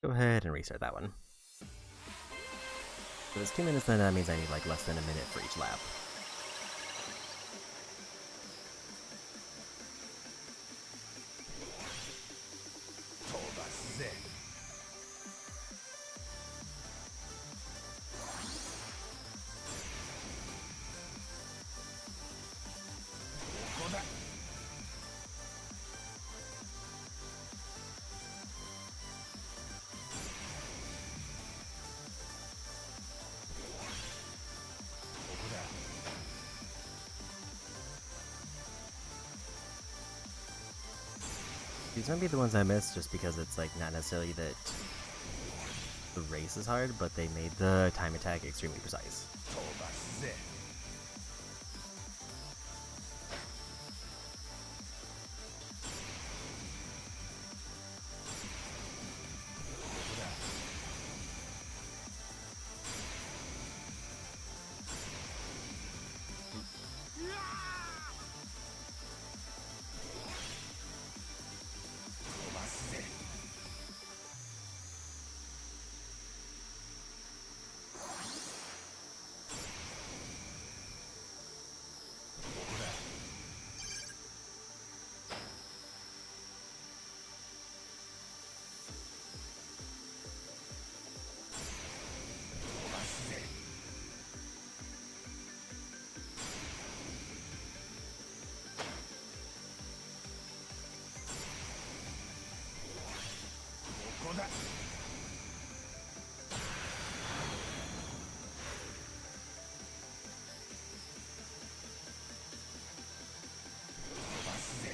Go ahead and restart that one. If it's 2 minutes, then that means I need like less than a minute for each lap. These might be the ones I missed just because it's like not necessarily that the race is hard, but they made the time attack extremely precise. 飛ばすぜ。 飛ばすぜ。 ここだ。 飛ばすぜ。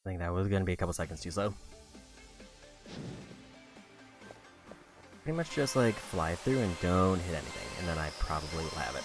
I think that was going to be a couple seconds too slow. Pretty much just like fly through and don't hit anything, and then I probably will have it.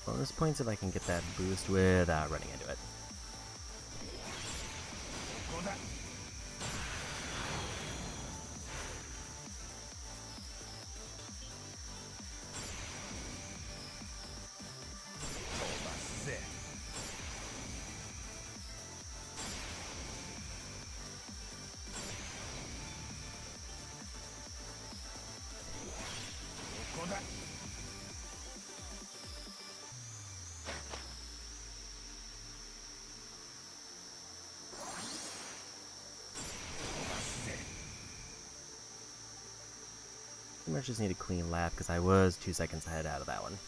Bonus points if I can get that boost without running into it. Pretty much just need a clean lap because I was 2 seconds ahead out of that one.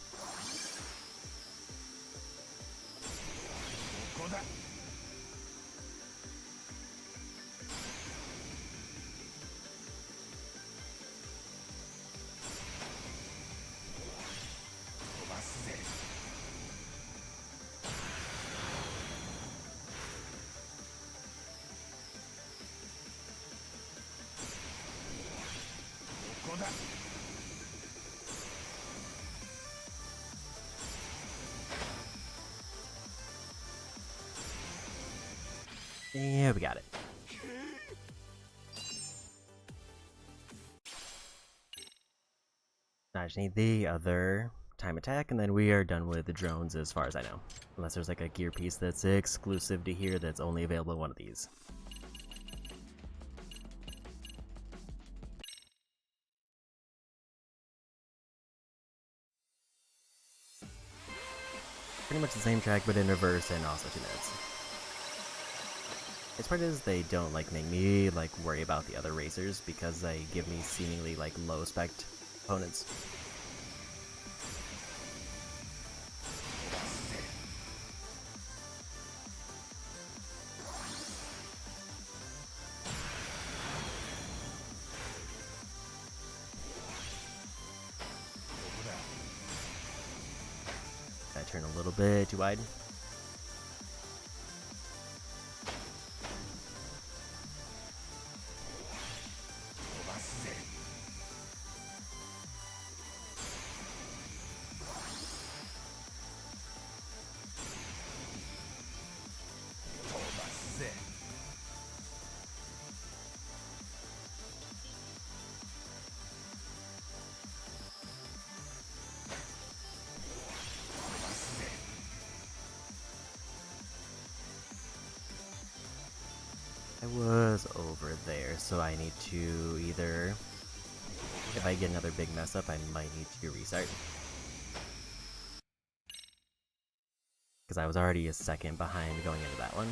Yeah, we got it. I just need the other time attack, and then we are done with the drones as far as I know. Unless there's like a gear piece that's exclusive to here that's only available in one of these. Pretty much the same track, but in reverse, and also 2 minutes. As part is they don't like make me like worry about the other racers because they give me seemingly like low spec opponents. I turn a little bit too wide. I was over there, so I need to either, if I get another big mess up, I might need to restart. Because I was already a second behind going into that one.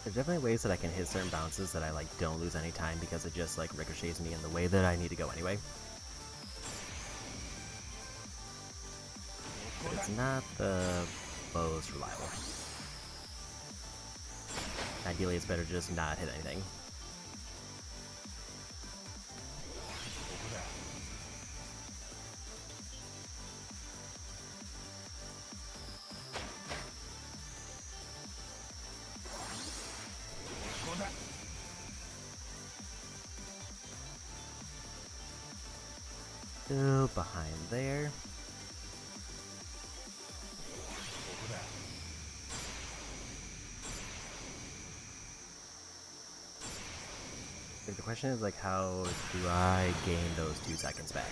There's definitely ways that I can hit certain bounces that I like don't lose any time because it just like ricochets me in the way that I need to go anyway. But it's not the most reliable. Ideally, it's better to just not hit anything. Still behind there. The question is like, how do I gain those 2 seconds back?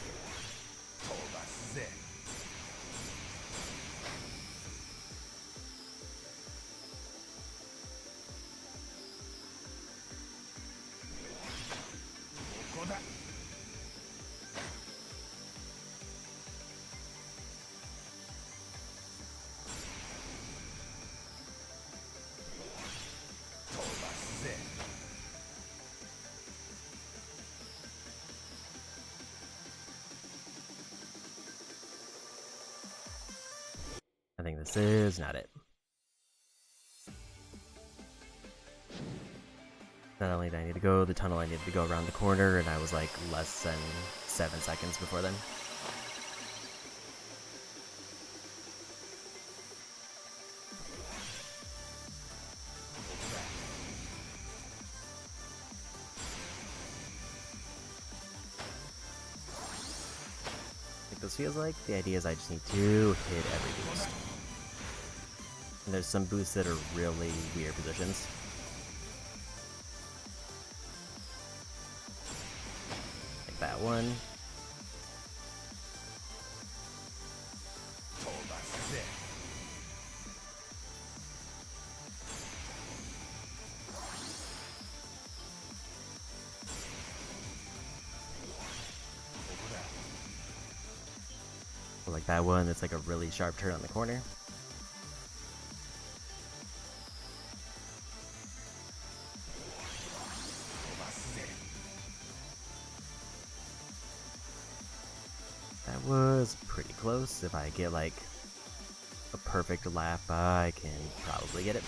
I think this is not it. Not only did I need to go the tunnel, I needed to go around the corner, and I was like less than 7 seconds before then. Like this feels like the idea is I just need to hit every boost. And there's some boosts that are really weird positions. Like that one. Or like that one that's like a really sharp turn on the corner. That was pretty close. If I get like a perfect lap, I can probably get it.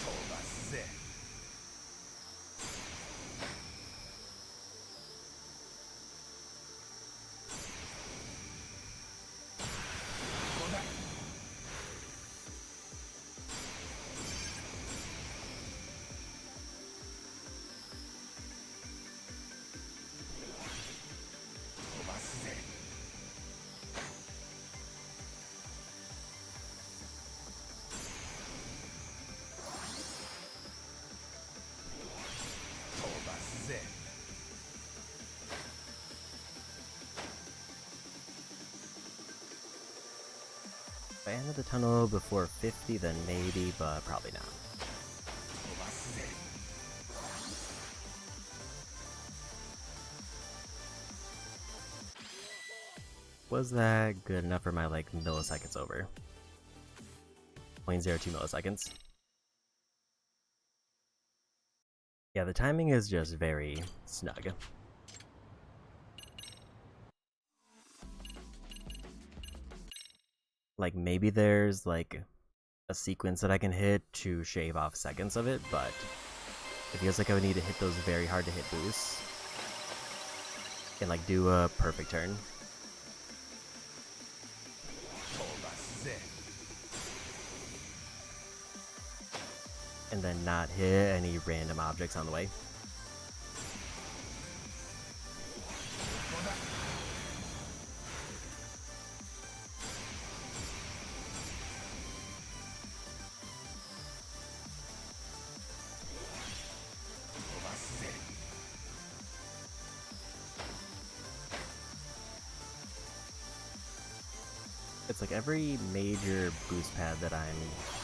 If I enter the tunnel before 50, then maybe, but probably not. Was that good enough for my, like, milliseconds over? 0.02 milliseconds. Yeah, the timing is just very snug. Like, maybe there's, like, a sequence that I can hit to shave off seconds of it, but it feels like I would need to hit those very hard to hit boosts and, like, do a perfect turn. And then not hit any random objects on the way. It's like every major boost pad that I'm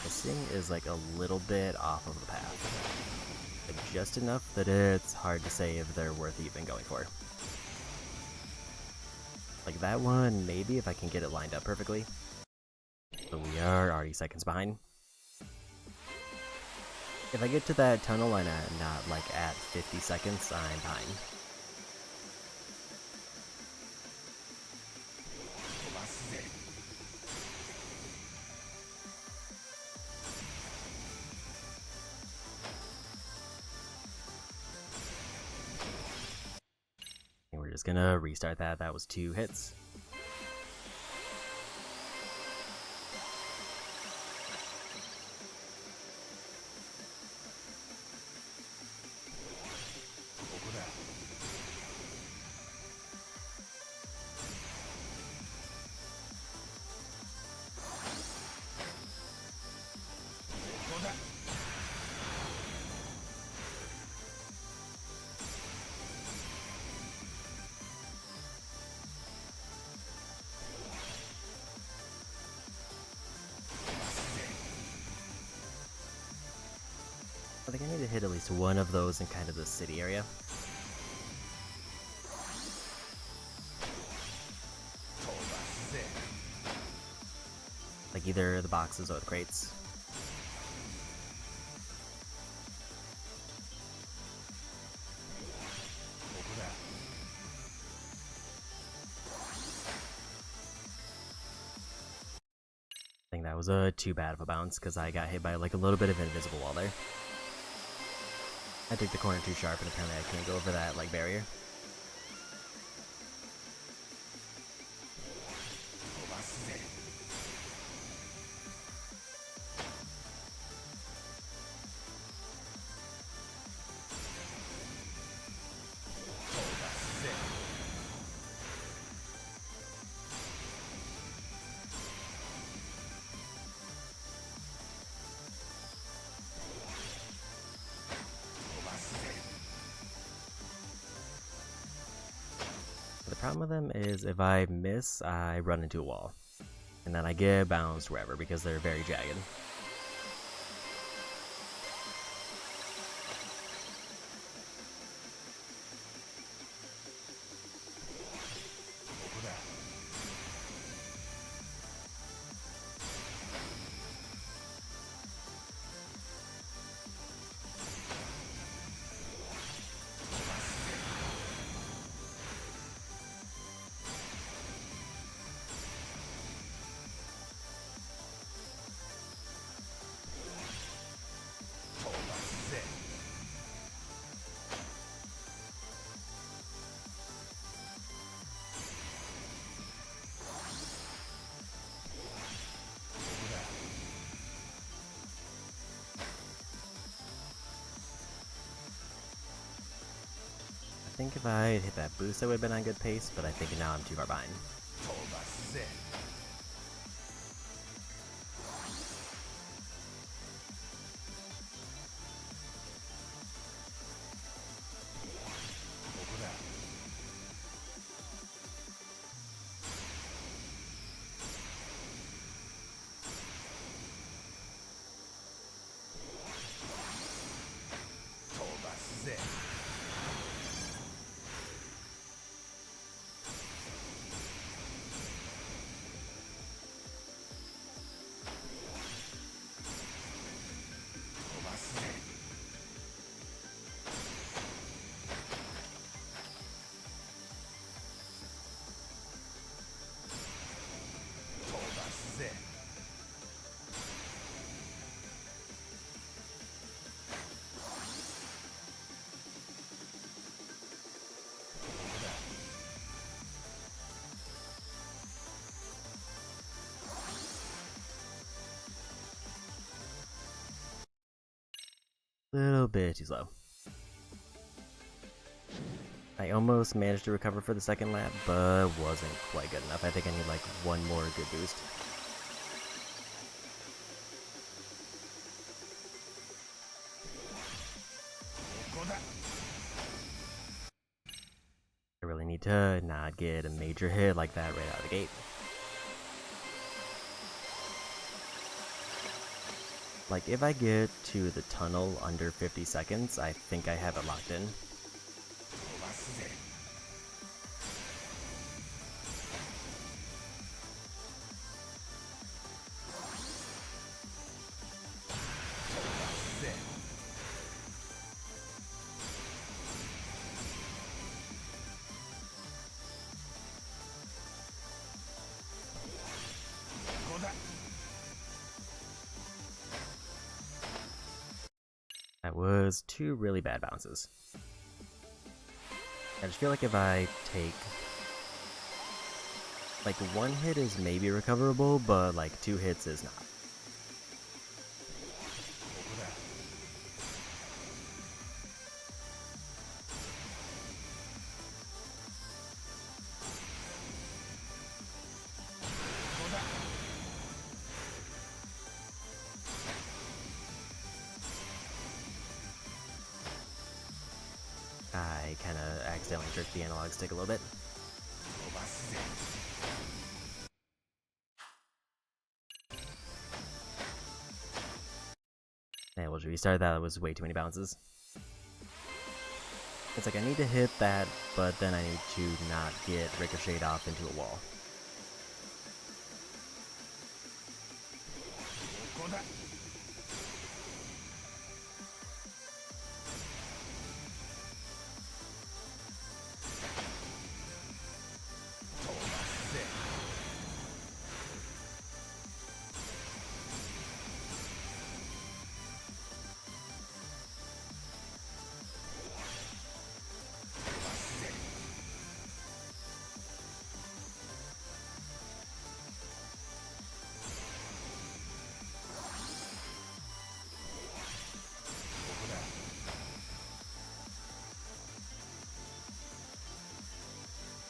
missing is like a little bit off of the path. Like just enough that it's hard to say if they're worth even going for. Like that one, maybe if I can get it lined up perfectly. But we are already seconds behind. If I get to that tunnel and not like at 50 seconds, I'm behind. And we're just gonna restart that. That was 2 hits. I think I need to hit at least one of those in kind of the city area. Like either the boxes or the crates. I think that was too bad of a bounce because I got hit by like a little bit of an invisible wall there. I took the corner too sharp and apparently I can't go over that like barrier. The problem with them is if I miss, I run into a wall. And then I get bounced wherever because they're very jagged. I think if I had hit that boost, I would have been on good pace, but I think now I'm too far behind. Little bit too slow. I almost managed to recover for the second lap, but wasn't quite good enough. I think I need like one more good boost. I really need to not get a major hit like that right out of the gate. Like, if I get to the tunnel under 50 seconds, I think I have it locked in. That was two really bad bounces. I just feel like if I take... like, one hit is maybe recoverable, but like 2 hits is not. I kind of accidentally jerked the analog stick a little bit. Yeah, we'll restart that. That was way too many bounces. It's like I need to hit that, but then I need to not get ricocheted off into a wall.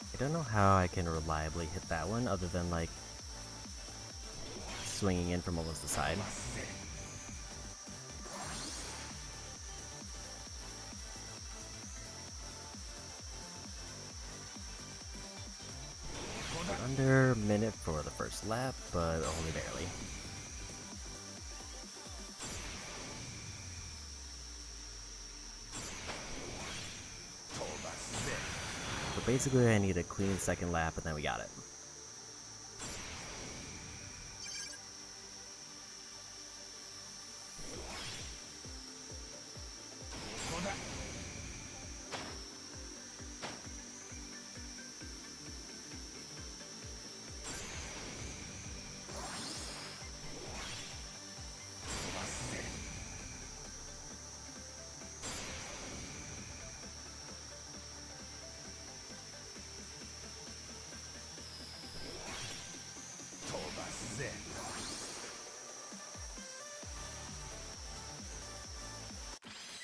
I don't know how I can reliably hit that one other than like swinging in from almost the side. We're under a minute for the first lap, but only barely. So basically I need a clean second lap and then we got it.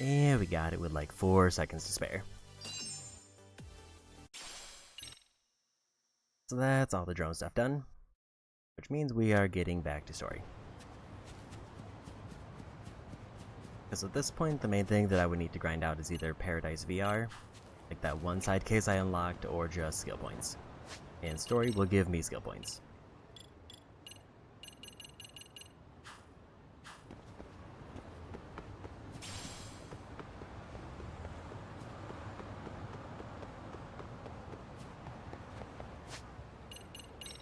And we got it with like 4 seconds to spare. So that's all the drone stuff done, which means we are getting back to story. Because at this point, the main thing that I would need to grind out is either Paradise VR, like that one side case I unlocked, or just skill points. And story will give me skill points.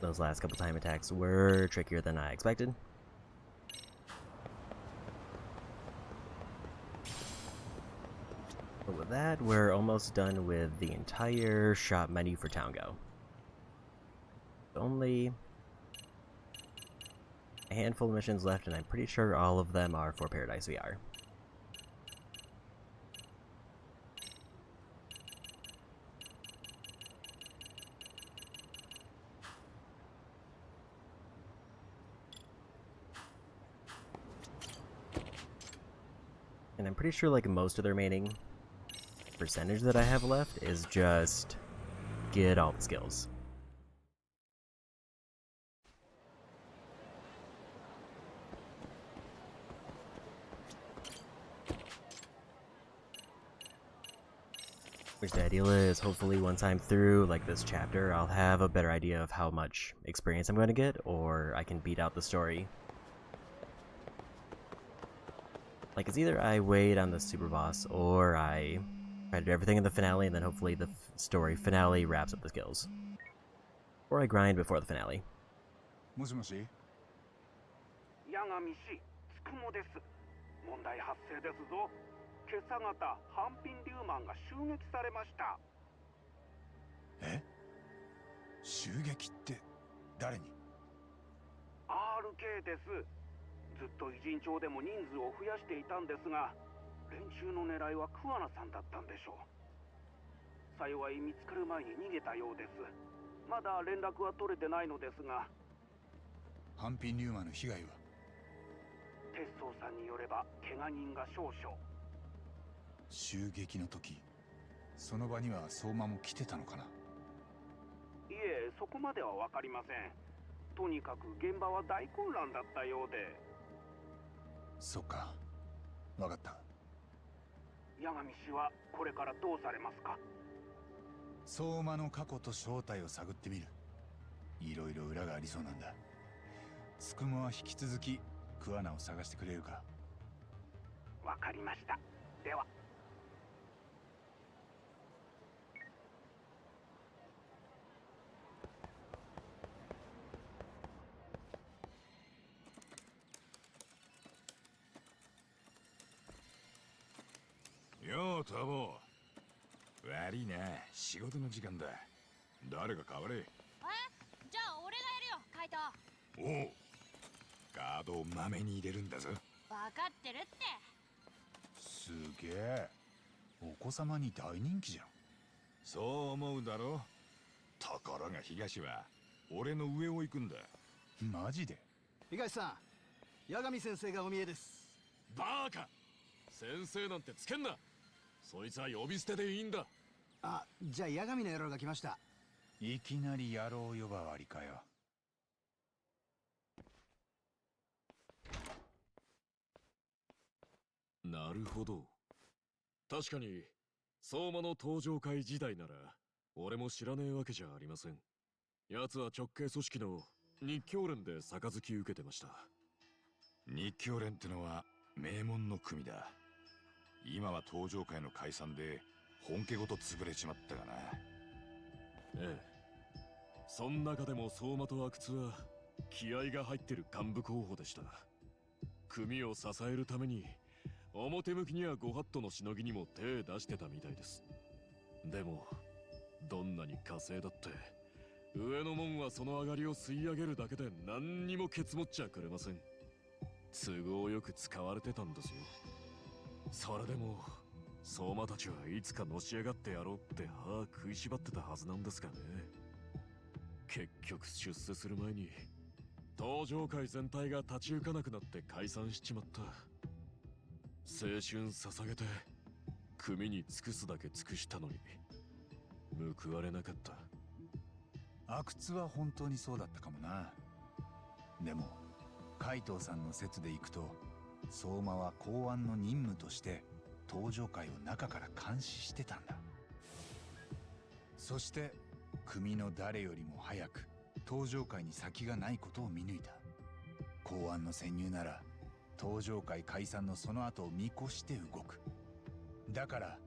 Those last couple time attacks were trickier than I expected. But with that, we're almost done with the entire shop menu for Town Go. Only a handful of missions left, and I'm pretty sure all of them are for Paradise VR. And I'm pretty sure like most of the remaining percentage that I have left is just get all the skills. Which the ideal is, hopefully once I'm through like this chapter, I'll have a better idea of how much experience I'm going to get, or I can beat out the story. Like, it's either I wait on the super boss, or I try to do everything in the finale, and then hopefully the story finale wraps up the skills. Or I grind before the finale. もしもし。八神氏、つくもです。問題発生ですぞ。今朝方、ハンピンリューマンが襲撃されました。え？襲撃って誰に？ RK です。ずっと偉人帳でも人数を増やしていたんですが、連中の狙いは桑名さんだったんでしょう。幸い見つかる前に逃げたようです。まだ連絡は取れてないのですが。ハンピンリューマンの被害は？鉄装さんによれば怪我人が少々。襲撃の時、その場には相馬も来てたのかな？いえ、そこまではわかりません。とにかく現場は大混乱だったようで。そっか、わかった。八神氏はこれからどうされますか？相馬の過去と正体を探ってみる。いろいろ裏がありそうなんだ。つくもは引き続き桑名を探してくれるか？わかりました。では。ようタボ。悪いな、仕事の時間だ。誰が代われ？じゃあ俺がやるよ、カイト。おう、ガードをまめに入れるんだぞ。分かってるって。すげえ、お子様に大人気じゃん。そう思うだろ。ところが東は俺の上を行くんだ。マジで？東さん、八神先生がお見えです。バーカ、先生なんてつけんな。そいつは呼び捨てでいいんだ。あ、じゃあ八神の野郎が来ました。いきなり野郎呼ばわりかよ。なるほど。確かに相馬の登場会時代なら俺も知らねえわけじゃありません。奴は直系組織の日教連で杯受けてました。日教連ってのは名門の組だ。今は登場会の解散で本家ごと潰れちまったがな。ええ、そん中でも相馬と阿久津は気合が入ってる幹部候補でした。組を支えるために表向きにはご法度のしのぎにも手出してたみたいです。でもどんなに稼いだって上の門はその上がりを吸い上げるだけで何にもケツ持っちゃくれません。都合よく使われてたんですよ。それでも相馬たちはいつかのし上がってやろうって歯食いしばってたはずなんですがね。結局出世する前に登場会全体が立ち行かなくなって解散しちまった。青春捧げて組に尽くすだけ尽くしたのに報われなかった。阿久津は本当にそうだったかもな。でも海藤さんの説でいくと、相馬は公安の任務として登場会を中から監視してたんだ。そして組の誰よりも早く登場会に先がないことを見抜いた。公安の潜入なら登場会解散のその後を見越して動く。だから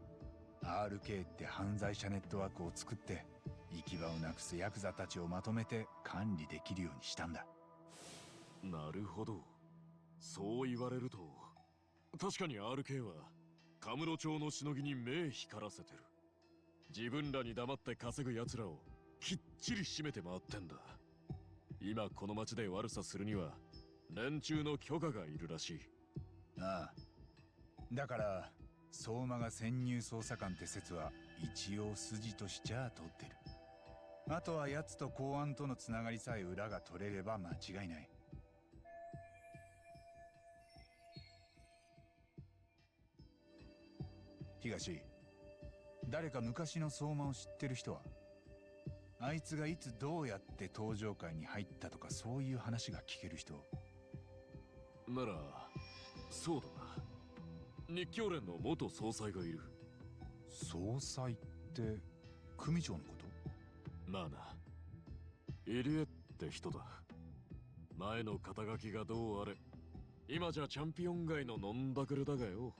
RK って犯罪者ネットワークを作って行き場をなくすヤクザたちをまとめて管理できるようにしたんだ。なるほど、そう言われると確かに RK はカムロ町のしのぎに目光らせてる。自分らに黙って稼ぐ奴らをきっちり締めて回ってんだ。今この町で悪さするには連中の許可がいるらしい。ああ、だから相馬が潜入捜査官って説は一応筋としちゃ通ってる。あとは奴と公安とのつながりさえ裏が取れれば間違いない。東、誰か昔の相馬を知ってる人は？あいつがいつどうやって登場界に入ったとか、そういう話が聞ける人。ならそうだな、日教連の元総裁がいる。総裁って組長のこと？まあな、入江って人だ。前の肩書きがどうあれ、今じゃチャンピオン街の飲んだくれだがよ。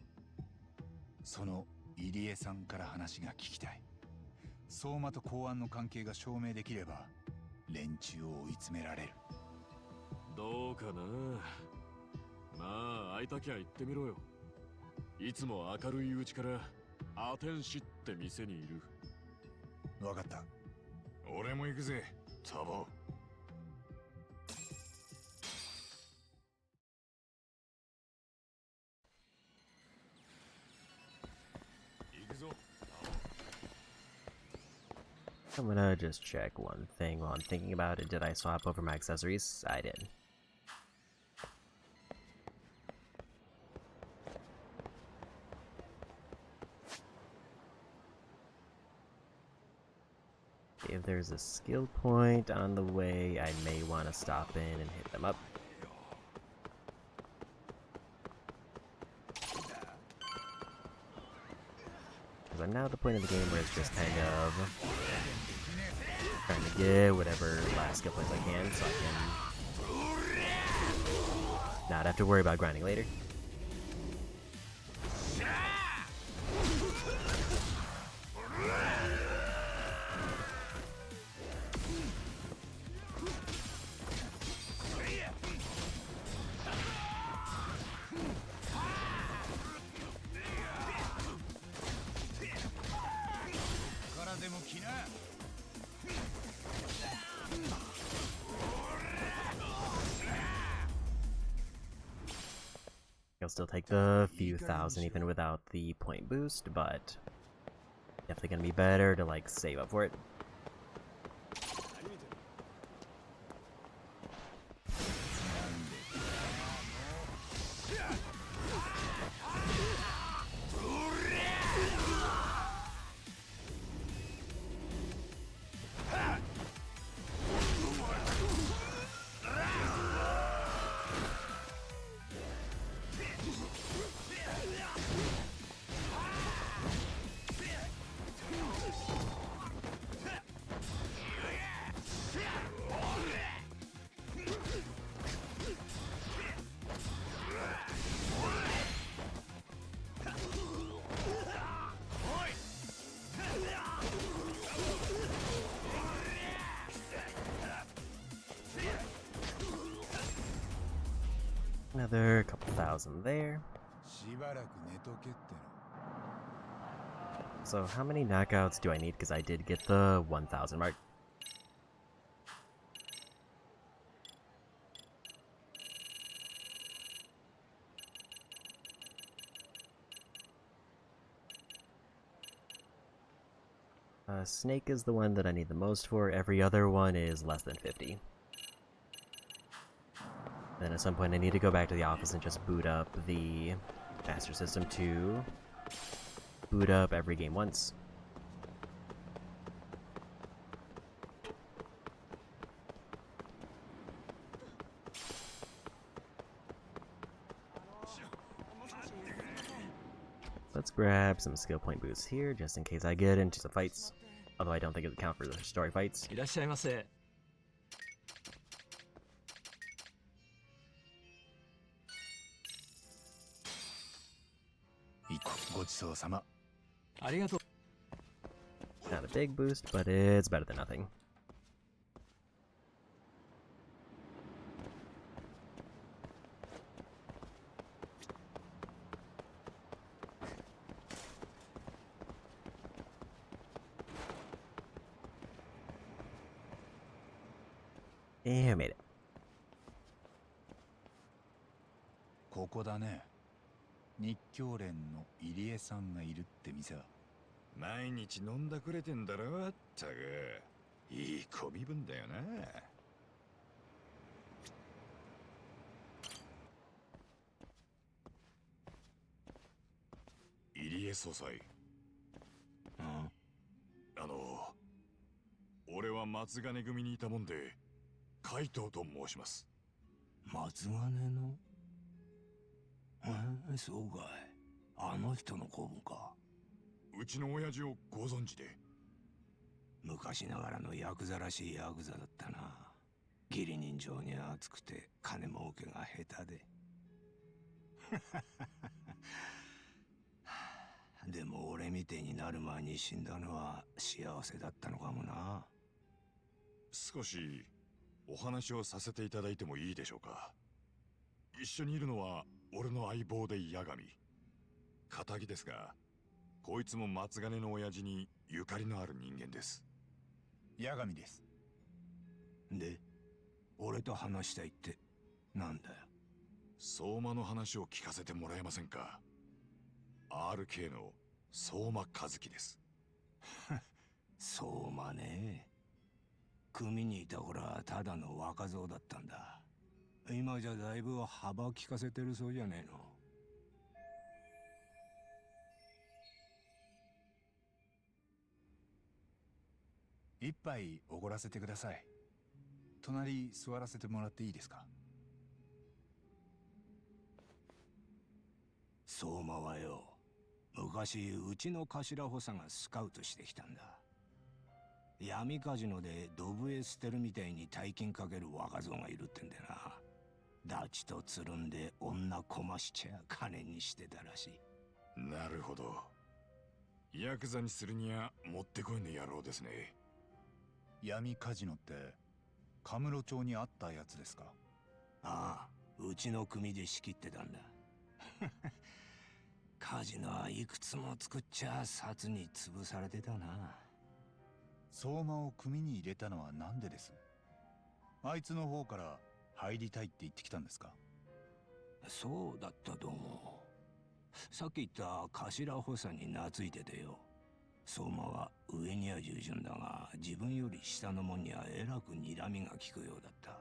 その入江さんから話が聞きたい。相馬と公安の関係が証明できれば連中を追い詰められる。どうかな。まあ会いたきゃ言ってみろよ。いつも明るいうちからアテンシって店にいる。分かった、俺も行くぜタボ。行くぞ。I'm gonna just check one thing while I'm thinking about it. Did I swap over my accessories? I did. If there's a skill point on the way, I may want to stop in and hit them up. Because I'm now at the point of the game where it's just kind of trying to get whatever last skill points I can so I can not have to worry about grinding later. I'll still take the few thousand even without the point boost, but definitely gonna be better to like save up for it. Another couple thousand there. So how many knockouts do I need? Because I did get the 1,000 mark. Snake is the one that I need the most for. Every other one is less than 50. Then at some point I need to go back to the office and just boot up the Master System to boot up every game once. Let's grab some skill point boosts here just in case I get into some fights. Although I don't think it would count for the story fights. いらっしゃいませ。ごちそうさま。ありがとう。 Not a big boost, but it's better than nothing. Yeah, I made it. ここだね。日教連の入江さんがいるって店は。毎日飲んだくれてんだろ。ったくいい小身分だよな。入家総裁。ん？俺は松金組にいたもんで、海藤と申します。松金の？そうかい。あの人の子分か。うちの親父をご存知で。昔ながらのヤクザらしいヤクザだったな。義理人情に熱くて金儲けが下手で。でも俺みてえになる前に死んだのは幸せだったのかもな。少しお話をさせていただいてもいいでしょうか。一緒にいるのは俺の相棒で八神。仇ですが、こいつも松金の親父にゆかりのある人間です。八神です。で、俺と話したいってなんだよ。相馬の話を聞かせてもらえませんか。RK の相馬和樹です。相馬ね。組にいた頃はただの若造だったんだ。今じゃだいぶ幅利かせてるそうじゃねえの。一杯おごらせてください。隣座らせてもらっていいですか。相馬はよ、昔うちの頭補佐がスカウトしてきたんだ。闇カジノでドブへ捨てるみたいに大金かける若造がいるってんでな。ダチとつるんで女こましちゃ金にしてたらしい。なるほど。ヤクザにするにはもってこいの野郎ですね。闇カジノってカムロ町にあったやつですか。ああ、うちの組で仕切ってたんだ。カジノはいくつも作っちゃ札に潰されてたな。相馬を組に入れたのはなんでです？あいつの方から入りたいって言ってきたんですか。そうだったと思う。さっき言った頭補佐に懐いててよ。相馬は上には従順だが自分より下の者にはえらく睨みが利くようだった。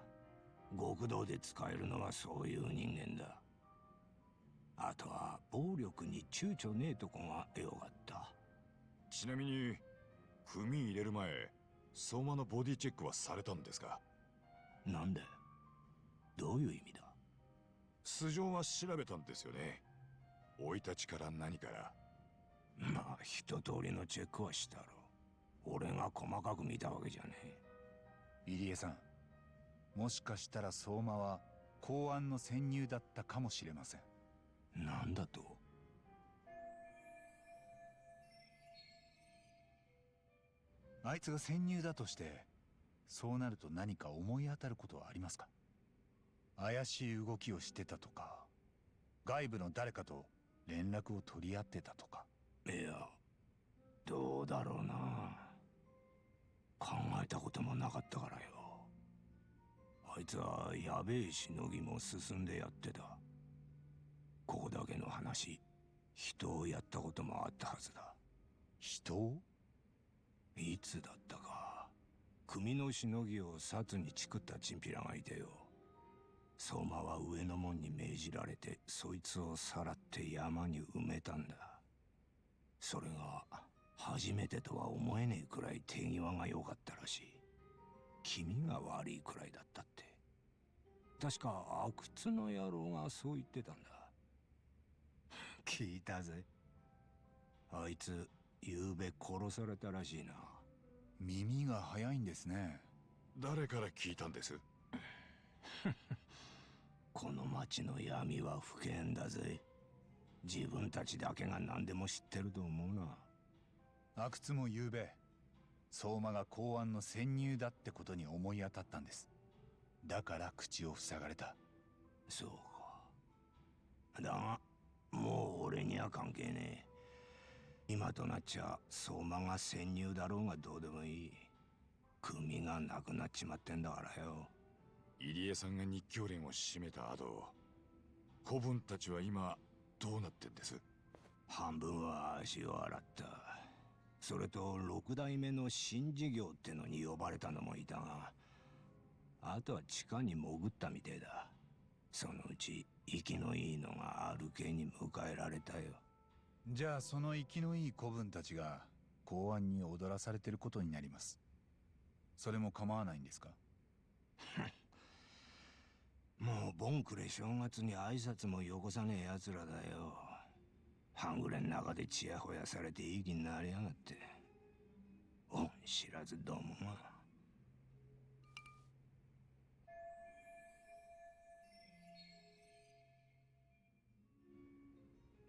極道で使えるのはそういう人間だ。あとは暴力に躊躇ねえとこがよかった。ちなみに組入れる前、相馬のボディチェックはされたんですか。なんだよ。どういう意味だ。素性は調べたんですよね。生い立ちから何から。まあ一通りのチェックはしたろう。俺が細かく見たわけじゃねえ。入江さん、もしかしたら相馬は公安の潜入だったかもしれません。なんだと。あいつが潜入だとして、そうなると何か思い当たることはありますか。怪しい動きをしてたとか、外部の誰かと連絡を取り合ってたとか。いや、どうだろうな。考えたこともなかったからよ。あいつはやべえしのぎも進んでやってた。ここだけの話、人をやったこともあったはずだ。人を？いつだったか、組のしのぎを札にチクったチンピラがいてよ。相馬は上の門に命じられてそいつをさらって山に埋めたんだ。それが初めてとは思えねえくらい手際が良かったらしい。気味が悪いくらいだったって。確か阿久津の野郎がそう言ってたんだ。聞いたぜ。あいつ昨べ殺されたらしいな。耳が早いんですね。誰から聞いたんです？この町の闇は不見だぜ。自分たちだけが何でも知ってると思うな。阿久津も昨べ相馬が公安の潜入だってことに思い当たったんです。だから口を塞がれた。そうか。だがもう俺には関係ねえ。今となっちゃ相馬が潜入だろうがどうでもいい。組がなくなっちまってんだからよ。入江さんが日教連を閉めた後、子分たちは今どうなってんです？半分は足を洗った。それと六代目の新事業ってのに呼ばれたのもいたが、あとは地下に潜ったみてえだ。そのうち息のいいのがRKに迎えられたよ。じゃあその生きのいい子分たちが公安に踊らされてることになります。それも構わないんですか？もうボンクレ正月に挨拶もよこさねえ奴らだよ。半グレの中でチヤホヤされていい気になりやがって。恩知らずどもが。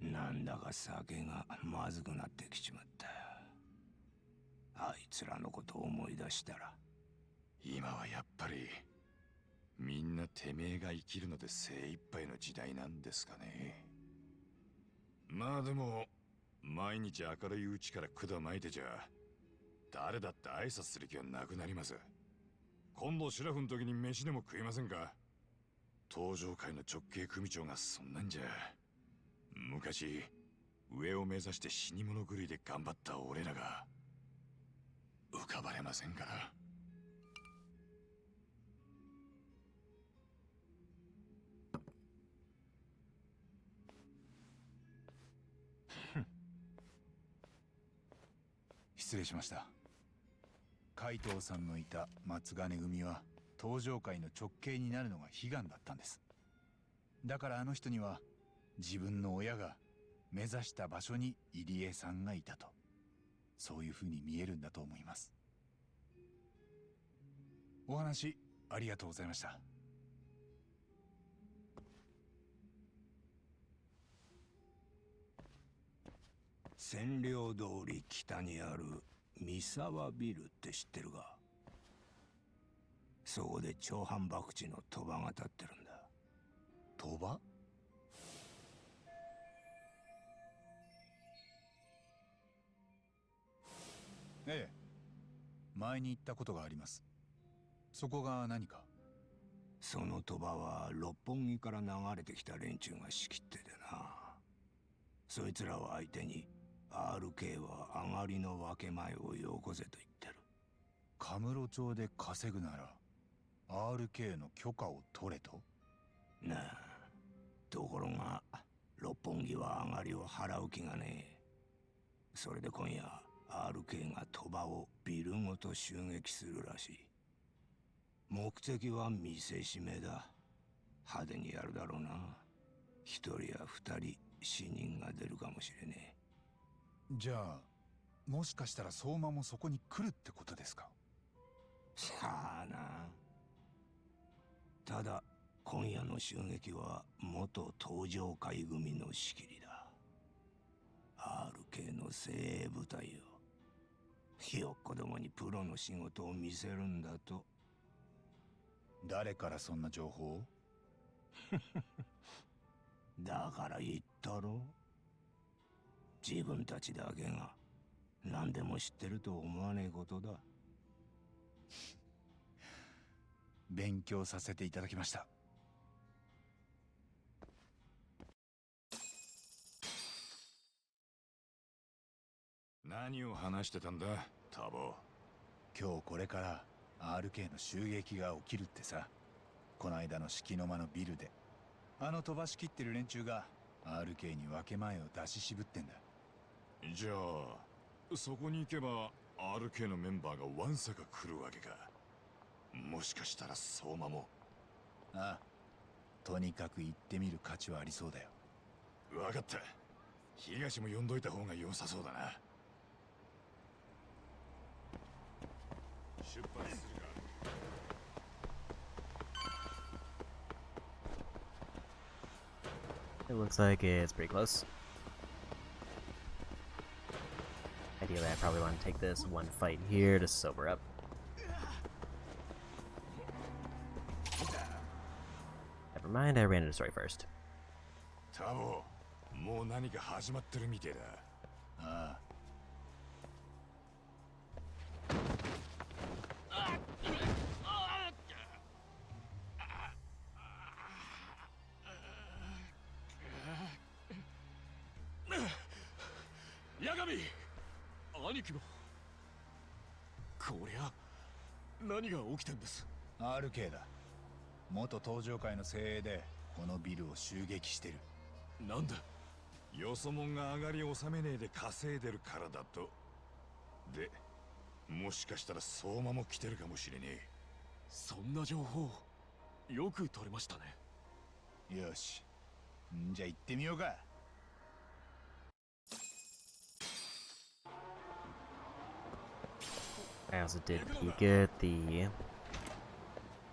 なんだか酒がまずくなってきちまった。あいつらのことを思い出したら。今はやっぱりみんなてめえが生きるので精一杯の時代なんですかね。まあでも毎日明るいうちから管巻いてちゃ誰だって挨拶する気はなくなります。今度シラフの時に飯でも食いませんか？東上会の直系組長がそんなんじゃ。昔上を目指して死に物狂いで頑張った俺らが浮かばれませんから。失礼しました。海藤さんのいた松金組は東上会の直系になるのが悲願だったんです。だからあの人には自分の親が目指した場所に入江さんがいたと、そういう風に見えるんだと思います。お話ありがとうございました。千両通り北にある三沢ビルって知ってるか？そこで長反博打の賭場が立ってるんだ。賭場？ええ、前に行ったことがあります。そこが何か？その賭場は六本木から流れてきた連中が仕切っててな。そいつらを相手に RK は上がりの分け前をよこせと言ってる。カムロ町で稼ぐなら RK の許可を取れと？なあ、ところが六本木は上がりを払う気がねえ。それで今夜 RK が賭場をビルごと襲撃するらしい。目的は見せしめだ。派手にやるだろうな。一人や二人死人が出るかもしれねえ。じゃあもしかしたら相馬もそこに来るってことですか？さあな。ただ今夜の襲撃は元東上会組の仕切りだ。RK の精鋭部隊よ。ひよっこどもにプロの仕事を見せるんだと。誰からそんな情報を？だから言ったろ。自分たちだけが何でも知ってると思わねえことだ。勉強させていただきました。何を話してたんだタボ？今日これから RK の襲撃が起きるってさ。この間の敷の間のビルであの飛ばしきってる連中が RK に分け前を出し渋ってんだ。じゃあそこに行けば RK のメンバーがわんさか来るわけか。もしかしたら相馬も。ああ、とにかく行ってみる価値はありそうだよ。分かった。東も呼んどいた方が良さそうだな。出発するか。It looks like it's pretty close. Ideally, I probably want to take this one fight here to sober up. Never mind, I ran into story first. タボ、もう何か始まってるみてえだ。ああ。八神、兄貴も。こりゃ何が起きてんです？ RK だ。元東上会の精鋭でこのビルを襲撃してる。なんだ？よそもんが上がり納めねえで稼いでるからだと。で、もしかしたら相馬も来てるかもしれねそんな情報よく取れましたね。え。よし、んじゃ行ってみようか。I also did peek at the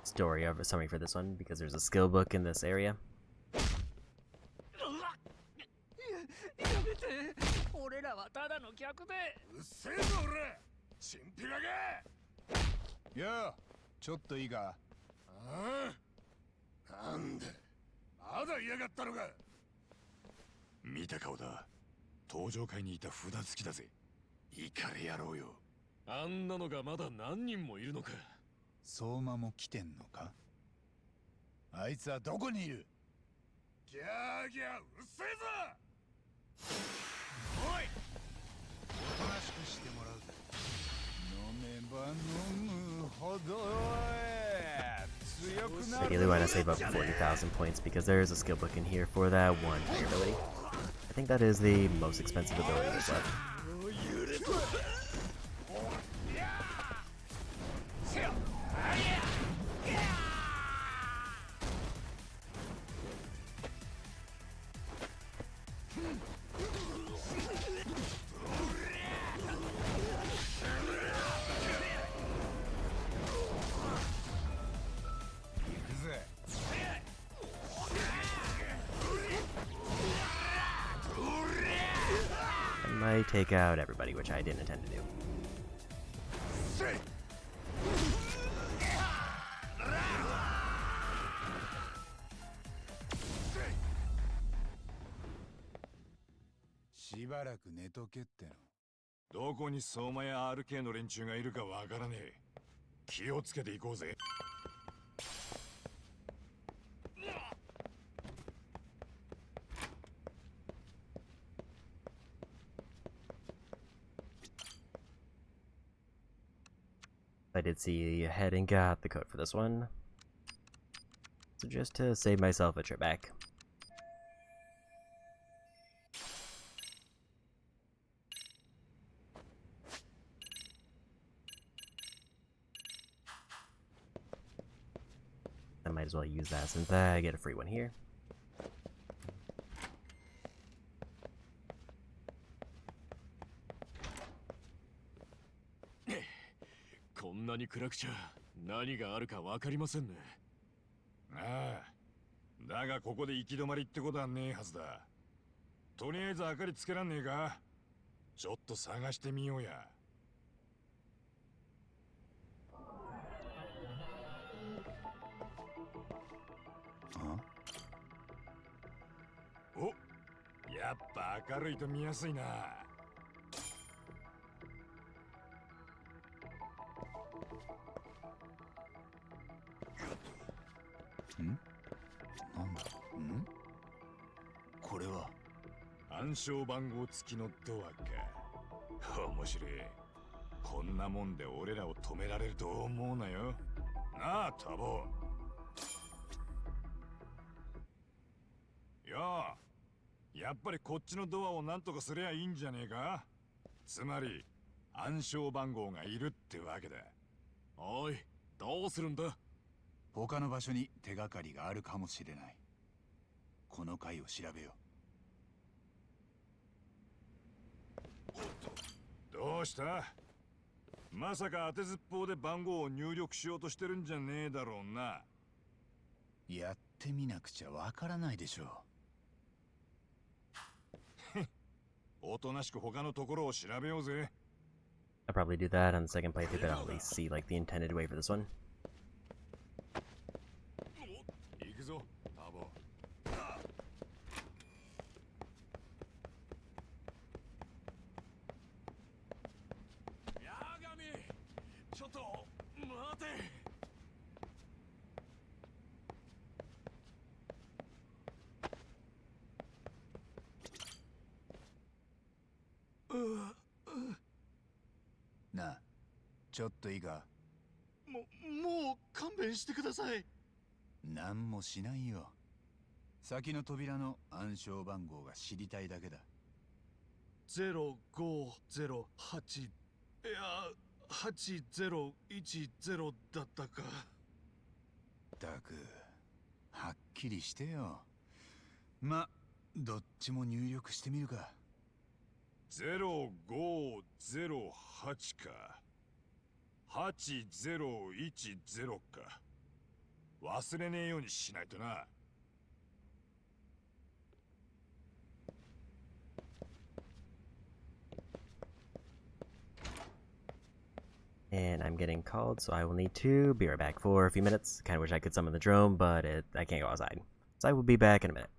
story of a summary for this one because there's a skill book in this area. やめて、俺らはただの客で。うっせえぞ俺、チンピラが。よう、ちょっといいか。ああ、なんでまだ嫌がったのか。見た顔だ。登場会にいた札付きだぜ。イカれ野郎よ。あんなのがまだ何人もいるのか。相馬も来てんのか。あいつはどこにいる。ギャーギャーうっせえぞ。おい、おとなしくしてもらうぜ。飲めば飲むほど強くな I る。 really want to save up 40,000 points because there is a skill book in here for that one fire ability. I think that is the most expensive ability that's left. I might take out everybody, which I didn't intend to do. しばらく寝とけっての。どこに相馬や RK の連中がいるかわからねえ。気をつけていこうぜ。I did see ahead and got the code for this one. So just to save myself a trip back. I might as well use that since I get a free one here. こんなに暗くちゃ何があるかわかりませんね。ああ、だがここで行き止まりってことはねえはずだ。とりあえず明かりつけらんねえか。ちょっと探してみようや。お、やっぱ明るいと見やすいな。なんだ。これは暗証番号付きのドアか。面白い。こんなもんで俺らを止められると思うなよ。なあ、タボ。よう、やっぱりこっちのドアをなんとかすりゃいいんじゃねえか。つまり暗証番号がいるってわけだ。おい、どうするんだ。他の場所に手がかりがあるかもしれない。この階を調べよう。どうした。まさか当てずっぽうで番号を入力しようとしてるんじゃねえだろうな。やってみなくちゃわからないでしょう。おとなしく他のところを調べようぜ。I'll probably do that on the second playthrough, but I'll at least see like the intended way for this one. 行くぞ、タボ。ヤガミ、ちょっと待て。なあ、ちょっといいか。もう勘弁してください。なんもしないよ。先の扉の暗証番号が知りたいだけだ。0508、いや、8010だったか。ったく、はっきりしてよ。ま、どっちも入力してみるか。0508か。8010か。忘れねえようにしないとな。And I'm getting called, so I will need to be right back for a few minutes. Kind of wish I could summon the drone, but I can't go outside. So I will be back in a minute.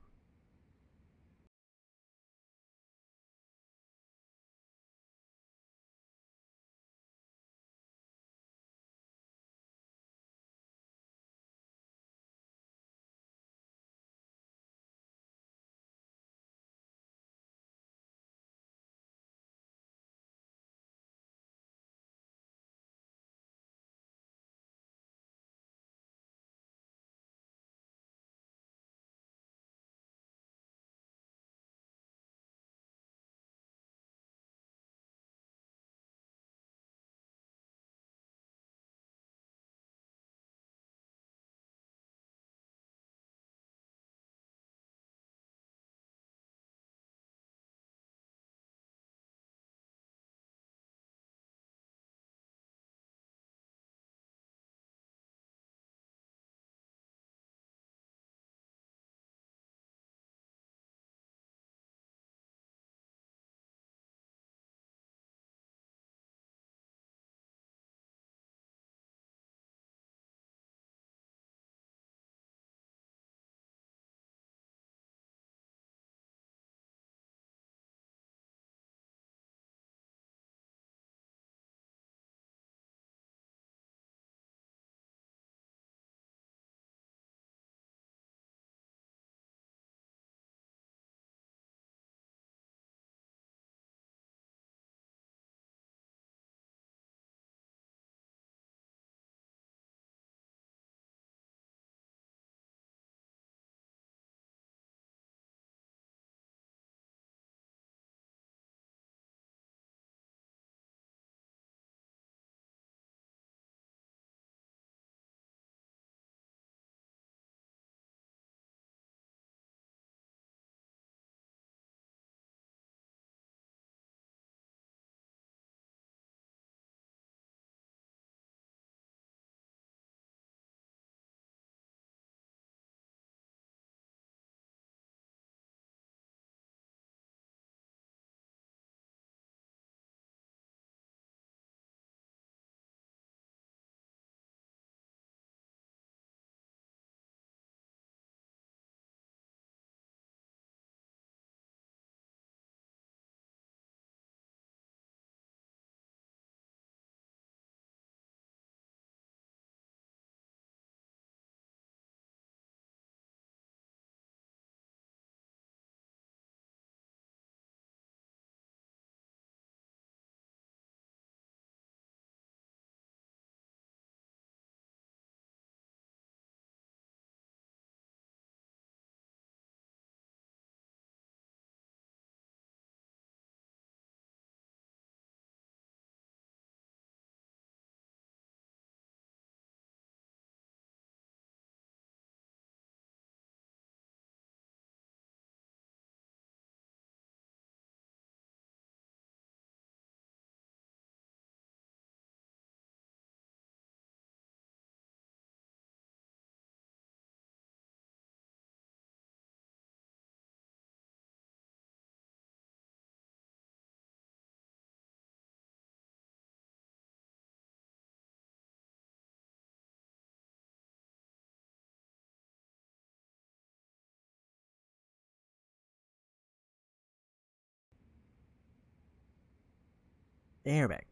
And we're back.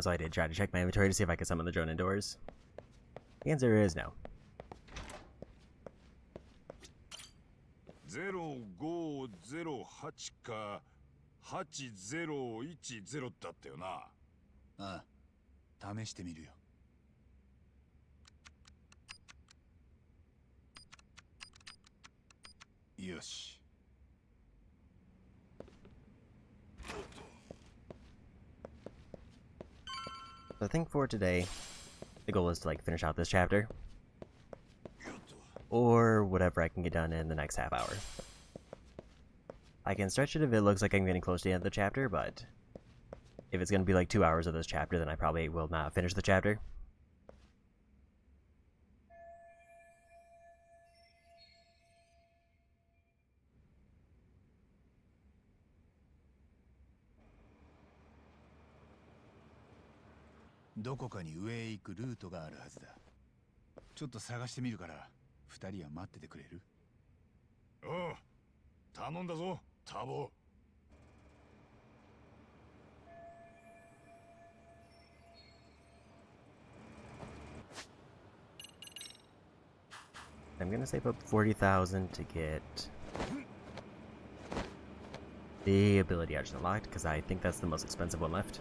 So I did try to check my inventory to see if I could summon the drone indoors. The answer is no. 0508か8010だったよな。ああ、試してみるよ。よし。So I think for today, the goal is to like finish out this chapter, or whatever I can get done in the next half hour. I can stretch it if it looks like I'm getting close to the end of the chapter, but if it's going to be like 2 hours of this chapter, then I probably will not finish the chapter.「どこかに上へ行くルートがあるはずだ。ちょっと探してみるから2人は待っててくれる？」おう、頼んだぞタボ。I'm gonna save up 40,000 to get the ability I just unlocked, because I think that's the most expensive one left.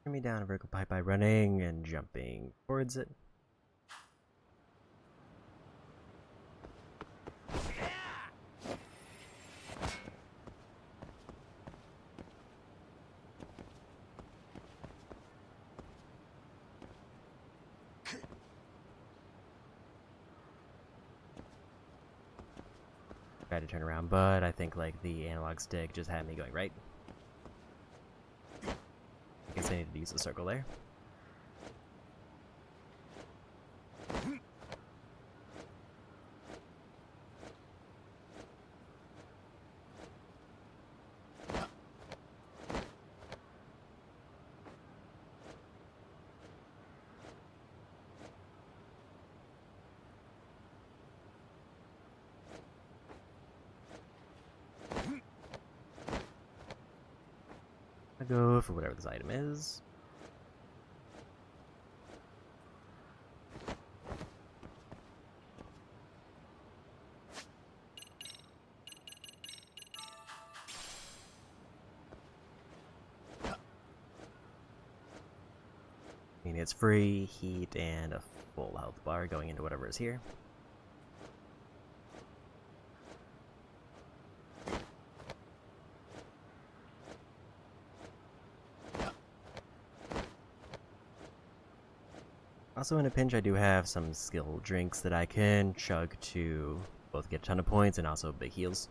Me down a vertical pipe by running and jumping towards it. Tried to turn around, but I think like the analog stick just had me going right. I guess I needed to use the circle there. I'll go for whatever this item is. I mean, it's free, heat, and a full health bar going into whatever is here. Also, in a pinch, I do have some skill drinks that I can chug to both get a ton of points and also big heals.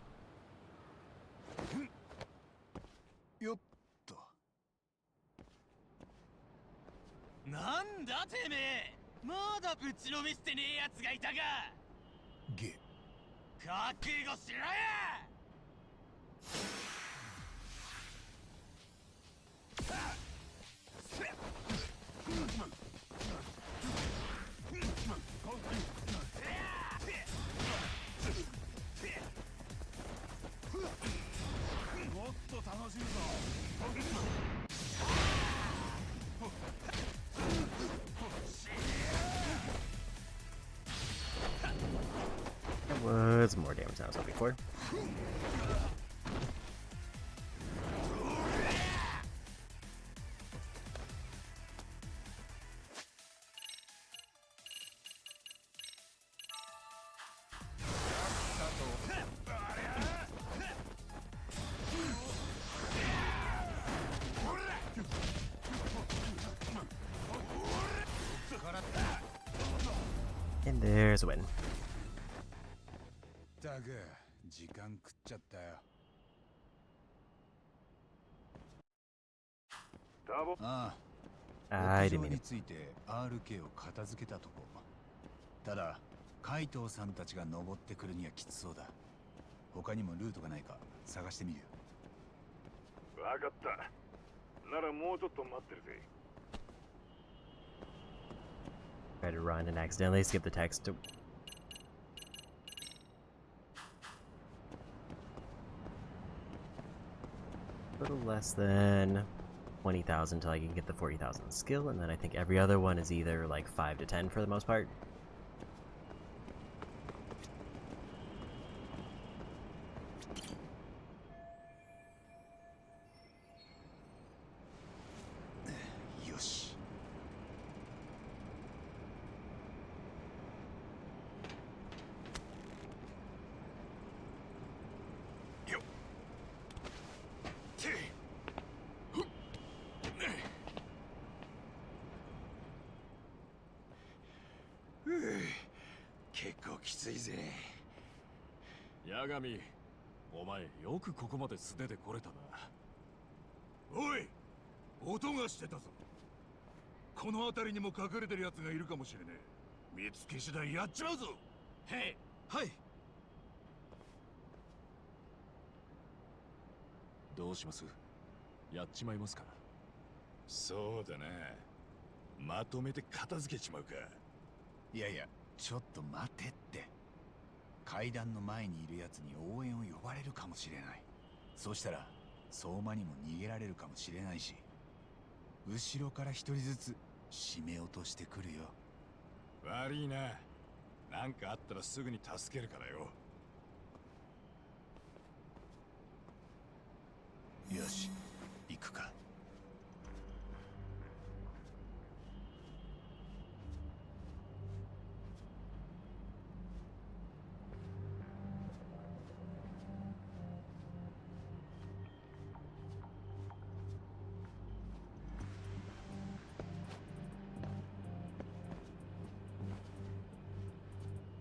よっと。なんだてめえ、まだぶちのめしてねえやつがいたか。ゲ。覚悟しろや。for. And there's a win. ったく時間食っちゃったよ。ああ、屋 I didn't 上 mean に to. ついて RK を片付けたとこ。ただ海藤さんたちが登ってくるにはきつそうだ。他にもルートがないか探してみるよ。わかった。ならもうちょっと待ってるぜ。Try to run and accidentally skip the text. A little less than 20,000 until I can get the 40,000 skill, and then I think every other one is either like 5 to 10 for the most part. Yoshi. Yagami, お前よくここまで素手で来れたな。おい、音がしてたぞ。この辺りにも隠れてる奴がいるかもしれねえ。見つけ次第やっちまうぞ。へい。はい。どうします？やっちまいますか？そうだな。まとめて片付けちまうか。いやいや、ちょっと待てって。階段の前にいる奴に応援を呼ばれるかもしれない。そうしたら相馬にも逃げられるかもしれないし、後ろから一人ずつ締め落としてくるよ。悪いな。なんかあったらすぐに助けるからよ。よし、行くか。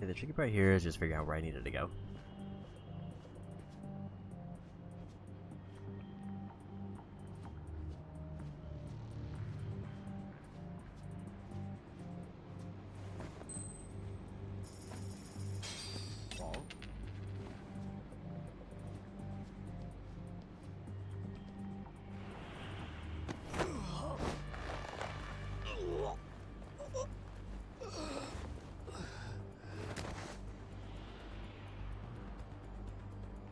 Okay, the tricky part here is just figuring out where I needed to go. Ball.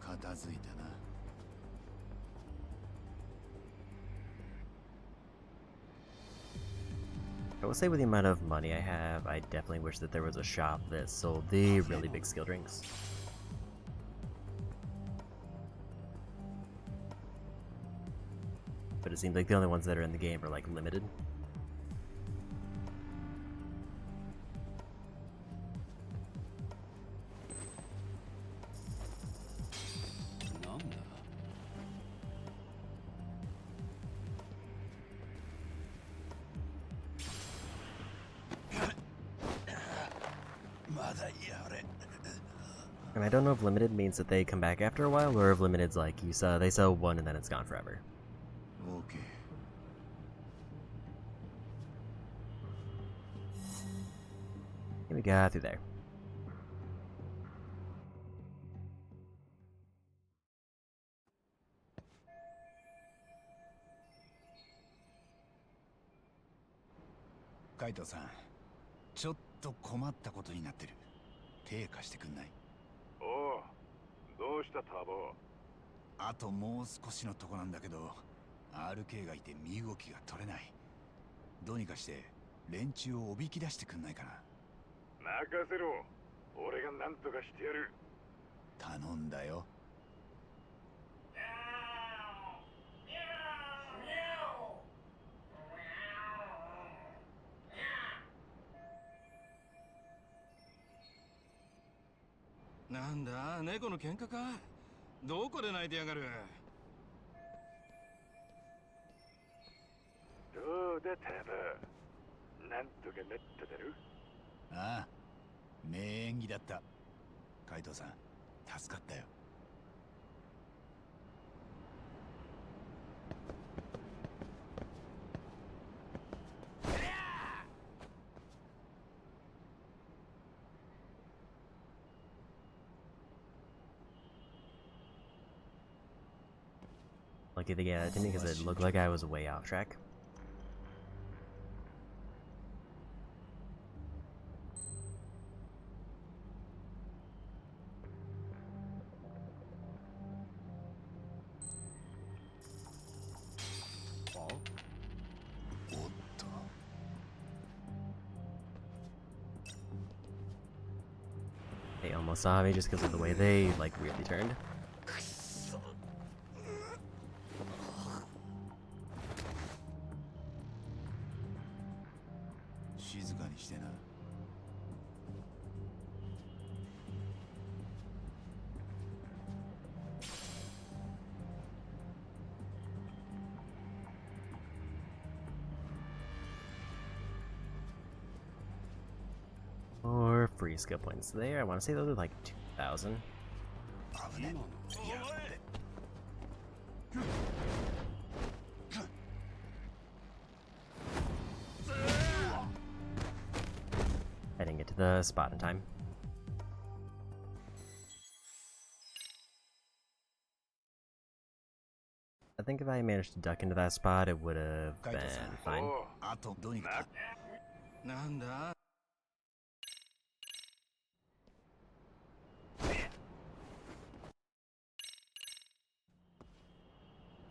片付いたな。I will say with the amount of money I have, I definitely wish that there was a shop that sold the really big skill drinks. But it seems like the only ones that are in the game are like limited. And I don't know if limited means that they come back after a while, or if limited's like they sell one and then it's gone forever. Okay. Here we go through there. Kaito-san, ちょっと困ったことになってる。手貸してくんない？おお、どうしたタボ？あともう少しのとこなんだけど、RK がいて身動きが取れない。どうにかして連中をおびき出してくんないかな。任せろ。俺が何とかしてやる。頼んだよ。なんだ猫の喧嘩か。どこで泣いてやがる。どうだタブ、なんとかなっただろ。ああ、名演技だった。カイトさん、助かったよ。Lucky they gave that to me because it looked like I was way off track. They almost saw me just because of the way they, like, weirdly turned. Or free skill points there. I want to say those are like 2,000. I didn't get to the spot in time. I think if I managed to duck into that spot, it would have been fine. Nanda?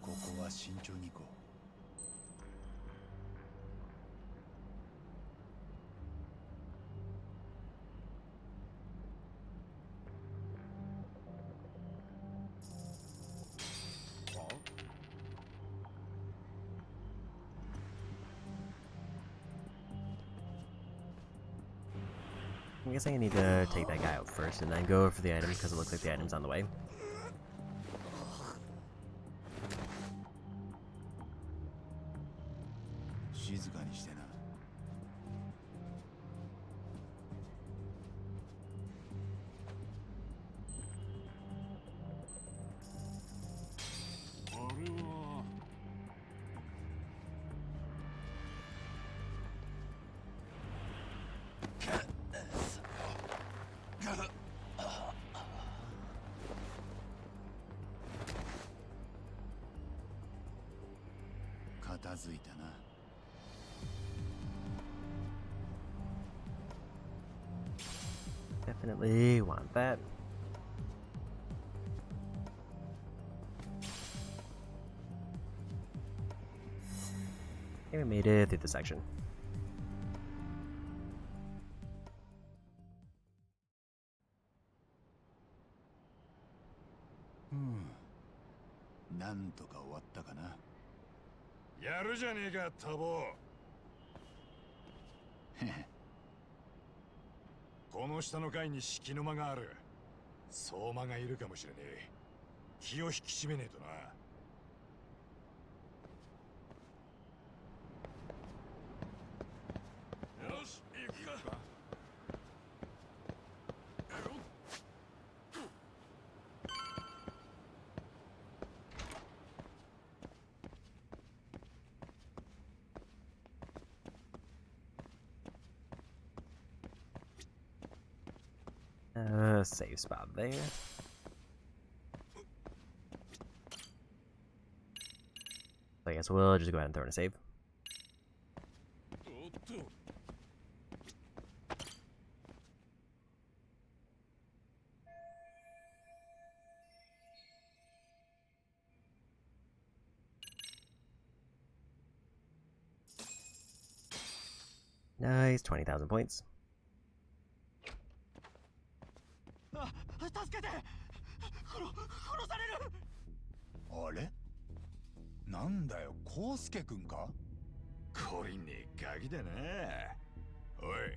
ここは慎重に行こう。I'm guessing I need to take that guy out first and then go for the item because it looks like the item's on the way. Definitely want that. Okay, we made it through the section. Hmm. この下の階に敷の間がある。相馬がいるかもしれねえ。気を引き締めねえとな。よし、行くか。Save spot there. I guess we'll just go ahead and throw in a save. Nice, 20,000 points. 介くんか？こりねえガキだな。おい、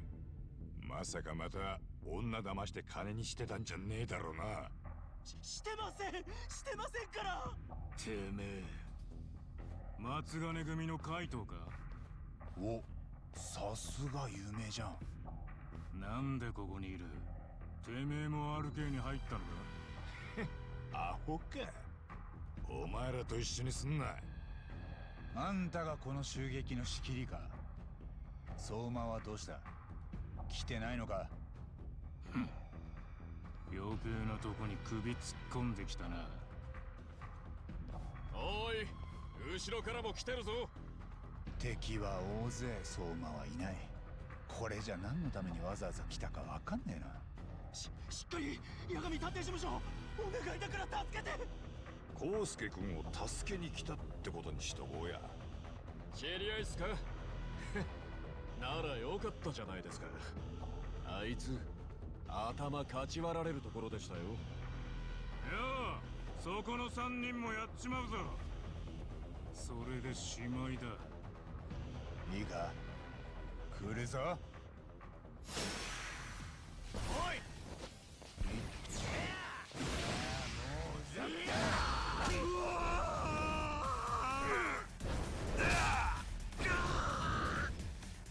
まさかまた女騙して金にしてたんじゃねえだろうな。してませんから。てめえ松金組の怪盗か？お、さすが有名じゃん。なんでここにいる？てめえも RK に入ったのか？アホか。お前らと一緒にすんな。あんたがこの襲撃の仕切りか？相馬はどうした？来てないのか？余計なとこに首突っ込んできたな。おい、後ろからも来てるぞ。敵は大勢、相馬はいない。これじゃ何のためにわざわざ来たかわかんねえな。しっかり八神探偵事務所、お願いだから助けて。康介君を助けに来たってことにしとこうや。知り合いっすか？ならよかったじゃないですか。あいつ頭かち割られるところでしたよ。よう、そこの3人もやっちまうぞ。それでしまいだ。いいか、来るぞ。おい、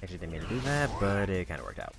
Actually, didn't mean to do that, but it kind of worked out.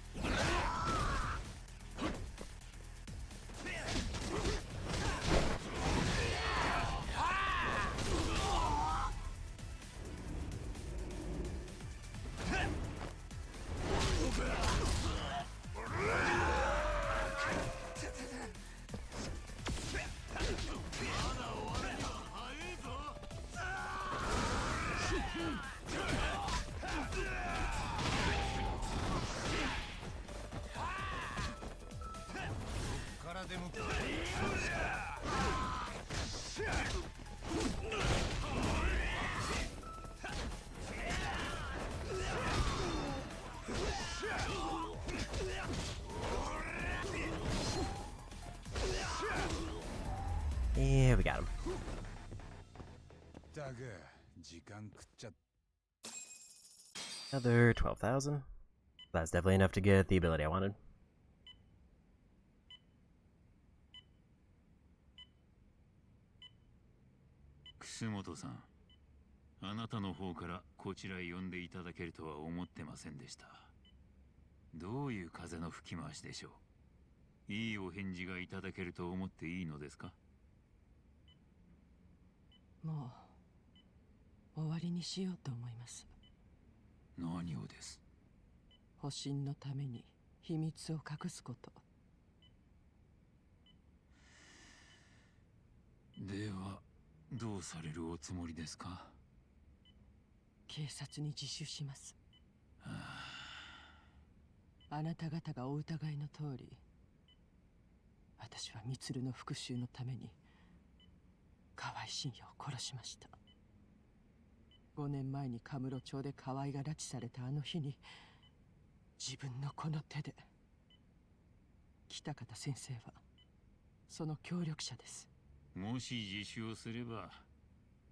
Yeah, we got him. だが時間食っちゃっ Another 12,000. That's definitely enough to get the ability I wanted. Kusumoto-san, あなたの方からこちらへ呼んでいただけるとは思ってませんでした。どういう風の吹き回しでしょう。いいお返事がいただけると思っていいのですか？もう終わりにしようと思います。何をです？保身のために秘密を隠すこと。ではどうされるおつもりですか？警察に自首します。あなた方がお疑いの通り、私は充の復讐のために河合信也を殺しました。5年前にカムロ町で河合が拉致されたあの日に、自分のこの手で。北方先生はその協力者です。もし自首をすれば、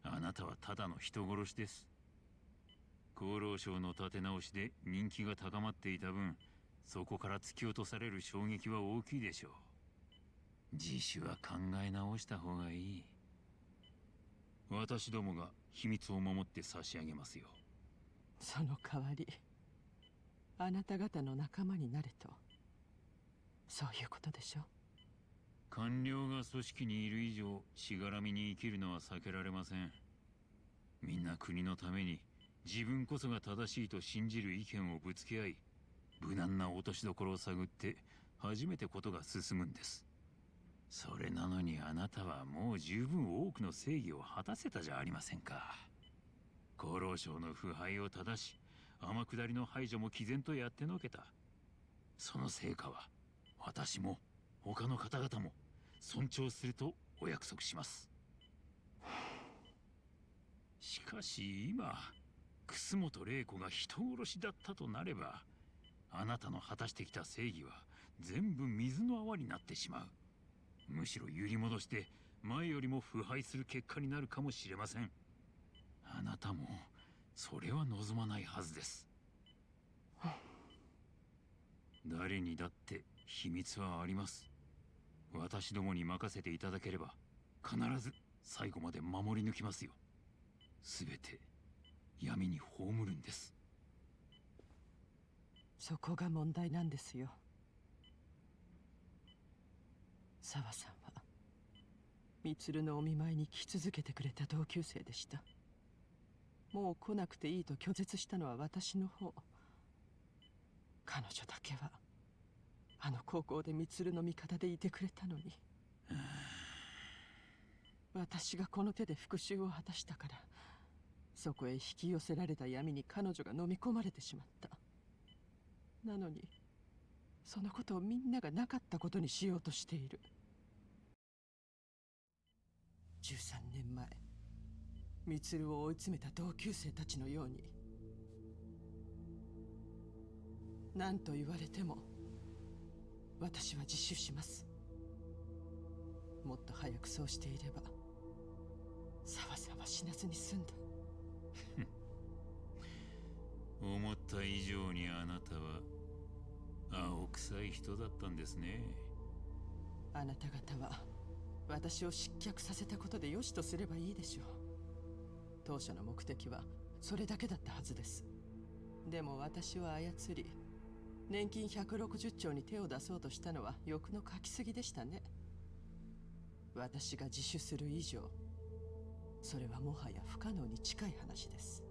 あなたはただの人殺しです。厚労省の立て直しで人気が高まっていた分、そこから突き落とされる衝撃は大きいでしょう。自首は考え直した方がいい。私どもが秘密を守って差し上げますよ。その代わり、あなた方の仲間になれと、そういうことでしょう。官僚が組織にいる以上、しがらみに生きるのは避けられません。みんな国のために自分こそが正しいと信じる意見をぶつけ合い、無難な落としどころを探って初めてことが進むんです。それなのにあなたはもう十分多くの正義を果たせたじゃありませんか。厚労省の腐敗を正し、天下りの排除も毅然とやってのけた。その成果は私も他の方々も尊重するとお約束します。しかし今、楠本玲子が人殺しだったとなれば、あなたの果たしてきた正義は全部水の泡になってしまう。むしろ揺り戻して前よりも腐敗する結果になるかもしれません。あなたもそれは望まないはずです。誰にだって秘密はあります。私どもに任せていただければ必ず最後まで守り抜きますよ。すべて闇に葬るんです。そこが問題なんですよ。沢さんは充のお見舞いに来続けてくれた同級生でした。もう来なくていいと拒絶したのは私の方。彼女だけはあの高校で充の味方でいてくれたのに。私がこの手で復讐を果たしたから、そこへ引き寄せられた闇に彼女が飲み込まれてしまった。なのにそのことをみんながなかったことにしようとしている。13年前、充を追い詰めた同級生たちのように。何と言われても私は自首します。もっと早くそうしていれば沢さんは死なずに済んだ。思った以上にあなたは青臭い人だったんですね。あなた方は私を失脚させたことで良しとすればいいでしょう。当初の目的はそれだけだったはずです。でも私を操り、年金160兆に手を出そうとしたのは欲のかきすぎでしたね。私が自首する以上、それはもはや不可能に近い話です。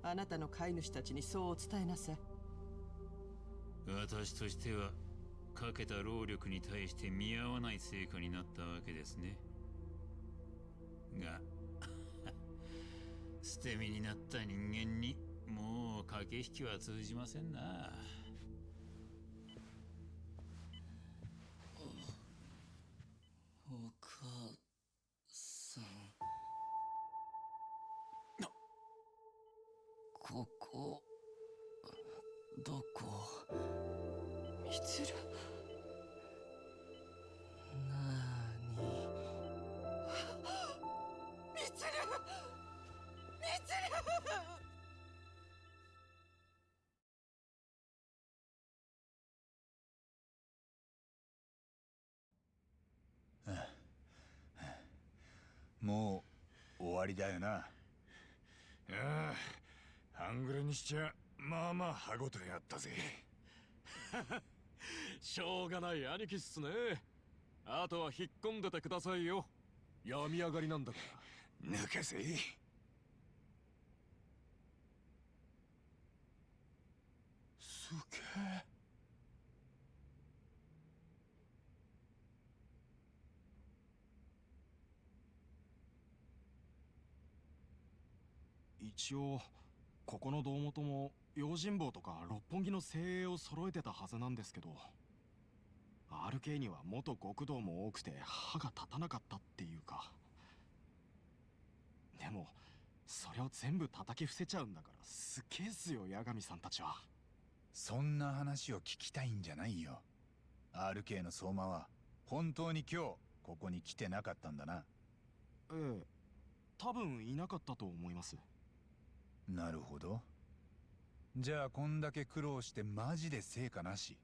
あなたの飼い主たちにそうお伝えなさい。私としてはかけた労力に対して見合わない成果になったわけですね。が捨て身になった人間にもう駆け引きは通じませんな。お母さん、ここどこ？みつる。なーに？みつる！みつる！もう終わりだよな。ああ、半グレにしちゃまあまあ歯ごたえあったぜ。しょうがない兄貴っすね。あとは引っ込んでてくださいよ。病み上がりなんだから。抜かせ。すげえ。一応ここの胴元も用心棒とか六本木の精鋭を揃えてたはずなんですけど、 RK には元極道も多くて歯が立たなかったっていうか。でもそれを全部叩き伏せちゃうんだからすげえっすよ、八神さんたちは。そんな話を聞きたいんじゃないよ。 RK の相馬は本当に今日ここに来てなかったんだな。ええ、多分いなかったと思います。なるほど。じゃあこんだけ苦労してマジで成果なし。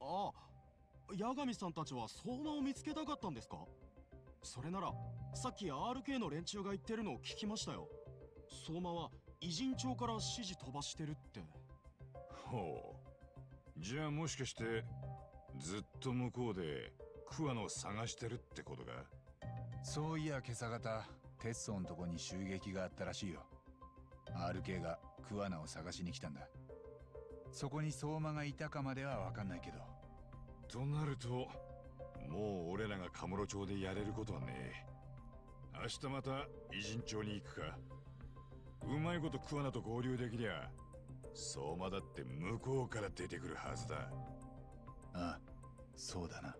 ああ、八神さんたちは相馬を見つけたかったんですか？それならさっき RK の連中が言ってるのを聞きましたよ。相馬は偉人帳から指示飛ばしてるって。ほう。じゃあもしかしてずっと向こうで桑野を探してるってことか？そういや今朝方テッソンとこに襲撃があったらしいよ。 RK が桑名を探しに来たんだ。そこに相馬がいたかまでは分かんないけど。となるともう俺らがカムロ町でやれることはねえ。明日また偉人町に行くか。うまいこと桑名と合流できりゃ相馬だって向こうから出てくるはずだ。ああ、そうだな。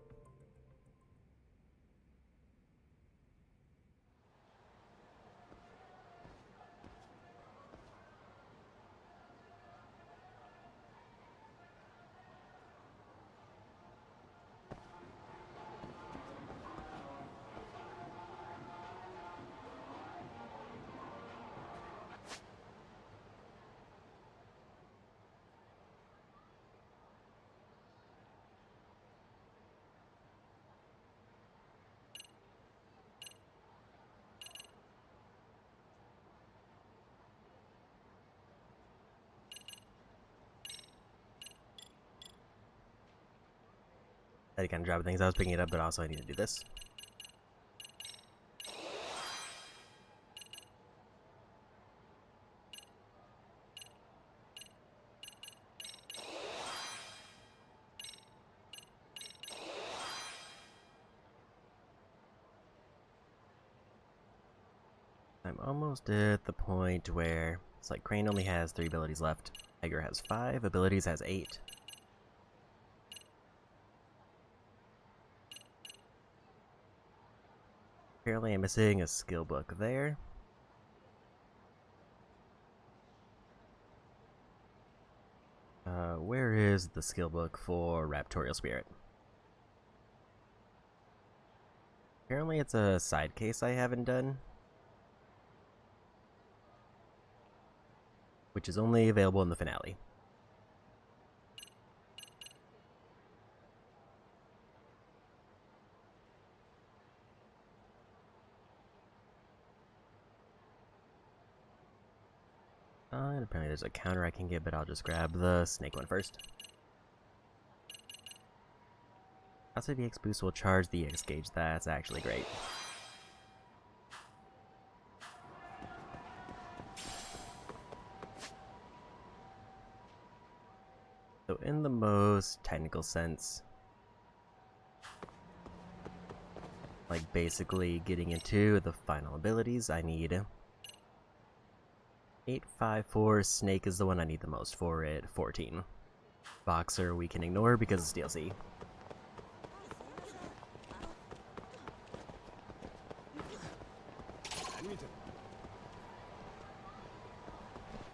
I kind of dropped things. I was picking it up, but also I need to do this. I'm almost at the point where it's like Crane only has 3 abilities left. Tiger has 5, abilities has 8. Apparently I'm missing a skill book there. Where is the skill book for Raptorial Spirit? Apparently it's a side case I haven't done, which is only available in the finale. And apparently there's a counter I can get, but I'll just grab the snake one first. Also, the EX boost will charge the EX gauge. That's actually great. So in the most technical sense, like basically getting into the final abilities, I need 854. Snake is the one I need the most for it. 14. Boxer we can ignore because it's DLC.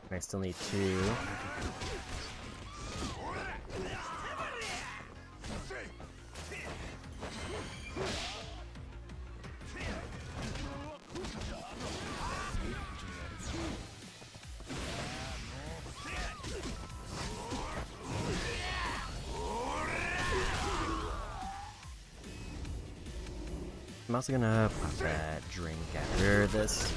I still need 2. I'm also gonna pop that drink after this.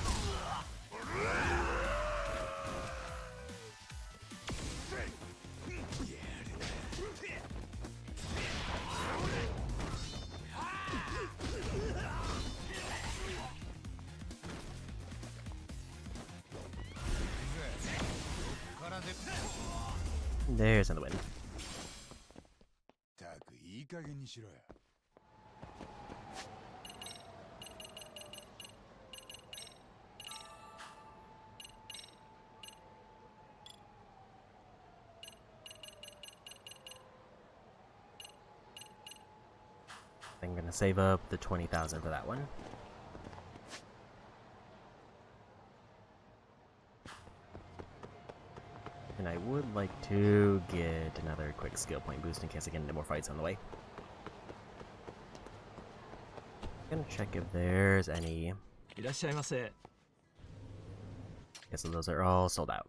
There's another win. I'm gonna save up the 20,000 for that one. And I would like to get another quick skill point boost in case I get into more fights on the way. I'm gonna check if there's any. Yes, so those are all sold out.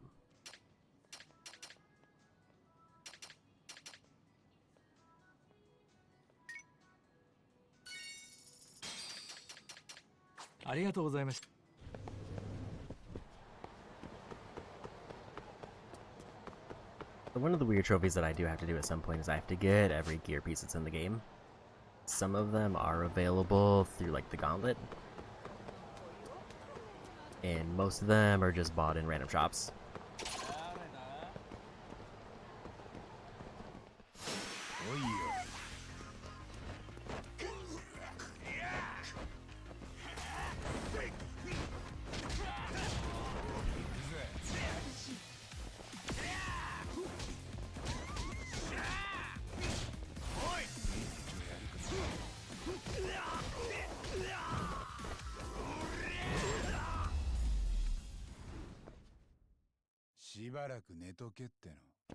So one of the weird trophies that I do have to do at some point is I have to get every gear piece that's in the game. Some of them are available through like the gauntlet, and most of them are just bought in random shops.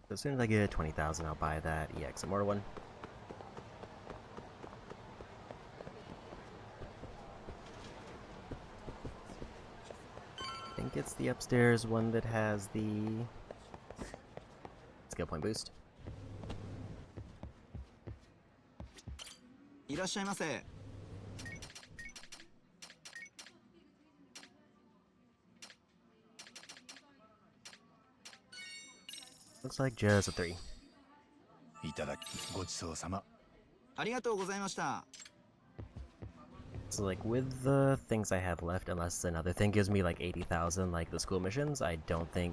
So as soon as I get 20,000, I'll buy that EX Immortal one. I think it's the upstairs one that has the skill point boost. Looks like just a 3. いただきごちそうさま。ありがとうございました。 So like with the things I have left, unless another thing gives me like 80,000 like the school missions, I don't think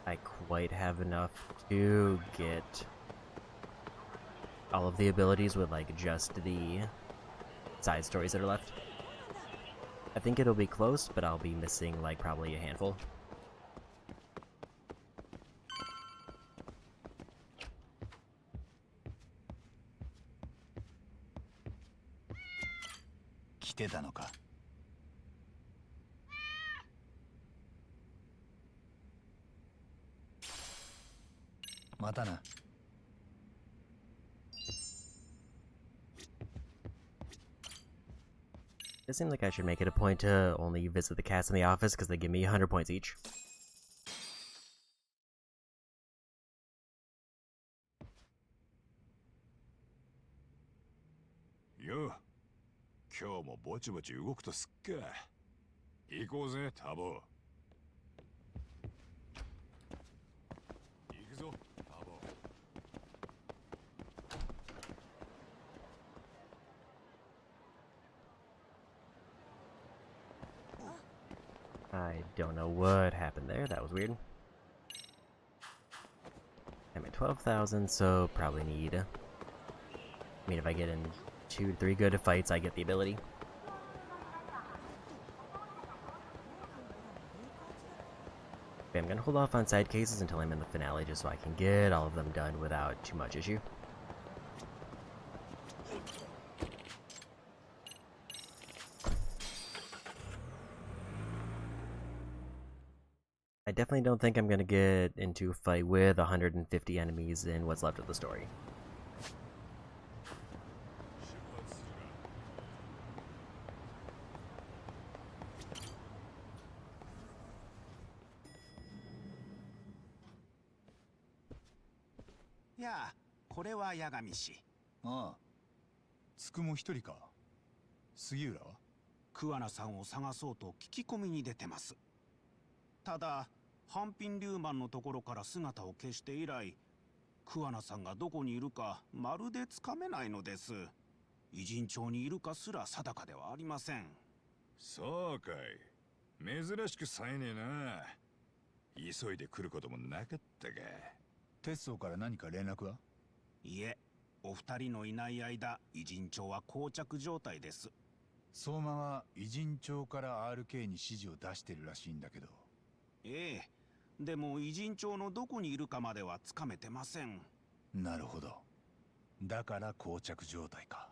I quite have enough to get all of the abilities with like just the side stories that are left. I think it'll be close, but I'll be missing like probably a handful. It seems like I should make it a point to only visit the cats in the office because they give me 100 points each. Yo, 今日もぼちぼち動くとすっか。行こうぜ、タボ。行くぞ、タボ。I don't know what happened there. That was weird. I'm at 12,000, so probably need... I mean, if I get in 2 to 3 good fights, I get the ability. Okay, I'm gonna hold off on side cases until I'm in the finale, just so I can get all of them done without too much issue. I definitely don't think I'm gonna get into a fight with 150 enemies in what's left of the story. Yeah, これは八神氏。ああ。つくも一人か。杉浦は？桑名さんを探そうと聞き込みに出てます。ただ、ハンピン・リューマンのところから姿を消して以来、桑名さんがどこにいるかまるでつかめないのです。偉人町にいるかすら定かではありません。そうかい。珍しく冴えねえな。急いで来ることもなかったか。テッソーから何か連絡は？いえ、お二人のいない間、偉人町は膠着状態です。相馬は偉人町から RK に指示を出してるらしいんだけど。ええ、でも偉人町のどこにいるかまではつかめてません。なるほど。だから膠着状態か。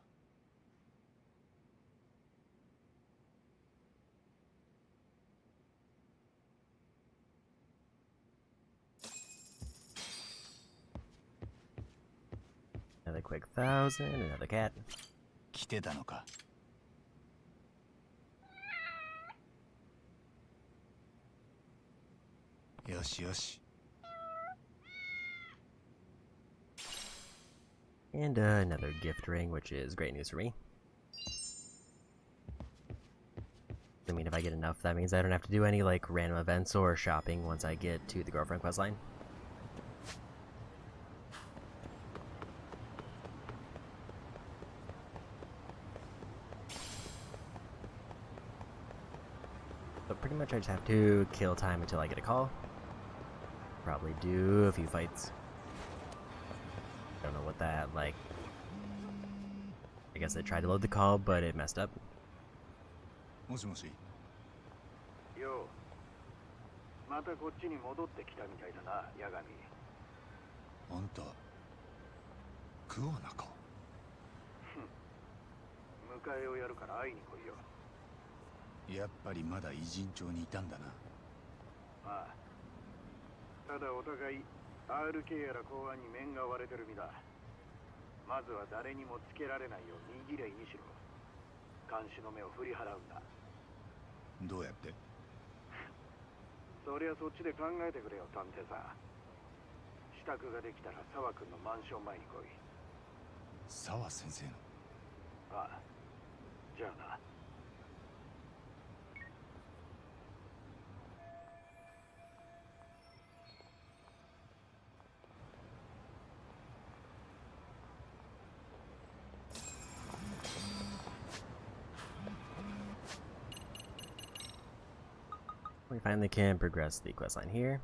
Another quick 1,000, another cat. 来てたのか。よしよし。And another gift ring, which is great news for me. I mean, if I get enough, that means I don't have to do any, like, random events or shopping once I get to the girlfriend questline. So pretty much I just have to kill time until I get a call. Probably do a few fights. Don't know what that, like... I guess I tried to load the call, but it messed up. もしもし。よう。またこっちに戻ってきたみたいだな、八神。あんた、桑名か。迎えをやるから会いに来いよ。やっぱりまだ偉人町にいたんだな。ああ。ただお互い RK やら公安に面が割れてる身だ。まずは誰にもつけられないようにぎれいにしろ。監視の目を振り払うんだ。どうやって？そりゃそっちで考えてくれよ、探偵さん。支度ができたら沢君のマンション前に来い。沢先生の？ああ。じゃあな。finally can progress the questline here.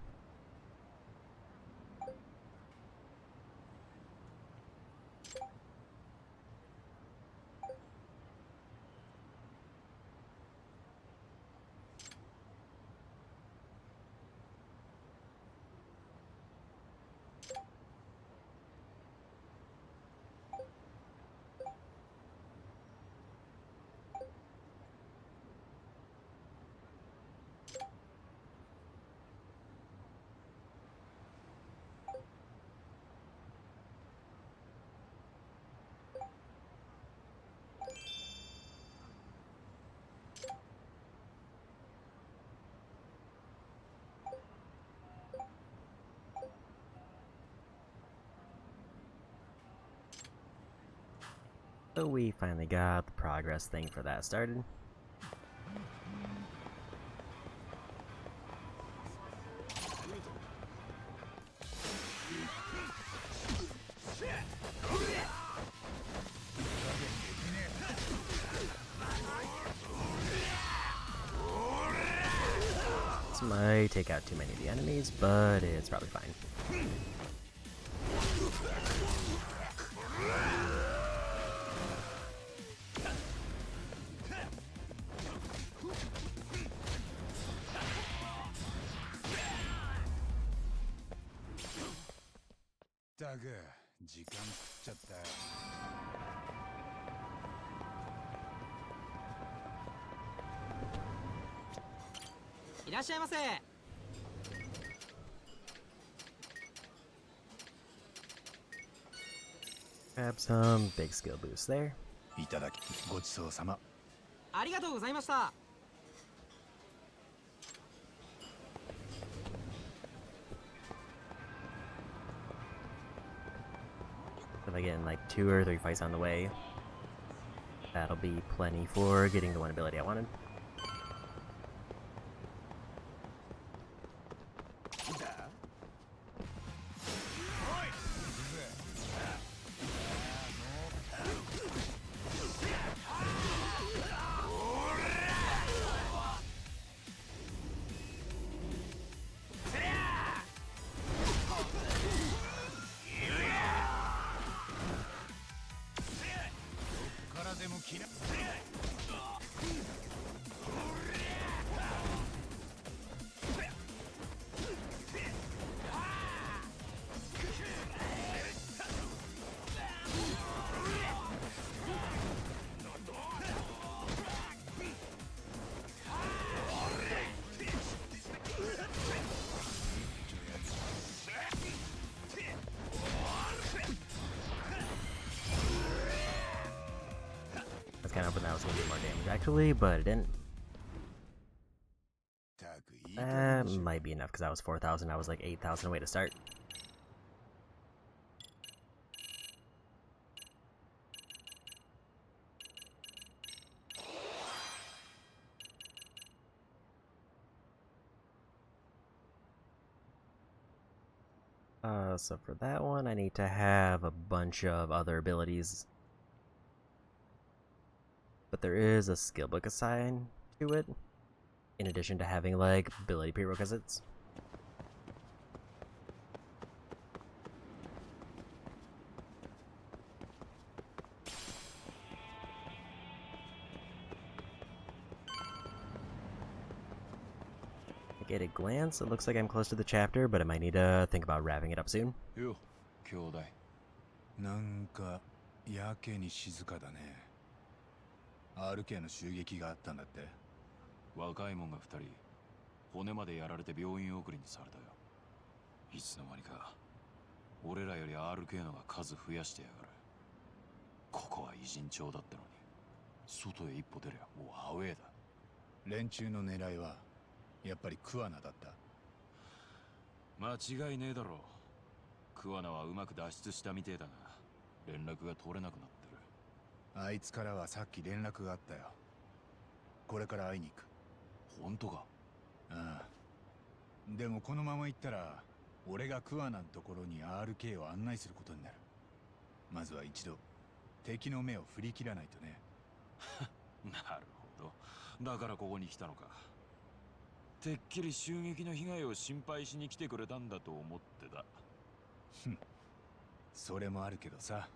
So we finally got the progress thing for that started. This might take out too many of the enemies, but it's probably fine. Grab some big skill boosts there. いただきごちそうさま。ありがとうございました。 If I get in like 2 or 3 fights on the way, that'll be plenty for getting the one ability I wanted. I was kind of hoping that was going to do more damage actually, but it didn't. That might be enough because I was 4,000, I was like 8,000 away to start. So for that one, I need to have a bunch of other abilities. But there is a skill book assigned to it, in addition to having, like, ability prerequisites. At a glance, it looks like I'm close to the chapter, but I might need to think about wrapping it up soon. Yo, 兄弟。なんかやけに静かだね。RK の襲撃があったんだって。若いもんが2人骨までやられて病院送りにされたよ。いつの間にか俺らより RK のが数増やしてやがる。ここは偉人町だったのに外へ一歩出りゃもうアウェーだ。連中の狙いはやっぱりクワナだった。間違いねえだろう。クワナはうまく脱出したみてえだが連絡が取れなくなってる。あいつからはさっき連絡があったよ。これから会いに行く。本当か？ああ。でもこのまま行ったら俺がクワナのところに RK を案内することになる。まずは一度敵の目を振り切らないとね。なるほど。だからここに来たのか。てっきり襲撃の被害を心配しに来てくれたんだと思ってた。それもあるけどさ。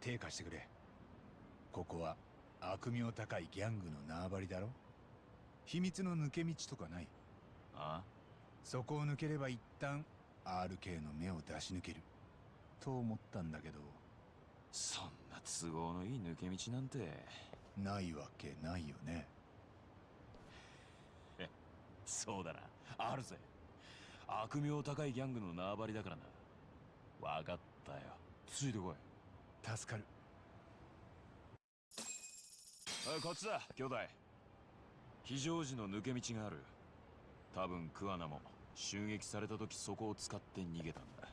手貸してくれ。ここは悪名高いギャングの縄張りだろ。秘密の抜け道とかない？ああ、そこを抜ければ一旦 RK の目を出し抜けると思ったんだけど。そんな都合のいい抜け道なんてないわけないよね。そうだな、あるぜ。悪名高いギャングの縄張りだからな。わかったよ、ついてこい。助かる。こっちだ、兄弟。非常時の抜け道がある。多分クアナも襲撃された時そこを使って逃げたんだ。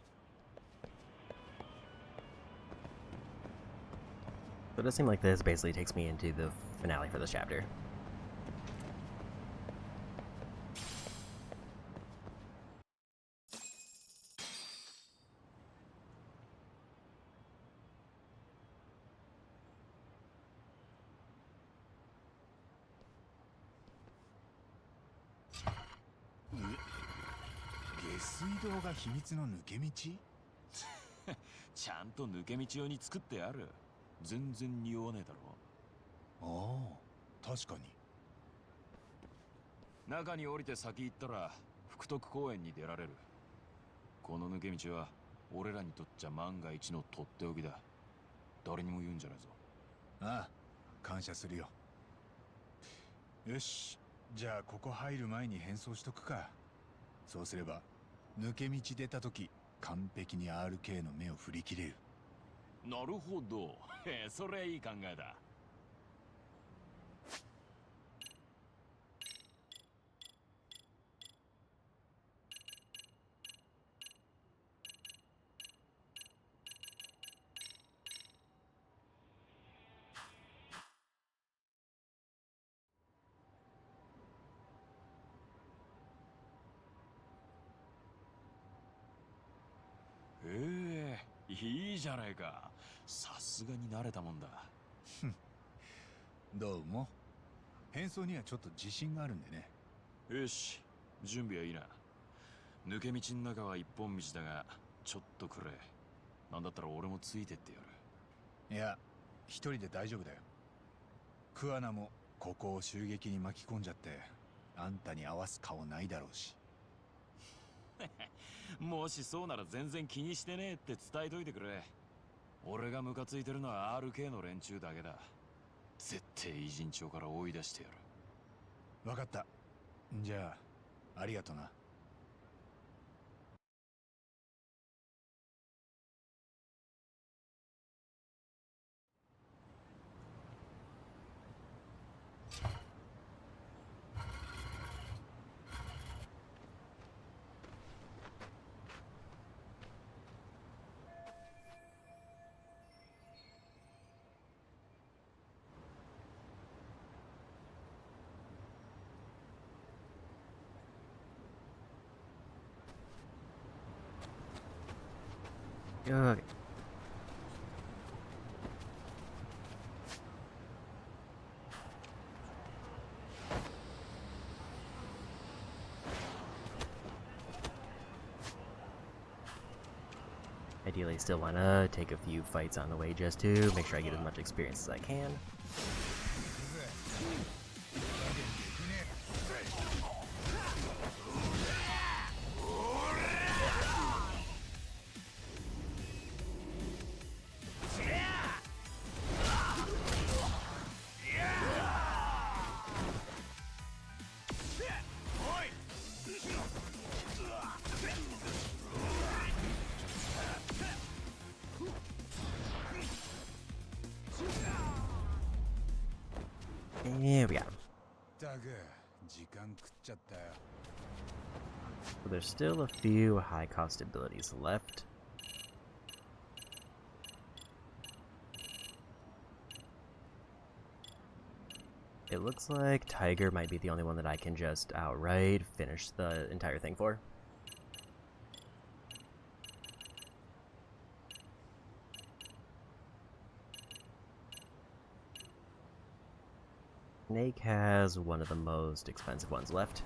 So it does seem like this basically takes me into the finale for this chapter. 下水道が秘密の抜け道？ちゃんと抜け道用に作ってある。全然匂わねえだろ。ああ、確かに。中に降りて先行ったら福徳公園に出られる。この抜け道は俺らにとっちゃ万が一のとっておきだ。誰にも言うんじゃないぞ。ああ、感謝するよ。よし、じゃあここ入る前に変装しとくか。そうすれば抜け道出た時完璧に RK の目を振り切れる。なるほど。それいい考えだ。いいじゃないか。さすがに慣れたもんだ。どうも。変装にはちょっと自信があるんでね。よし、準備はいいな。抜け道の中は一本道だが、ちょっとくれ。なんだったら俺もついてってやる。いや、一人で大丈夫だよ。クアナもここを襲撃に巻き込んじゃってあんたに合わす顔ないだろうし。もしそうなら全然気にしてねえって伝えといてくれ。俺がムカついてるのは RK の連中だけだ。絶対偉人町から追い出してやる。分かった。じゃあありがとな。Okay. Ideally, still want to take a few fights on the way just to make sure I get as much experience as I can. Here we go. So there's still a few high cost abilities left. It looks like Tiger might be the only one that I can just outright finish the entire thing for. Snake has one of the most expensive ones left.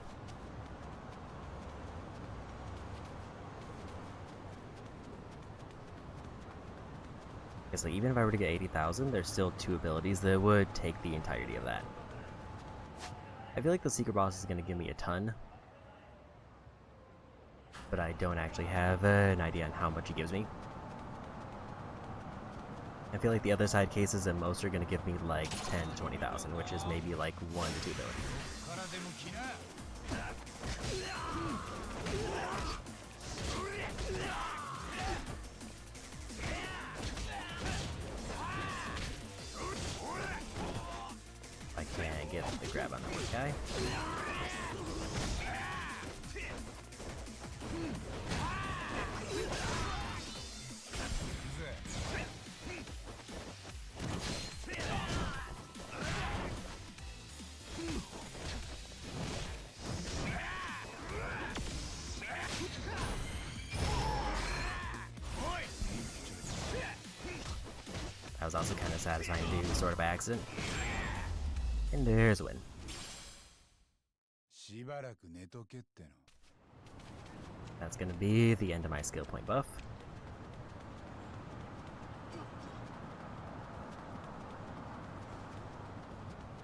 So even if I were to get 80,000, there's still 2 abilities that would take the entirety of that. I feel like the secret boss is going to give me a ton, but I don't actually have an idea on how much he gives me. I feel like the other side cases at most are going to give me like 10 to 20,000, which is maybe like 1 to 2 abilities. I can't get the grab on that one guy. That was also kind of satisfying to do, sort of by accident. And there's a win. That's gonna be the end of my skill point buff.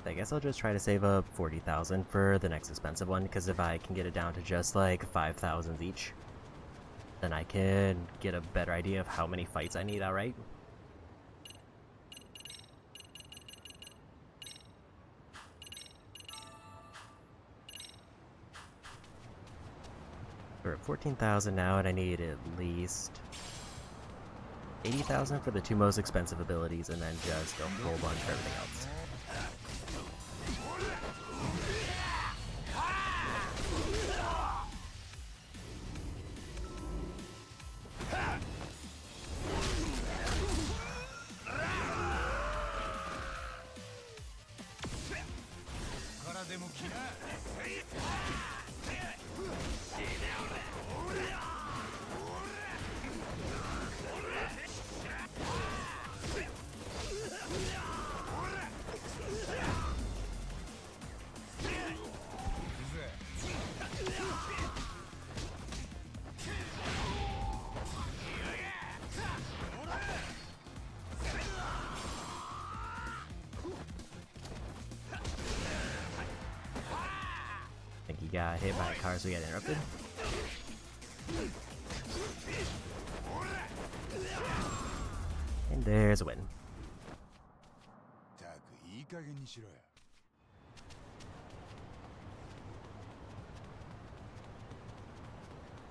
I guess I'll just try to save up 40,000 for the next expensive one, because if I can get it down to just like 5,000 each, then I can get a better idea of how many fights I need outright. We're at 14,000 now, and I need at least 80,000 for the 2 most expensive abilities, and then just a whole bunch for everything else. He got hit by a car, so he got interrupted. And there's a win.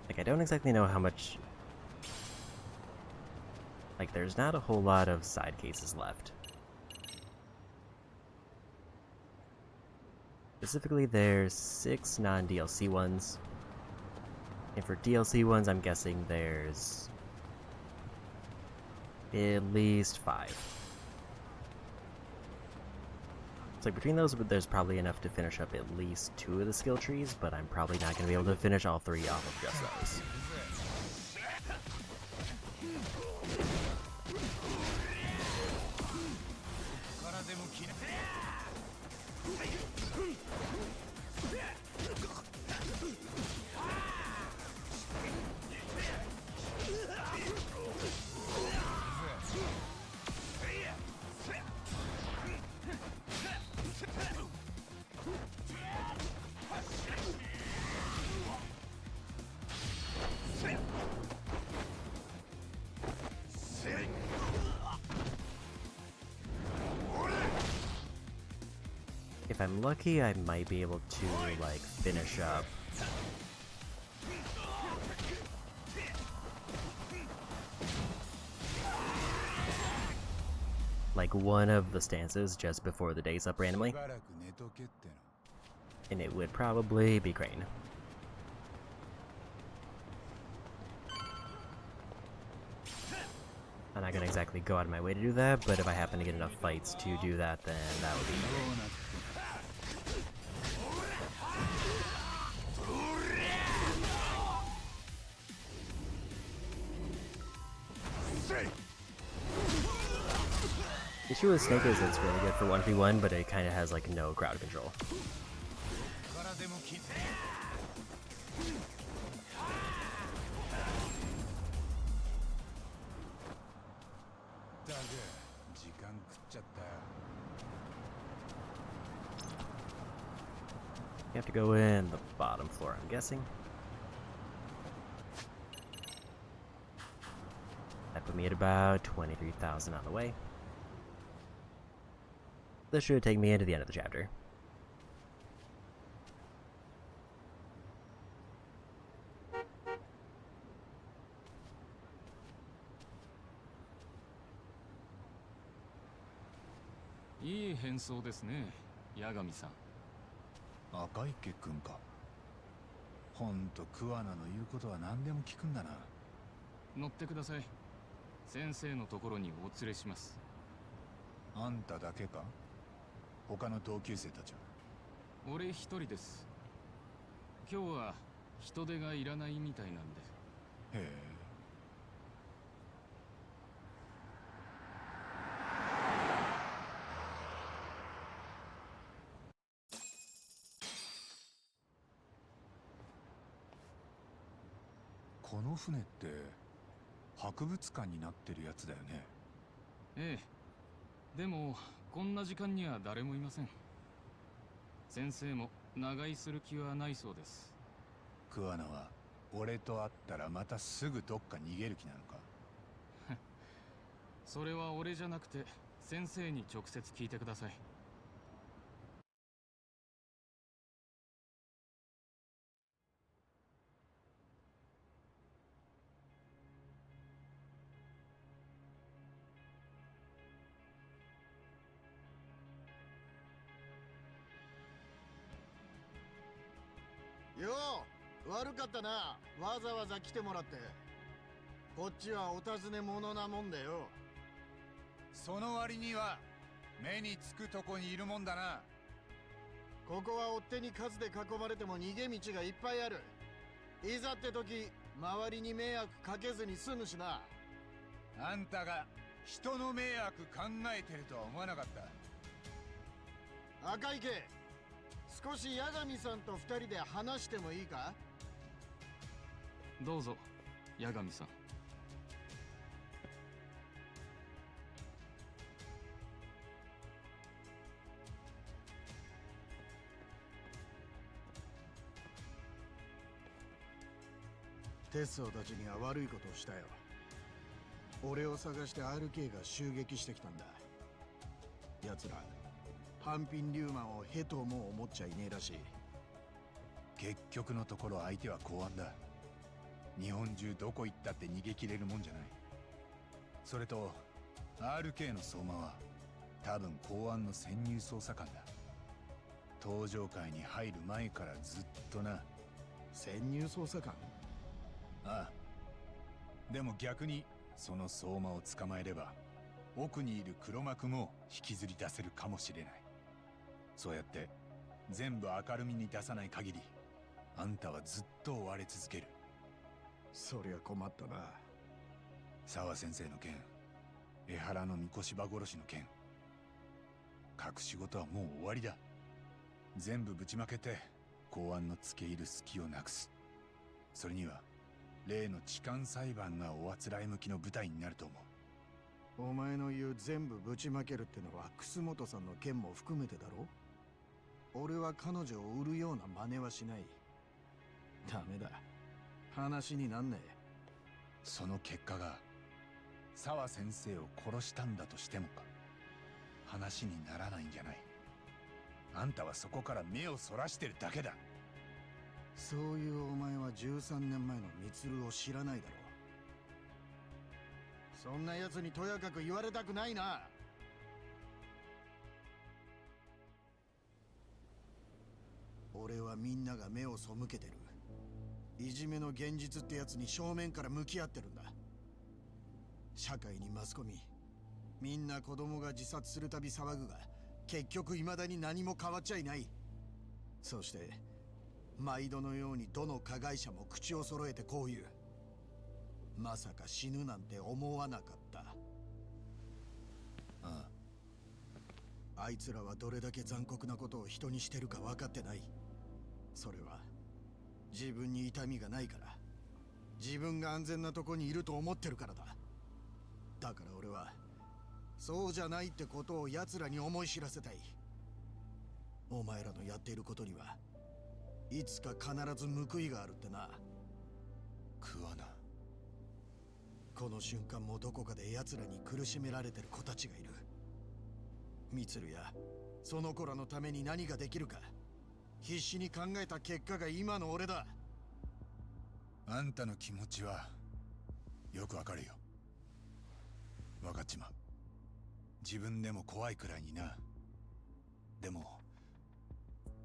Like, I don't exactly know how much... Like, there's not a whole lot of side cases left. Specifically, there's 6 non-DLC ones. And for DLC ones, I'm guessing there's at least 5. So between those, there's probably enough to finish up at least 2 of the skill trees, but I'm probably not going to be able to finish all 3 off of just those. If I'm lucky, I might be able to, like, finish up like one of the stances just before the day's up randomly. And it would probably be Crane. I'm not gonna exactly go out of my way to do that, but if I happen to get enough fights to do that, then that would be great. issue with Snake is it's really good for 1v1, but it kind of has like no crowd control. You have to go in the bottom floor, I'm guessing. That put me at about 23,000 on the way. This should take me into the end of the chapter.いい変装ですね、八神さん。赤池くんか。ほんと桑名の言うことは何でも聞くんだな。乗ってください。先生のところにお連れします。あんただけか？他の同級生たちは？俺一人です。今日は人手がいらないみたいなんで。へえ。この船って博物館になってるやつだよね。ええ。でもこんな時間には誰もいません。先生も長居する気はないそうです。桑名は俺と会ったらまたすぐどっか逃げる気なのか？それは俺じゃなくて先生に直接聞いてください。よう、悪かったな。わざわざ来てもらって。こっちはお尋ね者なもんだよ。その割には目につくとこにいるもんだな。ここは追っ手に数で囲まれても逃げ道がいっぱいある。いざって時、周りに迷惑かけずに済むしな。あんたが人の迷惑考えてるとは思わなかった。赤池、少し八神さんと二人で話してもいいか？どうぞ、八神さん。テスオたちには悪いことをしたよ。俺を探して RK が襲撃してきたんだ。奴ら半品リューマンをヘとも思っちゃいねえらしい。結局のところ相手は公安だ。日本中どこ行ったって逃げ切れるもんじゃない。それと RK の相馬は多分公安の潜入捜査官だ。登場会に入る前からずっとな。潜入捜査官？ああ。でも逆にその相馬を捕まえれば奥にいる黒幕も引きずり出せるかもしれない。そうやって全部明るみに出さない限りあんたはずっと追われ続ける。そりゃ困ったな。沢先生の件、江原の三越場殺しの件、隠し事はもう終わりだ。全部ぶちまけて公安の付け入る隙をなくす。それには例の痴漢裁判がおあつらい向きの舞台になると思う。お前の言う全部ぶちまけるってのは楠本さんの件も含めてだろ？俺は彼女を売るような真似はしない。ダメだ。話になんねえ。その結果が沢先生を殺したんだとしてもか、話にならないんじゃない。あんたはそこから目をそらしてるだけだ。そういうお前は13年前の充を知らないだろう。そんな奴にとやかく言われたくないな。俺はみんなが目を背けてる。いじめの現実ってやつに正面から向き合ってるんだ。社会にマスコミ、みんな子供が自殺するたび騒ぐが、結局未だに何も変わっちゃいない。そして毎度のようにどの加害者も口を揃えてこう言う。まさか死ぬなんて思わなかった。ああ、あいつらはどれだけ残酷なことを人にしてるか分かってない。それは自分に痛みがないから、自分が安全なとこにいると思ってるからだ。だから俺はそうじゃないってことを奴らに思い知らせたい。お前らのやっていることにはいつか必ず報いがあるってな。クワナ。この瞬間もどこかで奴らに苦しめられてる子たちがいる。ミツルやその子らのために何ができるか必死に考えた結果が今の俺だ。あんたの気持ちはよくわかるよ。わかっちまう。自分でも怖いくらいにな。でも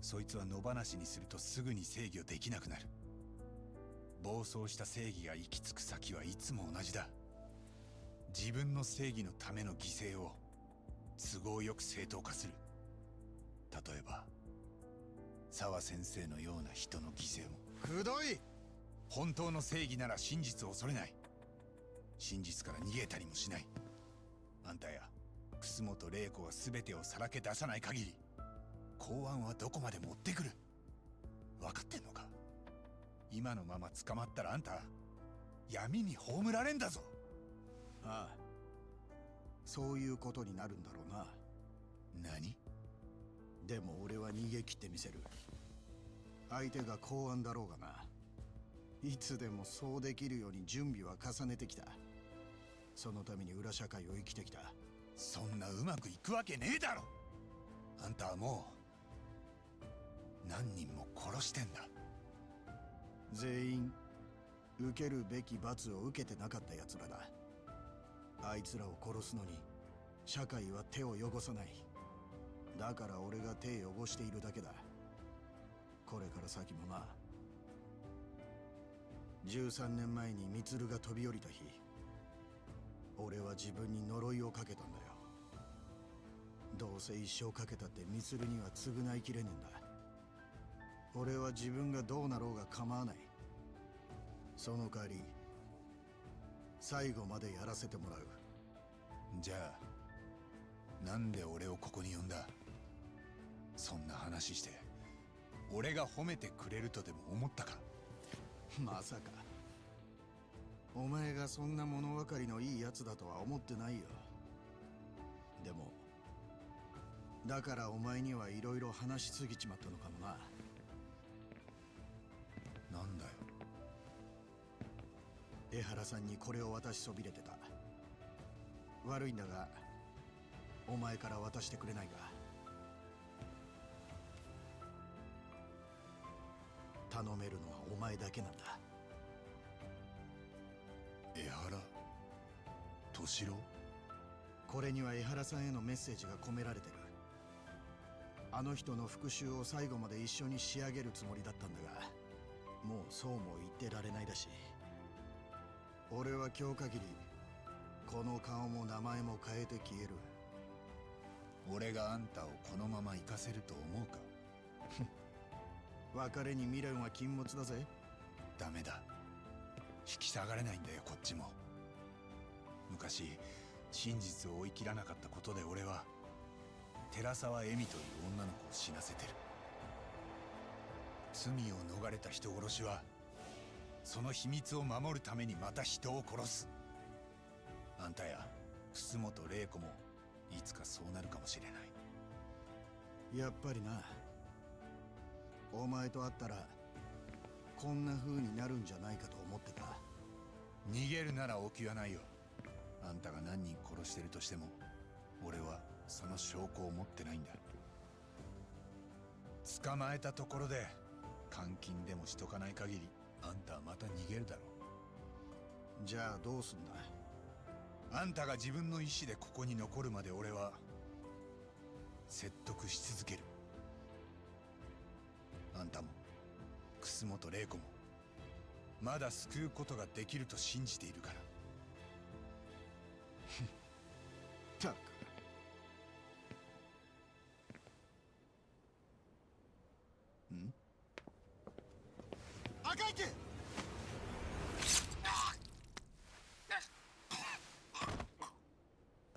そいつは野放しにするとすぐに制御できなくなる。暴走した正義が行き着く先はいつも同じだ。自分の正義のための犠牲を都合よく正当化する。例えば沢先生のような人の犠牲も。くどい。本当の正義なら真実を恐れない。真実から逃げたりもしない。あんたや楠本玲子が全てをさらけ出さない限り公安はどこまで持ってくる。分かってんのか。今のまま捕まったらあんた闇に葬られんだぞ。ああ、そういうことになるんだろうな。何？でも俺は逃げ切ってみせる。相手が公安だろうがな。いつでもそうできるように準備は重ねてきた。そのために裏社会を生きてきた。そんなうまくいくわけねえだろ。あんたはもう何人も殺してんだ。全員受けるべき罰を受けてなかった奴らだ。あいつらを殺すのに社会は手を汚さない。だから俺が手を汚しているだけだ。これから先もな。13年前にミツルが飛び降りた日、俺は自分に呪いをかけたんだよ。どうせ一生かけたってミツルには償いきれねえんだ。俺は自分がどうなろうが構わない。その代わり最後までやらせてもらう。じゃあなんで俺をここに呼んだ。そんな話して俺が褒めてくれるとでも思ったか。まさかお前がそんな物分かりのいいやつだとは思ってないよ。でもだからお前にはいろいろ話しすぎちまったのかもな。なんだよ。江原さんにこれを渡しそびれてた。悪いんだがお前から渡してくれないか。頼めるのはお前だけなんだ。江原敏郎。これには江原さんへのメッセージが込められてる。あの人の復讐を最後まで一緒に仕上げるつもりだったんだが、もうそうも言ってられないだし、俺は今日限りこの顔も名前も変えて消える。俺があんたをこのまま行かせると思うか。別れに未練は禁物だぜ。ダメだ。引き下がれないんだよこっちも。昔真実を追い切らなかったことで俺は寺沢恵美という女の子を死なせてる。罪を逃れた人殺しはその秘密を守るためにまた人を殺す。あんたや楠本玲子もいつかそうなるかもしれない。やっぱりな。お前と会ったらこんな風になるんじゃないかと思ってた。逃げるならお気はないよ。あんたが何人殺してるとしても俺はその証拠を持ってないんだ。捕まえたところで監禁でもしとかない限りあんたはまた逃げるだろう。じゃあどうすんだ。あんたが自分の意志でここに残るまで俺は説得し続ける。あんたも楠本玲子もまだ救うことができると信じているから。たくん赤池。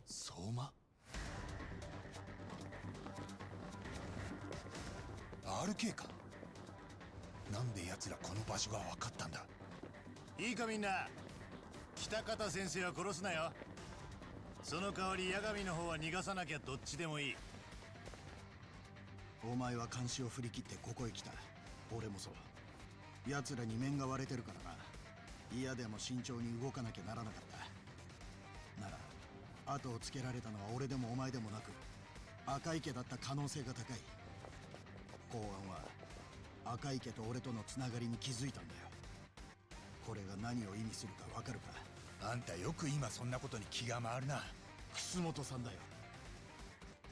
相馬。RK か。なんで奴らこの場所が分かったんだ。いいかみんな、北方先生は殺すなよ。その代わり八神の方は逃がさなきゃどっちでもいい。お前は監視を振り切ってここへ来た。俺もそう。奴らに面が割れてるからな。嫌でも慎重に動かなきゃならなかった。なら後をつけられたのは俺でもお前でもなく赤池だった可能性が高い。公安は赤池と俺とのつながりに気づいたんだよ。これが何を意味するかわかるか。あんたよく今そんなことに気が回るな。楠本さんだよ。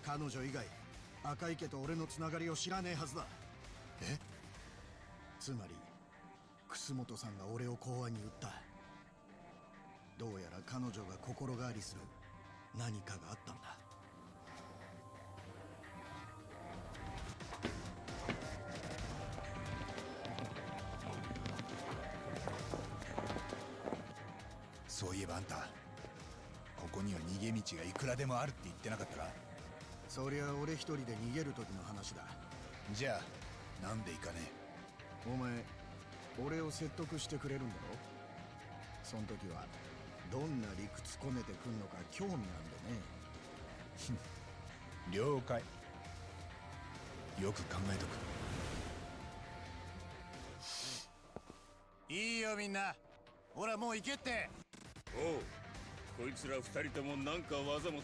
彼女以外赤池と俺のつながりを知らねえはずだ。え？つまり楠本さんが俺を公安に売った。どうやら彼女が心変わりする何かがあったんだ。そういえばあんた、ここには逃げ道がいくらでもあるって言ってなかったか？そりゃ俺一人で逃げる時の話だ。じゃあなんで行かねえ？お前俺を説得してくれるんだろ？そん時はどんな理屈込めてくんのか興味なんでね。了解。よく考えとく。いいよみんな、ほらもう行けって。おう、こいつら二人ともなんか技持ってるぞ。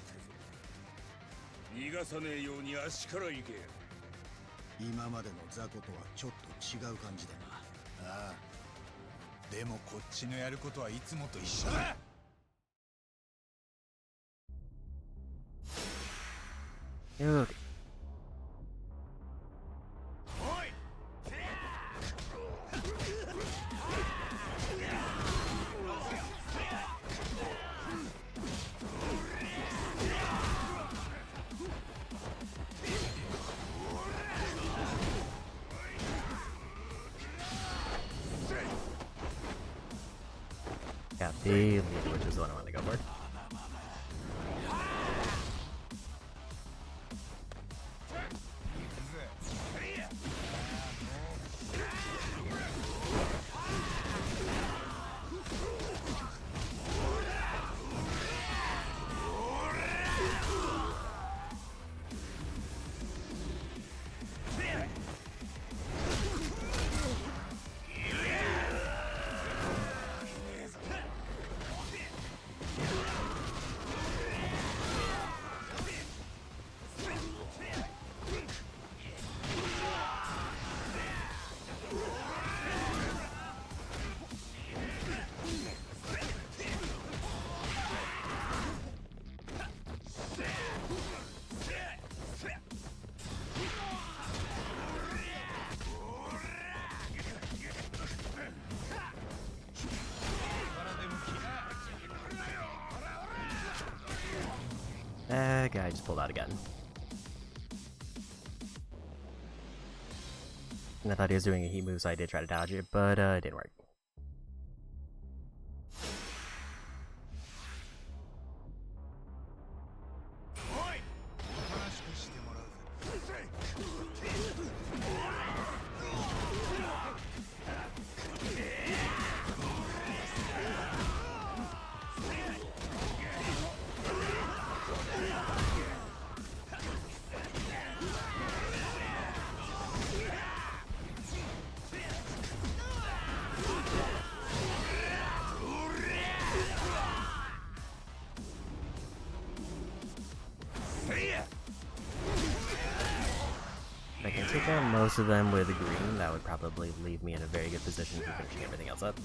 逃がさねえように足から行け。今までの雑魚とはちょっと違う感じだな。ああ、でもこっちのやることはいつもと一緒だ。Dude. Got the lead, which is the one I want to go for. That guy just pulled out again. And I thought he was doing a heat move, so I did try to dodge it, but it didn't work. I can take out most of them with green. That would probably leave me in a very good position for finishing everything else up.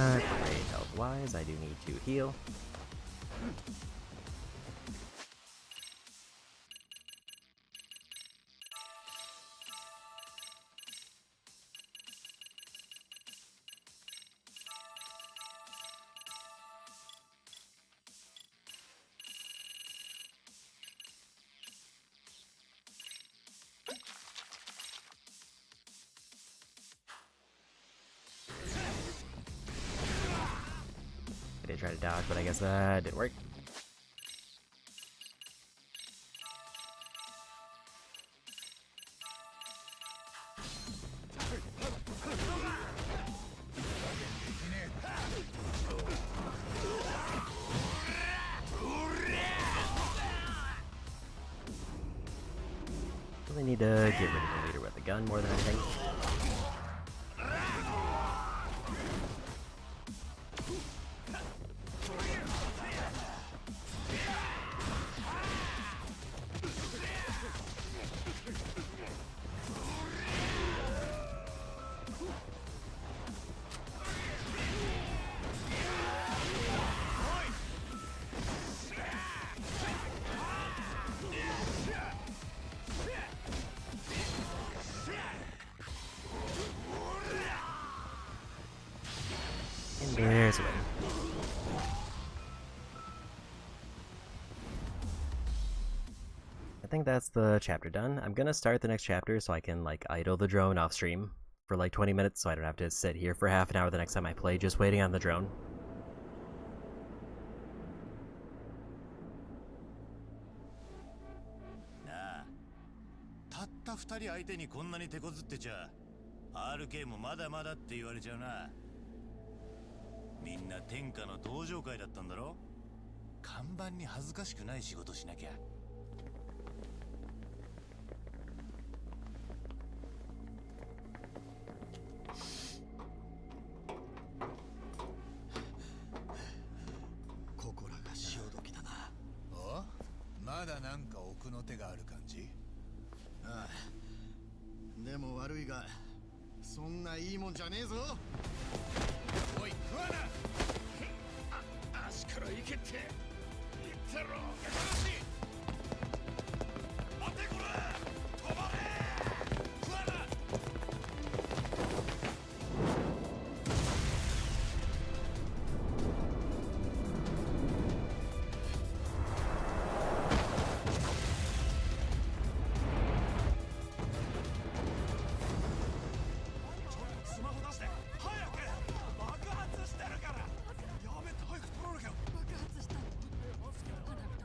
Great health-wise, I do need to heal. to dodge, but I guess that didn't work. Really need to get rid of the leader with the gun more than anything. There's a win. I think that's the chapter done. I'm gonna start the next chapter so I can like idle the drone off stream for like 20 minutes so I don't have to sit here for half an hour the next time I play just waiting on the drone. Nah. たった2人相手にこんなに手こずってちゃ RK もまだまだって言われちゃうな。みんな天下の登場会だったんだろ。看板に恥ずかしくない仕事しなきゃ。ここらが潮時だな。お？まだなんか奥の手がある感じ？ああ。でも悪いが、そんないいもんじゃねえぞ。おい、食わな。足から行けって言ってろ。待てこら、止まれ。食わな。スマホ出して早く。爆発してるから。やめて早く取らなきゃ。爆発したの？花火とかじゃなくて。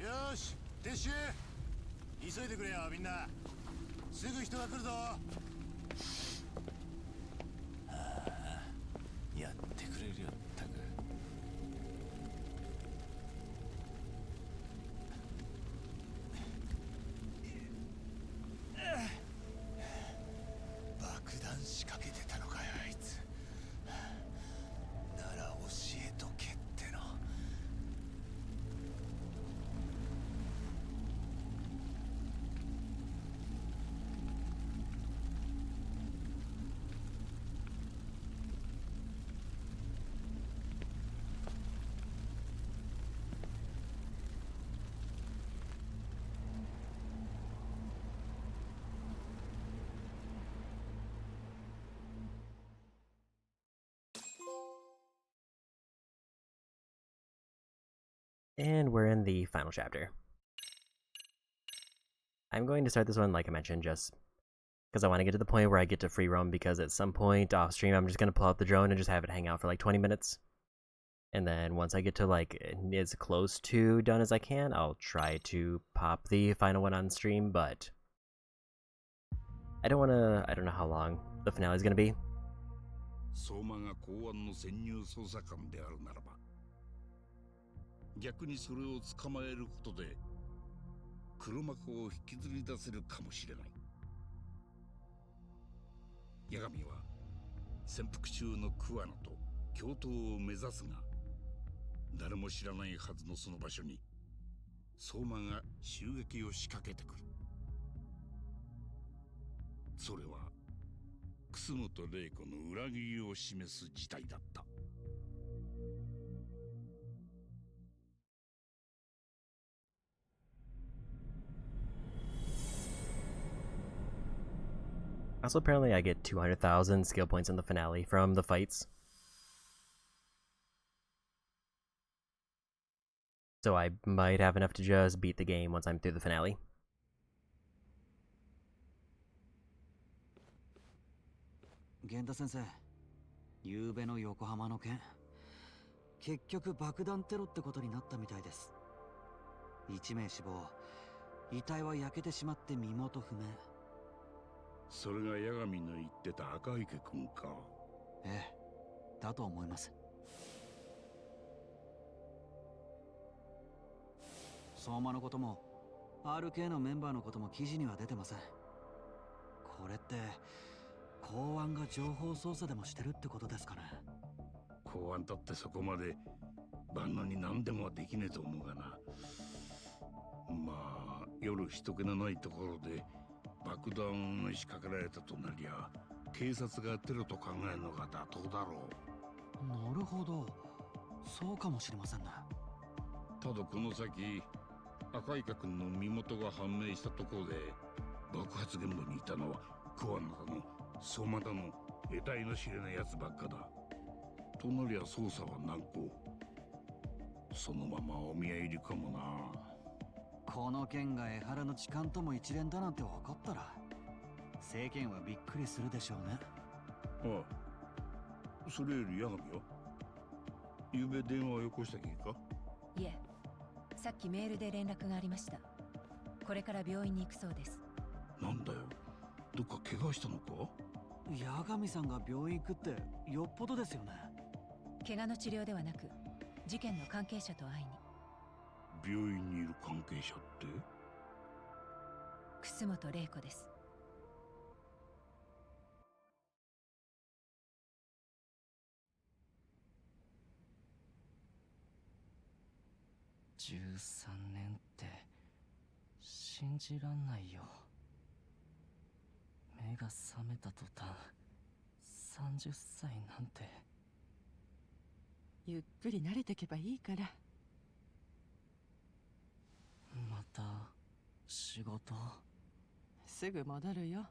よーし、撤収。急いでくれよみんな。すぐ人が来るぞ。はあ、やってくれるよったく。爆弾仕掛けてたのかよあいつ。なら教えとけっての。And we're in the final chapter. I'm going to start this one, like I mentioned, just because I want to get to the point where I get to free roam, because at some point off stream I'm just going to pull out the drone and just have it hang out for like 20 minutes. And then once I get to like as close to done as I can, I'll try to pop the final one on stream, but I don't know how long the finale is going to be. 相馬が公安の潜入捜査官であるならば、逆にそれを捕まえることで黒幕を引きずり出せるかもしれない。八神は潜伏中の桑名と共闘を目指すが、誰も知らないはずのその場所に相馬が襲撃を仕掛けてくる。それは楠本玲子の裏切りを示す事態だった。Also, apparently I get 200,000 skill points in the finale from the fights. So I might have enough to just beat the game once I'm through the finale. 源田先生、昨べの横浜の件、結局爆弾テロってことになったみたいです。1名死亡、遺体は焼けてしまって身元不明。それが八神の言ってた赤池君か。ええ、だと思います。相馬のことも RK のメンバーのことも記事には出てません。これって公安が情報操作でもしてるってことですかね。公安だってそこまで万能に何でもはできねえと思うがな。まあ夜人気のないところで爆弾を仕掛けられたとなりゃ警察がテロと考えるのが妥当だろう。なるほど、そうかもしれませんね。ただこの先赤池君の身元が判明したところで爆発現場にいたのは桑名だの相馬だの得体の知れないやつばっかだ。となりゃ捜査は難航。そのままお見合い入りかもな。この件が江原の痴漢とも一連だなんて分かったら世間はびっくりするでしょうね。ああ、それより八神は昨べ電話をよこしたきか。いえ、さっきメールで連絡がありました。これから病院に行くそうです。なんだよ、どっか怪我したのか。八神さんが病院行くってよっぽどですよね。怪我の治療ではなく事件の関係者と会いに。病院にいる関係者って楠本玲子です。13年って信じらんないよ。目が覚めた途端30歳なんて。ゆっくり慣れてけばいいから。また仕事？すぐ戻るよ。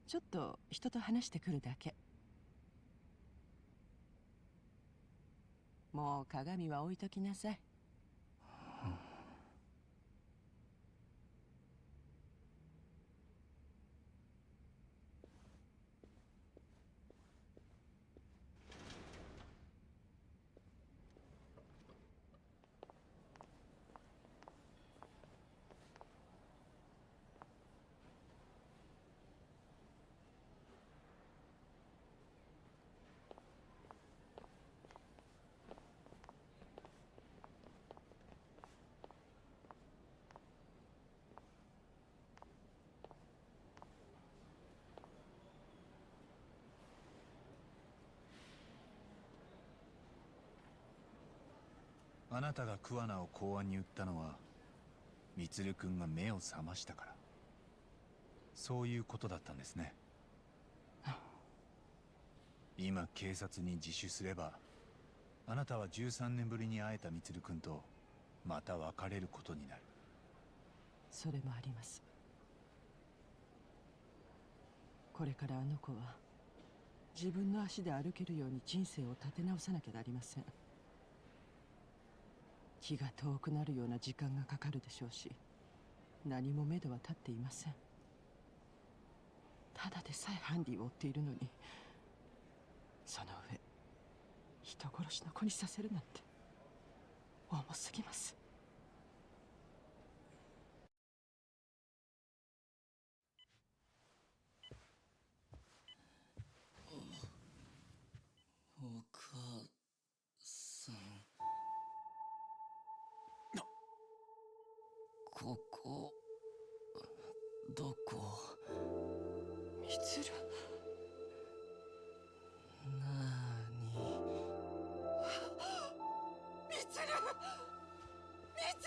ちょっと人と話してくるだけ。もう鏡は置いときなさい。あなたが桑名を公安に売ったのは充君が目を覚ましたから、そういうことだったんですね。今警察に自首すればあなたは13年ぶりに会えた充君とまた別れることになる。それもあります。これからあの子は自分の足で歩けるように人生を立て直さなきゃなりません。気が遠くなるような時間がかかるでしょうし、何も目処は立っていません。ただでさえハンディを追っているのに、その上人殺しの子にさせるなんて重すぎます。お母さん、ここどこ？みつる。なーに？みつる！みつ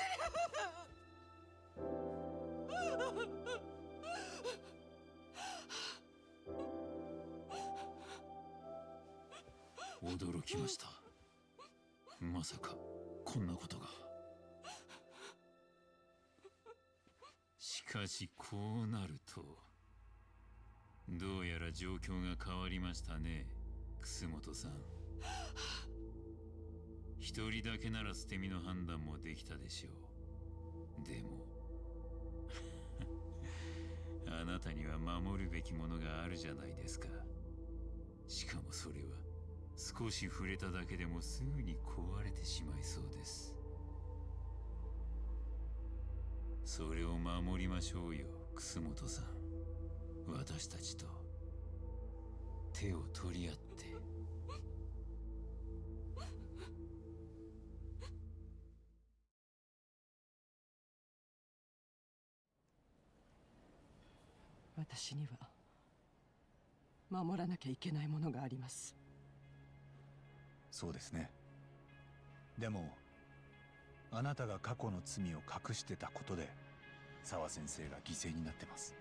る！驚きました。まさかこんなことが。しかしこうなるとどうやら状況が変わりましたね、楠本さん。一人だけなら捨て身の判断もできたでしょう。でもあなたには守るべきものがあるじゃないですか。しかもそれは少し触れただけでもすぐに壊れてしまいそうです。それを守りましょうよ、楠本さん。私たちと手を取り合って。私には守らなきゃいけないものがあります。そうですね。でもあなたが過去の罪を隠してたことで沢先生が犠牲になってます。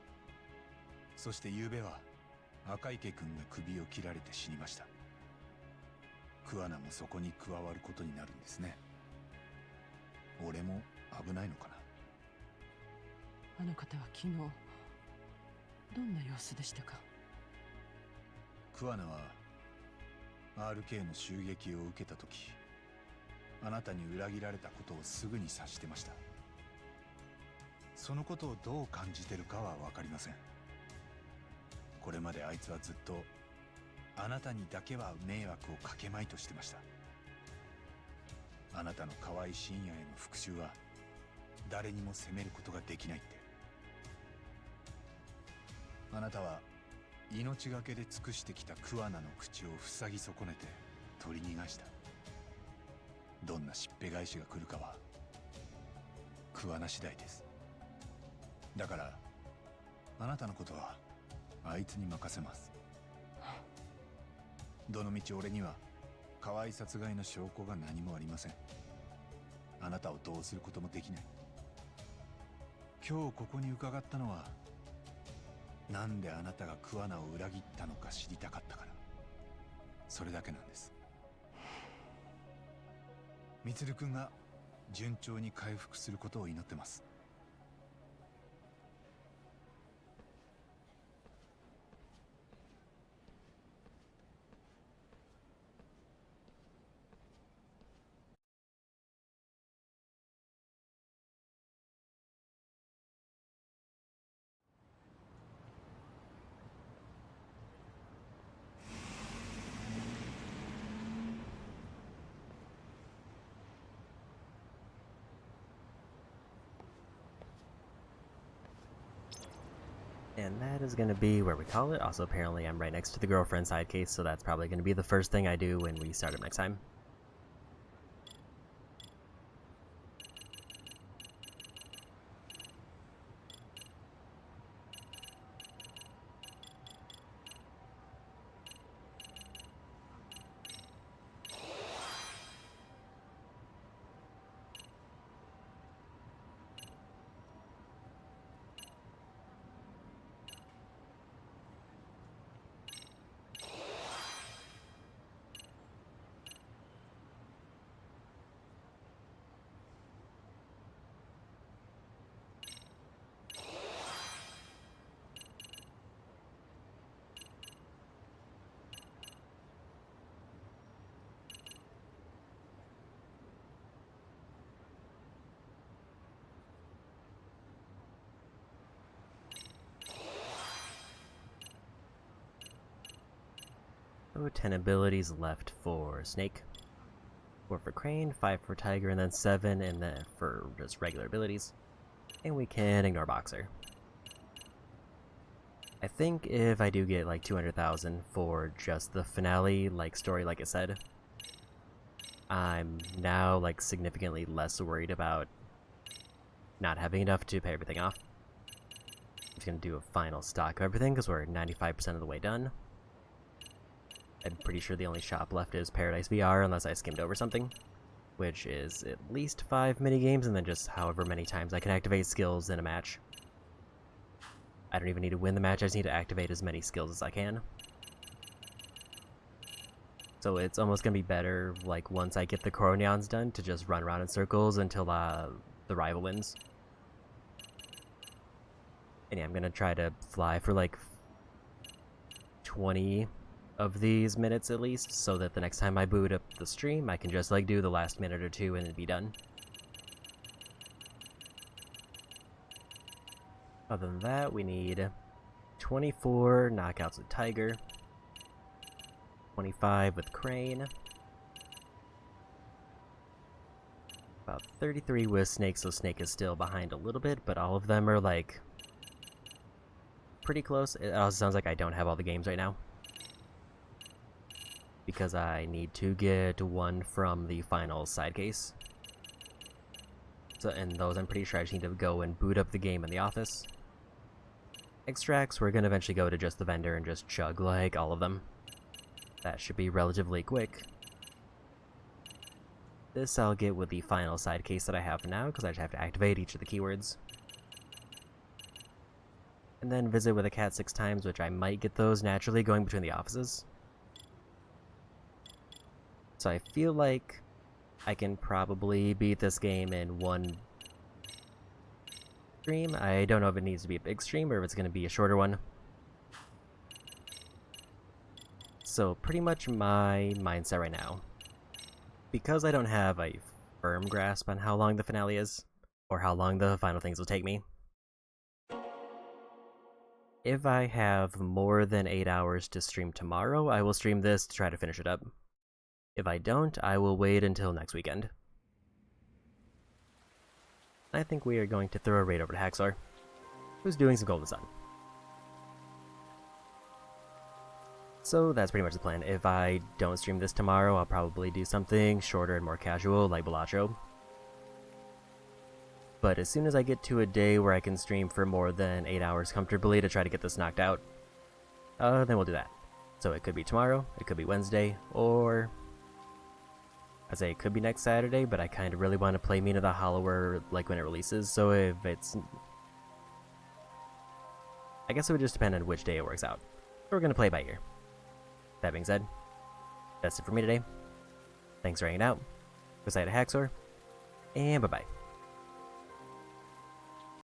そして昨夜は赤池君が首を切られて死にました。桑名もそこに加わることになるんですね。俺も危ないのかな。あの方は昨日どんな様子でしたか？桑名は RK の襲撃を受けた時、あなたに裏切られたことをすぐに察してました。そのことをどう感じてるかは分かりません。これまであいつはずっとあなたにだけは迷惑をかけまいとしてました。あなたの河合信也への復讐は誰にも責めることができないって。あなたは命がけで尽くしてきた桑名の口を塞ぎ損ねて取り逃がした。どんなしっぺ返しが来るかは桑名次第です。だからあなたのことはあいつに任せます。どのみち俺には河合殺害の証拠が何もありません。あなたをどうすることもできない。今日ここに伺ったのはなんであなたが桑名を裏切ったのか知りたかったから、それだけなんです。充君が順調に回復することを祈ってます。And that is going to be where we call it. Also, apparently I'm right next to the girlfriend side case, so that's probably going to be the first thing I do when we start up next time. So 10 abilities left for Snake, 4 for Crane, 5 for Tiger, and then 7 and then for just regular abilities. And we can ignore Boxer. I think if I do get like 200,000 for just the finale story like it said, I'm now like significantly less worried about not having enough to pay everything off. I'm just gonna do a final stock of everything because we're 95% of the way done. I'm pretty sure the only shop left is Paradise VR unless I skimmed over something, which is at least 5 minigames and then just however many times I can activate skills in a match. I don't even need to win the match, I just need to activate as many skills as I can. So it's almost gonna be better, like, once I get the Coronions done, to just run around in circles until the rival wins. And yeah, I'm gonna try to fly for like 20 of these minutes at least, so that the next time I boot up the stream, I can just like do the last minute or two and it'd be done. Other than that, we need 24 knockouts with Tiger, 25 with Crane. About 33 with Snake, so Snake is still behind a little bit, but all of them are like pretty close. It also sounds like I don't have all the games right now, because I need to get one from the final side case. So, and those I'm pretty sure I just need to go and boot up the game in the office. Extracts, we're gonna eventually go to just the vendor and just chug like all of them. That should be relatively quick. This I'll get with the final side case that I have now, because I just have to activate each of the keywords. And then visit with a cat 6 times, which I might get those naturally going between the offices. So I feel like I can probably beat this game in one stream. I don't know if it needs to be a big stream or if it's going to be a shorter one. So pretty much my mindset right now, because I don't have a firm grasp on how long the finale is, or how long the final things will take me, if I have more than 8 hours to stream tomorrow, I will stream this to try to finish it up. If I don't, I will wait until next weekend. I think we are going to throw a raid over to Haxor, who's doing some Golden Sun. So that's pretty much the plan. If I don't stream this tomorrow, I'll probably do something shorter and more casual, like Balacho. But as soon as I get to a day where I can stream for more than 8 hours comfortably to try to get this knocked out, then we'll do that. So it could be tomorrow, it could be Wednesday, or I say it could be next Saturday, but I kind of really want to play Mina the Hollower like when it releases, so if it's... I guess it would just depend on which day it works out. So we're going to play by ear. That being said, that's it for me today. Thanks for hanging out. Go side to Haxor, and bye-bye.